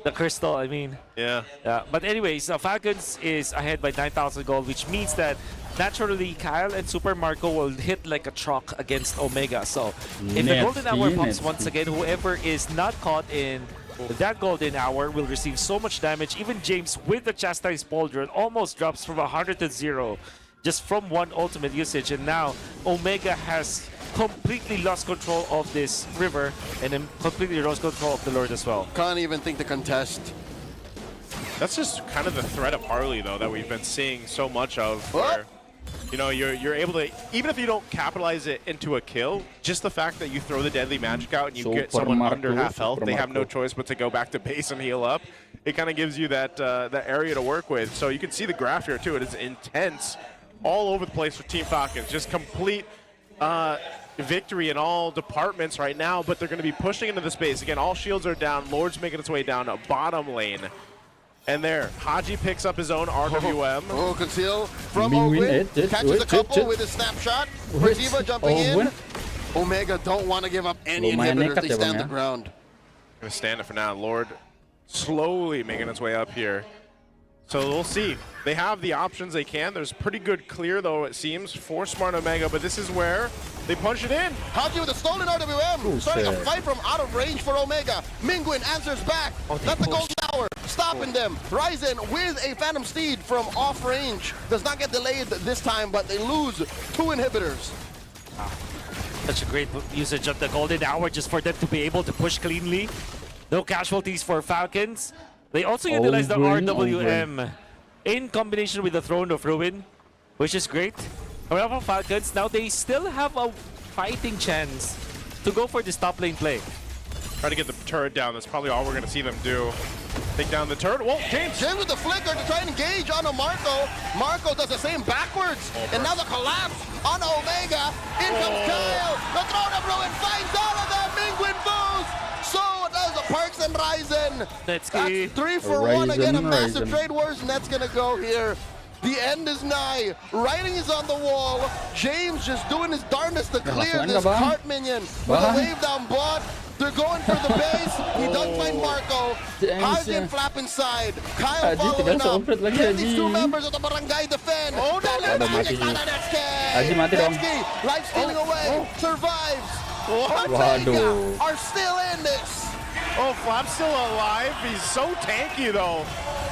The crystal, I mean. Yeah. But anyways, Falcons is ahead by 9,000 gold, which means that naturally Kyle and Super Marco will hit like a truck against Omega. So if the golden hour pops once again, whoever is not caught in that golden hour will receive so much damage. Even James with the chastised pauldron almost drops from 100 to 0 just from one ultimate usage. And now Omega has completely lost control of this river and then completely lost control of the Lord as well. Can't even think to contest. That's just kind of the threat of Harley, though, that we've been seeing so much of. Where, you know, you're able to, even if you don't capitalize it into a kill, just the fact that you throw the deadly magic out and you get someone under half health, they have no choice but to go back to base and heal up. It kind of gives you that that area to work with. So you can see the graph here too. It is intense all over the place for Team Falcons. Just complete victory in all departments right now, but they're going to be pushing into the space. Again, all shields are down. Lord's making its way down a bottom lane. And there, Haji picks up his own RWM. Oh, conceal from Ogwin. Catches a couple with a snapshot. Retiva jumping in. Omega don't want to give up any inhibitors. They stand the ground. Going to stand it for now. Lord slowly making its way up here. So we'll see. They have the options they can. There's pretty good clear, though, it seems, for Smart Omega, but this is where they punch it in. Haji with a stolen RWM. Starting a fight from out of range for Omega. Mingwin answers back. That's the golden hour. Stopping them. Ryzen with a Phantom Steed from off range. Does not get delayed this time, but they lose 2 inhibitors. Wow. Such a great usage of the golden hour just for them to be able to push cleanly. No casualties for Falcons. They also utilize the RWM in combination with the Throne of Ruin, which is great. However, Falcons, now they still have a fighting chance to go for this top lane play. Try to get the turret down. That's probably all we're going to see them do. Take down the turret. Whoa, James with the flicker to try and engage on a Marco. Marco does the same backwards. And now the collapse on Omega. In comes Kyle. The Throne of Ruin finds all of them. Mingwin moves. So does the Perks and Ryzen. That's 3 for 1 again. A massive trade wars. Net's going to go here. The end is nigh. Writing is on the wall. James just doing his darndest to clear this cart minion with a wave down bot. They're going for the base. He doesn't find Marco. Haji flap inside. Kyle following up. Can these 2 members of the barangay defend? Oh, no, magic on the Netsky. Life stealing away. Survives. Omega are still in this. Oh, Flap's still alive. He's so tanky, though.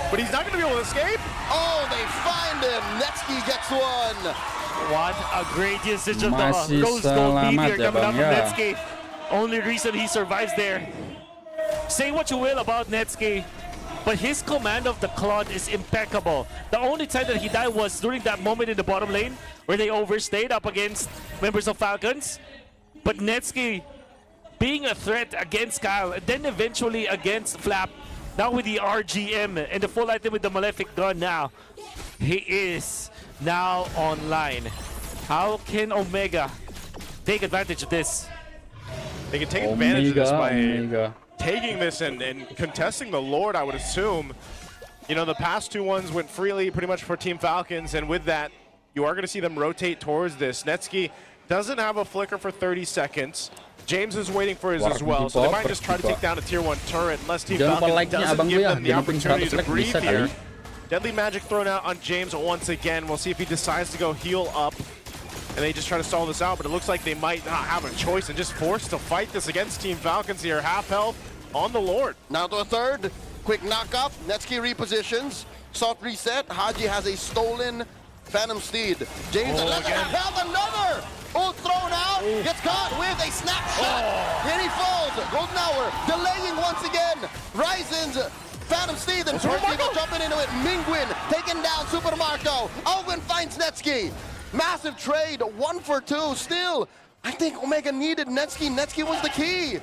But he's not going to be able to escape. Oh, they find him. Netsky gets 1. What a great usage of the Rose Gold Meteor coming out from Netsky. Only reason he survives there. Say what you will about Netsky, but his command of the Claude is impeccable. The only time that he died was during that moment in the bottom lane where they overstayed up against members of Falcons. But Netsky being a threat against Kyle and then eventually against Flap. Now with the RGM and the full item with the Malefic gun now. He is now online. How can Omega take advantage of this? They can take advantage of this by taking this and contesting the Lord, I would assume. You know, the past two ones went freely pretty much for Team Falcons, and with that, you are going to see them rotate towards this. Netsky doesn't have a flicker for 30 seconds. James is waiting for his as well, so they might just try to take down a tier 1 turret unless Team Falcons doesn't give them the opportunity to breathe here. Deadly Magic thrown out on James once again. We'll see if he decides to go heal up, and they just try to stall this out, but it looks like they might not have a choice and just forced to fight this against Team Falcons here. Half health on the Lord. Now to a third. Quick knock-up. Netsky repositions. Soft reset. Haji has a stolen Phantom Steed. James another health, another! Ult thrown out. Gets caught with a snapshot. Here he falls. Golden Hour delaying once again. Ryzen's Phantom Steed and Torchigo jumping into it. Mingwin taking down Super Marco. Alwyn finds Netsky. Massive trade, 1 for 2 still. I think Omega needed Netsky. Netsky was the key.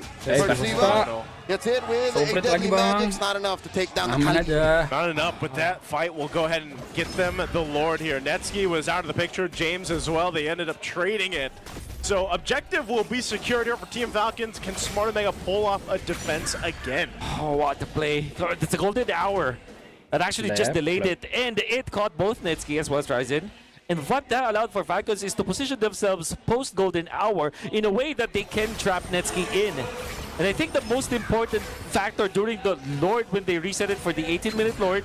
Gets hit with a Deadly Magic's not enough to take down the Not enough, but that fight will go ahead and get them the Lord here. Netsky was out of the picture, James as well. They ended up trading it. So objective will be secured here for Team Falcons. Can Smart Omega pull off a defense again? Oh, what a play. It's a golden hour. That actually just delayed it, and it caught both Netsky as well as Ryzen. And what that allowed for Falcons is to position themselves post-golden hour in a way that they can trap Netsky in. And I think the most important factor during the Lord when they reset it for the 18-minute Lord,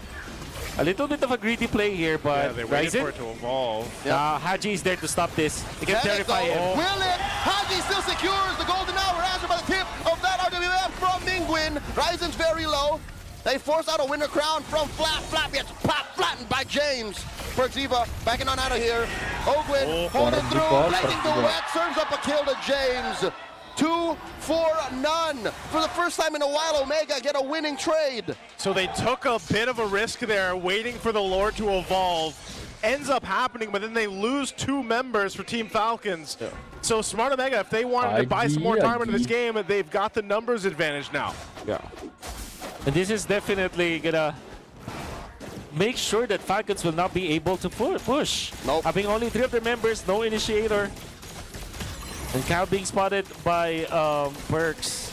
a little bit of a greedy play here, but they waited for it to evolve. Haji is there to stop this. They can terrify him. Will it? Haji still secures the golden hour answer by the tip of that RWM from Mingwin. Ryzen's very low. They force out a winner crown from Flap. Flap gets flattened by James. Perxiva backing on out of here. Ogwin holding through, blazing the wet, serves up a kill to James. 2 for none. For the first time in a while, Omega get a winning trade. So they took a bit of a risk there, waiting for the Lord to evolve. Ends up happening, but then they lose 2 members for Team Falcons. So Smart Omega, if they wanted to buy some more time into this game, they've got the numbers advantage now. Yeah. And this is definitely gonna make sure that Falcons will not be able to push. Having only 3 of their members, no initiator. And Cal being spotted by Perks.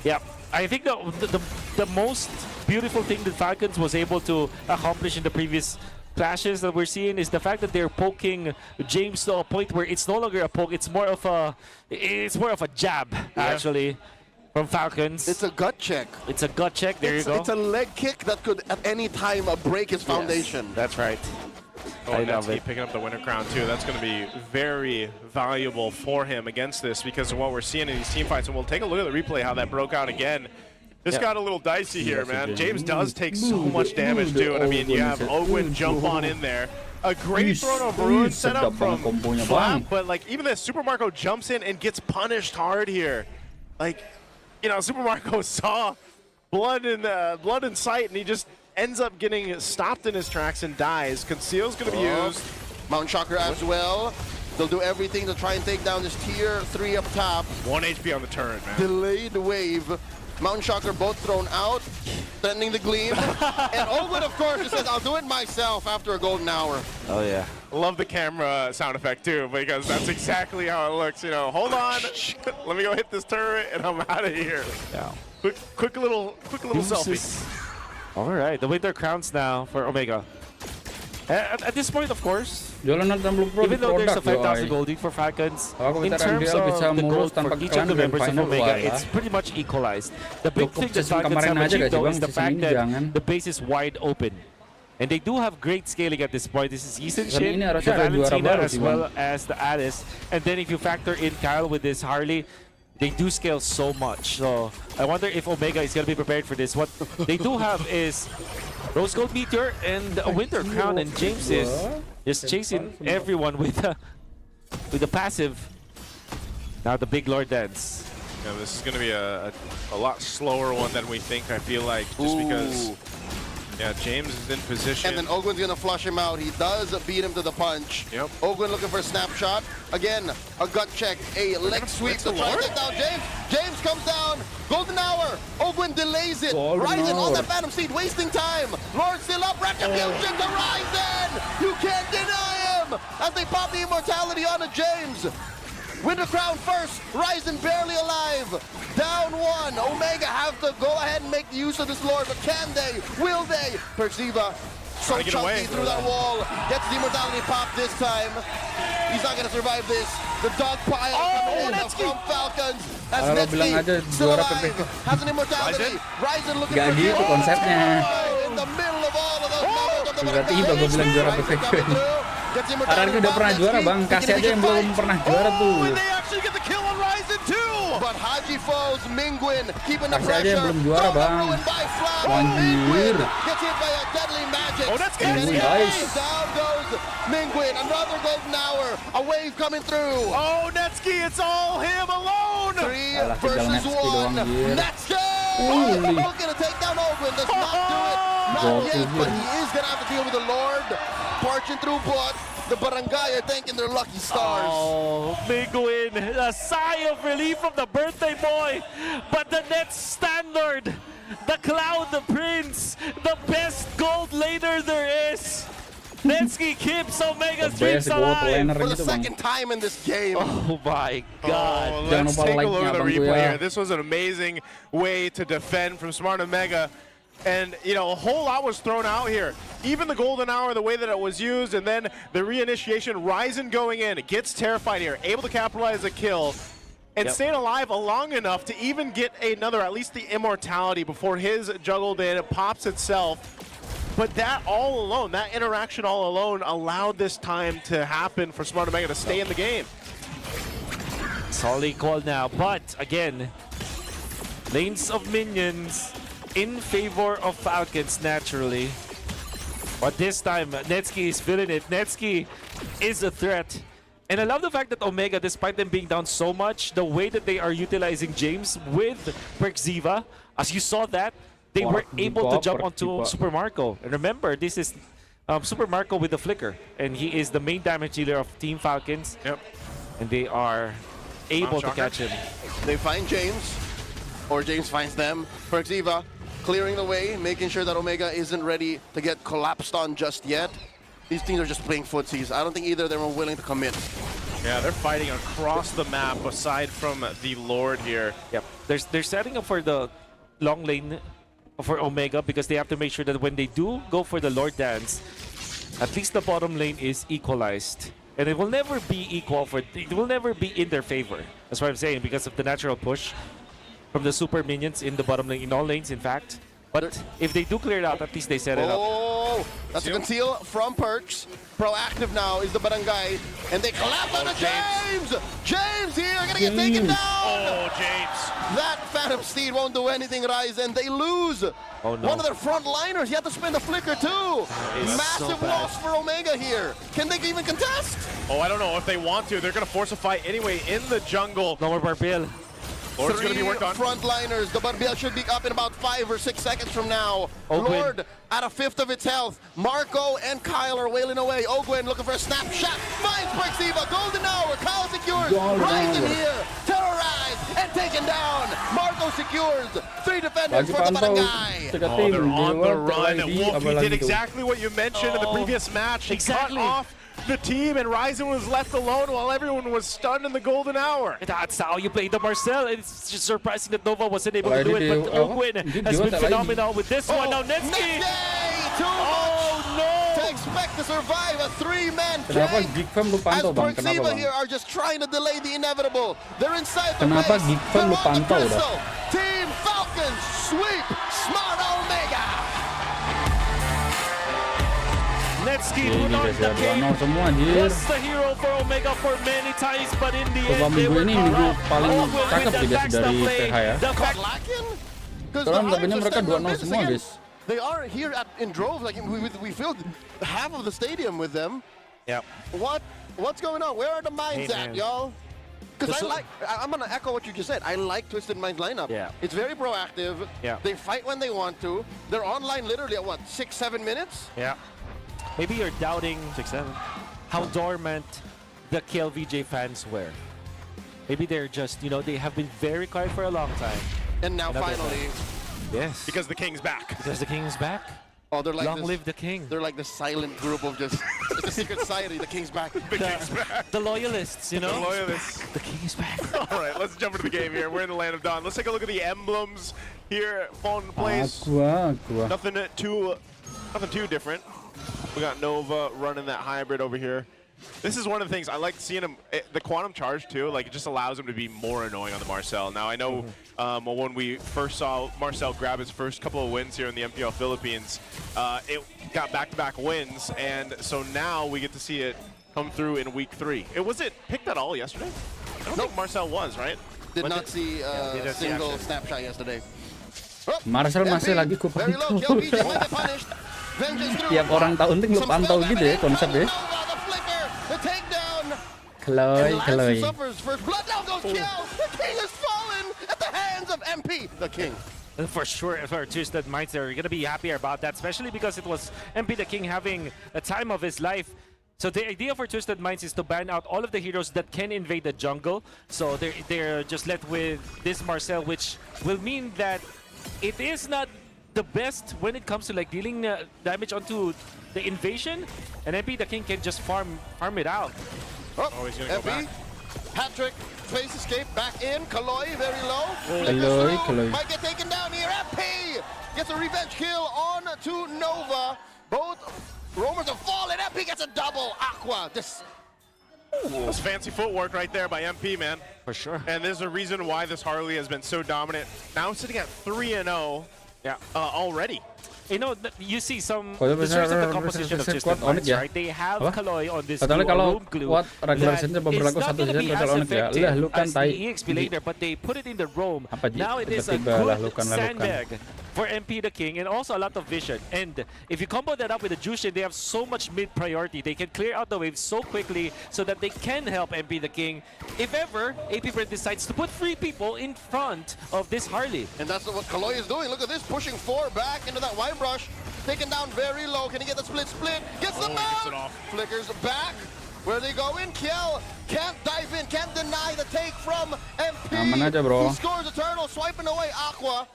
Yeah, I think the most beautiful thing that Falcons was able to accomplish in the previous clashes that we're seeing is the fact that they're poking James to a point where it's no longer a poke, it's more of a jab, actually. From Falcons. It's a gut check. It's a gut check. There you go. It's a leg kick that could at any time break his foundation. Yes, that's right. I love it. Picking up the winner crown too. That's going to be very valuable for him against this because of what we're seeing in these team fights. And we'll take a look at the replay how that broke out again. This got a little dicey here, man. James does take so much damage too. And I mean, you have Ogwin jump on in there. A great throw of Ruin setup from Flap, but like even this Super Marco jumps in and gets punished hard here. Like, you know, Super Marco saw blood in sight, and he just ends up getting stopped in his tracks and dies. Conceal's going to be used. Mountain Shocker as well. They'll do everything to try and take down this tier 3 up top. 1 HP on the turret, man. Delayed wave. Mountain Shocker both thrown out, threatening the Gleam. And Ogwin, of course, just says, I'll do it myself after a golden hour. Oh, yeah. Love the camera sound effect, too, because that's exactly how it looks. You know, hold on, let me go hit this turret, and I'm out of here. Yeah. Quick little selfie. All right, the winter crowns now for Omega. At this point, of course, even though there's a 5,000 golding for Falcons, in terms of the gold for each of the members of Omega, it's pretty much equalized. The big thing that Falcons have achieved, though, is the fact that the base is wide open. And they do have great scaling at this point. This is Easton Shin, the Valentina, as well as the Alice. And then if you factor in Kyle with this Harley, they do scale so much. So I wonder if Omega is going to be prepared for this. What they do have is Rose Gold Meteor and a Winter Crown, and James is just chasing everyone with the passive. Now the Big Lord dance. Yeah, this is going to be a lot slower one than we think, I feel like, just because James is in position. And then Ogwin's going to flush him out. He does beat him to the punch. Yep. Ogwin looking for a snapshot. Again, a gut check, a leg sweep to try to take down James. James comes down. Golden hour. Ogwin delays it. Ryzen on that Phantom Steed, wasting time. Lord still up. Retribution to Ryzen. You can't deny him as they pop the immortality onto James. Win the crown first. Ryzen barely alive. Down one. Omega have to go ahead and make use of this Lord, but can they? Will they? Perxiva so Trying to get away. chunky through that wall. Gets the immortality pop this time. He's not gonna survive this. The dog pile coming in from Falcons. As Kalau bilang aja juara PP. has an immortality. Ryzen looking Gak for gitu kill. konsepnya. In the middle of all of those members of the Tiba-tiba gue bilang juara PP. RRQ udah pernah juara bang, kasih aja yang belum pernah juara tuh. But Haji Foes, Mingwin keeping the Kasih aja yang pressure. belum juara bang. Anjir. Gets hit by a deadly magic. Oh, that's good. And Nice. down goes Mingwin. Another golden hour. A wave coming through. Oh, Netsky, it's all him alone. 3 Alah, tinggal versus Netsky 1. doang, anjir. Netsky! Holy. Oh, gonna take down Ogwin. Does not do it. Not Gokil, yet, but anjir. he is gonna have to deal with the Lord. Parching through bot. The Barangay are thanking their lucky stars. Oh, Mingwin, a sigh of relief from the birthday boy. But the Nets standard, the Cloud, the Prince, the best gold laner there is. Netsky keeps Omega's dreams Best gold alive. laner For the gitu bang. second time in this game. Oh my God. Oh, Jangan let's lupa take a like-nya, look at the Bang replay Kuya. here. This was an amazing way to defend from Smart Omega. And, you know, a whole lot was thrown out here. Even the golden hour, the way that it was used, and then the reinitiation, Ryzen going in, gets terrified here, able to capitalize a kill, and staying alive long enough to even get another, at least the immortality before his juggled in, it pops itself. But that all alone, that interaction all alone allowed this time to happen for Smart Omega to stay in the game. It's all equal now, but again, lanes of minions in favor of Falcons naturally. But this time, Netsky is feeling it. Netsky is a threat. And I love the fact that Omega, despite them being down so much, the way that they are utilizing James with Perxiva, as you saw that, they were able to jump onto Super Marco. And remember, this is Super Marco with the flicker. And he is the main damage dealer of Team Falcons. Yep. And they are able to catch him. They find James, or James finds them. Perxiva clearing the way, making sure that Omega isn't ready to get collapsed on just yet. These teams are just playing footsies. I don't think either of them are willing to commit. Yeah, they're fighting across the map aside from the Lord here. Yep. They're setting up for the long lane for Omega because they have to make sure that when they do go for the Lord Dance, at least the bottom lane is equalized. And it will never be equal it will never be in their favor. That's what I'm saying, because of the natural push from the super minions in the bottom lane, in all lanes in fact. But if they do clear it out, at least they set it up. Oh, that's a conceal from Perks. Proactive now is the Barangay, and they collapse on the James! James here, gonna get taken down! Oh, James. That Phantom Steed won't do anything, Rise, and they lose. Oh, no. One of their front liners, he had to spend a flicker too. Massive loss for Omega here. Can they even contest? Oh, I don't know if they want to. They're going to force a fight anyway in the jungle. No more Barbil. Lord's going to be worked on. Frontliners. The Barbiel should be up in about 5 or 6 seconds from now. Ogwin. Lord at a fifth of its health. Marco and Kyle are wailing away. Ogwin looking for a snapshot. Finds Perxiva. Golden hour. Kyle secures. Ryzen here. Terrorized and taken down. Marco secures. 3 defenders Lagi for the pantau Barangay. teka Oh, tim they're on Dewa the run. terlagi Wolf, he apalagi did tuh. exactly what you mentioned in the previous match. He cut off the team, and Ryzen was left alone while everyone was stunned in the golden hour. That's how you play the Marcel. It's just surprising that Nova wasn't able to Why do did it, but you- Ogwin has Dewa been tak phenomenal with this one. Now Netsky! Netsky! Too Oh much to no! expect to survive a 3-man Kenapa tank. Geek Fam lu As pantau bang? Kenapa Perxiva bang? here are just trying to delay the inevitable. They're inside the Kenapa base. Geek Fam lu They're on the pantau dah? crystal. Team Falcons sweep Smart Omega. Netsky Ini put on guys the ya, 2-0 game. semua anjir. Was the hero for Omega for many times, but in the Coba end they minggu were ini minggu corrupt. paling Ogwin with cakep the sih guys backstab dari play. PH ya. The fact Lacking? Because Soalnya the tapi Irons mereka are standing 2-0 business semua again. guys. They are here in droves. Like we filled half of the stadium with them. Yeah. What's going on? Where are the minds Hey, at, man. y'all? Because So- I'm gonna echo what you just said. I like Twisted Minds lineup. Yeah. It's very proactive. Yeah. They fight when they want to. They're online literally at what, 6-7 minutes? Yeah. Maybe you're doubting 6-7. how dormant the KLVJ fans were. Maybe they're just, you know, they have been very quiet for a long time. And now Another finally, Yes. Because the king's back. Because the king is back. oh, they're like Long this, live the king. They're like the silent group of just It's a secret society. The king's back. The King's back. The loyalists, you know? The loyalists. The king is back. All right, let's jump into the game here. We're in the land of Dawn. Let's take a look at the emblems here. Falling into place. Aqua. Nothing too different. We got Nova running that hybrid over here. This is one of the things I like seeing him. The quantum charge too, like it just allows him to be more annoying on the Marcel. Now I know when we first saw Marcel grab his first couple of wins here in the MPL Philippines, it got back-to-back wins, and so now we get to see it come through in week 3. Was it picked at all yesterday? I don't think Marcel was, right? Did not see a single snapshot yesterday. Oh, Marcel masih lagi very low. kupantau. KLBJ might get punished. Vengeance through. Tiap orang tahu unting lu pantau gitu ya konsepnya. The flicker, the takedown. Kloy, And kloy. Lancer suffers first blood. Now goes Kiel. The king has fallen at the hands of MP. The king. For sure, for Twisted Minds, they're going to be happier about that, especially because it was MP the King having a time of his life. So the idea for Twisted Minds is to ban out all of the heroes that can invade the jungle. So they're just left with this Marcel, which will mean that it is not the best when it comes to like dealing damage onto the invasion, and MP the King can just farm it out. Oh, he's gonna go back. Hat-trick, space escape, back in. Kaloy very low. Kaloy. Might get taken down here. MP gets a revenge kill on to Nova. Both roamers have fallen. MP gets a double. Aqua. This. That's fancy footwork right there by MP, man. For sure. And there's a reason why this Harley has been so dominant. Now sitting at 3-0 already. You know, you see some Kalau the source of the misalnya composition of squad Twisted Onyx Minds, ya? right? They have Apa? Kaloy on this Katanya glue, kalau room glue. kuat regular that season is berlaku not satu gonna season be total as Onyx ya. effective Lah lu kan as tai. the EXP later, but they put it in the roam. Apa, Ji? Now it is a Tiba-tiba good lalukan. sandbag for MP the King, and also a lot of vision. And if you combo that up with the Jushin, they have so much mid priority. They can clear out the waves so quickly so that they can help MP the King. If ever AP Bren decides to put 3 people in front of this Harley. And that's what Kaloy is doing. Look at this, pushing 4 back into that wine brush. Taken down very low. Can he get the split? Gets the mount. Gets it off. Flickers back. Where they go in? Kiel can't dive in. Can't deny the take from MP. Aman aja, bro. Who scores a turtle, swiping away Aqua.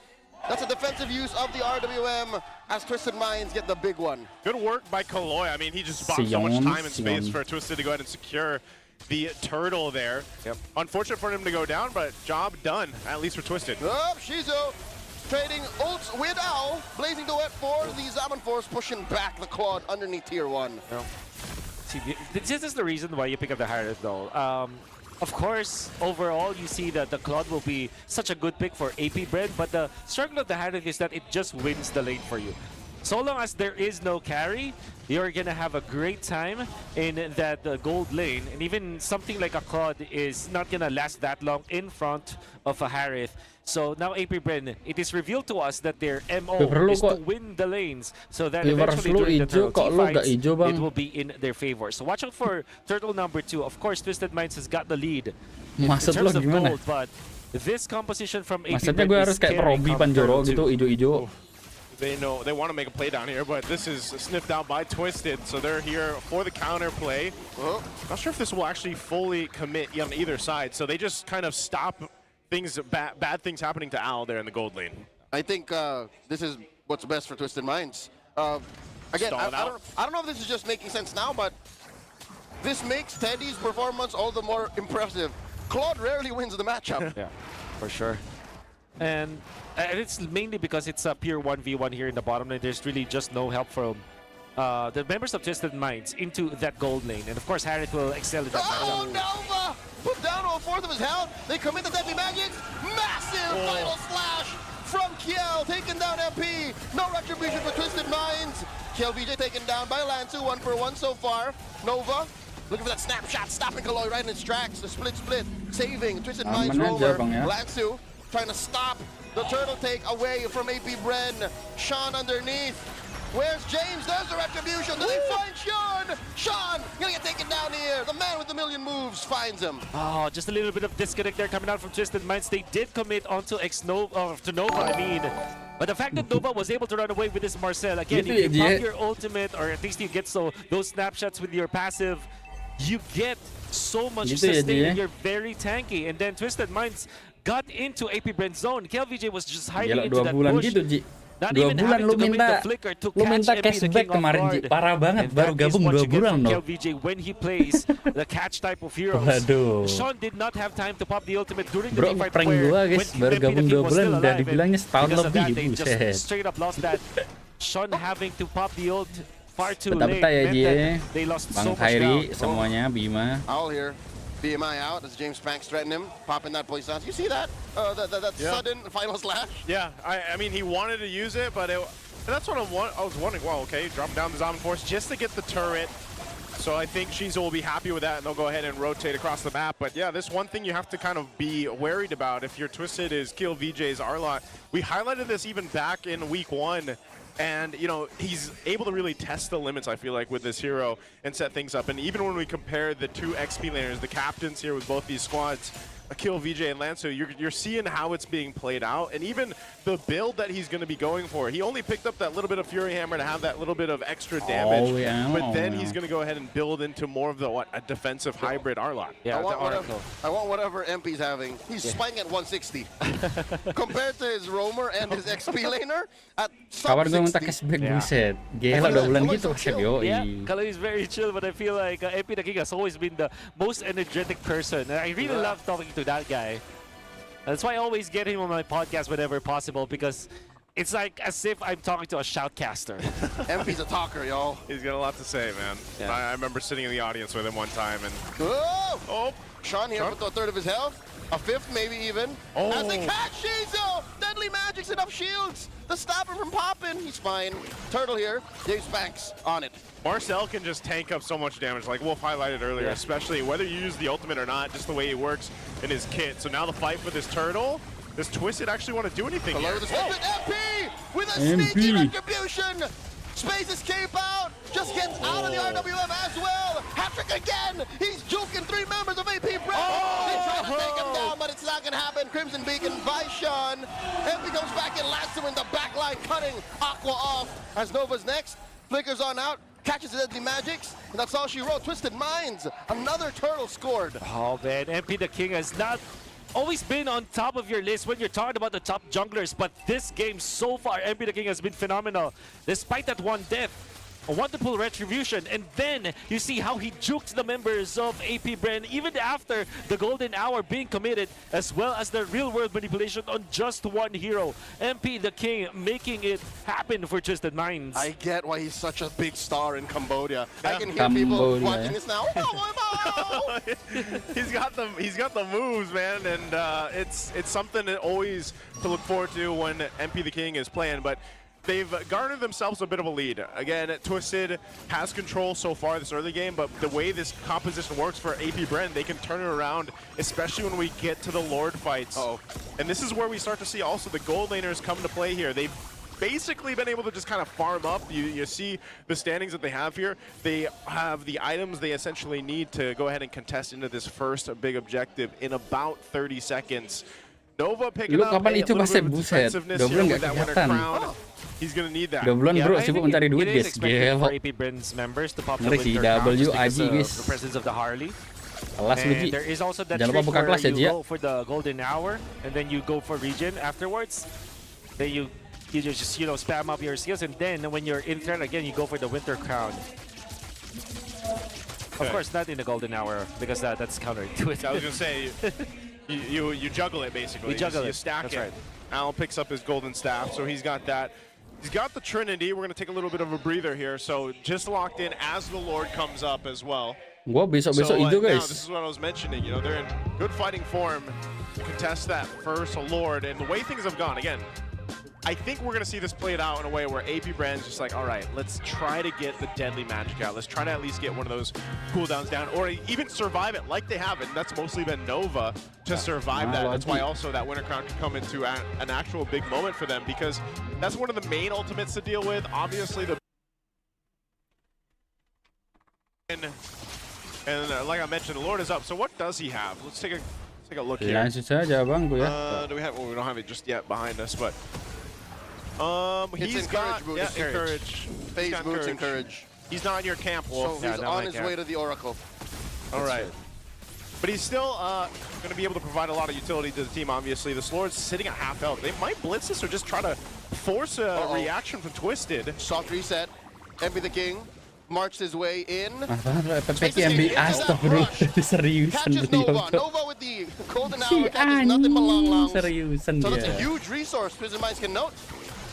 That's a defensive use of the RWM as Twisted Minds get the big one. Good work by Kaloy. I mean, he just bought so much time and space for Twisted to go ahead and secure the turtle there. Yep. Unfortunate for him to go down, but job done, at least for Twisted. Up, Shizu. Trading ults with Owl. Blazing duet for the Zaman Force, pushing back the Claude underneath tier 1. See, this is the reason why you pick up the Harith, though. Of course, overall, you see that the Claude will be such a good pick for AP Bren, but the struggle of the Harith is that it just wins the lane for you. So long as there is no carry, you're going to have a great time in that gold lane. And even something like a Claude is not going to last that long in front of a Harith. So now AP Bren, it is revealed to us that their MO is to win the lanes, so that eventually during the turtle teamfights, it will be in their favor. So watch out for turtle number 2. Of course, Twisted Minds has got the lead in terms of gold, but this composition from AP Maksudnya gue Bren harus is kayak scary Probi come Panjoro turtle gitu, 2. ijo-ijo. They know they want to make a play down here, but this is sniffed out by Twisted, so they're here for the counter play. Not sure if this will actually fully commit on either side, so they just kind of stop things, bad things happening to Al there in the gold lane. I think this is what's best for Twisted Minds. Again, I don't know if this is just making sense now, but this makes Teddy's performance all the more impressive. Claude rarely wins the matchup. Yeah, for sure. And it's mainly because it's a pure 1v1 here in the bottom lane. There's really just no help from the members of Twisted Minds into that gold lane. And of course, Harith will excel in that Oh, matchup. Nova! Put down to a fourth of his health. They commit the deadly magics. Massive final slash from Kiel, taking down MP. No retribution for Twisted Minds. Kiel VJ taken down by Lansu, 1-for-1 so far. Nova looking for that snapshot, stopping Kaloy right in its tracks. The split, saving Twisted Minds rover. Lansu trying to stop the turtle take away from AP Bren. Sean underneath. Where's James? There's the retribution. Do they find Sean? Sean gonna get taken down here. The man with the million moves finds him. Oh, just a little bit of disconnect there coming out from Twisted Minds. They did commit onto Nova, I mean. But the fact that Nova was able to run away with this Marcel, again, if you pop your ultimate, or at least you get those snapshots with your passive, you get so much sustain and you're very tanky. And then Twisted Minds got into AP Bren's zone. KLVJ was just hiding into that bush. Not 2 even bulan having lu to commit the minta flicker to lu catch minta MP the cashback King off kemarin Ji. guard. Parah banget, And baru that is gabung what 2 you get bulan from loh. KLVJ when he plays the catch type of heroes. Waduh. Sean did not have time to pop the ultimate during the Bro, team fight prank where gua when guys, baru MP the gabung King 2 was bulan still udah alive, dibilangnya and setahun because of that, lebih, they buset. just straight up lost that. Sean having to pop the ult far too late Betah-betah ya meant Ji. that they lost Bang so much Khairi ground. semuanya, Bima. Owl here. BMI out as James Banks threatened him, popping that place out. You see that? That sudden final slash? Yeah, I mean, he wanted to use it, but that's what I was wondering. Well, okay, dropping down the Zombie Force just to get the turret. So I think Shizu will be happy with that, and they'll go ahead and rotate across the map. But yeah, this one thing you have to kind of be worried about if you're Twisted is Kill VJ's Arlot. We highlighted this even back in week 1. And, you know, he's able to really test the limits, I feel like, with this hero and set things up. And even when we compare the 2 XP laners, the captains here with both these squads, Kill VJ and Lancer, you're seeing how it's being played out. And even the build that he's going to be going for, he only picked up that little bit of Fury Hammer to have that little bit of extra damage. Oh, yeah. But then he's going to go ahead and build into more of the, a defensive hybrid Arlot. Yeah, I want whatever MP's having. He's spiking at 160. Compared to his roamer and his XP laner at Kawan gue minta 60. cashback, buset. Gila 2 bulan gitu cashback, yoi. Yeah, Kalo is very chill, but I feel like MP the King has always been the most energetic person. And I really love talking to that guy. That's why I always get him on my podcast whenever possible, because it's like as if I'm talking to a shoutcaster. MP's a talker, y'all. He's got a lot to say, man. Yeah. I remember sitting in the audience with him one time, and Oh! Sean here with a third of his health. A fifth, maybe even. Oh. As they catch Shizu! Deadly Magic's enough shields to stop him from popping. He's fine. Turtle here. James Banks on it. Marcel can just tank up so much damage, like Wolf highlighted earlier, especially whether you use the ultimate or not, just the way he works in his kit. So now the fight for this turtle, does Twisted actually want to do anything here? MP with a sneaky retribution. Space escape out. Just gets out of the RWF as well. Hat-trick again. He's juking 3 members of AP Bren. They try to take him down, but it's not going to happen. Crimson Beacon by Sean. MP goes back and lands him in the back line, cutting Aqua off as Nova's next. Flickers on out. Catches the Deadly Magics, and that's all she wrote. Twisted Minds, another turtle scored. Oh man, MP the King has not always been on top of your list when you're talking about the top junglers, but this game so far, MP the King has been phenomenal. Despite that one death, a wonderful retribution, and then you see how he juked the members of AP Bren even after the golden hour being committed, as well as the real-world manipulation on just one hero. MP the King making it happen for Twisted Minds. I get why he's such a big star in Cambodia. I can hear Cambodia. people watching this now. He's got the moves, man, and it's something that always to look forward to when MP the King is playing. But they've garnered themselves a bit of a lead. Again, Twisted has control so far this early game, but the way this composition works for AP Bren, they can turn it around, especially when we get to the Lord fights. And this is where we start to see also the gold laners come to play here. They've basically been able to just kind of farm up. You see the standings that they have here. They have the items they essentially need to go ahead and contest into this first big objective in about 30 seconds. Nova picking up a little bit of defensiveness here with that winner crown. He's gonna need that. 2 bulan bro, sibuk mencari duit it is guys. expected for Gila. AP Bren's members to pop the Ngeri sih, winter crown W, just because Aji, of guys. the presence of the Harley. Kelas lu Ji. And there is also that Jangan lupa trick buka where kelas ya, you Ji, ya. go for the golden hour and then you go for regen afterwards. Then you just spam up your skills, and then when you're in turn again, you go for the winter crown. Of course, not in the golden hour because that's counter to it. I was gonna say, you juggle it basically. You juggle it. stack That's it. right. Al picks up his golden staff, so he's got that. He's got the Trinity. We're gonna take a little bit of a breather here. So just locked in as the Lord comes up as well. Gua besok-besok So, itu now, guys. this is what I was mentioning. You know, they're in good fighting form to contest that first Lord, and the way things have gone, again, I think we're gonna see this played out in a way where AP Brand's just like, all right, let's try to get the Deadly Magic out. Let's try to at least get one of those cooldowns down, or even survive it like they have, and that's mostly been Nova to survive that. That's why also that Winter Crown can come into an actual big moment for them, because that's one of the main ultimates to deal with. Obviously, the and like I mentioned, the Lord is up. So what does he have? Let's take a look here. Langsung saja bangku ya. Do we have? Well, we don't have it just yet behind us, but It's he's got encourage. Phase boots encourage. He's not in your camp, Wolf. So he's on his way to the Oracle. All right. But he's still going to be able to provide a lot of utility to the team, obviously. The Lord's sitting at half health. They might blitz this or just try to force a reaction from Twisted. Soft reset. MP the King marched his way in. PPK astagfirullah, seriusan Catches beliau Nova. tuh. Nova with the golden Si hour catches nothing but long longs. seriusan So that's a dia. huge resource Twisted Minds can note.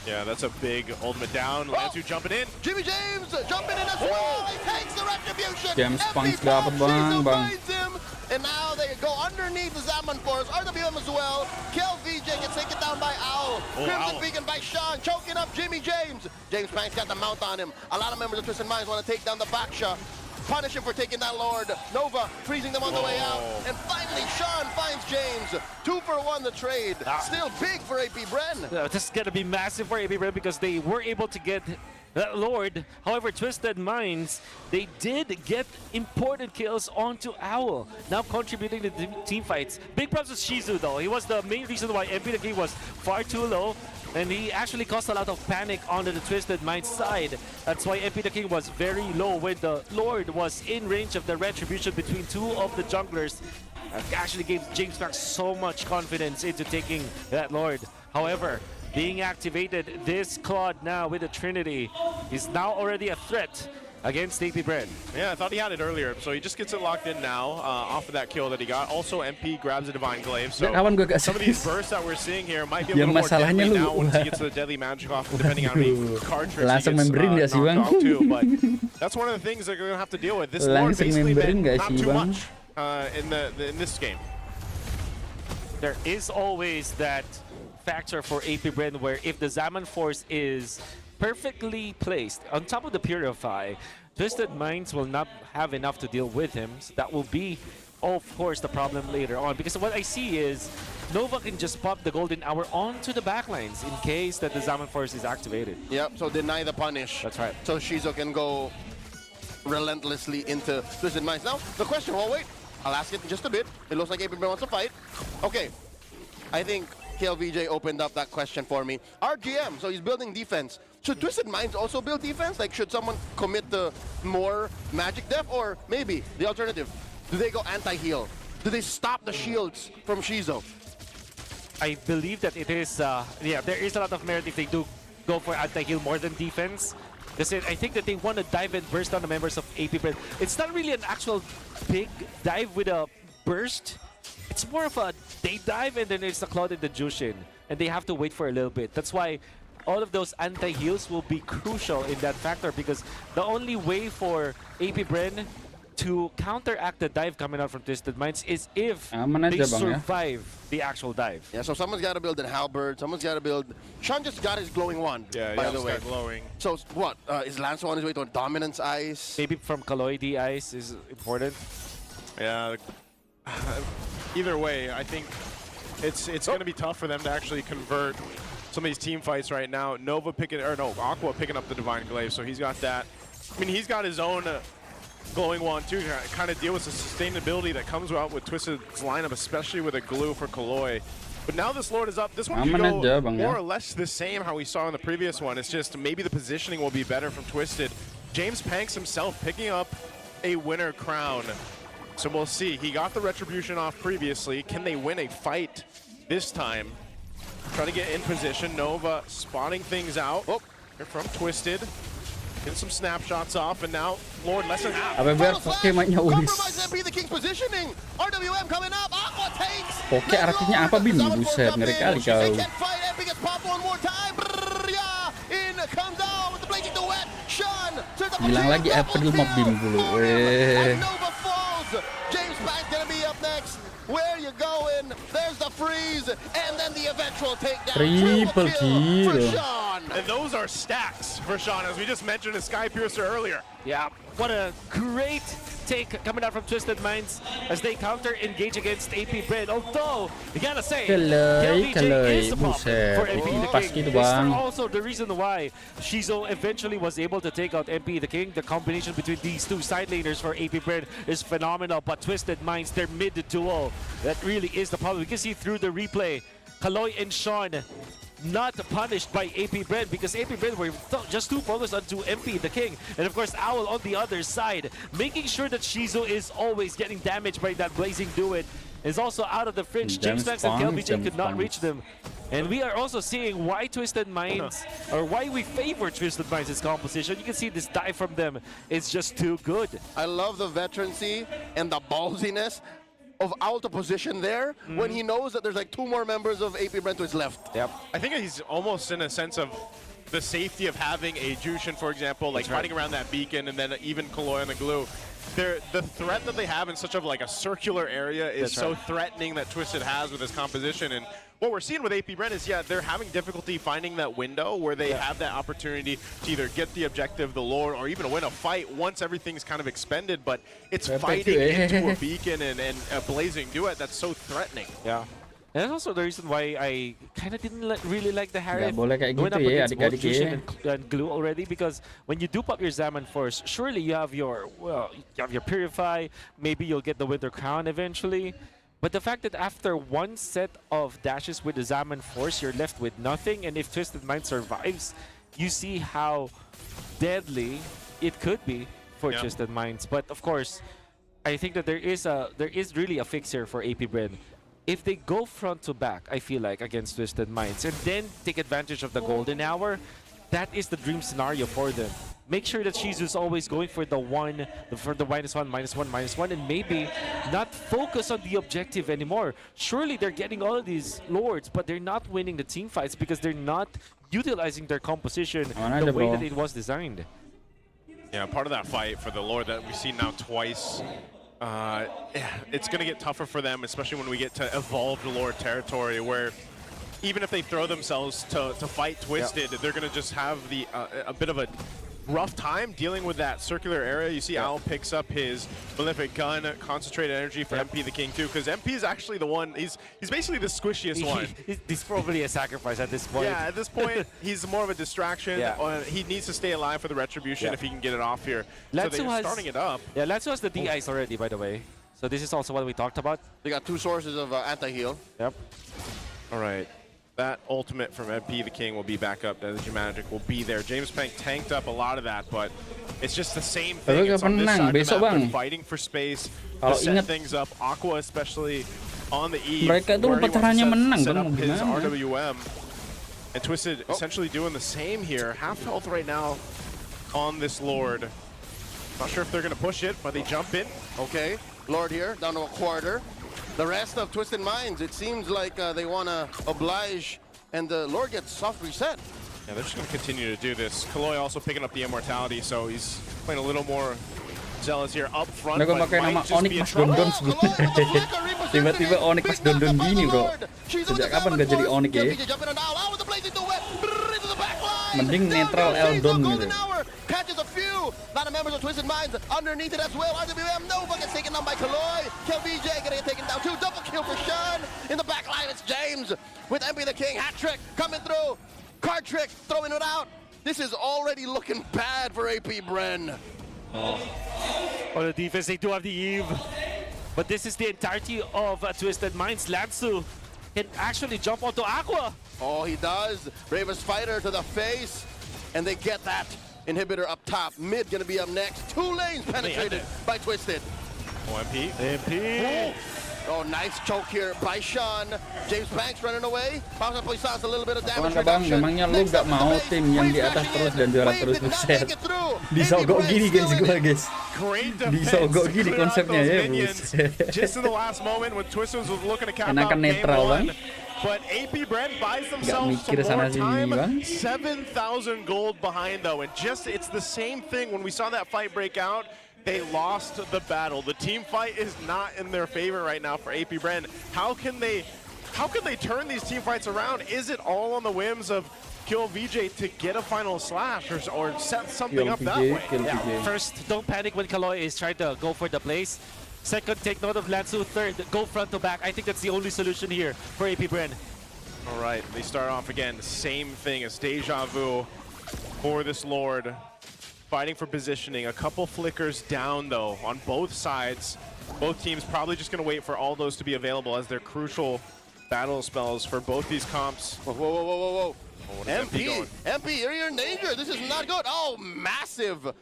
Yeah, that's a big ultimate down. Lanzu jumping in. Jimmy James jumping in as well. He takes the retribution. James MP Punks Bob dapat, Bang, Shizu Bang. finds him. And now they go underneath the Zaman Force. RWM as well. Kel VJ gets taken down by Owl. Crimson Owl. Beacon by Sean. Choking up Jimmy James. James Banks got the mount on him. A lot of members of Twisted Minds want to take down the back shot. Punish him for taking that Lord. Nova freezing them on the way out. And finally, Sean finds James. 2 for 1 the trade. Still big for AP Bren. This is going to be massive for AB Bren because they were able to get that Lord. However, Twisted Minds, they did get important kills onto Owl, now contributing to the team fights. Big props to Shizu though. He was the main reason why MP the King was far too low. And he actually caused a lot of panic onto the Twisted Minds side. That's why MP the King was very low when the Lord was in range of the retribution between two of the junglers. Actually gave James Max so much confidence into taking that Lord. However, being activated, this Claude now with the Trinity is now already a threat against AP Bren. Yeah, I thought he had it earlier, so he just gets it locked in now off of that kill that he got. Also, MP grabs a Divine Glaive, so Kawan gua gak some of these bursts that we're seeing here might be a Ya, little more masalahnya deadly lu- now once he gets to the Deadly Magic off, depending on how many card tricks Langsung he gets membrane gak sih, knocked Bang? off too. But that's one of the things they're going to have to deal with. This Lord Langsung basically membrane meant gak not sih, too Bang? much in this game. There is always that factor for AP Bren where if the Zaman Force is perfectly placed on top of the Purify, Twisted Minds will not have enough to deal with him. So that will be, of course, the problem later on. Because what I see is Nova can just pop the Golden Hour onto the backlines in case that the Zaman Force is activated. Yep, so deny the punish. That's right. So Shizu can go relentlessly into Twisted Minds. Now, the question, well, wait, I'll ask it in just a bit. It looks like AP Bren wants to fight. Okay, I think KLVJ opened up that question for me. Our GM, so he's building defense. Should Twisted Minds also build defense? Like, should someone commit the more magic depth? Or maybe the alternative, do they go anti-heal? Do they stop the shields from Shizu? I believe that it is, yeah, there is a lot of merit if they do go for anti-heal more than defense. Because I think that they want to dive and burst on the members of AP Bren. It's not really an actual big dive with a burst. It's more of a, they dive and then it's the Cloud and the Jushin. And they have to wait for a little bit. That's why all of those anti-heals will be crucial in that factor. Because the only way for AP Bren to counteract the dive coming out from Twisted Minds is if Aman they aja, Bang, ya. survive the actual dive. Yeah, so someone's got to build an halberd. Someone's got to build. Sean just got his glowing wand. Yeah, by yeah, the it's way. got glowing. So what? Is Lancer on his way to a dominance ice? Maybe from Colloidy Ice is important. Yeah. Either way, I think it's going to be tough for them to actually convert some of these team fights right now. Nova picking, or no, Aqua picking up the Divine Glaive, so he's got that. I mean, he's got his own glowing wand too, to kind of deal with the sustainability that comes out with Twisted's lineup, especially with a glue for Kaloi. But now this Lord is up. This one can Aman go aja, Bang, ya. more or less the same how we saw in the previous one. It's just maybe the positioning will be better from Twisted. James Panks himself picking up a winner crown. So we'll see. He got the retribution off previously. Can they win a fight this time? Try to get in position. Nova spotting things out. Oh, they're from Twisted. Getting some snapshots off, and now Lord less than half. Apa biar Poke mainnya ulis. Compromise MP the King's positioning. RWM coming up. Aqua takes. Poke artinya apa, Bim? Buset, ngeri kali kau. They can't fight. MP gets popped one more time. Brrr, yeah. In comes out with the blazing duet. Sean turns up. Bilang lagi April mob Bim dulu. And Nova falls. James Bank's gonna be up next. Where you going? There's the freeze, and then the eventual takedown. Triple kill for kill. Sean. And those are stacks for Sean, as we just mentioned a Sky Piercer earlier. Yeah, what a great take coming out from Twisted Minds as they counter engage against AP Bren. Although, you gotta say, KLVJ is the problem buset. for MP the Pas King. gitu, It's Bang. also the reason why Shizu eventually was able to take out MP the King. The combination between these two side laners for AP Bren is phenomenal, but Twisted Minds, their mid duo, that really is the problem. You can see through the replay, Kaloi and Sean not punished by AP Bren, because AP Bren were just too focused onto MP the King, and of course Owl on the other side, making sure that Shizu is always getting damaged by that Blazing Duet. Is also out of the fringe. James Banks and KLBJ could not reach them. And we are also seeing why Twisted Minds, or why we favor Twisted Minds' this composition. You can see this dive from them is just too good. I love the veterancy and the ballsiness of Owl to position there when he knows that there's like 2 more members of AP Bren to his left. Yep. I think he's almost in a sense of the safety of having a Jushin, for example, like fighting around that beacon, and then even Kaloy on the glue. The threat that they have in such of like a circular area is so threatening that Twisted has with his composition. And what we're seeing with AP Bren is, yeah, they're having difficulty finding that window where they have that opportunity to either get the objective, the lore, or even win a fight once everything's kind of expended. But it's fighting into a beacon and a Blazing Duet that's so threatening. Yeah. And that's also the reason why I kind of didn't really like the Harif boleh kayak going up gitu ya, against both adik-adik Jushin ya. and Glue already, because when you dupe up your Zaman Force, surely you have your, well, you have your Purify, maybe you'll get the Winter Crown eventually. But the fact that after one set of dashes with the Zaman Force, you're left with nothing, and if Twisted Mind survives, you see how deadly it could be for Twisted Minds. But of course, I think that there is really a fix here for AP Bren. If they go front to back, I feel like, against Twisted Minds, and then take advantage of the golden hour, that is the dream scenario for them. Make sure that Shizu's always going for the -1, -1, and maybe not focus on the objective anymore. Surely they're getting all of these lords, but they're not winning the team fights because they're not utilizing their composition the way that it was designed. Yeah, part of that fight for the lord that we've seen now twice. It's going to get tougher for them, especially when we get to evolved lore territory, where even if they throw themselves to fight Twisted, they're going to just have a bit of a rough time dealing with that circular area. You see Owl picks up his Malefic Gun, concentrated energy for MP the King too, because MP is actually the one, he's basically the squishiest one. He's probably a sacrifice at this point. Yeah, at this point, he's more of a distraction. He needs to stay alive for the Retribution if he can get it off here. So they're starting it up. Yeah, Lanzu has the D-Ice already, by the way. So this is also what we talked about. They got 2 sources of anti-heal. Yep. All right. That ultimate from MP the King will be back up. The Magic will be there. James Pank tanked up a lot of that, but it's just the same thing. It's on this side of the map. They're fighting for space to set things up. Aqua especially on the eve, Mereka tuh where he caranya wants menang, to set kan, up mau his gimana? RWM. And Twisted essentially doing the same here. Half health right now on this Lord. Not sure if they're going to push it, but they jump in. Okay, Lord here, down to a quarter. The rest of Twisted Minds, it seems like they want to oblige, and the Lord gets soft reset. Yeah, they're just going to continue to do this. Kaloy also picking up the immortality, so he's playing a little more zealous here up front. Nah, gue pakai nama Onyx Masdondon sebelumnya. Tiba-tiba Onyx Masdondon gini, bro. Sejak kapan gak jadi Onyx ya? Mending netral Eldon gitu. Catches a few. A lot of members of Twisted Minds underneath it as well. RWM, Nova gets taken down by Kaloy. KLBJ gonna get taken down too. Double kill for Sean. In the back line, it's James with MP the King. Hat trick coming through. Card trick, throwing it out. This is already looking bad for AP Bren. Oh, the defense, they do have the Eve. But this is the entirety of Twisted Minds. Lanzu can actually jump onto Aqua. Oh, he does. Bravest fighter to the face. And they get that inhibitor up top. Mid gonna be up next. 2 lanes penetrated by Twisted. Oh, MP. Oh, nice choke here by Sean. James Banks running away. Possibly sounds a little bit of damage Bang, memangnya lu gak mau tim yang di atas terus dan juara terus buset. Disogok gini guys gue guys. Disogok gini konsepnya ya buset. Just in the last moment when Twisted was looking to cap out Enakan game netral 1. bang. But AP Bren buys themselves some more time. 7,000 gold behind though, and just it's the same thing when we saw that fight break out. They lost the battle. The team fight is not in their favor right now for AP Bren. How can they turn these team fights around? Is it all on the whims of KLBJ to get a final slash or set something up that way? First, don't panic when Kaloy is trying to go for the place. Second, take note of Lanzu. Third, go front to back. I think that's the only solution here for AP Bren. All right, they start off again. The same thing as Deja Vu for this Lord. Fighting for positioning. A couple flickers down, though, on both sides. Both teams probably just going to wait for all those to be available as they're crucial battle spells for both these comps. Whoa, whoa, whoa, whoa, whoa. What is MP going? MP, you're in danger. This is not good. Oh, massive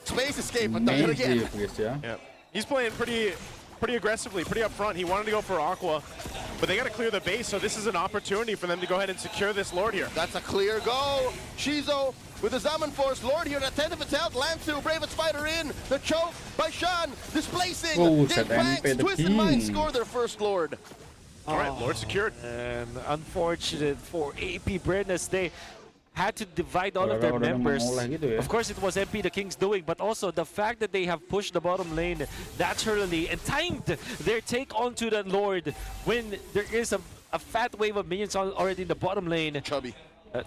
space escape. But Amazing, again. guys, ya. Yeah, he's playing pretty aggressively, pretty upfront. He wanted to go for Aqua, but they got to clear the base, so this is an opportunity for them to go ahead and secure this Lord here. That's a clear go. Shizo with the Zaman Force Lord here at 10 of its health. Lansu, Bravest Fighter in. The choke by Shan, displacing. Oh, Big set Banks, MP the Twisted Mind king. score their first Lord. All right, Lord secured. And unfortunate for AP Bren as they had to divide all of their Udah members. mengolah gitu ya. Of course, it was MP the King's doing, but also the fact that they have pushed the bottom lane naturally and timed their take onto the Lord when there is a fat wave of minions already in the bottom lane. Chubby.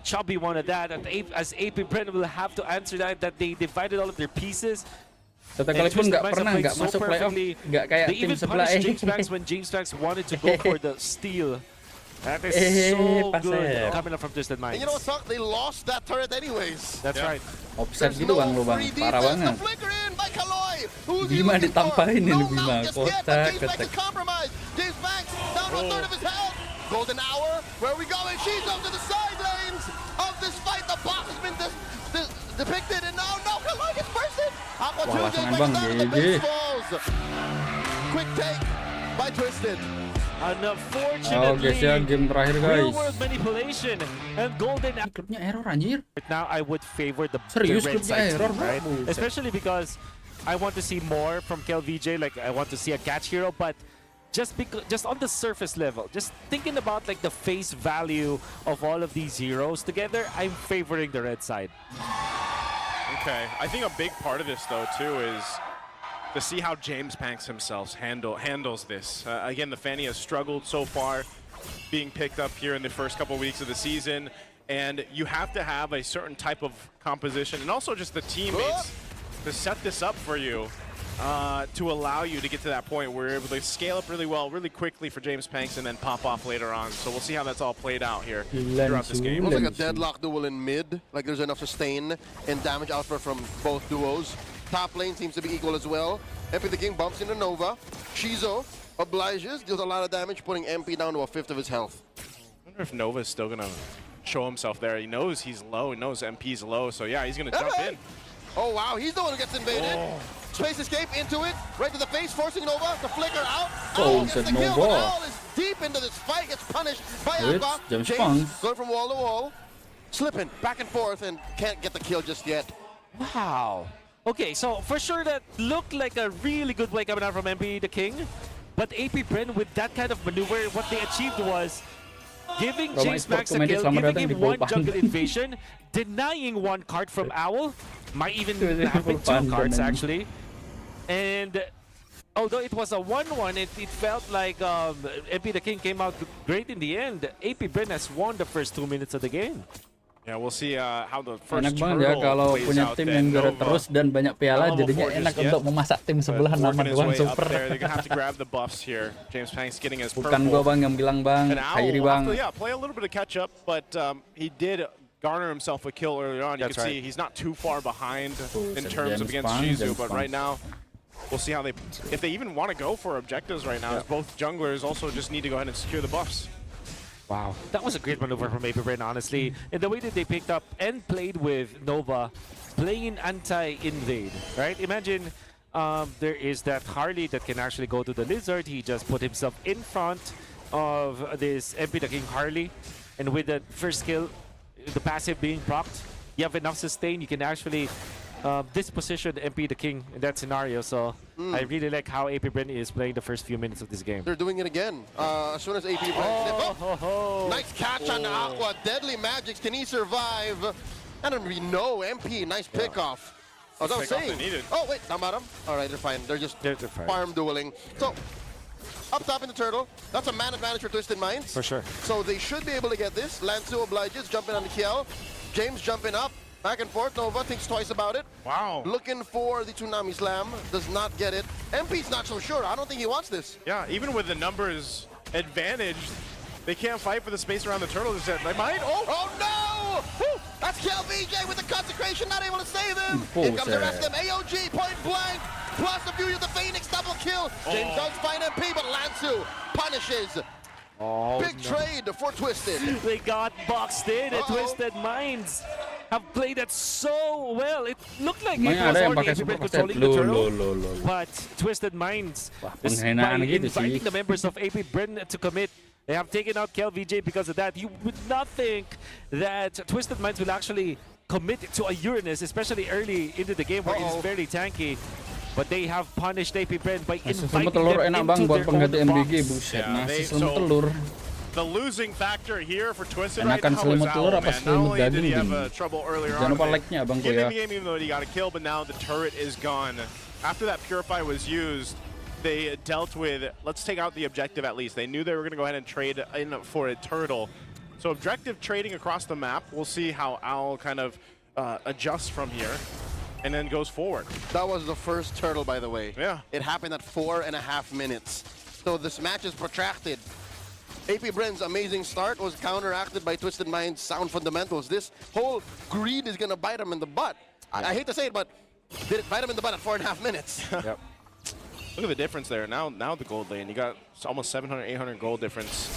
Chubby wanted that, and as AP Bren will have to answer that they divided all of their pieces. Tetapi pun nggak pernah nggak masuk playoff, nggak kayak They tim even sebelah. punished James Banks when James Banks wanted to go for the steal. That is so good coming up from Twisted And Minds. you know what, Sok? They lost that turret anyways. That's right. Offset gitu bang lu bang, parah banget. Bima ditampain ini Bima, James kocak Banks ketek. is compromised. James Banks down to a third of his health. Golden hour, where we going? She's up to the side lanes of this fight. The box has been depicted, and now Kaloi gets bursted. Aqua Wah, 2 langsung gets bang, down to the GG. base falls. Quick take by Twisted. Oh Unfortunately, guys ya, game terakhir real guys. world manipulation and golden. Klubnya error anjir. Right now, I would favor the Serius red klubnya side error, team, bro. right? Buset. Especially because I want to see more from KLVJ. Like I want to see a catch hero, but just on the surface level, just thinking about like the face value of all of these heroes together, I'm favoring the red side. Okay, I think a big part of this though too is to see how James Banks himself handles this. Again, the Fanny has struggled so far, being picked up here in the first couple weeks of the season, and you have to have a certain type of composition and also just the teammates to set this up for you to allow you to get to that point where you're able to scale up really well, really quickly for James Banks and then pop off later on. So we'll see how that's all played out here throughout this game. Looks like a deadlock duel in mid. Like there's enough sustain and damage output from both duos. Top lane seems to be equal as well. MP the King bumps into Nova. Shizo obliges, deals a lot of damage, putting MP down to a fifth of his health. I wonder if Nova's still gonna show himself there. He knows he's low, he knows MP's low, so yeah, he's gonna jump in. Oh wow, he's the one who gets invaded. Space escape into it, right to the face, forcing Nova to flicker out. Oh, gets the kill, but Owl is deep into this fight, gets punished by Aqua. James James Banks. going from wall to wall, slipping back and forth, and can't get the kill just yet. Wow. Okay, so for sure that looked like a really good play coming out from MP the King, but AP Bren with that kind of maneuver, what they achieved was giving James Banks a kill, giving him one jungle invasion, denying one card from Owl, might even have been two cards actually. And although it was a 1-1, it felt like MP the King came out great in the end. AP Bren has won the first 2 minutes of the game. Yeah, we'll see how the first Enak banget ya kalau plays punya out tim then. yang juara Nova, terus dan banyak piala, jadinya Forges enak yet, untuk memasak tim sebelah but nama working his doang way up super. there. They're gonna have to grab the buffs here. James Banks getting his Bukan gua purple. bang yang bilang bang, And Owl Kairi will bang. have to, yeah, play a little bit of catch up, but he did garner himself a kill earlier on. You That's can right. see he's not too far behind in James terms of against Banks, Shizu, James but right now we'll see how if they even want to go for objectives right now. As both junglers also just need to go ahead and secure the buffs. Wow, that was a great maneuver from AP Bren, honestly. And the way that they picked up and played with Nova, playing anti-invade, right? Imagine there is that Harley that can actually go to the Lizard. He just put himself in front of this MP the King Harley. And with the first skill, the passive being procced, you have enough sustain, you can actually disposition MP the King in that scenario. So I really like how AP Bren is playing the first few minutes of this game. They're doing it again. As soon as AP Bren nice catch on Aqua. Deadly magics. Can he survive? I don't really know. MP, nice pickoff. As I was saying. Oh wait, down bottom. All right, they're fine. They're just farm dueling. So up top in the turtle. That's a man advantage for Twisted Minds. For sure. So they should be able to get this. Lansu obliges, jumping on the kill. James jumping up. Back and forth, Nova thinks twice about it. Wow. Looking for the Tsunami Slam, does not get it. MP's not so sure, I don't think he wants this. Yeah, even with the numbers advantage, they can't fight for the space around the turtle. They might. Oh no! Woo! That's KLVJ with the consecration, not able to save him. Here comes the rest of them. AOG, point blank. Plus the beauty of the Phoenix double kill. James does find MP, but Lansu punishes Oh, Big trade for Twisted. They got boxed in, and Twisted Minds have played that so well. It looked like it was Ada yang already pakai AP super controlling kaset. the turtle, Lo. but Twisted Minds, Wah, is penghinaan by gitu sih. inviting the members of AP Bren to commit, they have taken out KLVJ because of that. You would not think that Twisted Minds will actually commit to a Uranus, especially early into the game where it is very tanky. But they have punished AP Bren by inviting telur them enak bang into buat their own pengganti MBG, box. buset. Yeah, Nasi they- selimut so- telur. The losing factor here for Twisted right Enakan now is selimut telur Owl, apa man. Not selimut only did he daging, have Bini? trouble earlier Jangan on, lupa with like-nya abang getting ya. the game even though he got a kill, but now the turret is gone. After that Purify was used, they dealt with, let's take out the objective at least. They knew they were going to go ahead and trade in for a turtle. So objective trading across the map. We'll see how Owl kind of adjusts from here and then goes forward. That was the first turtle, by the way. Yeah. It happened at 4.5 minutes. So this match is protracted. AP Bren's amazing start was counteracted by Twisted Mind's sound fundamentals. This whole greed is going to bite him in the butt. I hate to say it, but did it bite him in the butt at 4.5 minutes? Yep. Look at the difference there. Now the gold lane. You got almost 700, 800 gold difference.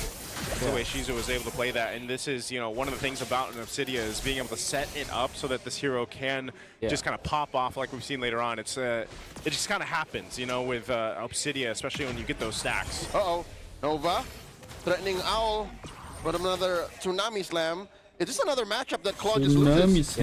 That's the way Shizu was able to play that. And this is, you know, one of the things about an Obsidia is being able to set it up so that this hero can just kind of pop off like we've seen later on. It's it just kind of happens, you know, with Obsidia, especially when you get those stacks. Uh-oh. Nova threatening Owl with another Tsunami Slam. Is this another matchup that Claude just loses?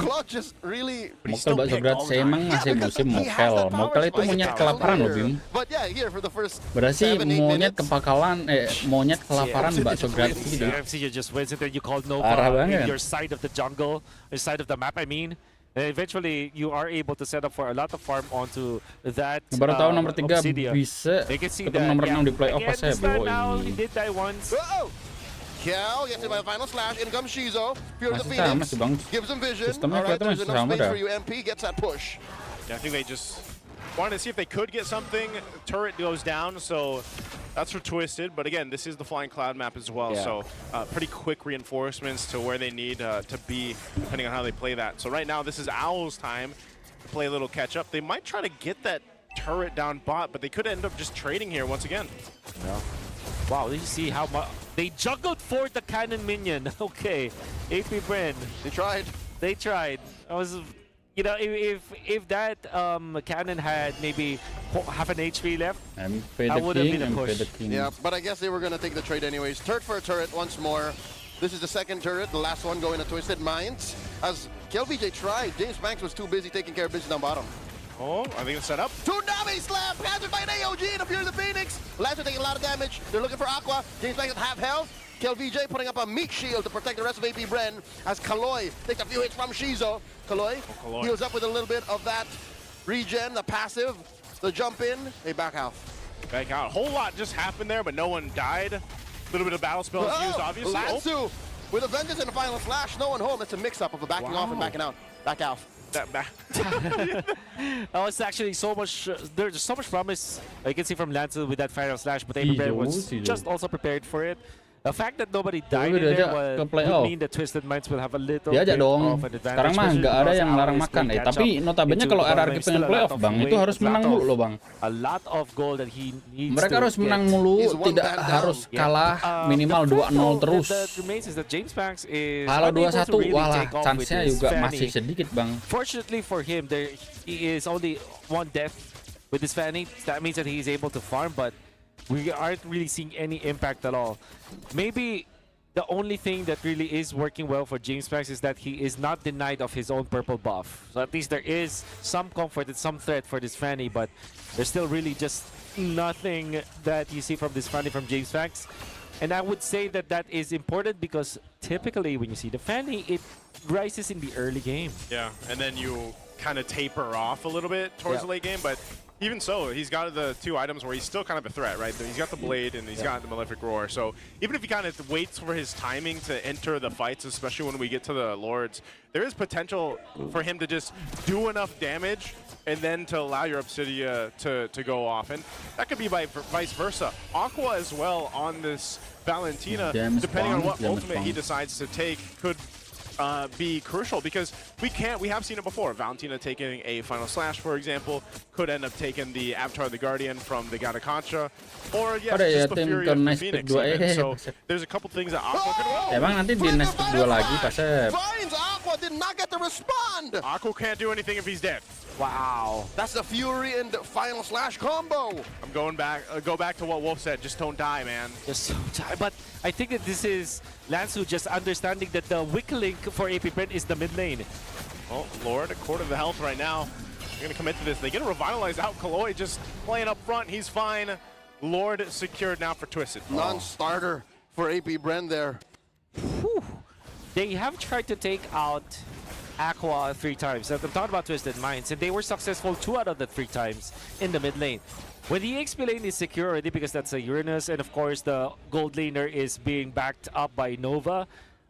Claude just really... Mokel bakso gratis emang ngasih musim mokel. Mokel itu monyet kelaparan loh, Bim. But yeah, here for the first Berarti 7-8 monyet minutes. kepakalan, monyet kelaparan bakso gratis gitu. CFC just wins it, and you call Nova Parah in banget. your side of the jungle, your side of the map, I mean. And eventually, you are able to set up for a lot of farm onto that Baru tahu nomor 3 Obsidia. bisa They can see ketemu that, nomor 6 di playoff pas again, saya this time now, he boy. did die once. Uh-oh. Kel gets hit by the final slash. In comes Shizo. Fear of the Masih sama Phoenix. sih bang. Gives him vision. Sistemnya All right, kelihatan there's masih enough sama space dah. for you. MP gets that push. Yeah, I think they just wanted to see if they could get something. Turret goes down, so that's for Twisted. But again, this is the Flying Cloud map as well, so pretty quick reinforcements to where they need to be, depending on how they play that. So right now, this is Owl's time to play a little catch-up. They might try to get that turret down bot, but they could end up just trading here once again. Yeah. Wow, did you see how much they juggled for the cannon minion? Okay, AP Bren. They tried. They tried. I was, you know, if that cannon had maybe half an HP left, MP I the would have king, been a MP push. the king. Yeah, but I guess they were going to take the trade anyways. Turret for a turret once more. This is the second turret, the last one going to Twisted Minds. As KLVJ tried, James Banks was too busy taking care of business down bottom. Oh, I think it's set up. Tsunami Slam! Captured by an AOG and Fear of the Phoenix! Lancer taking a lot of damage. They're looking for Aqua. James Banks at half health. KLVJ putting up a meat shield to protect the rest of AP Bren as Kaloy takes a few hits from Shizo. Kaloy heals up with a little bit of that regen, the passive, the jump in, they back out. Back out. A whole lot just happened there, but no one died. A little bit of battle spells used, obviously. Lansu with a vengeance and a final slash, no one home. It's a mix-up of a backing off and backing out. Back out. That back. That was actually so much. There's so much promise. You can see from Lancel with that final slash, but AP Bren was just also prepared for it. The fact that nobody died in there would mean that Twisted Minds will have a little Diajak bit dong. of an advantage. Sekarang mah nggak ada yang larang makan. Tapi notabene kalau RRQ pengen playoff bang, itu harus menang mulu loh bang. A lot of goal that he needs. Mereka harus menang mulu, tidak harus kalah minimal 2-0 terus. Kalau 2-1, walah, chance-nya juga masih sedikit bang. Fortunately for him, there he is only one death with his Fanny. That means that he is able to farm, but we aren't really seeing any impact at all. Maybe the only thing that really is working well for James Banks is that he is not denied of his own purple buff. So at least there is some comfort and some threat for this Fanny, but there's still really just nothing that you see from this Fanny from James Banks. And I would say that that is important because typically when you see the Fanny, it rises in the early game. Yeah, and then you kind of taper off a little bit towards the late game, but even so, he's got the two items where he's still kind of a threat, right? He's got the Blade and he's got the Malefic Roar. So even if he kind of waits for his timing to enter the fights, especially when we get to the Lords, there is potential for him to just do enough damage and then to allow your Obsidia to go off. And that could be by vice versa. Aqua as well on this Valentina, depending on what ultimate he decides to take, could be crucial because we have seen it before. Valentina taking a Final Slash, for example, could end up taking the Avatar of the Guardian from the Gatakancha, or yes, just the Fury of the Phoenix even. So there's a couple things that Aqua could Emang nanti di next pick 2 lagi Kasep. Finds Aqua, did not get to respond. Aqua can't do anything if he's dead. Wow. That's the Fury and Final Slash combo. I'm going back. Go back to what Wolf said. Just don't die, man. Just so tired. But I think that this is Lansu just understanding that the weak link for AP Bren is the mid lane. Oh, Lord, a quarter of the health right now. They're going to commit to this. They get a revitalize out. Kaloi just playing up front. He's fine. Lord secured now for Twisted. Non-starter for AP Bren there. Whew. They have tried to take out Aqua 3 times. I'm talking about Twisted Minds, and they were successful 2 out of the 3 times in the mid lane. When the XP lane is secure already because that's a Uranus, and of course the gold laner is being backed up by Nova,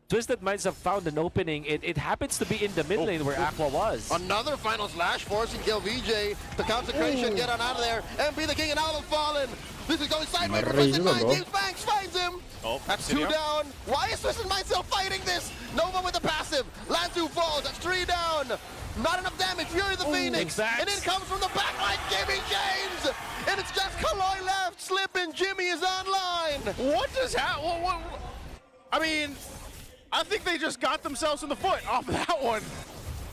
Twisted Minds have found an opening. It happens to be in the mid lane where Aqua was. Another Final Slash forcing KLVJ. The consecration, get on out of there. MP the King and Owl have fallen. This is going sideways for Twisted Minds. James Banks finds him. Oh, that's 2 down. Why is Twisted Minds still fighting this? Nova with the passive. Lanzu falls. That's 3 down. Not enough damage. Fury of the Phoenix. And it comes from the backline. Jimmy James. And it's just Kaloi left. Slip and Jimmy is online. What does happen? I mean, I think they just got themselves in the foot off that one.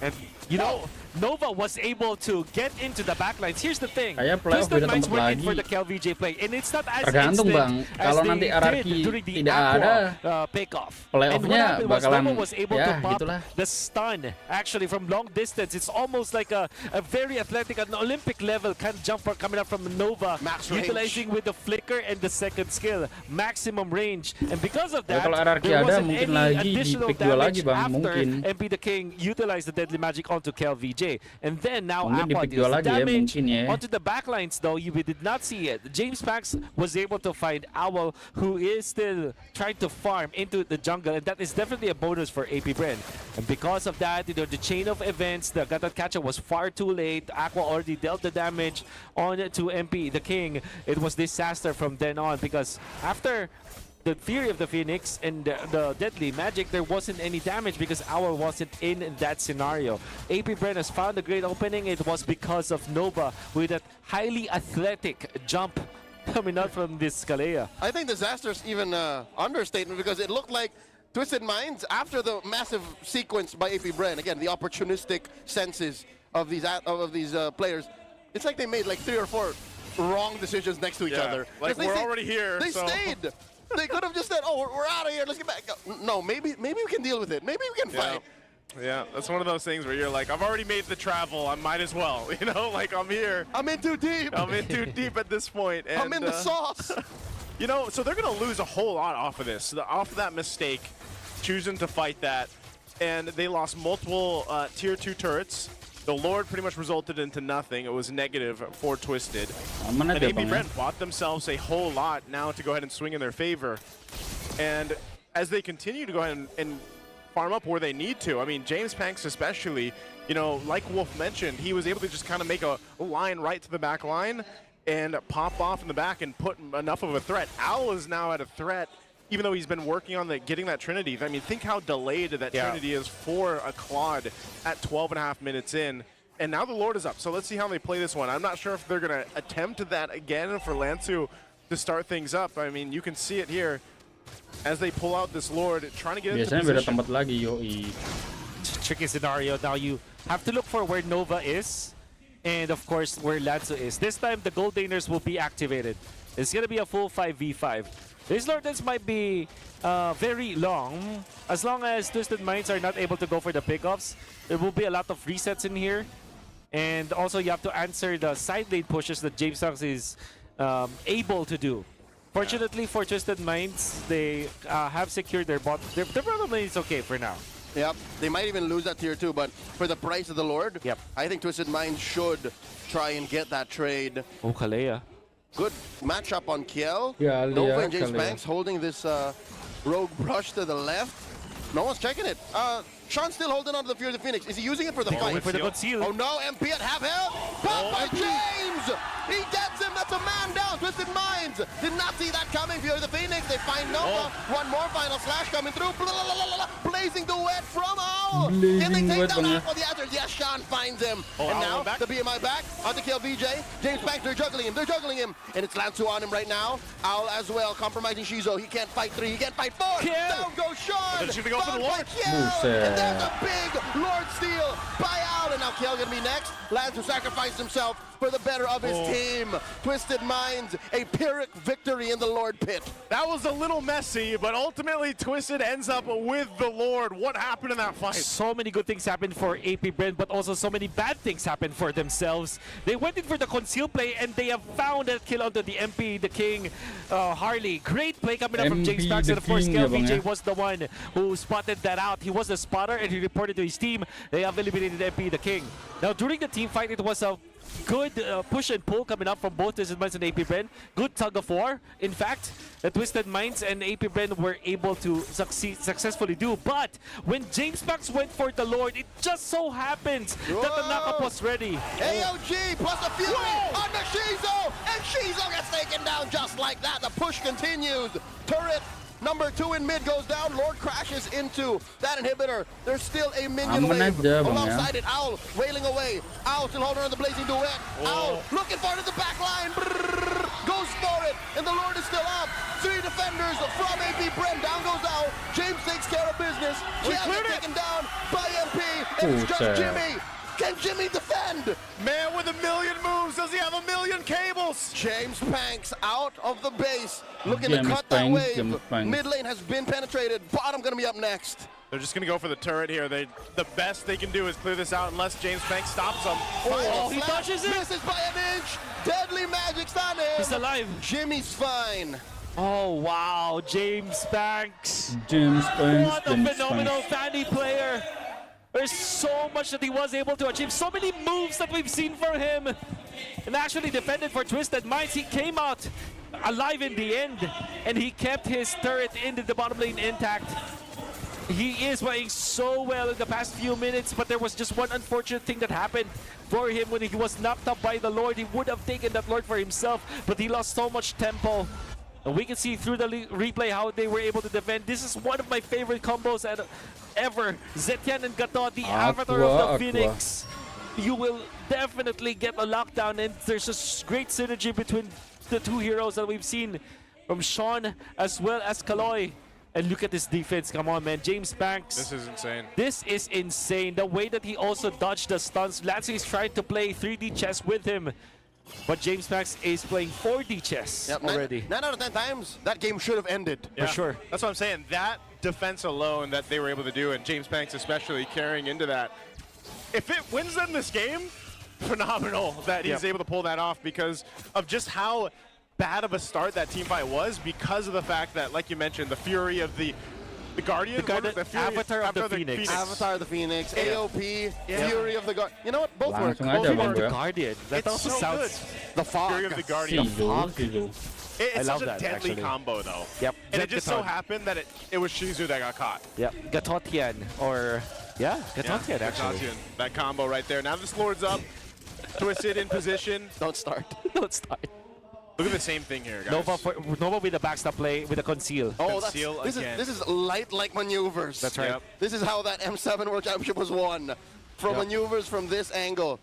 And you know, Nova was able to get into the backlines. Here's the thing. Twisted Minds were in lagi. for the KLVJ play, and it's not as Tergantung instant Bang, as kalau they nanti did RRQ during the tidak Aqua ada, payoff. And what playoff-nya happened was bakalan Nova was able to pop gitulah. the stun actually from long distance. It's almost like a very athletic, an Olympic level kind of jumper coming up from Nova, utilizing with the flicker and the second skill, maximum range. And because of that, kalau RRQ there ada wasn't mungkin any lagi di additional pick 2 lagi damage Bang, after mungkin. MP the King utilized the deadly magic onto KLVJ. And then now Mungkin di Aqua pick 2 deals lagi ya, damage mungkin ya. onto the backlines though. We did not see it. James Pax was able to find Owl, who is still trying to farm into the jungle, and that is definitely a bonus for AP Bren. And because of that, you know, the chain of events, the Gatatkacha was far too late. Aqua already dealt the damage on to MP the King. It was disaster from then on because after the Fury of the Phoenix and the Deadly Magic, there wasn't any damage because Owl wasn't in that scenario. AP Bren has found a great opening. It was because of Nova with that highly athletic jump coming out from this Kalea. I think disaster's even understatement because it looked like Twisted Minds after the massive sequence by AP Bren. Again, the opportunistic senses of these players. It's like they made like 3 or 4 wrong decisions next to each other. Like we're already here. They stayed. They could have just said, "Oh, we're out of here. Let's get back." No, maybe we can deal with it. Maybe we can fight. Yeah, that's one of those things where you're like, I've already made the travel. I might as well. You know, like I'm here. I'm in too deep. I'm in too deep at this point. And, I'm in the sauce. You know, so they're going to lose a whole lot off of this, off of that mistake, choosing to fight that. And they lost multiple tier 2 turrets. The Lord pretty much resulted into nothing. It was negative for Twisted. And AP Bren bought themselves a whole lot now to go ahead and swing in their favor. And as they continue to go ahead and farm up where they need to, I mean, James Panks especially, you know, like Wolf mentioned, he was able to just kind of make a line right to the back line and pop off in the back and put enough of a threat. Owl is now at a threat, even though he's been working on getting that Trinity. I mean, think how delayed that Trinity is for a Claude at 12.5 minutes in. And now the Lord is up. So let's see how they play this one. I'm not sure if they're going to attempt that again for Lansu to start things up. I mean, you can see it here as they pull out this Lord, trying to get into Biasanya beda position. tempat lagi, yoi. Tricky scenario. Now you have to look for where Nova is and of course where Lansu is. This time the gold laners will be activated. It's going to be a full 5v5. These Lordens might be very long. As long as Twisted Minds are not able to go for the pickoffs, there will be a lot of resets in here. And also you have to answer the side lane pushes that James Songs is able to do. Fortunately for Twisted Minds, they have secured their bot. Their bottom lane is okay for now. Yep, they might even lose that tier 2, but for the price of the Lord, I think Twisted Minds should try and get that trade. Oh, Kalea. Good matchup on Kiel. Yeah, Nova and James Kalea. Banks holding this rogue brush to the left. No one's checking it. Sean's still holding on to the Fury of the Phoenix. Is he using it for the fight? For the conceal. Oh no, MP at half health. Pop by James! He gets him. That's a man down. Twisted Minds. Did not see that coming. Fury of the Phoenix. They find Nova. One more final slash coming through. Blazing duet from Owl. Can they take down Owl for the answer? Yes, Sean finds him. And now the BMI back on to kill VJ. James Banks, they're juggling him. They're juggling him. And it's Lansu on him right now. Owl as well, compromising Shizo. He can't fight 3. He can't fight 4. Down goes Sean. They're just gonna go for the Lord. And there's a big Lord steal by Owl. And now Kiel gonna be next. Lansu sacrificed himself for the better of his team. Twisted Minds, a Pyrrhic victory in the Lord pit. That was a little messy, but ultimately Twisted ends up with the Lord. What happened in that fight? So many good things happened for AP Bren, but also so many bad things happened for themselves. They went in for the conceal play, and they have found that kill onto the MP, the King, Harley. Great play coming up from James Banks, and of course, KLVJ was the one who spotted that out. He was the spotter, and he reported to his team. They have eliminated MP, the King. Now, during the team fight, it was a good push and pull coming up from both Twisted Minds and AP Bren. Good tug of war. In fact, the Twisted Minds and AP Bren were able to successfully do. But when James Banks went for the Lord, it just so happens that the knockup was ready. AOG plus a Fury on the Shizo, and Shizo gets taken down just like that. The push continues. Turret number 2 in mid goes down. Lord crashes into that inhibitor. There's still a minion wave alongside it. Owl wailing away. Owl still holding on to the blazing duet. Owl looking for it at the back line. Goes for it, and the Lord is still up. 3 defenders from AP Bren. Down goes Owl. James takes care of business. Kiel gets taken down by MP, and it's just Jimmy. Can Jimmy defend? Man with a million moves. Does he have a million cables? James Banks out of the base, looking to cut that wave. Mid lane has been penetrated. Bottom gonna be up next. They're just gonna go for the turret here. The best they can do is clear this out unless James Banks stops them. He dodges it. Misses by an inch. Deadly magic's on him. He's alive. Jimmy's fine. Oh wow, James Banks. What a phenomenal Fanny player. There's so much that he was able to achieve. So many moves that we've seen from him. And actually defended for Twisted Minds. He came out alive in the end. And he kept his turret into the bottom lane intact. He is playing so well in the past few minutes. But there was just one unfortunate thing that happened for him when he was knocked up by the Lord. He would have taken that Lord for himself. But he lost so much tempo. And we can see through the replay how they were able to defend. This is one of my favorite combos ever. Zetian and Gato, the avatar of the Phoenix. You will definitely get a lockdown, and there's a great synergy between the two heroes that we've seen from Sean as well as Kaloy. And look at this defense. Come on, man. James Banks. This is insane. This is insane. The way that he also dodged the stuns. Lancy is trying to play 3D chess with him. But James Banks is playing 4D chess already. 9 out of 10 times, that game should have ended. Yeah. For sure. That's what I'm saying. That defense alone that they were able to do, and James Banks especially carrying into that. If it wins them this game, phenomenal that he's able to pull that off because of just how bad of a start that team fight was, because of the fact that, like you mentioned, the fury of the Guardian, the avatar of the Phoenix. Avatar of the Phoenix, AOP, Fury of the Guardian. You know what? Both work. Langsung Both aja, of the Bang. Guardian. That It's also so sounds. The fog. Fury of the Guardian. It's I love such a that, deadly actually. combo, though. Yep. And Zed it just so Gaton. happened that it was Shizu that got caught. Yep. Gatotian or Gatotian actually. Gatotian. That combo right there. Now this Lord's up. Twisted in position. Don't start. Don't start. Look at the same thing here, guys. Nova with the backstop play with the conceal. Oh, Conceal this again. is light-like maneuvers. That's right. Yep. This is how that M7 World Championship was won. From maneuvers from this angle.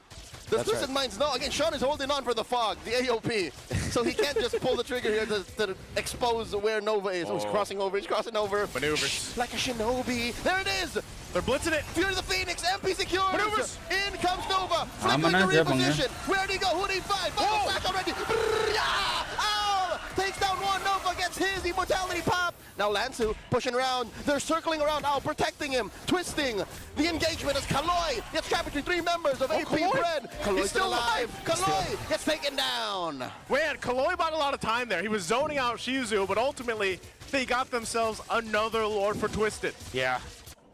The Twisted Minds, no, again, Sean is holding on for the fog, the AOP. So he can't just pull the trigger here to expose where Nova is. Oh, he's crossing over, Maneuvers. Like a shinobi. There it is! They're blitzing it. Fury of the Phoenix, MP secures! Maneuvers. In comes Nova, flickering Aman to aja, Bang, ya. reposition. Where'd he go? Who'd he find? Final flash already! Ow! Takes down one, Nova gets his immortality pop! Now Lansu pushing around. They're circling around Owl, protecting him, twisting. The engagement as Kaloy gets trapped between 3 members of AP Bren. Kaloy's still alive. Kaloy gets taken down. Man, Kaloy bought a lot of time there. He was zoning out Shizu, but ultimately they got themselves another Lord for Twisted. Yeah.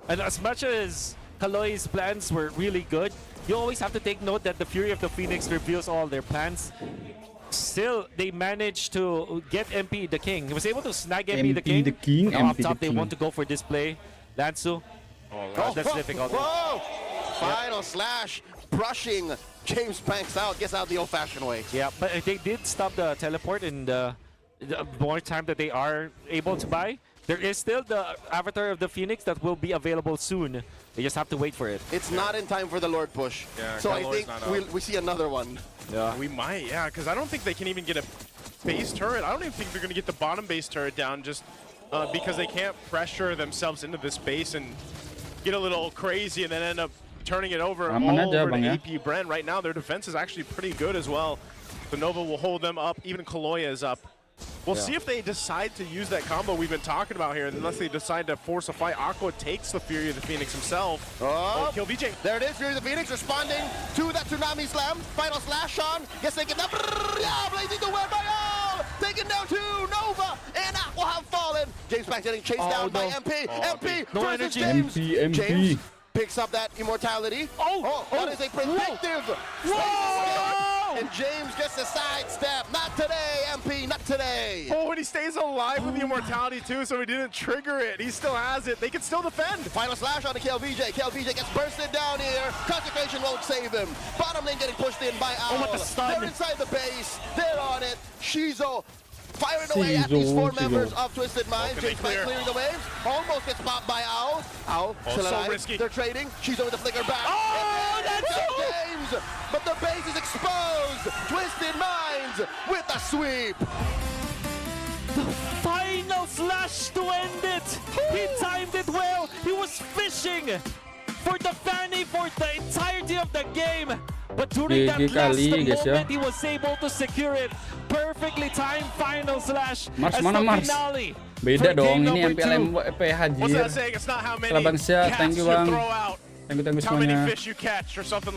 And as much as Kaloy's plans were really good, you always have to take note that the Fury of the Phoenix reveals all their plans. Still, they managed to get MP the King. He was able to snag MP the King. the King, Now up MP the top, they King. want to go for this play. Lansu. That's difficult. Whoa! Final slash, brushing James Banks out, gets out the old-fashioned way. Yeah, but they did stop the teleport in the more time that they are able to buy. There is still the Avatar of the Phoenix that will be available soon. They just have to wait for it. It's not in time for the Lord push. Yeah, so I Galor's think we see another one. Yeah. We might, yeah, because I don't think they can even get a base turret. I don't even think they're going to get the bottom base turret down just because they can't pressure themselves into this base and get a little crazy and then end up turning it over all over to AP Bren. Right now, their defense is actually pretty good as well. So Nova will hold them up. Even Kaloya is up. We'll see if they decide to use that combo we've been talking about here, unless they decide to force a fight. Aqua takes the Fury of the Phoenix himself. Oh, kill VJ. There it is, Fury of the Phoenix responding to that Tsunami Slam. Final slash on. Gets taken down. Yeah, blazing the way by all. Taken down to Nova, and Aqua have fallen. James Banks getting chased down by MP. MP no versus energy. James. MP. James picks up that immortality. That is a protective. Whoa! And James gets a sidestep. Not today, MP, not today. Oh, and he stays alive with the immortality too, so he didn't trigger it. He still has it. They can still defend. Final slash on the KLVJ. KLVJ gets bursted down here. Consecration won't save him. Bottom lane getting pushed in by Owl. what the stun. They're inside the base. They're on it. Shizo firing away at these four members of Twisted Minds. James Banks clearing the waves. Almost gets popped by Owl. Owl still alive. Risky. They're trading. Shizo with the flicker back. Oh, that's James! But the base is exposed. Twisted Minds with a sweep. Final slash to end it. He timed it well. He was fishing for the Fanny for the entirety of the game. But during that last moment, he was able to secure it. Perfectly timed final slash as the finale. Beda dong, ini MPL PH What's that saying? It's not how many Bang Sia, cats thank you you Bang. throw out. Thank you How many semuanya. fish you catch or something.